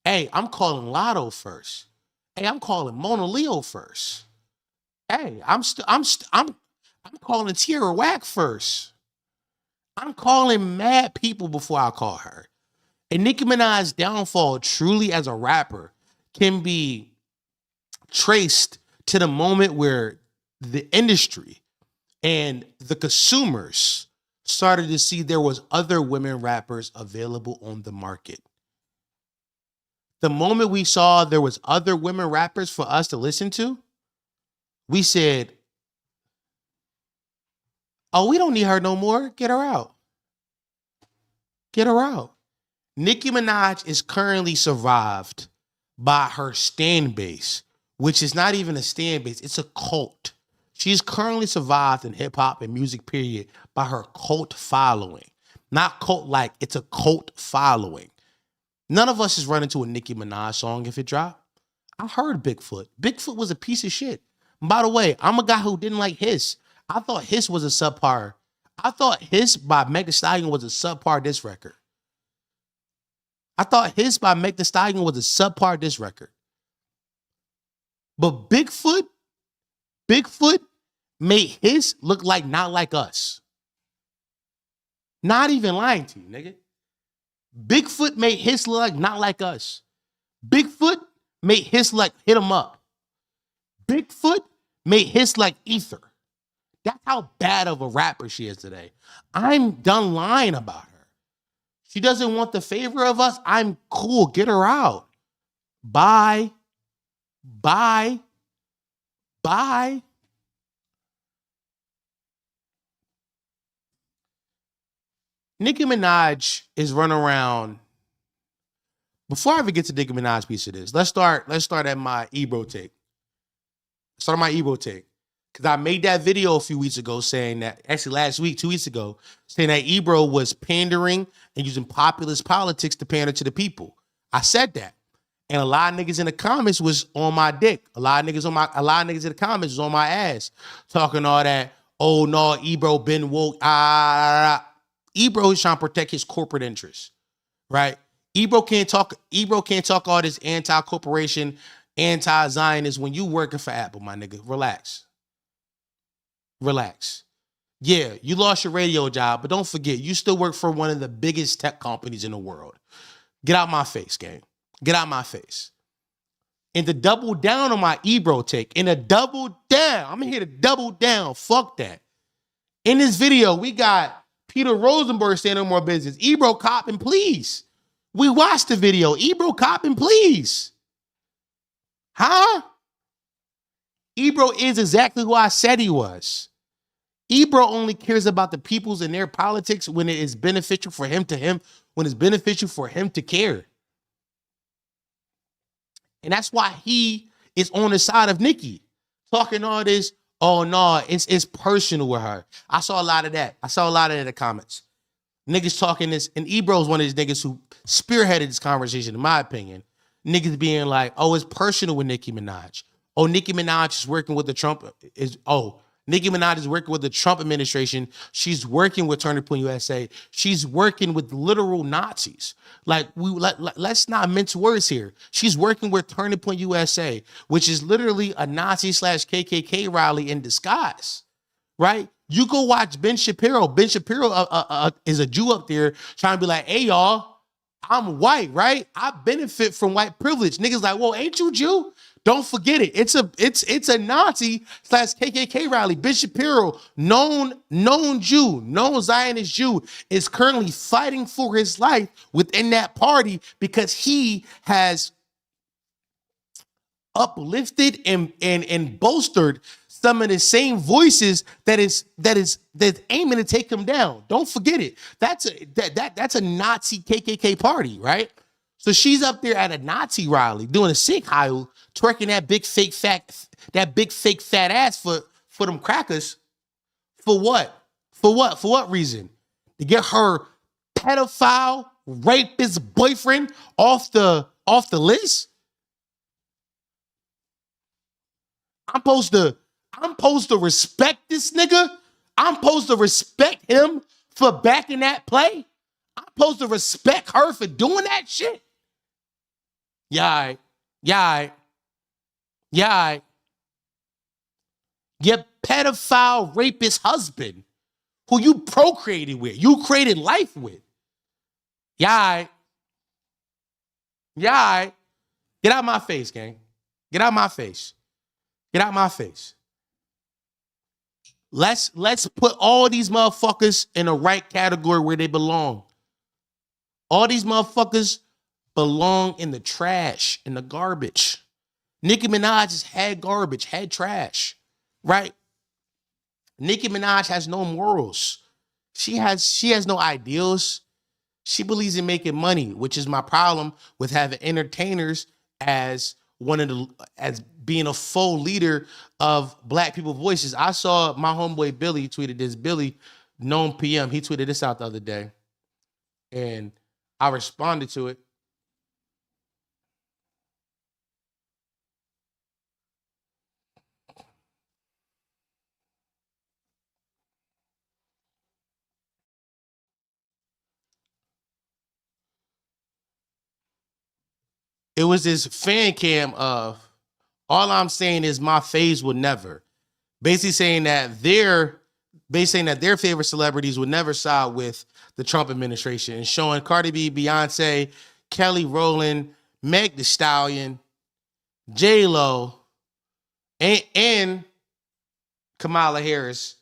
Hey, I'm calling Lotto first. Hey, I'm calling Mona Leo first. Hey, I'm calling Tierra Whack first. I'm calling mad people before I call her. And Nicki Minaj's downfall truly as a rapper can be traced to the moment where the industry and the consumers started to see there was other women rappers available on the market. The moment we saw there was other women rappers for us to listen to, we said, oh, we don't need her no more. Get her out. Get her out. Nicki Minaj is currently survived by her stan base, which is not even a stan base. It's a cult. She's currently survived in hip hop and music period by her cult following. Not cult like, it's a cult following. None of us is running to a Nicki Minaj song if it dropped. I heard Bigfoot. Bigfoot was a piece of shit. And by the way, I'm a guy who didn't like Hiss. I thought Hiss was a subpar. I thought Hiss by Meg Thee Stallion was a subpar diss record. But Bigfoot made Hiss look like not like us. Not even lying to you, nigga. Bigfoot made Hiss look like not like us. Bigfoot made Hiss like hit him up. Bigfoot made Hiss like Ether. That's how bad of a rapper she is today. I'm done lying about her. She doesn't want the favor of us. I'm cool. Get her out. Bye. Bye. Bye. Nicki Minaj is running around. Before I even get to Nicki Minaj piece of this, let's start at my Ebro take. Start my Ebro take. Because I made that video a few weeks ago saying that, actually last week, 2 weeks ago, saying that Ebro was pandering and using populist politics to pander to the people. I said that. And a lot of niggas in the comments was on my dick. A lot of niggas in the comments was on my ass. Talking all that, oh no, Ebro been woke. Ebro is trying to protect his corporate interests. Right? Ebro can't talk all this anti-corporation, anti-Zionist when you working for Apple, my nigga. Relax. Relax. Yeah, you lost your radio job, but don't forget, you still work for one of the biggest tech companies in the world. Get out my face, gang. Get out my face. And to double down on my Ebro take, I'm here to double down. Fuck that. In this video, we got Peter Rosenberg saying no more business. Ebro copping, please. We watched the video. Ebro copping, please. Huh? Ebro is exactly who I said he was. Ebro only cares about the peoples and their politics when it is beneficial for him, when it's beneficial for him to care. And that's why he is on the side of Nicki. Talking all this, oh no, it's personal with her. I saw a lot of that. I saw a lot of it in the comments. Niggas talking this, and Ebro's one of these niggas who spearheaded this conversation, in my opinion. Niggas being like, oh, it's personal with Nicki Minaj. Oh, Nicki Minaj is working with the Trump administration. She's working with Turning Point USA. She's working with literal Nazis. Like, let's not mince words here. She's working with Turning Point USA, which is literally a Nazi/KKK rally in disguise, right? You go watch Ben Shapiro. Ben Shapiro is a Jew up there trying to be like, hey, y'all, I'm white, right? I benefit from white privilege. Niggas like, well, ain't you Jew? Don't forget it. It's a Nazi/KKK rally. Ben Shapiro, known Jew, known Zionist Jew, is currently fighting for his life within that party because he has uplifted and bolstered some of the same voices that's aiming to take him down. Don't forget it. That's a Nazi KKK party, right? So she's up there at a Nazi rally doing a Sikh Hayul, twerking that big fake fat ass for them crackers. For what? For what reason? To get her pedophile, rapist boyfriend off the list? I'm supposed to respect this nigga? I'm supposed to respect him for backing that play? I'm supposed to respect her for doing that shit? Yeah. Your pedophile rapist husband who you procreated with, you created life with. Yeah. Get out my face, gang. Get out my face. Get out my face. Let's put all these motherfuckers in the right category where they belong. All these motherfuckers belong in the trash, in the garbage. Nicki Minaj has had garbage, had trash, right? Nicki Minaj has no morals. She has no ideals. She believes in making money, which is my problem with having entertainers as being a full leader of Black people voices. I saw my homeboy Billy tweeted this. Billy, known PM, he tweeted this out the other day, and I responded to it. It was this fan cam of, all I'm saying is my phase would never. Basically saying that their favorite celebrities would never side with the Trump administration, and showing Cardi B, Beyonce, Kelly Rowland, Meg Thee Stallion, J-Lo, and Kamala Harris,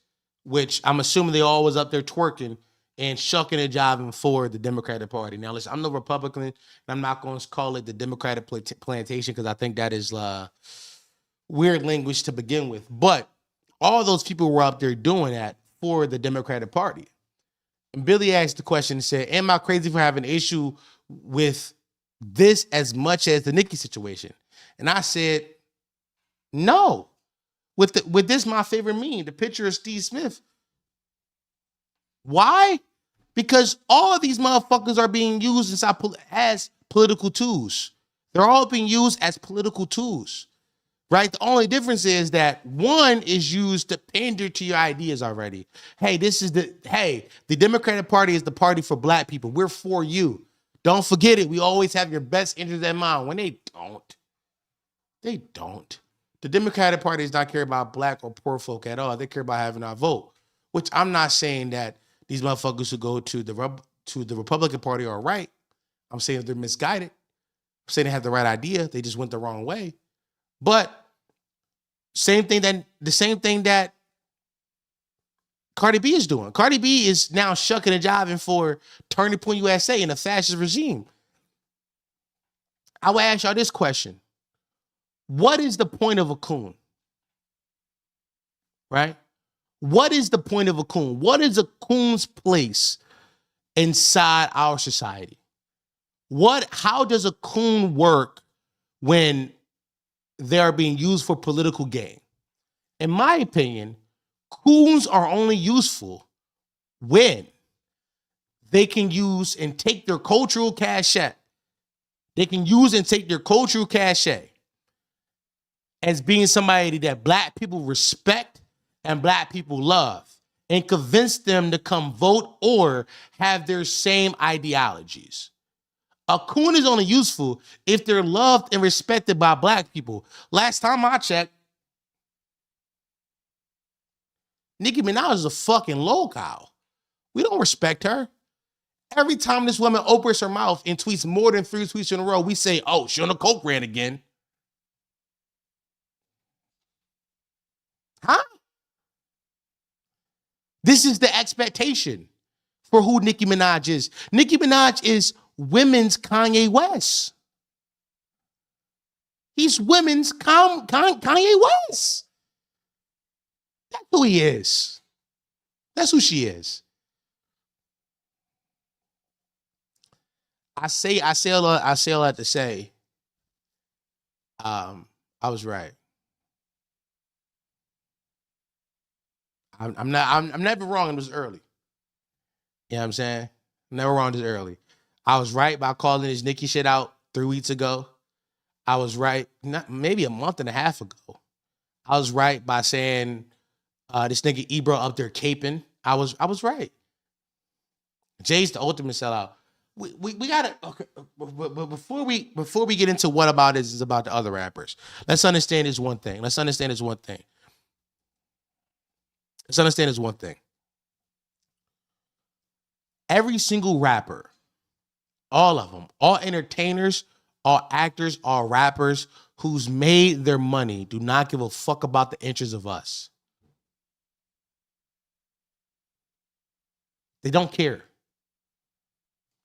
which I'm assuming they all was up there twerking and shucking and jiving for the Democratic Party. Now, listen, I'm no Republican, and I'm not going to call it the Democratic plantation because I think that is weird language to begin with. But all those people were out there doing that for the Democratic Party. And Billy asked the question and said, am I crazy for having an issue with this as much as the Nicki situation? And I said, no. With this, my favorite meme, the picture of Steve Smith. Why? Because all of these motherfuckers are being used as political tools. They're all being used as political tools, right? The only difference is that one is used to pander to your ideas already. Hey, the Democratic Party is the party for black people. We're for you. Don't forget it. We always have your best interests in mind. When they don't. The Democratic Party does not care about black or poor folk at all. They care about having our vote, which I'm not saying that these motherfuckers who go to the Republican Party are right. I'm saying they're misguided. I'm saying they have the right idea. They just went the wrong way. But the same thing that Cardi B is doing. Cardi B is now shucking and jiving for Turning Point USA in a fascist regime. I will ask y'all this question. What is the point of a coon? Right? What is the point of a coon? What is a coon's place inside our society? How does a coon work when they are being used for political gain? In my opinion, coons are only useful when they can use and take their cultural cachet. They can use and take their cultural cachet as being somebody that black people respect and black people love and convince them to come vote or have their same ideologies. A coon is only useful if they're loved and respected by black people. Last time I checked, Nicki Minaj is a fucking low-cow. We don't respect her. Every time this woman opens her mouth and tweets more than 3 tweets in a row, we say, oh, she on a coke rant again. Huh? This is the expectation for who Nicki Minaj is. Nicki Minaj is women's Kanye West. He's women's Kanye West. That's who he is. That's who she is. I say a lot to say. I was right. I'm never wrong. It was early. You know what I'm saying? Never wrong this early. I was right by calling this Nicki shit out 3 weeks ago. I was right, maybe a month and a half ago. I was right by saying this nigga Ebro up there caping. I was right. Jay's the ultimate sellout. We gotta okay, but before we get into what about is about the other rappers. Let's understand this one thing. Every single rapper, all of them, all entertainers, all actors, all rappers who's made their money do not give a fuck about the interests of us. They don't care.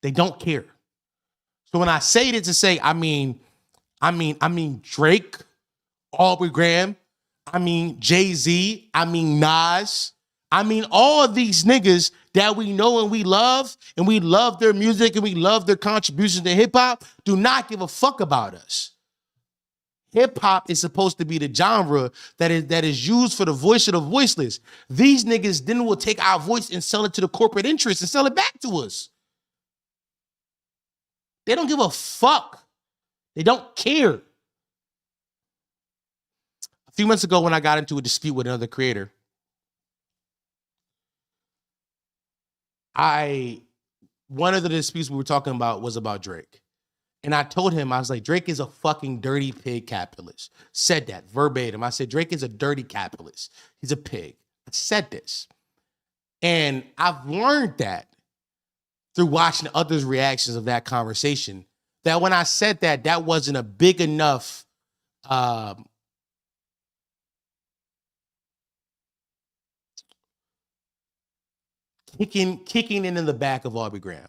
They don't care. So when I say this to say, I mean Drake, Aubrey Graham, I mean Jay-Z, I mean Nas, I mean all of these niggas that we know and we love their music and we love their contributions to hip hop, do not give a fuck about us. Hip hop is supposed to be the genre that is used for the voice of the voiceless. These niggas then will take our voice and sell it to the corporate interests and sell it back to us. They don't give a fuck. They don't care. A few months ago when I got into a dispute with another creator, one of the disputes we were talking about was about Drake. And I told him, I was like, Drake is a fucking dirty pig capitalist. Said that verbatim. I said, Drake is a dirty capitalist. He's a pig. I said this. And I've learned that through watching others' reactions of that conversation, that when I said that, that wasn't a big enough kicking in the back of Aubrey Graham.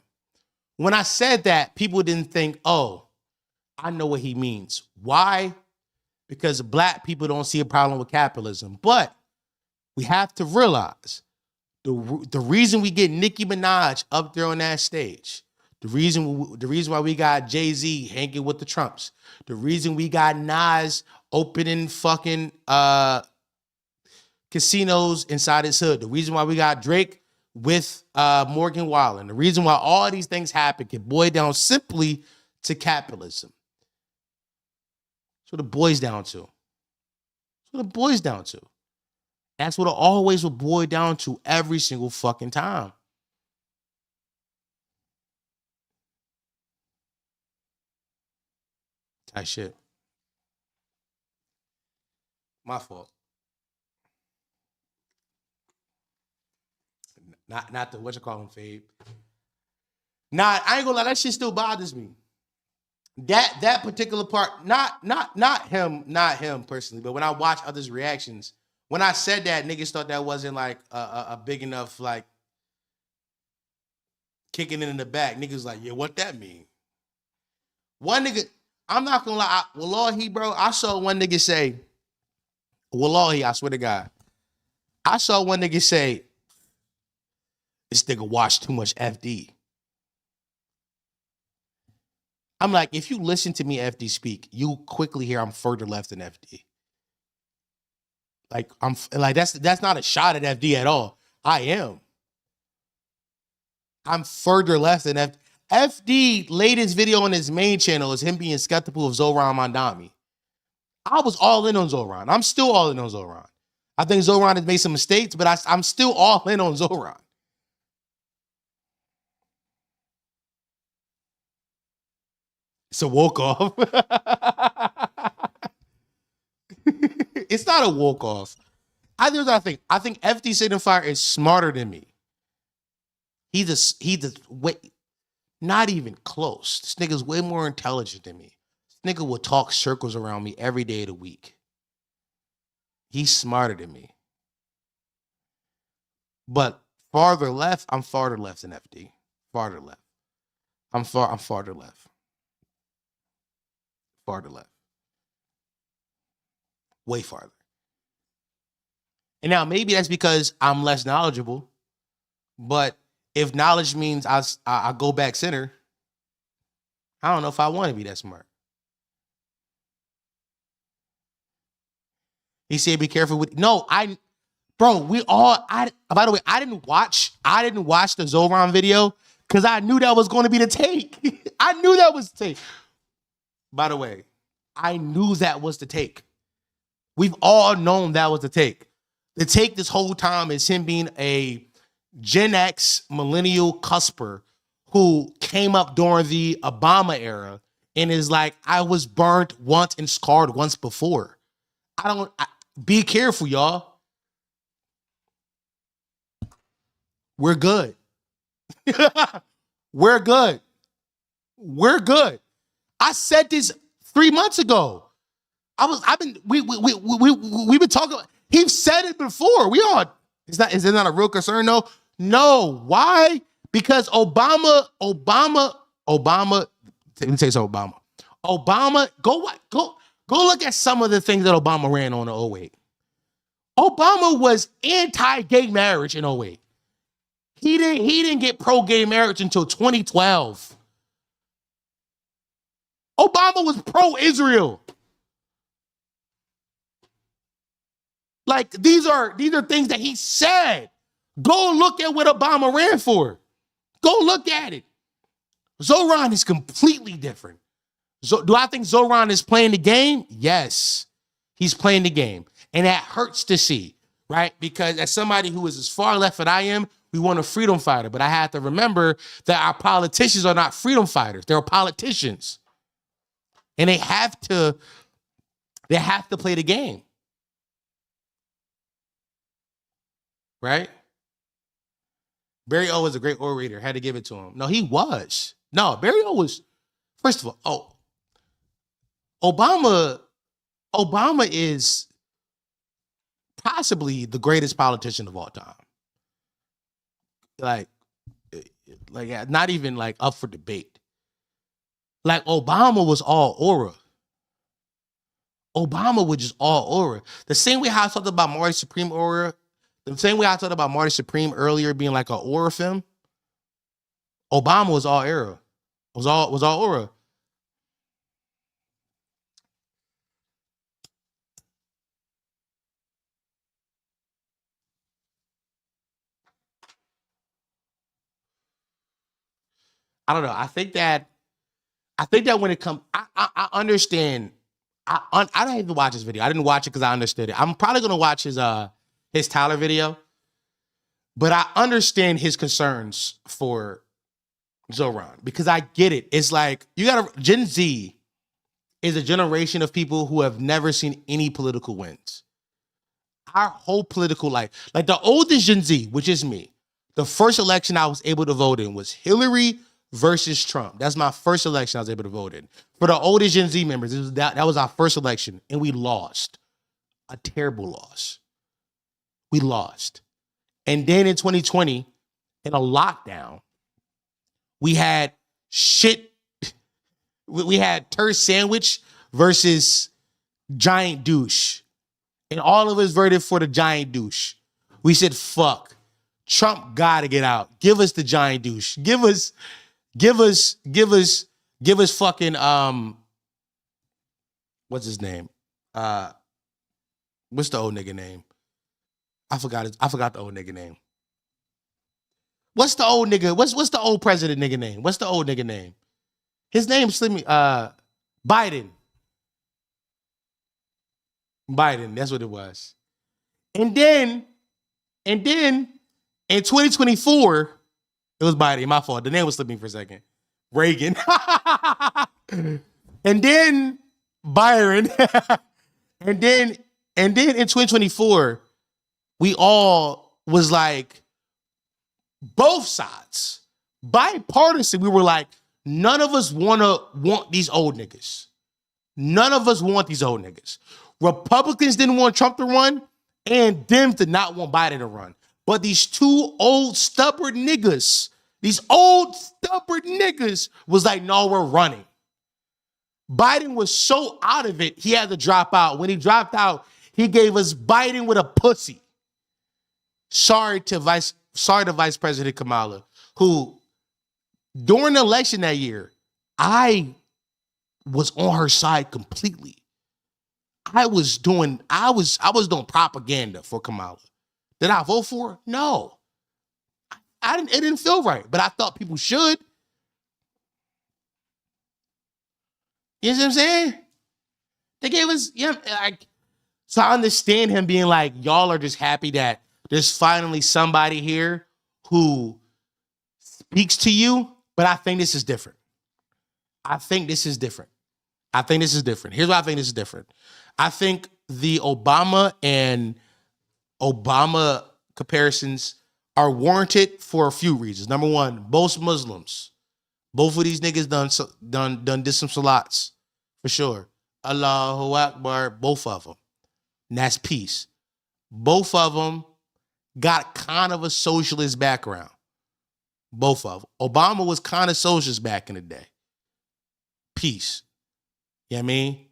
When I said that, people didn't think, oh, I know what he means. Why? Because black people don't see a problem with capitalism. But we have to realize the reason we get Nicki Minaj up there on that stage, the reason why we got Jay-Z hanging with the Trumps, the reason we got Nas opening fucking casinos inside his hood, the reason why we got Drake with Morgan Wallen, the reason why all these things happen can boil down simply to capitalism. That's what it boils down to. That's what it boils down to. That's what it always will boil down to every single fucking time. That shit. My fault. Not the what you call him fade. Nah, I ain't gonna lie, that shit still bothers me. That particular part, not him personally, but when I watch others' reactions, when I said that, niggas thought that wasn't like a big enough like kicking it in the back. Niggas like, yeah, what that mean? One nigga, I'm not gonna lie, wallahi, bro, I saw one nigga say, wallahi, I swear to God, I saw one nigga say, this nigga watched too much FD. I'm like, if you listen to me FD speak, you quickly hear I'm further left than FD. Like that's not a shot at FD at all. I am. I'm further left than FD. FD latest video on his main channel is him being skeptical of Zoran Mondami. I was all in on Zoran. I'm still all in on Zoran. I think Zoran has made some mistakes, but I'm still all in on Zoran. It's a walk-off. It's not a walk-off. I think FD Signifier is smarter than me. He's way, not even close. This nigga's way more intelligent than me. This nigga will talk circles around me every day of the week. He's smarter than me. But farther left, I'm farther left than FD. Farther left. I'm farther left. Farther left. Way farther. And now maybe that's because I'm less knowledgeable, but if knowledge means I go back center, I don't know if I want to be that smart. He said, be careful with, no, by the way, I didn't watch the Zoran video because I knew that was going to be the take. I knew that was the take. By the way, I knew that was the take. We've all known that was the take. The take this whole time is him being a Gen X millennial cusper who came up during the Obama era and is like, I was burnt once and scarred once before. Be careful, y'all. We're good. We're good. We're good. I said this 3 months ago. We've been talking. He's said it before. Is it not a real concern? No. Why? Because Obama. Let me tell you something. Obama. Go look at some of the things that Obama ran on in 08. Obama was anti-gay marriage in 08. He didn't get pro-gay marriage until 2012. Obama was pro-Israel. Like, these are things that he said. Go look at what Obama ran for. Go look at it. Zoran is completely different. Do I think Zoran is playing the game? Yes. He's playing the game. And that hurts to see, right? Because as somebody who is as far left as I am, we want a freedom fighter. But I have to remember that our politicians are not freedom fighters. They're politicians. And they have to play the game. Right? Barry O was a great orator. Had to give it to him. No, he was. No, Barry O was, first of all, Obama is possibly the greatest politician of all time. like not even like up for debate. Like Obama was all aura. Obama was just all aura. The same way how I talked about Marty Supreme aura, the same way I talked about Marty Supreme earlier being like an aura film. Obama was all era. Was all aura. I don't know. I think that when it comes, I understand. I don't even watch this video. I didn't watch it because I understood it. I'm probably gonna watch his Tyler video, but I understand his concerns for Zoran because I get it. It's like Gen Z is a generation of people who have never seen any political wins. Our whole political life, like the oldest Gen Z, which is me, the first election I was able to vote in was Hillary versus Trump. That's my first election I was able to vote in. For the oldest Gen Z members, that was our first election, and we lost. A terrible loss. We lost. And then in 2020, in a lockdown, we had we had Terse Sandwich versus Giant Douche. And all of us voted for the Giant Douche. We said, fuck. Trump gotta get out. Give us the Giant Douche. Give us fucking what's his name? What's the old nigga name? I forgot the old nigga name. What's the old nigga? What's the old president nigga name? What's the old nigga name? His name's Biden. Biden, that's what it was. And then in 2024, it was Biden, my fault. The name was slipping for a second. Reagan. And then Byron. and then in 2024, we all was like both sides. Bipartisan, we were like, none of us want these old niggas. None of us want these old niggas. Republicans didn't want Trump to run, and Dems did not want Biden to run. But these two old stubborn niggas, was like, no, we're running. Biden was so out of it, he had to drop out. When he dropped out, he gave us Biden with a pussy. Sorry to Vice President Kamala, who during the election that year, I was on her side completely. I was doing propaganda for Kamala. Did I vote for her? No. It didn't feel right, but I thought people should. You know what I'm saying? They gave us, so I understand him being like, y'all are just happy that there's finally somebody here who speaks to you, but I think this is different. Here's why I think this is different. I think the Obama comparisons are warranted for a few reasons. Number one, both Muslims. Both of these niggas did some salats, for sure. Allahu Akbar, both of them. And that's peace. Both of them got kind of a socialist background. Both of them. Obama was kind of socialist back in the day. Peace. You know what I mean?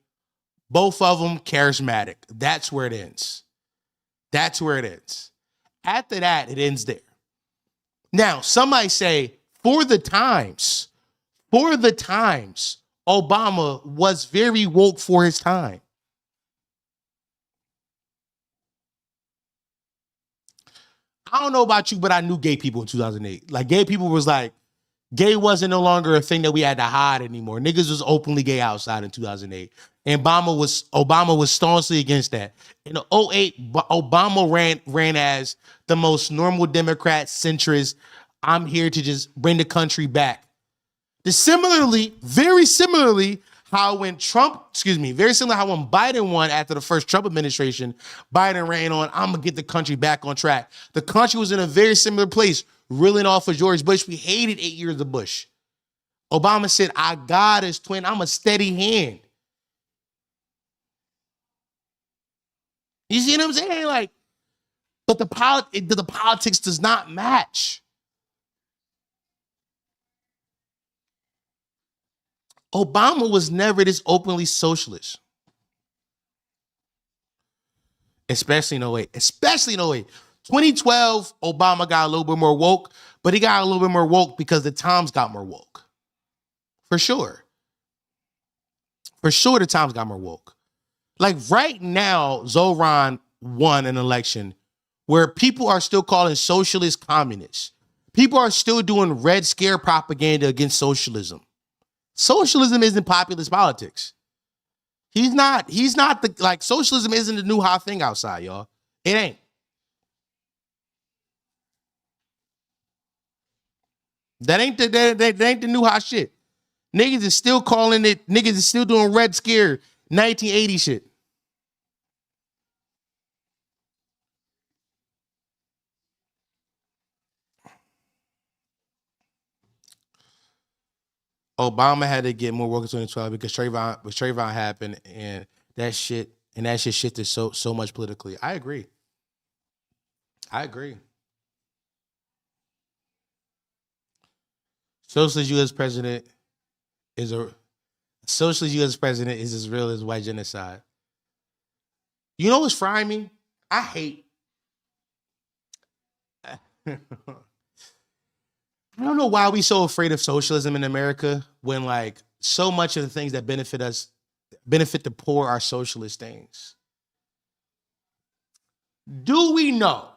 Both of them charismatic. That's where it ends. After that, it ends there. Now, somebody say, for the times, Obama was very woke for his time. I don't know about you, but I knew gay people in 2008. Like, gay people was like, gay wasn't no longer a thing that we had to hide anymore. Niggas was openly gay outside in 2008. And Obama was staunchly against that. In 2008, Obama ran as the most normal Democrat, centrist. I'm here to just bring the country back. Very similarly, how when Biden won after the first Trump administration, Biden ran on, I'm going to get the country back on track. The country was in a very similar place, reeling off of George Bush. We hated 8 years of Bush. Obama said, I got his twin. I'm a steady hand. You see what I'm saying? Like, but the politics does not match. Obama was never this openly socialist. Especially in 08. 2012, Obama got a little bit more woke, but he got a little bit more woke because the times got more woke. For sure. For sure, the times got more woke. Like right now, Zoran won an election where people are still calling socialists communists. People are still doing Red Scare propaganda against socialism. Socialism isn't populist politics. He's not the, like, socialism isn't the new hot thing outside, y'all. It ain't. That ain't the new hot shit. Niggas is still calling it, niggas is still doing Red Scare 1980 shit. Obama had to get more woke in 2012 because Trayvon happened, and that shit shifted so much politically. I agree. Socialist U.S. president is as real as white genocide. You know what's frying me? I hate. I don't know why we so afraid of socialism in America when, like, so much of the things that benefit the poor are socialist things. Do we know,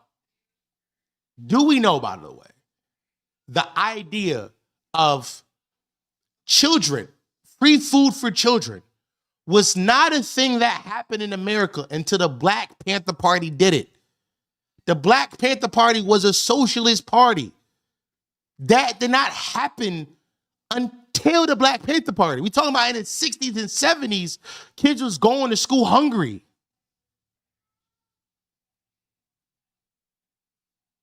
by the way, the idea of children, free food for children, was not a thing that happened in America until the Black Panther Party did it. The Black Panther Party was a socialist party. That did not happen until the Black Panther Party. We talking about in the 60s and 70s, kids was going to school hungry.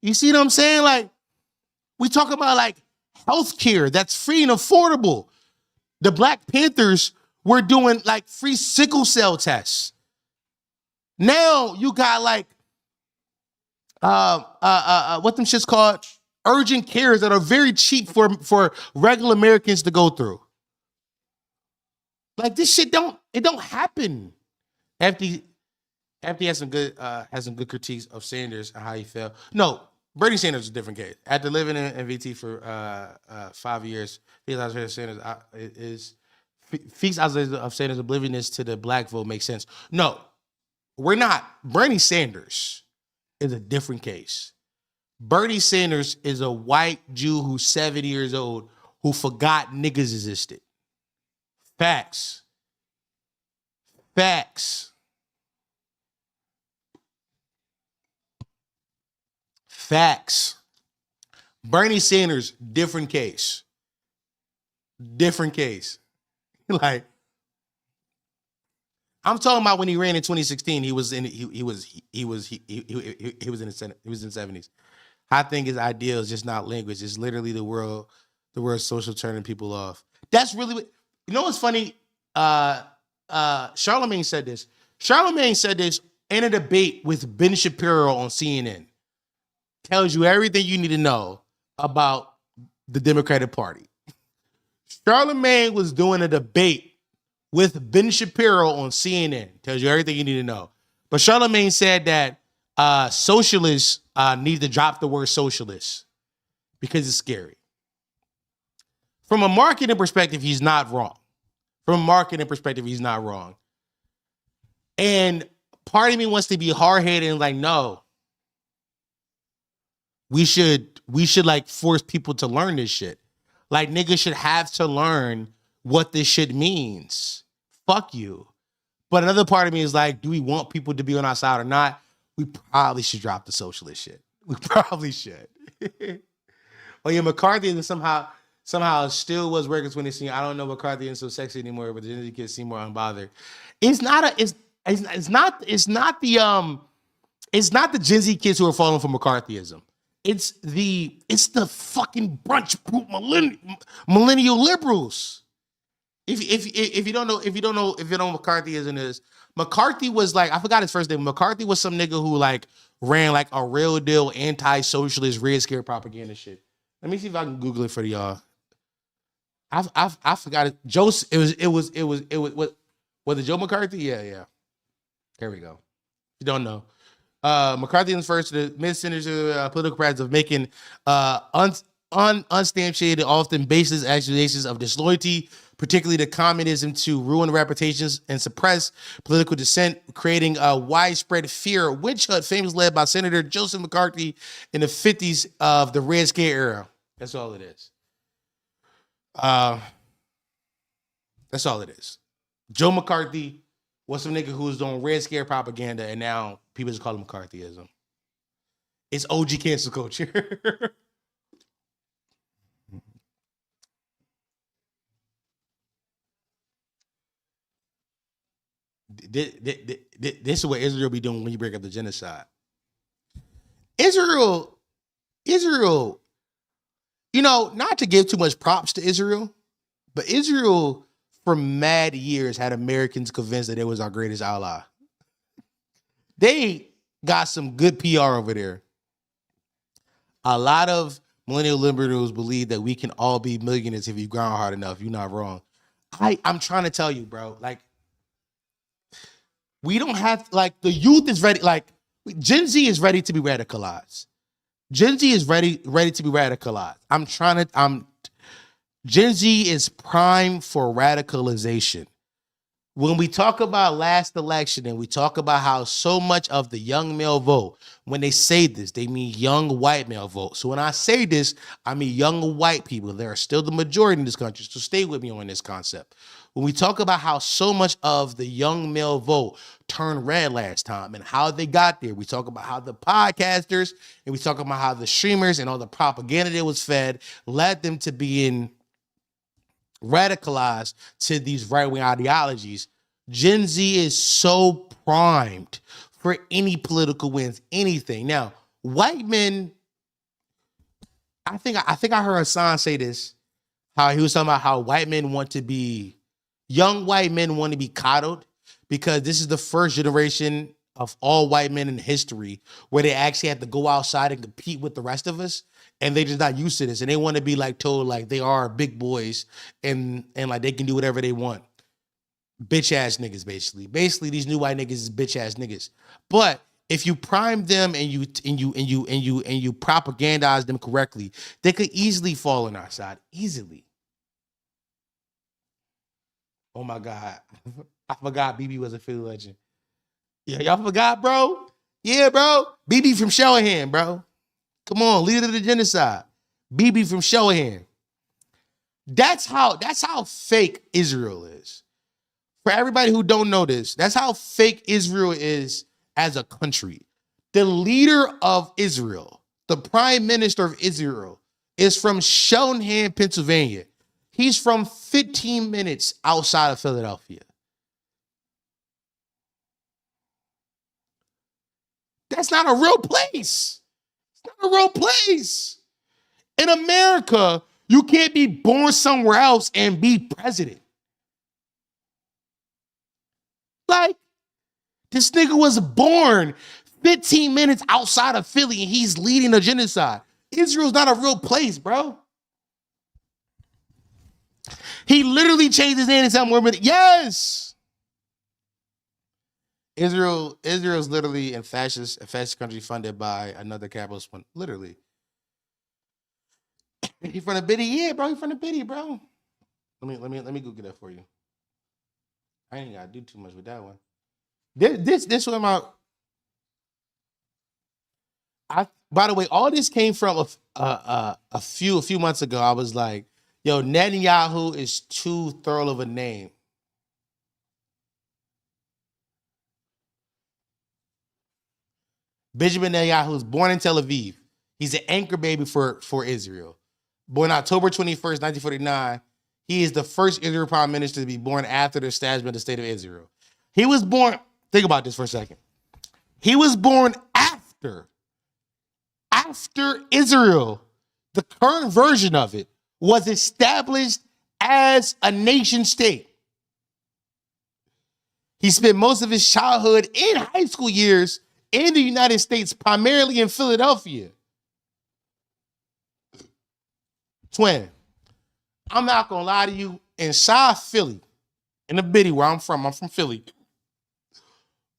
You see what I'm saying? Like, we talk about, like, healthcare that's free and affordable. The Black Panthers were doing, like, free sickle cell tests. Now you got, like, what them shit's called? Urgent cares that are very cheap for regular Americans to go through. Like, this shit don't happen. FD has some good critiques of Sanders and how he felt. No, Bernie Sanders is a different case. After living in VT for 5 years, Felix Alexander of Sanders' obliviousness to the black vote makes sense. No, we're not. Bernie Sanders is a different case. Bernie Sanders is a white Jew who's 70 years old who forgot niggas existed. Facts. Bernie Sanders, different case. Like, I'm talking about when he ran in 2016. He was in the Senate. He was in the 70s. I think his ideal is just not language. It's literally the word social turning people off. That's really what, you know what's funny? Charlemagne said this. Charlemagne said this in a debate with Ben Shapiro on CNN. Tells you everything you need to know about the Democratic Party. Charlemagne was doing a debate with Ben Shapiro on CNN. Tells you everything you need to know. But Charlemagne said that socialists need to drop the word socialist because it's scary. From a marketing perspective, he's not wrong. And part of me wants to be hard-headed and like, no, we should like force people to learn this shit. Like, niggas should have to learn what this shit means. Fuck you. But another part of me is like, do we want people to be on our side or not? We probably should drop the socialist shit. We probably should. Oh yeah, McCarthy somehow still was working 2016. I don't know McCarthy isn't so sexy anymore, but the Gen Z kids seem more unbothered. It's not the Gen Z kids who are falling for McCarthyism. It's the fucking brunch group millennial liberals. If you don't know McCarthyism is, McCarthy was like, I forgot his first name. McCarthy was some nigga who like ran like a real deal anti-socialist Red Scare propaganda shit. Let me see if I can Google it for y'all. I forgot it. Joseph. It was was it Joe McCarthy? Yeah. There we go. You don't know. McCarthy was first to the mid-century political practice of making unsubstantiated, often baseless accusations of disloyalty, particularly to communism, to ruin reputations and suppress political dissent, creating a widespread fear. Witch hunt, famously led by Senator Joseph McCarthy in the 50s of the Red Scare era. That's all it is. That's all it is. Joe McCarthy was some nigga who was doing Red Scare propaganda, and now people just call him McCarthyism. It's OG cancel culture. This is what Israel be doing when you break up the genocide. Israel, not to give too much props to Israel, but Israel for mad years had Americans convinced that it was our greatest ally. They got some good PR over there. A lot of millennial liberals believe that we can all be millionaires if you grind hard enough. You're not wrong. I'm trying to tell you, bro, like, we don't have, like, the youth is ready. Like, Gen Z is ready to be radicalized. Gen Z is ready to be radicalized. Gen Z is prime for radicalization. When we talk about last election and we talk about how so much of the young male vote, when they say this, they mean young white male vote. So when I say this, I mean young white people. They are still the majority in this country. So stay with me on this concept. When we talk about how so much of the young male vote turned red last time and how they got there, we talk about how the podcasters and we talk about how the streamers and all the propaganda that was fed led them to being radicalized to these right-wing ideologies. Gen Z is so primed for any political wins, anything. Now, white men, I think I heard Hassan say this, how he was talking about how young white men want to be coddled because this is the first generation of all white men in history where they actually have to go outside and compete with the rest of us. And they just not used to this. And they want to be like told like they are big boys and like they can do whatever they want. Bitch ass niggas, basically. Basically, these new white niggas is bitch ass niggas. But if you prime them and you propagandize them correctly, they could easily fall on our side. Easily. Oh my God. I forgot BB was a Philly legend. Yeah, y'all forgot, bro? Yeah, bro. BB from Shellham, bro. Come on, leader of the genocide. BB from Shellham. That's how fake Israel is. For everybody who don't know this, that's how fake Israel is as a country. The leader of Israel, the prime minister of Israel, is from Shellham, Pennsylvania. He's from 15 minutes outside of Philadelphia. That's not a real place. A real place. In America, you can't be born somewhere else and be president. Like, this nigga was born 15 minutes outside of Philly and he's leading a genocide. Israel's not a real place, bro. He literally changed his name to somewhere, but yes. Israel's literally a fascist country funded by another capitalist one. Literally. He from the Biddy? Yeah, bro. He from the Biddy, bro. Let me go get that for you. I ain't gotta do too much with that one. This one by the way, all this came from a few months ago. I was like, yo, Netanyahu is too thorough of a name. Benjamin Netanyahu was born in Tel Aviv. He's an anchor baby for Israel. Born October 21st, 1949, he is the first Israel prime minister to be born after the establishment of the state of Israel. He was born, think about this for a second. He was born after Israel, the current version of it, was established as a nation state. He spent most of his childhood and high school years in the United States, primarily in Philadelphia. Twin, I'm not gonna lie to you. Inside Philly, in the Biddy where I'm from Philly.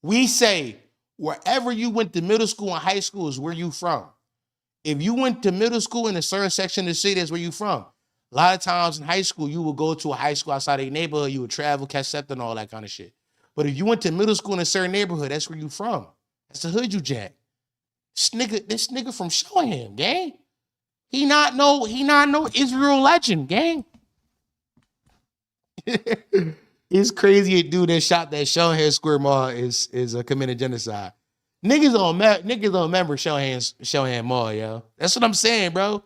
We say wherever you went to middle school and high school is where you from. If you went to middle school in a certain section of the city, that's where you from. A lot of times in high school, you would go to a high school outside of your neighborhood, you would travel, catch SEPTA and all that kind of shit. But if you went to middle school in a certain neighborhood, that's where you from. That's the hood you jack. This nigga from Showham, gang. He not no Israel legend, gang. It's crazy a dude that shot that Showham Square Mall is committing genocide. Niggas don't remember Showham Mall, yo. That's what I'm saying, bro.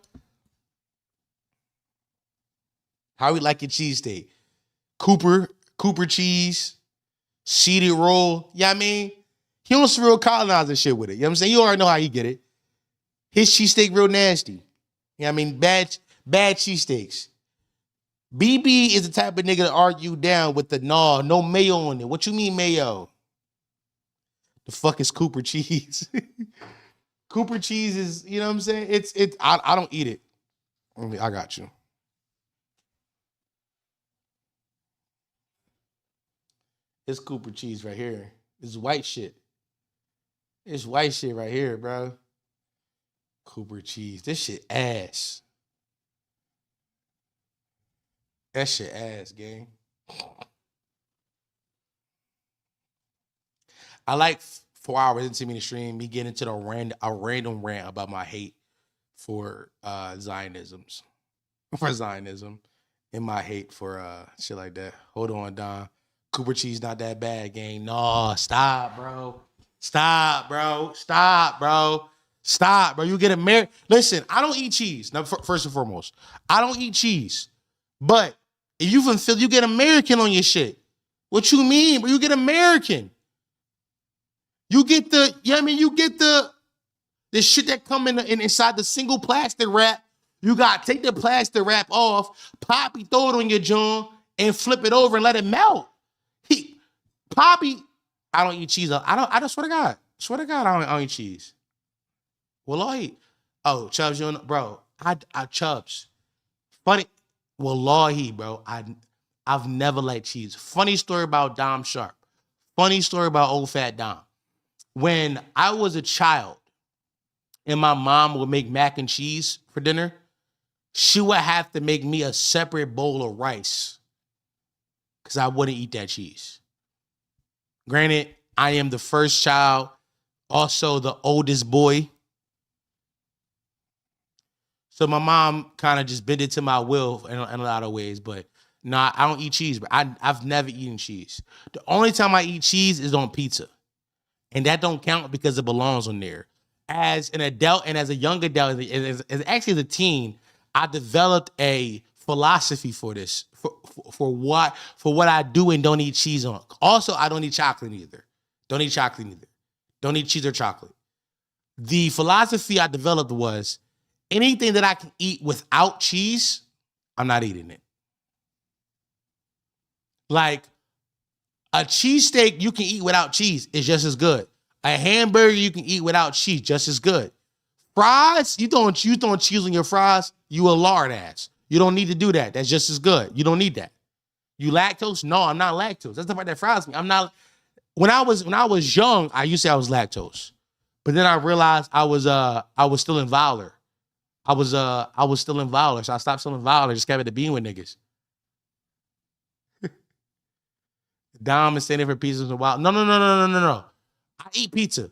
How we like your cheesesteak? Cooper cheese, seeded roll. You know what I mean? He on some real colonizer shit with it. You know what I'm saying? You already know how he get it. His cheesesteak real nasty. You know what I mean? Bad cheesesteaks. BB is the type of nigga to argue down with the no mayo on it. What you mean mayo? The fuck is Cooper cheese? Cooper cheese is, you know what I'm saying? I don't eat it. I got you. It's Cooper cheese right here. It's white shit. It's white shit right here, bro. Cooper cheese. This shit ass. That shit ass, gang. I like 4 hours into me the stream, me getting into a random rant about my hate for Zionism, and my hate for shit like that. Hold on, Don. Cooper cheese not that bad, gang. No, stop, bro. Stop, bro. You get American. Listen, I don't eat cheese. Now, first and foremost, I don't eat cheese. But if you from Philly, you get American on your shit. What you mean? But you get American. You get the, you know what I mean? You get the shit that come inside the single plastic wrap. You got to take the plastic wrap off, Poppy, throw it on your jaw, and flip it over and let it melt. Poppy, I don't eat cheese. I don't swear to God. I don't eat cheese. Well, I eat. Oh, Chubbs, you know, bro. I Chubbs. Funny. Wallahi, bro. I've never liked cheese. Funny story about Dom Sharp. Funny story about old fat Dom. When I was a child and my mom would make mac and cheese for dinner, she would have to make me a separate bowl of rice because I wouldn't eat that cheese. Granted, I am the first child, also the oldest boy. So my mom kind of just bended to my will in a lot of ways, but nah, I don't eat cheese. But I've never eaten cheese. The only time I eat cheese is on pizza. And that don't count because it belongs on there. As an adult and as a young adult, as actually as a teen, I developed a philosophy for this, for what I do and don't eat cheese on. Also, I don't eat chocolate either. Don't eat cheese or chocolate. The philosophy I developed was anything that I can eat without cheese, I'm not eating it. Like a cheesesteak you can eat without cheese is just as good. A hamburger you can eat without cheese, just as good. Fries, you throwing cheese on your fries, you a lard ass. You don't need to do that. That's just as good. You don't need that. You lactose? No, I'm not lactose. That's the part that fries me. I'm not. When I was young, I used to say I was lactose, but then I realized I was still in Viler. I was still in Viler, so I stopped selling Viler. Just kept it to being with niggas. Dom is standing for pizzas a while. No. I eat pizza.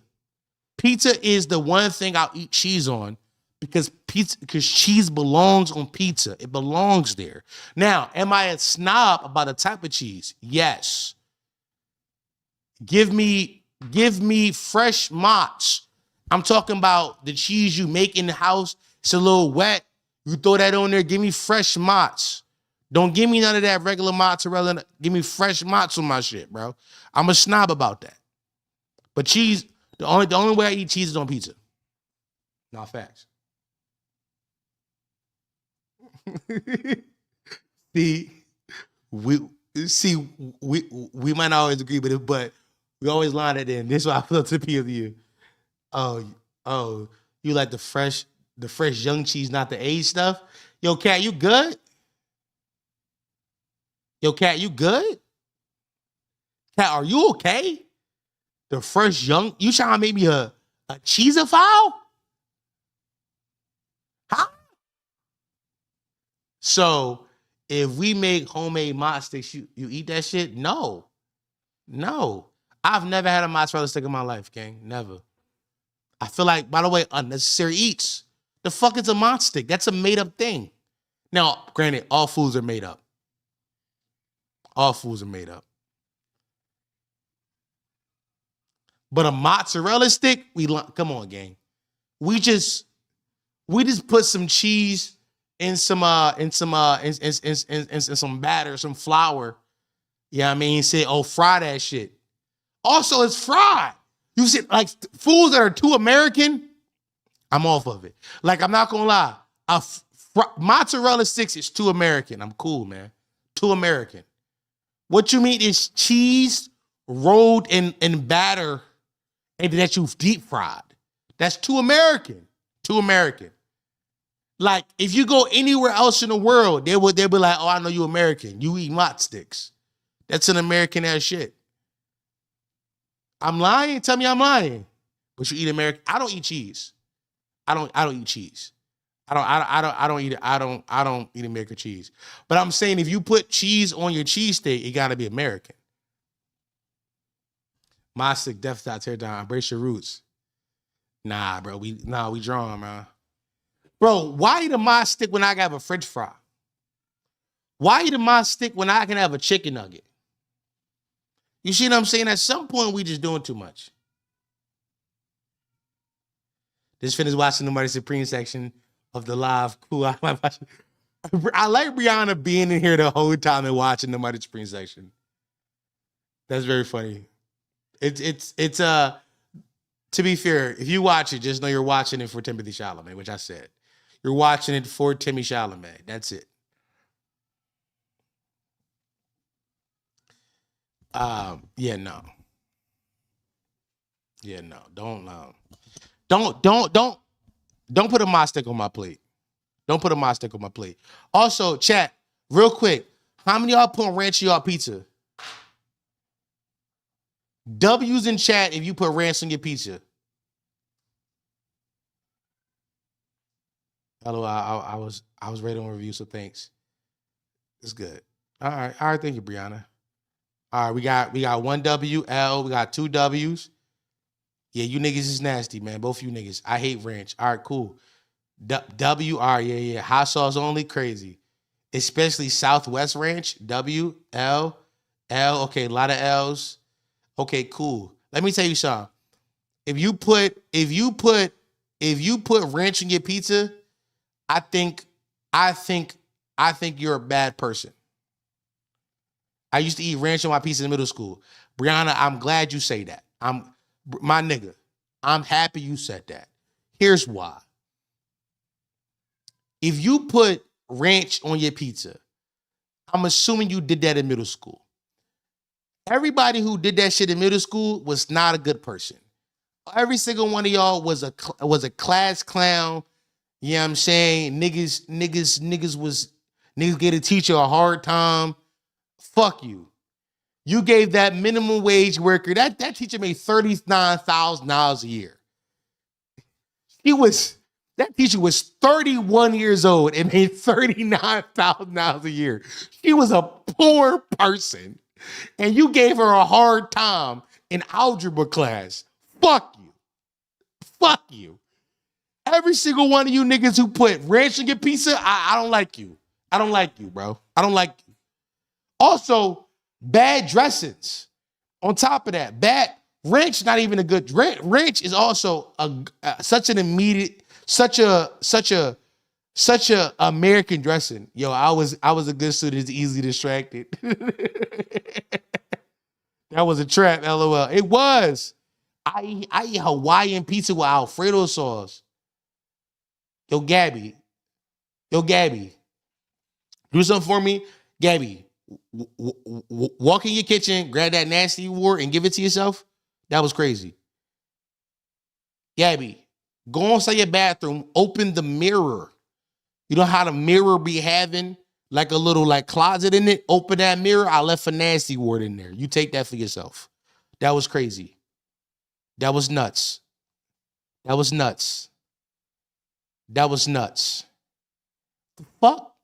Pizza is the one thing I'll eat cheese on because cheese belongs on pizza. It belongs there. Now, am I a snob about a type of cheese? Yes. Give me fresh mozz. I'm talking about the cheese you make in the house. It's a little wet. You throw that on there. Give me fresh mozz. Don't give me none of that regular mozzarella. Give me fresh mozz on my shit, bro. I'm a snob about that. But cheese, the only way I eat cheese is on pizza. Not facts. we might not always agree with it, but we always line it in. This is why I feel to appeal to you. Oh, you like the fresh young cheese, not the aged stuff? Yo, Cat, you good? Yo, Cat, you good? Cat, are you okay? The fresh young, you trying to make me a cheeseophile? Huh? So if we make homemade mott sticks, you eat that shit? No. I've never had a mozzarella stick in my life, gang. Never. I feel like, by the way, unnecessary eats. The fuck is a mott stick? That's a made up thing. Now, granted, all foods are made up. All foods are made up. But a mozzarella stick, come on, gang. We just put some cheese in some batter, some flour. Yeah, I mean, say, oh, fry that shit. Also, it's fried. You see, like foods that are too American, I'm off of it. Like, I'm not gonna lie, mozzarella sticks is too American. I'm cool, man. Too American. What you mean is cheese rolled in batter and that you've deep fried. That's too American. Too American. Like, if you go anywhere else in the world, they'll be like, oh, I know you American. You eat mott sticks. That's an American ass shit. I'm lying? Tell me I'm lying. But you eat American. I don't eat cheese. I don't eat cheese. I don't eat American cheese. But I'm saying if you put cheese on your cheesesteak, it gotta be American. My stick, death dot tear down. Embrace your roots. Nah, bro. We drawn, man. Bro, why eat a my stick when I can have a French fry? Why eat a my stick when I can have a chicken nugget? You see what I'm saying? At some point, we just doing too much. Just finished watching the Marty Supreme section of the live. Cool. I like Brianna being in here the whole time and watching the Marty Supreme section. That's very funny. It's to be fair, if you watch it, just know you're watching it for Timothy Chalamet, which I said. You're watching it for Timmy Chalamet. That's it. Yeah, no. Don't put a mod stick on my plate. Don't put a mod stick on my plate. Also, chat, real quick, how many of y'all put ranch in y'all pizza? W's in chat if you put ranch on your pizza. Hello, I was ready on review, so thanks. It's good. All right, thank you, Brianna. All right, we got one W, L, we got two W's. Yeah, you niggas is nasty, man. Both of you niggas. I hate ranch. All right, cool. W, all right, yeah. Hot sauce only, crazy. Especially Southwest Ranch, W, L, okay, a lot of L's. Okay, cool. Let me tell you something. If you put ranch in your pizza, I think you're a bad person. I used to eat ranch on my pizza in middle school. Brianna, I'm glad you say that. My nigga, I'm happy you said that. Here's why. If you put ranch on your pizza, I'm assuming you did that in middle school. Everybody who did that shit in middle school was not a good person. Every single one of y'all was a class clown. You know what I'm saying? Niggas gave a teacher a hard time. Fuck you. You gave that minimum wage worker, that teacher made $39,000 a year. That teacher was 31 years old and made $39,000 a year. She was a poor person. And you gave her a hard time in algebra class. Fuck you. Fuck you. Every single one of you niggas who put ranch in your pizza, I don't like you. I don't like you, bro. I don't like you. Also, bad dressings. On top of that, bad ranch, not even a good ranch is also such a American dressing. Yo, I was a good student, easily distracted. That was a trap, LOL. It was. I eat Hawaiian pizza with Alfredo sauce. Yo, Gabby. Do something for me. Gabby, walk in your kitchen, grab that nasty you wore and give it to yourself. That was crazy. Gabby, go inside your bathroom, open the mirror. You know how the mirror be having like a little like closet in it. Open that mirror. I left a nasty word in there. You take that for yourself. That was crazy. That was nuts. That was nuts. That was nuts. The fuck?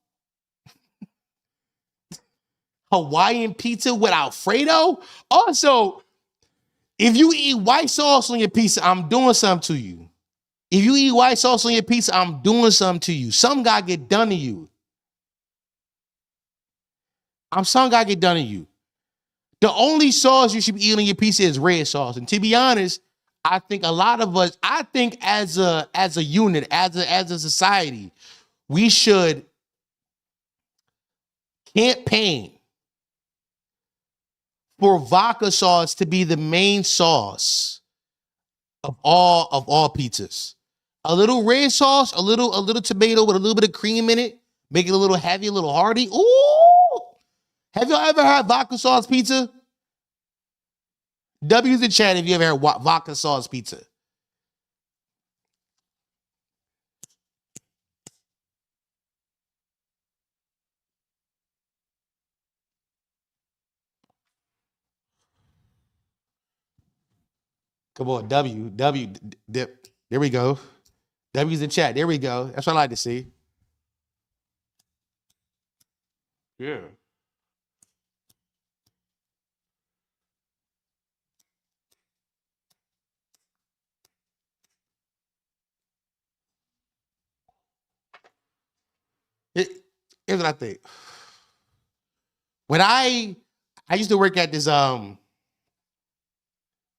Hawaiian pizza with Alfredo? Also, if you eat white sauce on your pizza, I'm doing something to you. If you eat white sauce on your pizza, I'm doing something to you. Something gotta get done to you. Something gotta get done to you. The only sauce you should be eating on your pizza is red sauce. And to be honest, I think a lot of us, I think as a unit, as a society, we should campaign for vodka sauce to be the main sauce of all pizzas. A little red sauce, a little tomato with a little bit of cream in it, make it a little heavy, a little hearty. Ooh! Have y'all ever had vodka sauce pizza? W's in chat if you ever had vodka sauce pizza. Come on, dip. There we go. W's in chat. There we go. That's what I like to see. Yeah. Here's what I think. When I used to work at this,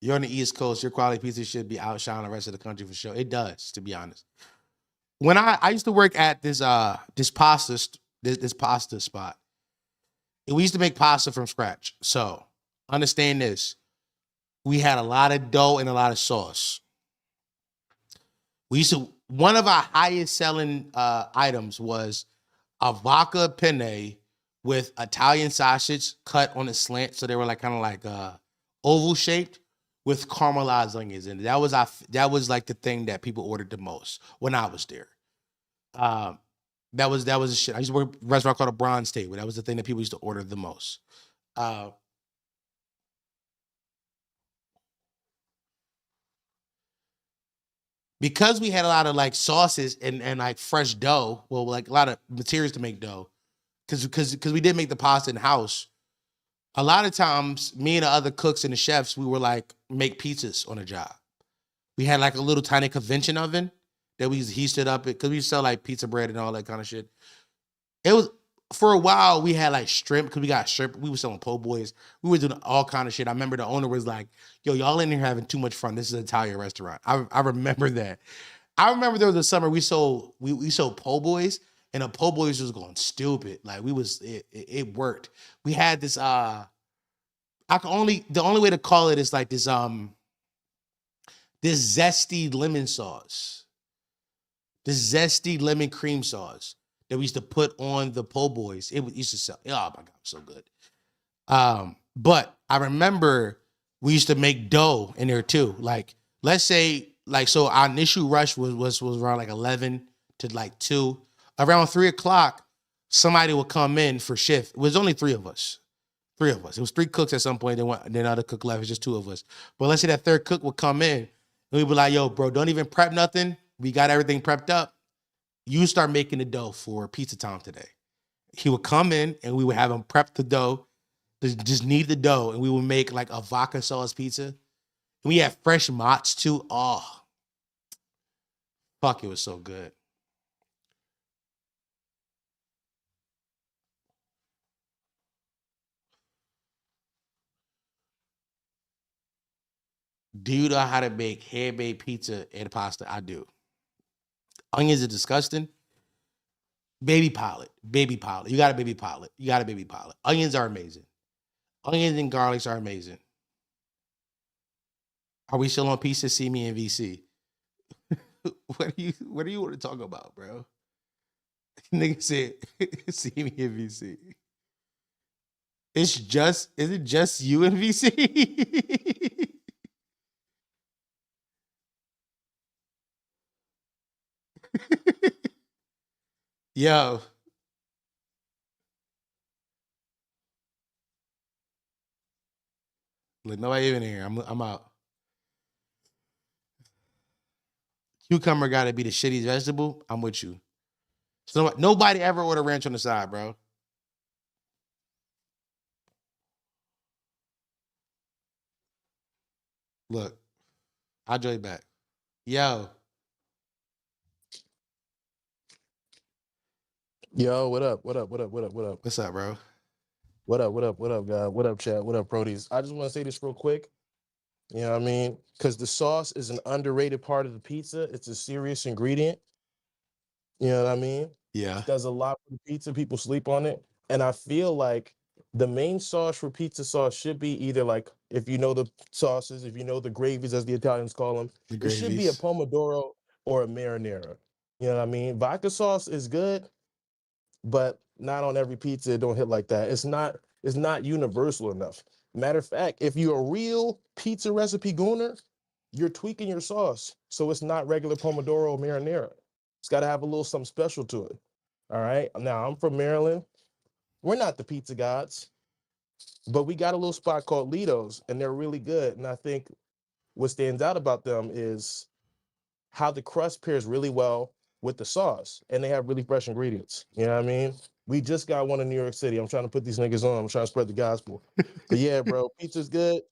you're on the East Coast, your quality pizza should be outshining the rest of the country for sure. It does, to be honest. When I used to work at this pasta spot, and we used to make pasta from scratch. So understand this. We had a lot of dough and a lot of sauce. One of our highest selling items was a vodka penne with Italian sausage cut on a slant. So they were like kind of like oval shaped with caramelized onions. And that was like the thing that people ordered the most when I was there. That was a shit. I used to work at a restaurant called a Bronze Table. That was the thing that people used to order the most. Because we had a lot of like sauces and like fresh dough, well, like a lot of materials to make dough, because we did make the pasta in house. A lot of times, me and the other cooks and the chefs, we were like make pizzas on a job. We had like a little tiny convention oven that we heated up because we sell like pizza bread and all that kind of shit. It was for a while we had like shrimp because we got shrimp. We were selling po' boys. We were doing all kind of shit. I remember the owner was like, "Yo, y'all in here having too much fun. This is an Italian restaurant." I remember that. I remember there was a summer we sold po' boys and the po' boys was going stupid. Like it worked. We had this the only way to call it is like this zesty lemon sauce. This zesty lemon cream sauce that we used to put on the po' boys. It used to sell. Oh my God, so good. But I remember we used to make dough in there too. Like, let's say, like, so our initial rush was around like 11 to like 2. Around 3 o'clock, somebody would come in for shift. It was only 3 of us. 3 of us. It was 3 cooks at some point. Then another cook left. It was just 2 of us. But let's say that third cook would come in and we'd be like, "Yo, bro, don't even prep nothing. We got everything prepped up. You start making the dough for pizza time today." He would come in and we would have him prep the dough, just knead the dough, and we would make like a vodka sauce pizza. And we had fresh mozz too. Oh, fuck, it was so good. Do you know how to make handmade pizza and pasta? I do. Onions are disgusting. Baby pilot. You got a baby pilot. Onions are amazing. Onions and garlics are amazing. Are we still on pizza? See me in VC. What do you want to talk about, bro? Nigga said, "See me in VC." Is it just you in VC? Yo, Look, nobody even here. I'm out. Cucumber got to be the shittiest vegetable. I'm with you. So nobody ever order ranch on the side, bro. Look, I'll join back. Yo. Yo, what up? What up? What up? What up? What up? What's up, bro? What up? What up? What up, guys? What up, chat? What up, Prodies? I just want to say this real quick. You know what I mean? Because the sauce is an underrated part of the pizza. It's a serious ingredient. You know what I mean? Yeah. It does a lot for the pizza. People sleep on it. And I feel like the main sauce for pizza sauce should be either like, if you know the sauces, if you know the gravies, as the Italians call them, it should be a pomodoro or a marinara. You know what I mean? Vodka sauce is good, but not on every pizza. It don't hit like that. It's not universal enough. Matter of fact, if you're a real pizza recipe gooner, you're tweaking your sauce so it's not regular pomodoro or marinara. It's got to have a little something special to it. All right. Now I'm from Maryland. We're not the pizza gods, but we got a little spot called Lido's, and they're really good. And I think what stands out about them is how the crust pairs really well with the sauce, and they have really fresh ingredients. You know what I mean? We just got one in New York City. I'm trying to put these niggas on. I'm trying to spread the gospel. But yeah, bro, pizza's good.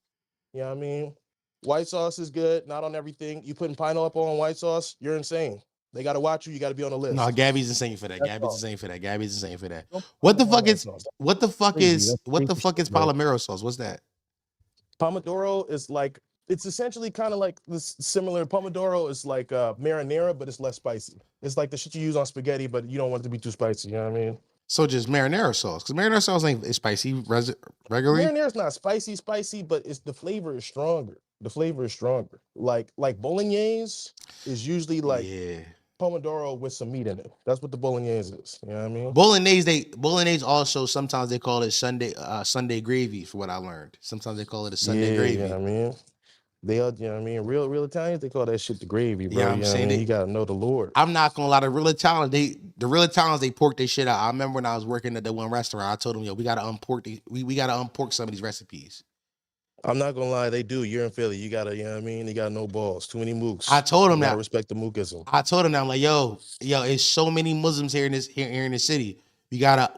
You know what I mean? White sauce is good. Not on everything. You putting pineapple on white sauce, you're insane. They got to watch you. You got to be on the list. No, Gabby's insane for that. That's Gabby's all. insane for that. Gabby's insane for that. Don't What the put fuck white is sauce. what the fuck Crazy. is That's what the crazy fuck is shit, bro. Palomero sauce? What's that? Pomodoro is like, it's essentially kind of like this similar. Pomodoro is like marinara, but it's less spicy. It's like the shit you use on spaghetti, but you don't want it to be too spicy. You know what I mean? So just marinara sauce, because marinara sauce ain't spicy regularly. Marinara's not spicy, but it's the flavor is stronger. The flavor is stronger. Like bolognese is usually like pomodoro with some meat in it. That's what the bolognese is. You know what I mean? Bolognese also sometimes they call it Sunday gravy, for what I learned. Sometimes they call it a Sunday gravy. You know what I mean? They are, you know what I mean? Real Italians, they call that shit the gravy, bro. Yeah, you know what I mean? You gotta know the Lord. I'm not gonna lie, the real Italians, they pork their shit out. I remember when I was working at the one restaurant, I told them, yo, we gotta unpork we gotta unpork some of these recipes. I'm not gonna lie, they do. You're in Philly. You gotta, you know what I mean? You got no balls. Too many mooks. I told them you gotta that. respect the mookism. I told them that. I'm like, yo, it's so many Muslims here in the city. We gotta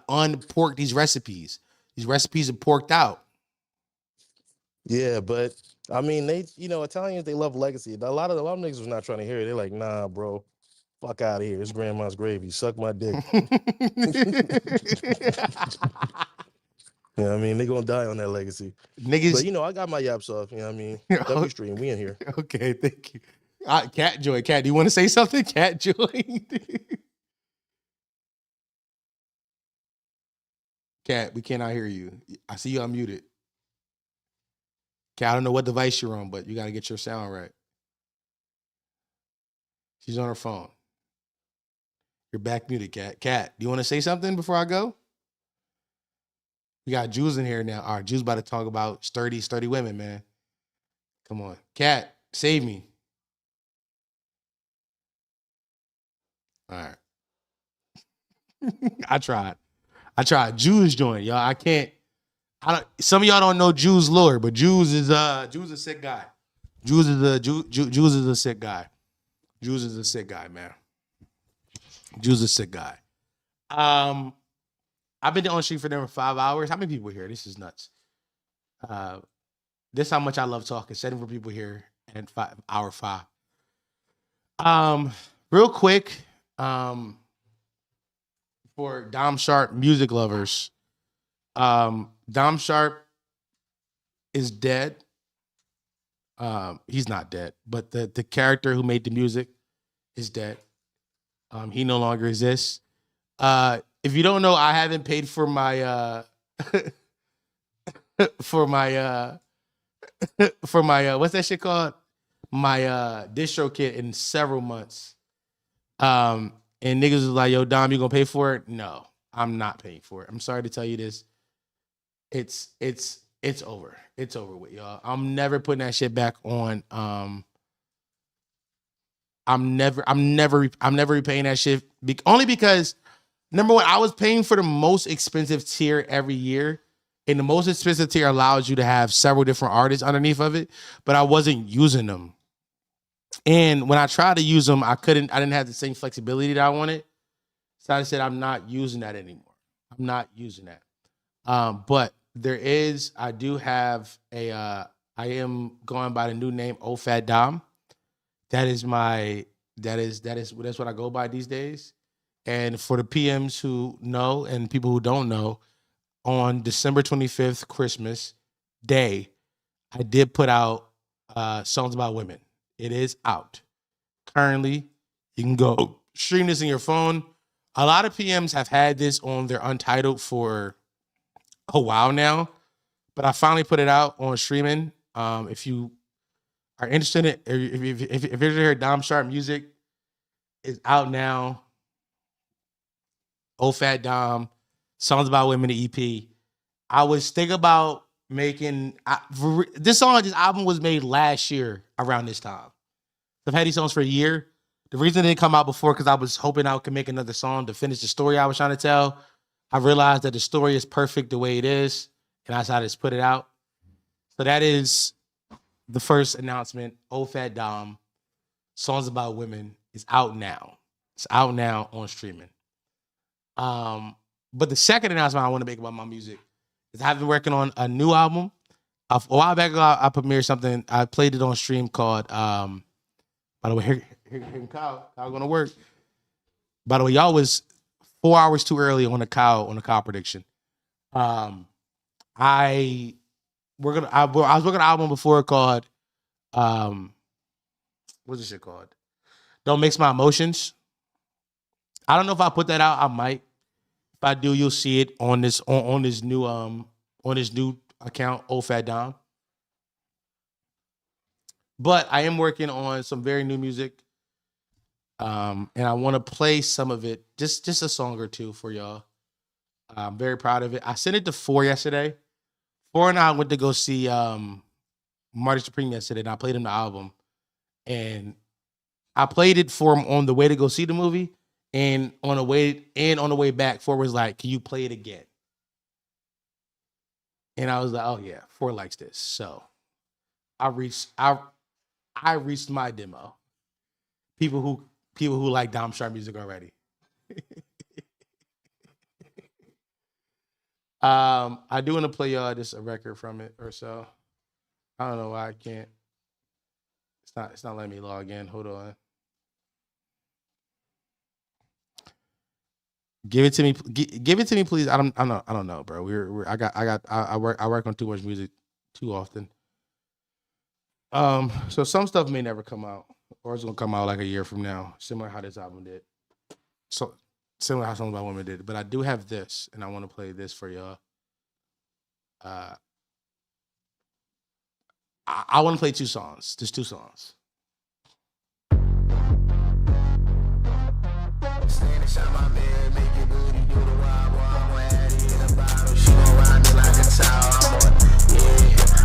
unpork these recipes. These recipes are porked out. Yeah, but I mean, they, you know, Italians, they love legacy. A lot of niggas was not trying to hear it. They're like, nah, bro, fuck out of here. It's grandma's gravy. Suck my dick. You know what I mean? They gonna die on that legacy. Niggas, but you know, I got my yaps off. You know what I mean? W stream, we in here. Okay, thank you. Cat Joy, do you want to say something? Cat Joy. Cat, we cannot hear you. I see you unmuted. Cat, I don't know what device you're on, but you gotta get your sound right. She's on her phone. You're back muted, Cat. Cat, do you want to say something before I go? We got Jules in here now. All right, Jules about to talk about sturdy women, man. Come on. Cat, save me. All right. I tried. Jules joined, y'all. Some of y'all don't know Jules' lore, but Jules is a sick guy. Jules is a sick guy. Jules is a sick guy, man. Jules is a sick guy. I've been on the street for them for 5 hours. How many people here? This is nuts. This is how much I love talking. 7 people here and hour 5. Real quick, for Dom Sharp music lovers, Dom Sharp is dead. He's not dead, but the character who made the music is dead. He no longer exists. If you don't know, I haven't paid for my for my what's that shit called? My distro kit in several months. And niggas was like, yo, Dom, you gonna pay for it? No, I'm not paying for it. I'm sorry to tell you this. It's over. It's over with, y'all. I'm never putting that shit back on. I'm never repaying that shit. Only because, number one, I was paying for the most expensive tier every year. And the most expensive tier allows you to have several different artists underneath of it, but I wasn't using them. And when I tried to use them, I didn't have the same flexibility that I wanted. So I said, I'm not using that anymore. I'm not using that. But I do have I am going by the new name OFAT Dom. That's what I go by these days. And for the PMs who know and people who don't know, on December 25th, Christmas Day, I did put out Songs About Women. It is out. Currently, you can go stream this in your phone. A lot of PMs have had this on their Untitled for a while now, but I finally put it out on streaming. If you are interested in it, if you're to hear Dom Sharp music, it's out now. OFAT Dom, Songs About Women, the EP. I was thinking about making this album was made last year around this time. I've had these songs for a year. The reason it didn't come out before because I was hoping I could make another song to finish the story I was trying to tell. I realized that the story is perfect the way it is, and I decided to put it out. So that is the first announcement. OFAT Dom, Songs About Women is out now. It's out now on streaming. But the second announcement I want to make about my music is I've been working on a new album. A while back ago, I premiered something. I played it on stream called, by the way, here Kyle going to work. By the way, y'all was 4 hours too early on the Kyle prediction. I was working on an album before called, what's this shit called? Don't Mix My Emotions. I don't know if I put that out. I might. If I do, you'll see it on this new account, OFAT Dom. But I am working on some very new music. And I want to play some of it, just a song or two for y'all. I'm very proud of it. I sent it to 4 yesterday. 4 and I went to go see Marty Supreme yesterday, and I played him the album. And I played it for him on the way to go see the movie. And on the way back, 4 was like, "Can you play it again?" And I was like, "Oh yeah, 4 likes this." So I reached my demo. People who like Dom Sharp music already. I do want to play y'all just a record from it or so. I don't know why I can't. It's not letting me log in. Hold on. Give it to me. Give it to me, please. I don't know, bro. I work on too much music too often. So some stuff may never come out, or it's gonna come out like a year from now, similar how this album did. So similar how Songs About Women did. But I do have this, and I want to play this for y'all. I want to play 2 songs. Just 2 songs. Stand inside my bed, make your booty do the wild, I'm gonna add it in a bottle. She gon' ride me like a towel.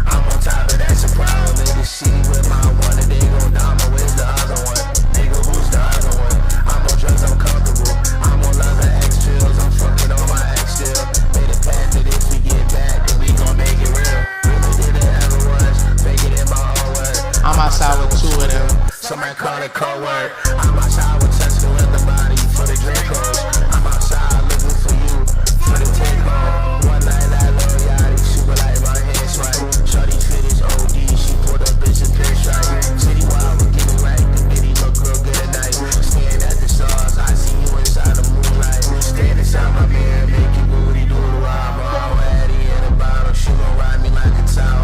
I'm on top of that surprise. Nigga, see with my one and they gon' down. Where's the other one? Nigga, who's the other one? I'm on drugs, I'm comfortable. I'm on love and X pills. I'm fucking on my ex still. Made a pact that if we get back, then we gon' make it real. Really did it ever was. Make it in my own word. I'm outside with 2 of them. Somebody call it cold word. I'm outside with Tesla in the body for the Dracos. I'm outside looking for you for the take home. One night I love Yachty, super like my hands right. Shorty fit is OD, she pulled up bitch and pitch right. City wild, we getting right. The bitty look real good at night. Staring at the stars, I see you inside the moonlight. Stand inside my mirror, make your booty do the wild. I'm Addy in a bottle, she gon' ride me like a towel.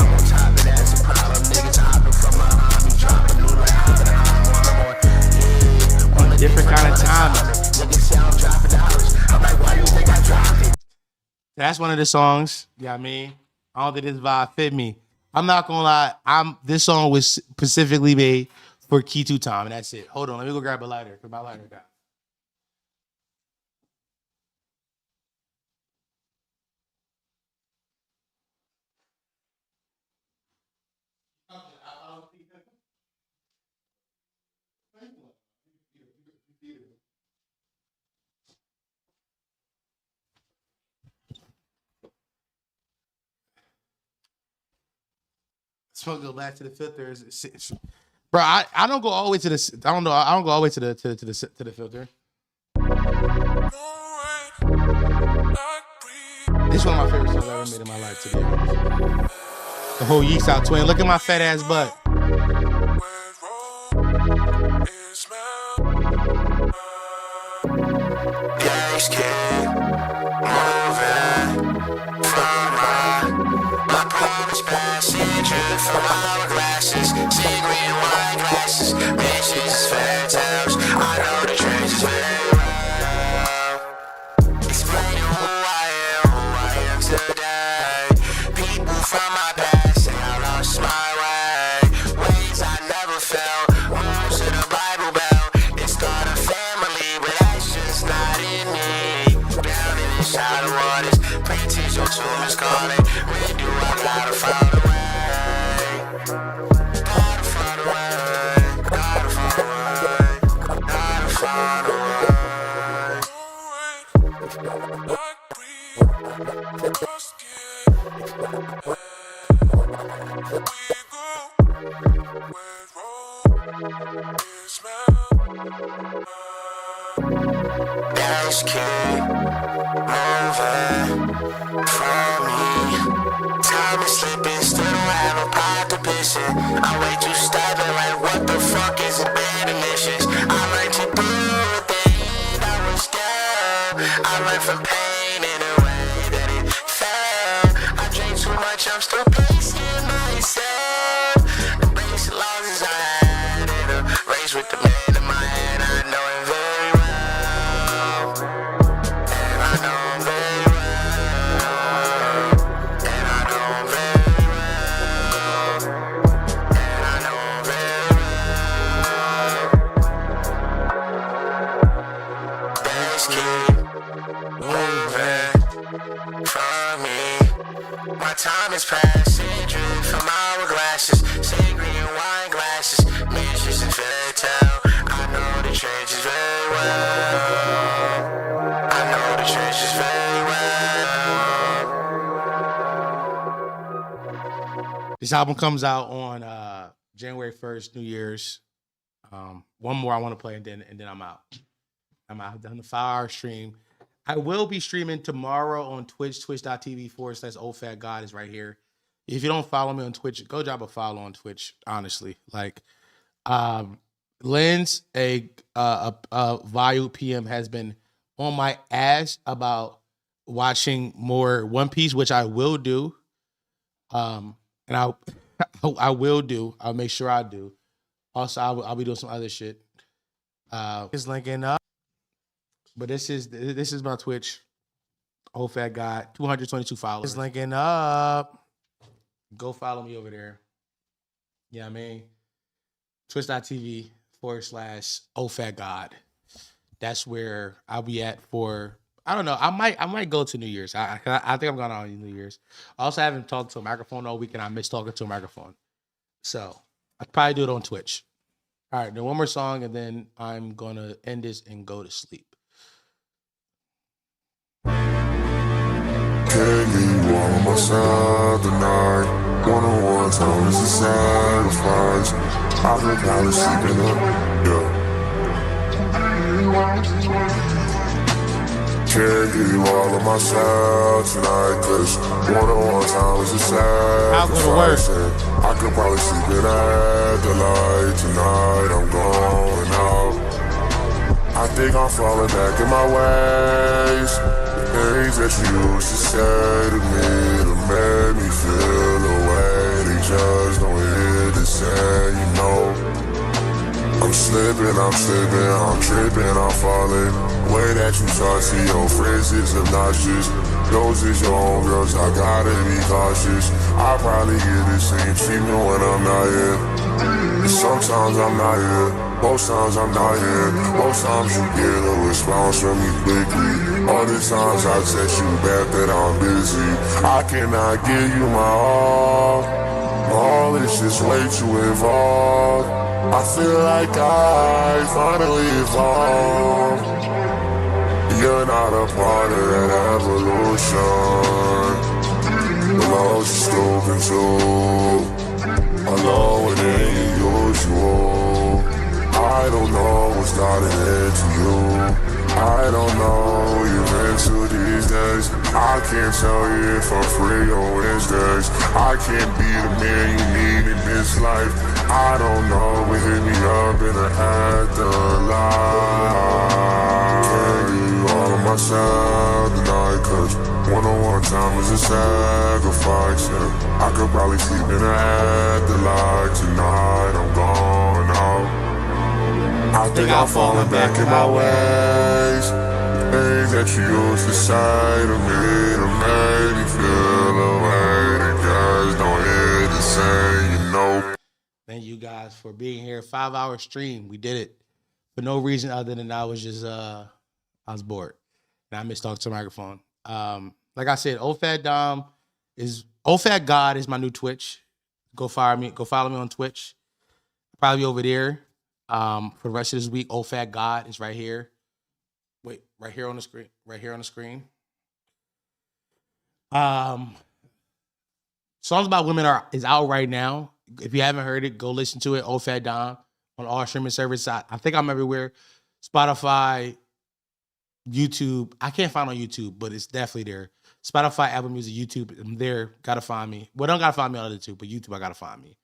I'm on top of that, some problem. Niggas hopping from my army, dropping new like hopping on Different kind of time. I'm like, why you think I dropped it? That's one of the songs. Yeah, I mean, I don't think this vibe fit me. I'm not gonna lie. This song was specifically made for Key 2 Time, and that's it. Hold on, let me go grab a lighter. Cause my lighter got. So go back to the filters. Bro, I don't go all the way to the. I don't know. I don't go all the way to the filter. This is one of my favorite songs I ever made in my life, to be honest. The whole Yeast Out Twin. Look at my fat ass butt. Gangsta kid, moving from my promised passenger from hourglasses, sea green wine glasses, bitches, fairy tales. I know the trenches very well. Explaining who I am today. People from my past say I lost my way. Ways I never felt. Moves to the Bible Belt. It started a family, but that's just not in me. Down in the shallow waters, preachers, your tomb is calling. Redo, I gotta find a way. Gotta find a way. Gotta find a way. Gotta find a Dance kid, moving from me. Time is slipping, still don't have a pot to piss in. I'm way too stubborn, like what the fuck is it bad delicious? I learned to do what the end I was down. I learned from pain in a way that it fell. I drink too much, I'm still pacing myself. Embrace the losses I had in a race with the man in my hand. I know it very well, and I know him very well, and I know him very well, and I know him very well. Let's keep moving from me. My time is passing, drink from hourglasses, say green wine glasses, missions and fairy tale. I know the trenches very well. I know the trenches very well. This album comes out on January 1st, New Year's. One more I want to play, and then I'm out. I'm out. I've done the 5-hour stream. I will be streaming tomorrow on Twitch, twitch.tv/OldFatGod is right here. If you don't follow me on Twitch, go drop a follow on Twitch, honestly. Like, Lens, a Vayu PM, has been on my ass about watching more One Piece, which I will do. And I will do. I'll make sure I do. Also, I'll be doing some other shit. It's linking up. But this is my Twitch. Old Fat God, 222 followers. It's linking up. Go follow me over there. Yeah, I mean, twitch.tv/Old Fat God. That's where I'll be at for. I don't know. I might go to New Year's. I think I'm going on New Year's. I also haven't talked to a microphone all week, and I miss talking to a microphone. So I'd probably do it on Twitch. All right, then one more song, and then I'm gonna end this and go to sleep. Can't get you all on my side tonight. One-on-one time is a sacrifice. I've been probably sleeping up, yeah. Can't get you all on my side tonight, cause one-on-one time is a sacrifice. And I could probably sleep in the light tonight. I'm going out. I think I'm falling back in my ways. Things that you used to say to me to make me feel away, they just don't hit the same, you know. I'm slipping, I'm tripping, I'm falling. The way that you talk to your friends is obnoxious. Those is your own girls, I gotta be cautious. I probably get the same treatment when I'm not here. And sometimes I'm not here, most times I'm not here. Most times you get a response from me quickly. Other times I text you back that I'm busy. I cannot give you my all. All is just way too involved. I feel like I finally evolved. You're not a part of that evolution. The love's just open too. alone than usual. I don't know what's gotten into you. I don't know you're into these days. I can't tell you if I'm free on Wednesdays. I can't be the man you need in this life. I don't know, but hit me up in the afterlife. Can't give you all of myself tonight, cause one-on-one time is a sacrifice, yeah. I could probably sleep in the afterlife tonight. I'm gone out. I think I'm falling back in my ways. Things that you used to say to make me feel away. The guys don't hear the same, you know. Thank you guys for being here. 5-hour stream. We did it for no reason other than I was just I was bored. And I missed talking to the microphone. Like I said, OFAT God is my new Twitch. Go follow me on Twitch. Probably over there. For the rest of this week, OFAT God is right here. Wait, right here on the screen. Right here on the screen. Songs About Women is out right now. If you haven't heard it, go listen to it. OFAT Dom on all streaming services. I think I'm everywhere. Spotify, YouTube. I can't find on YouTube, but it's definitely there. Spotify, Apple Music, YouTube. I'm there. Gotta find me. Well, don't gotta find me on other two, but YouTube, I gotta find me.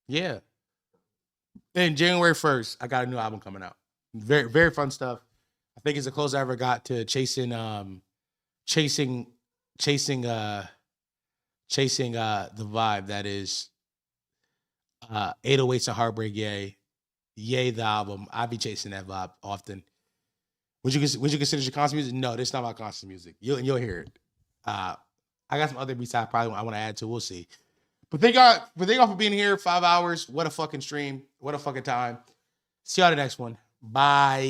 Yeah. Then January 1st, I got a new album coming out. Very, very fun stuff. I think it's the closest I ever got to chasing the vibe that is 808s and Heartbreak Yay. Yay, the album. I be chasing that vibe often. Would you consider your constant music? No, this is not my constant music. You'll hear it. I got some other beats I want to add to. We'll see. But thank y'all for being here. 5 hours. What a fucking stream. What a fucking time. See y'all the next one. Bye.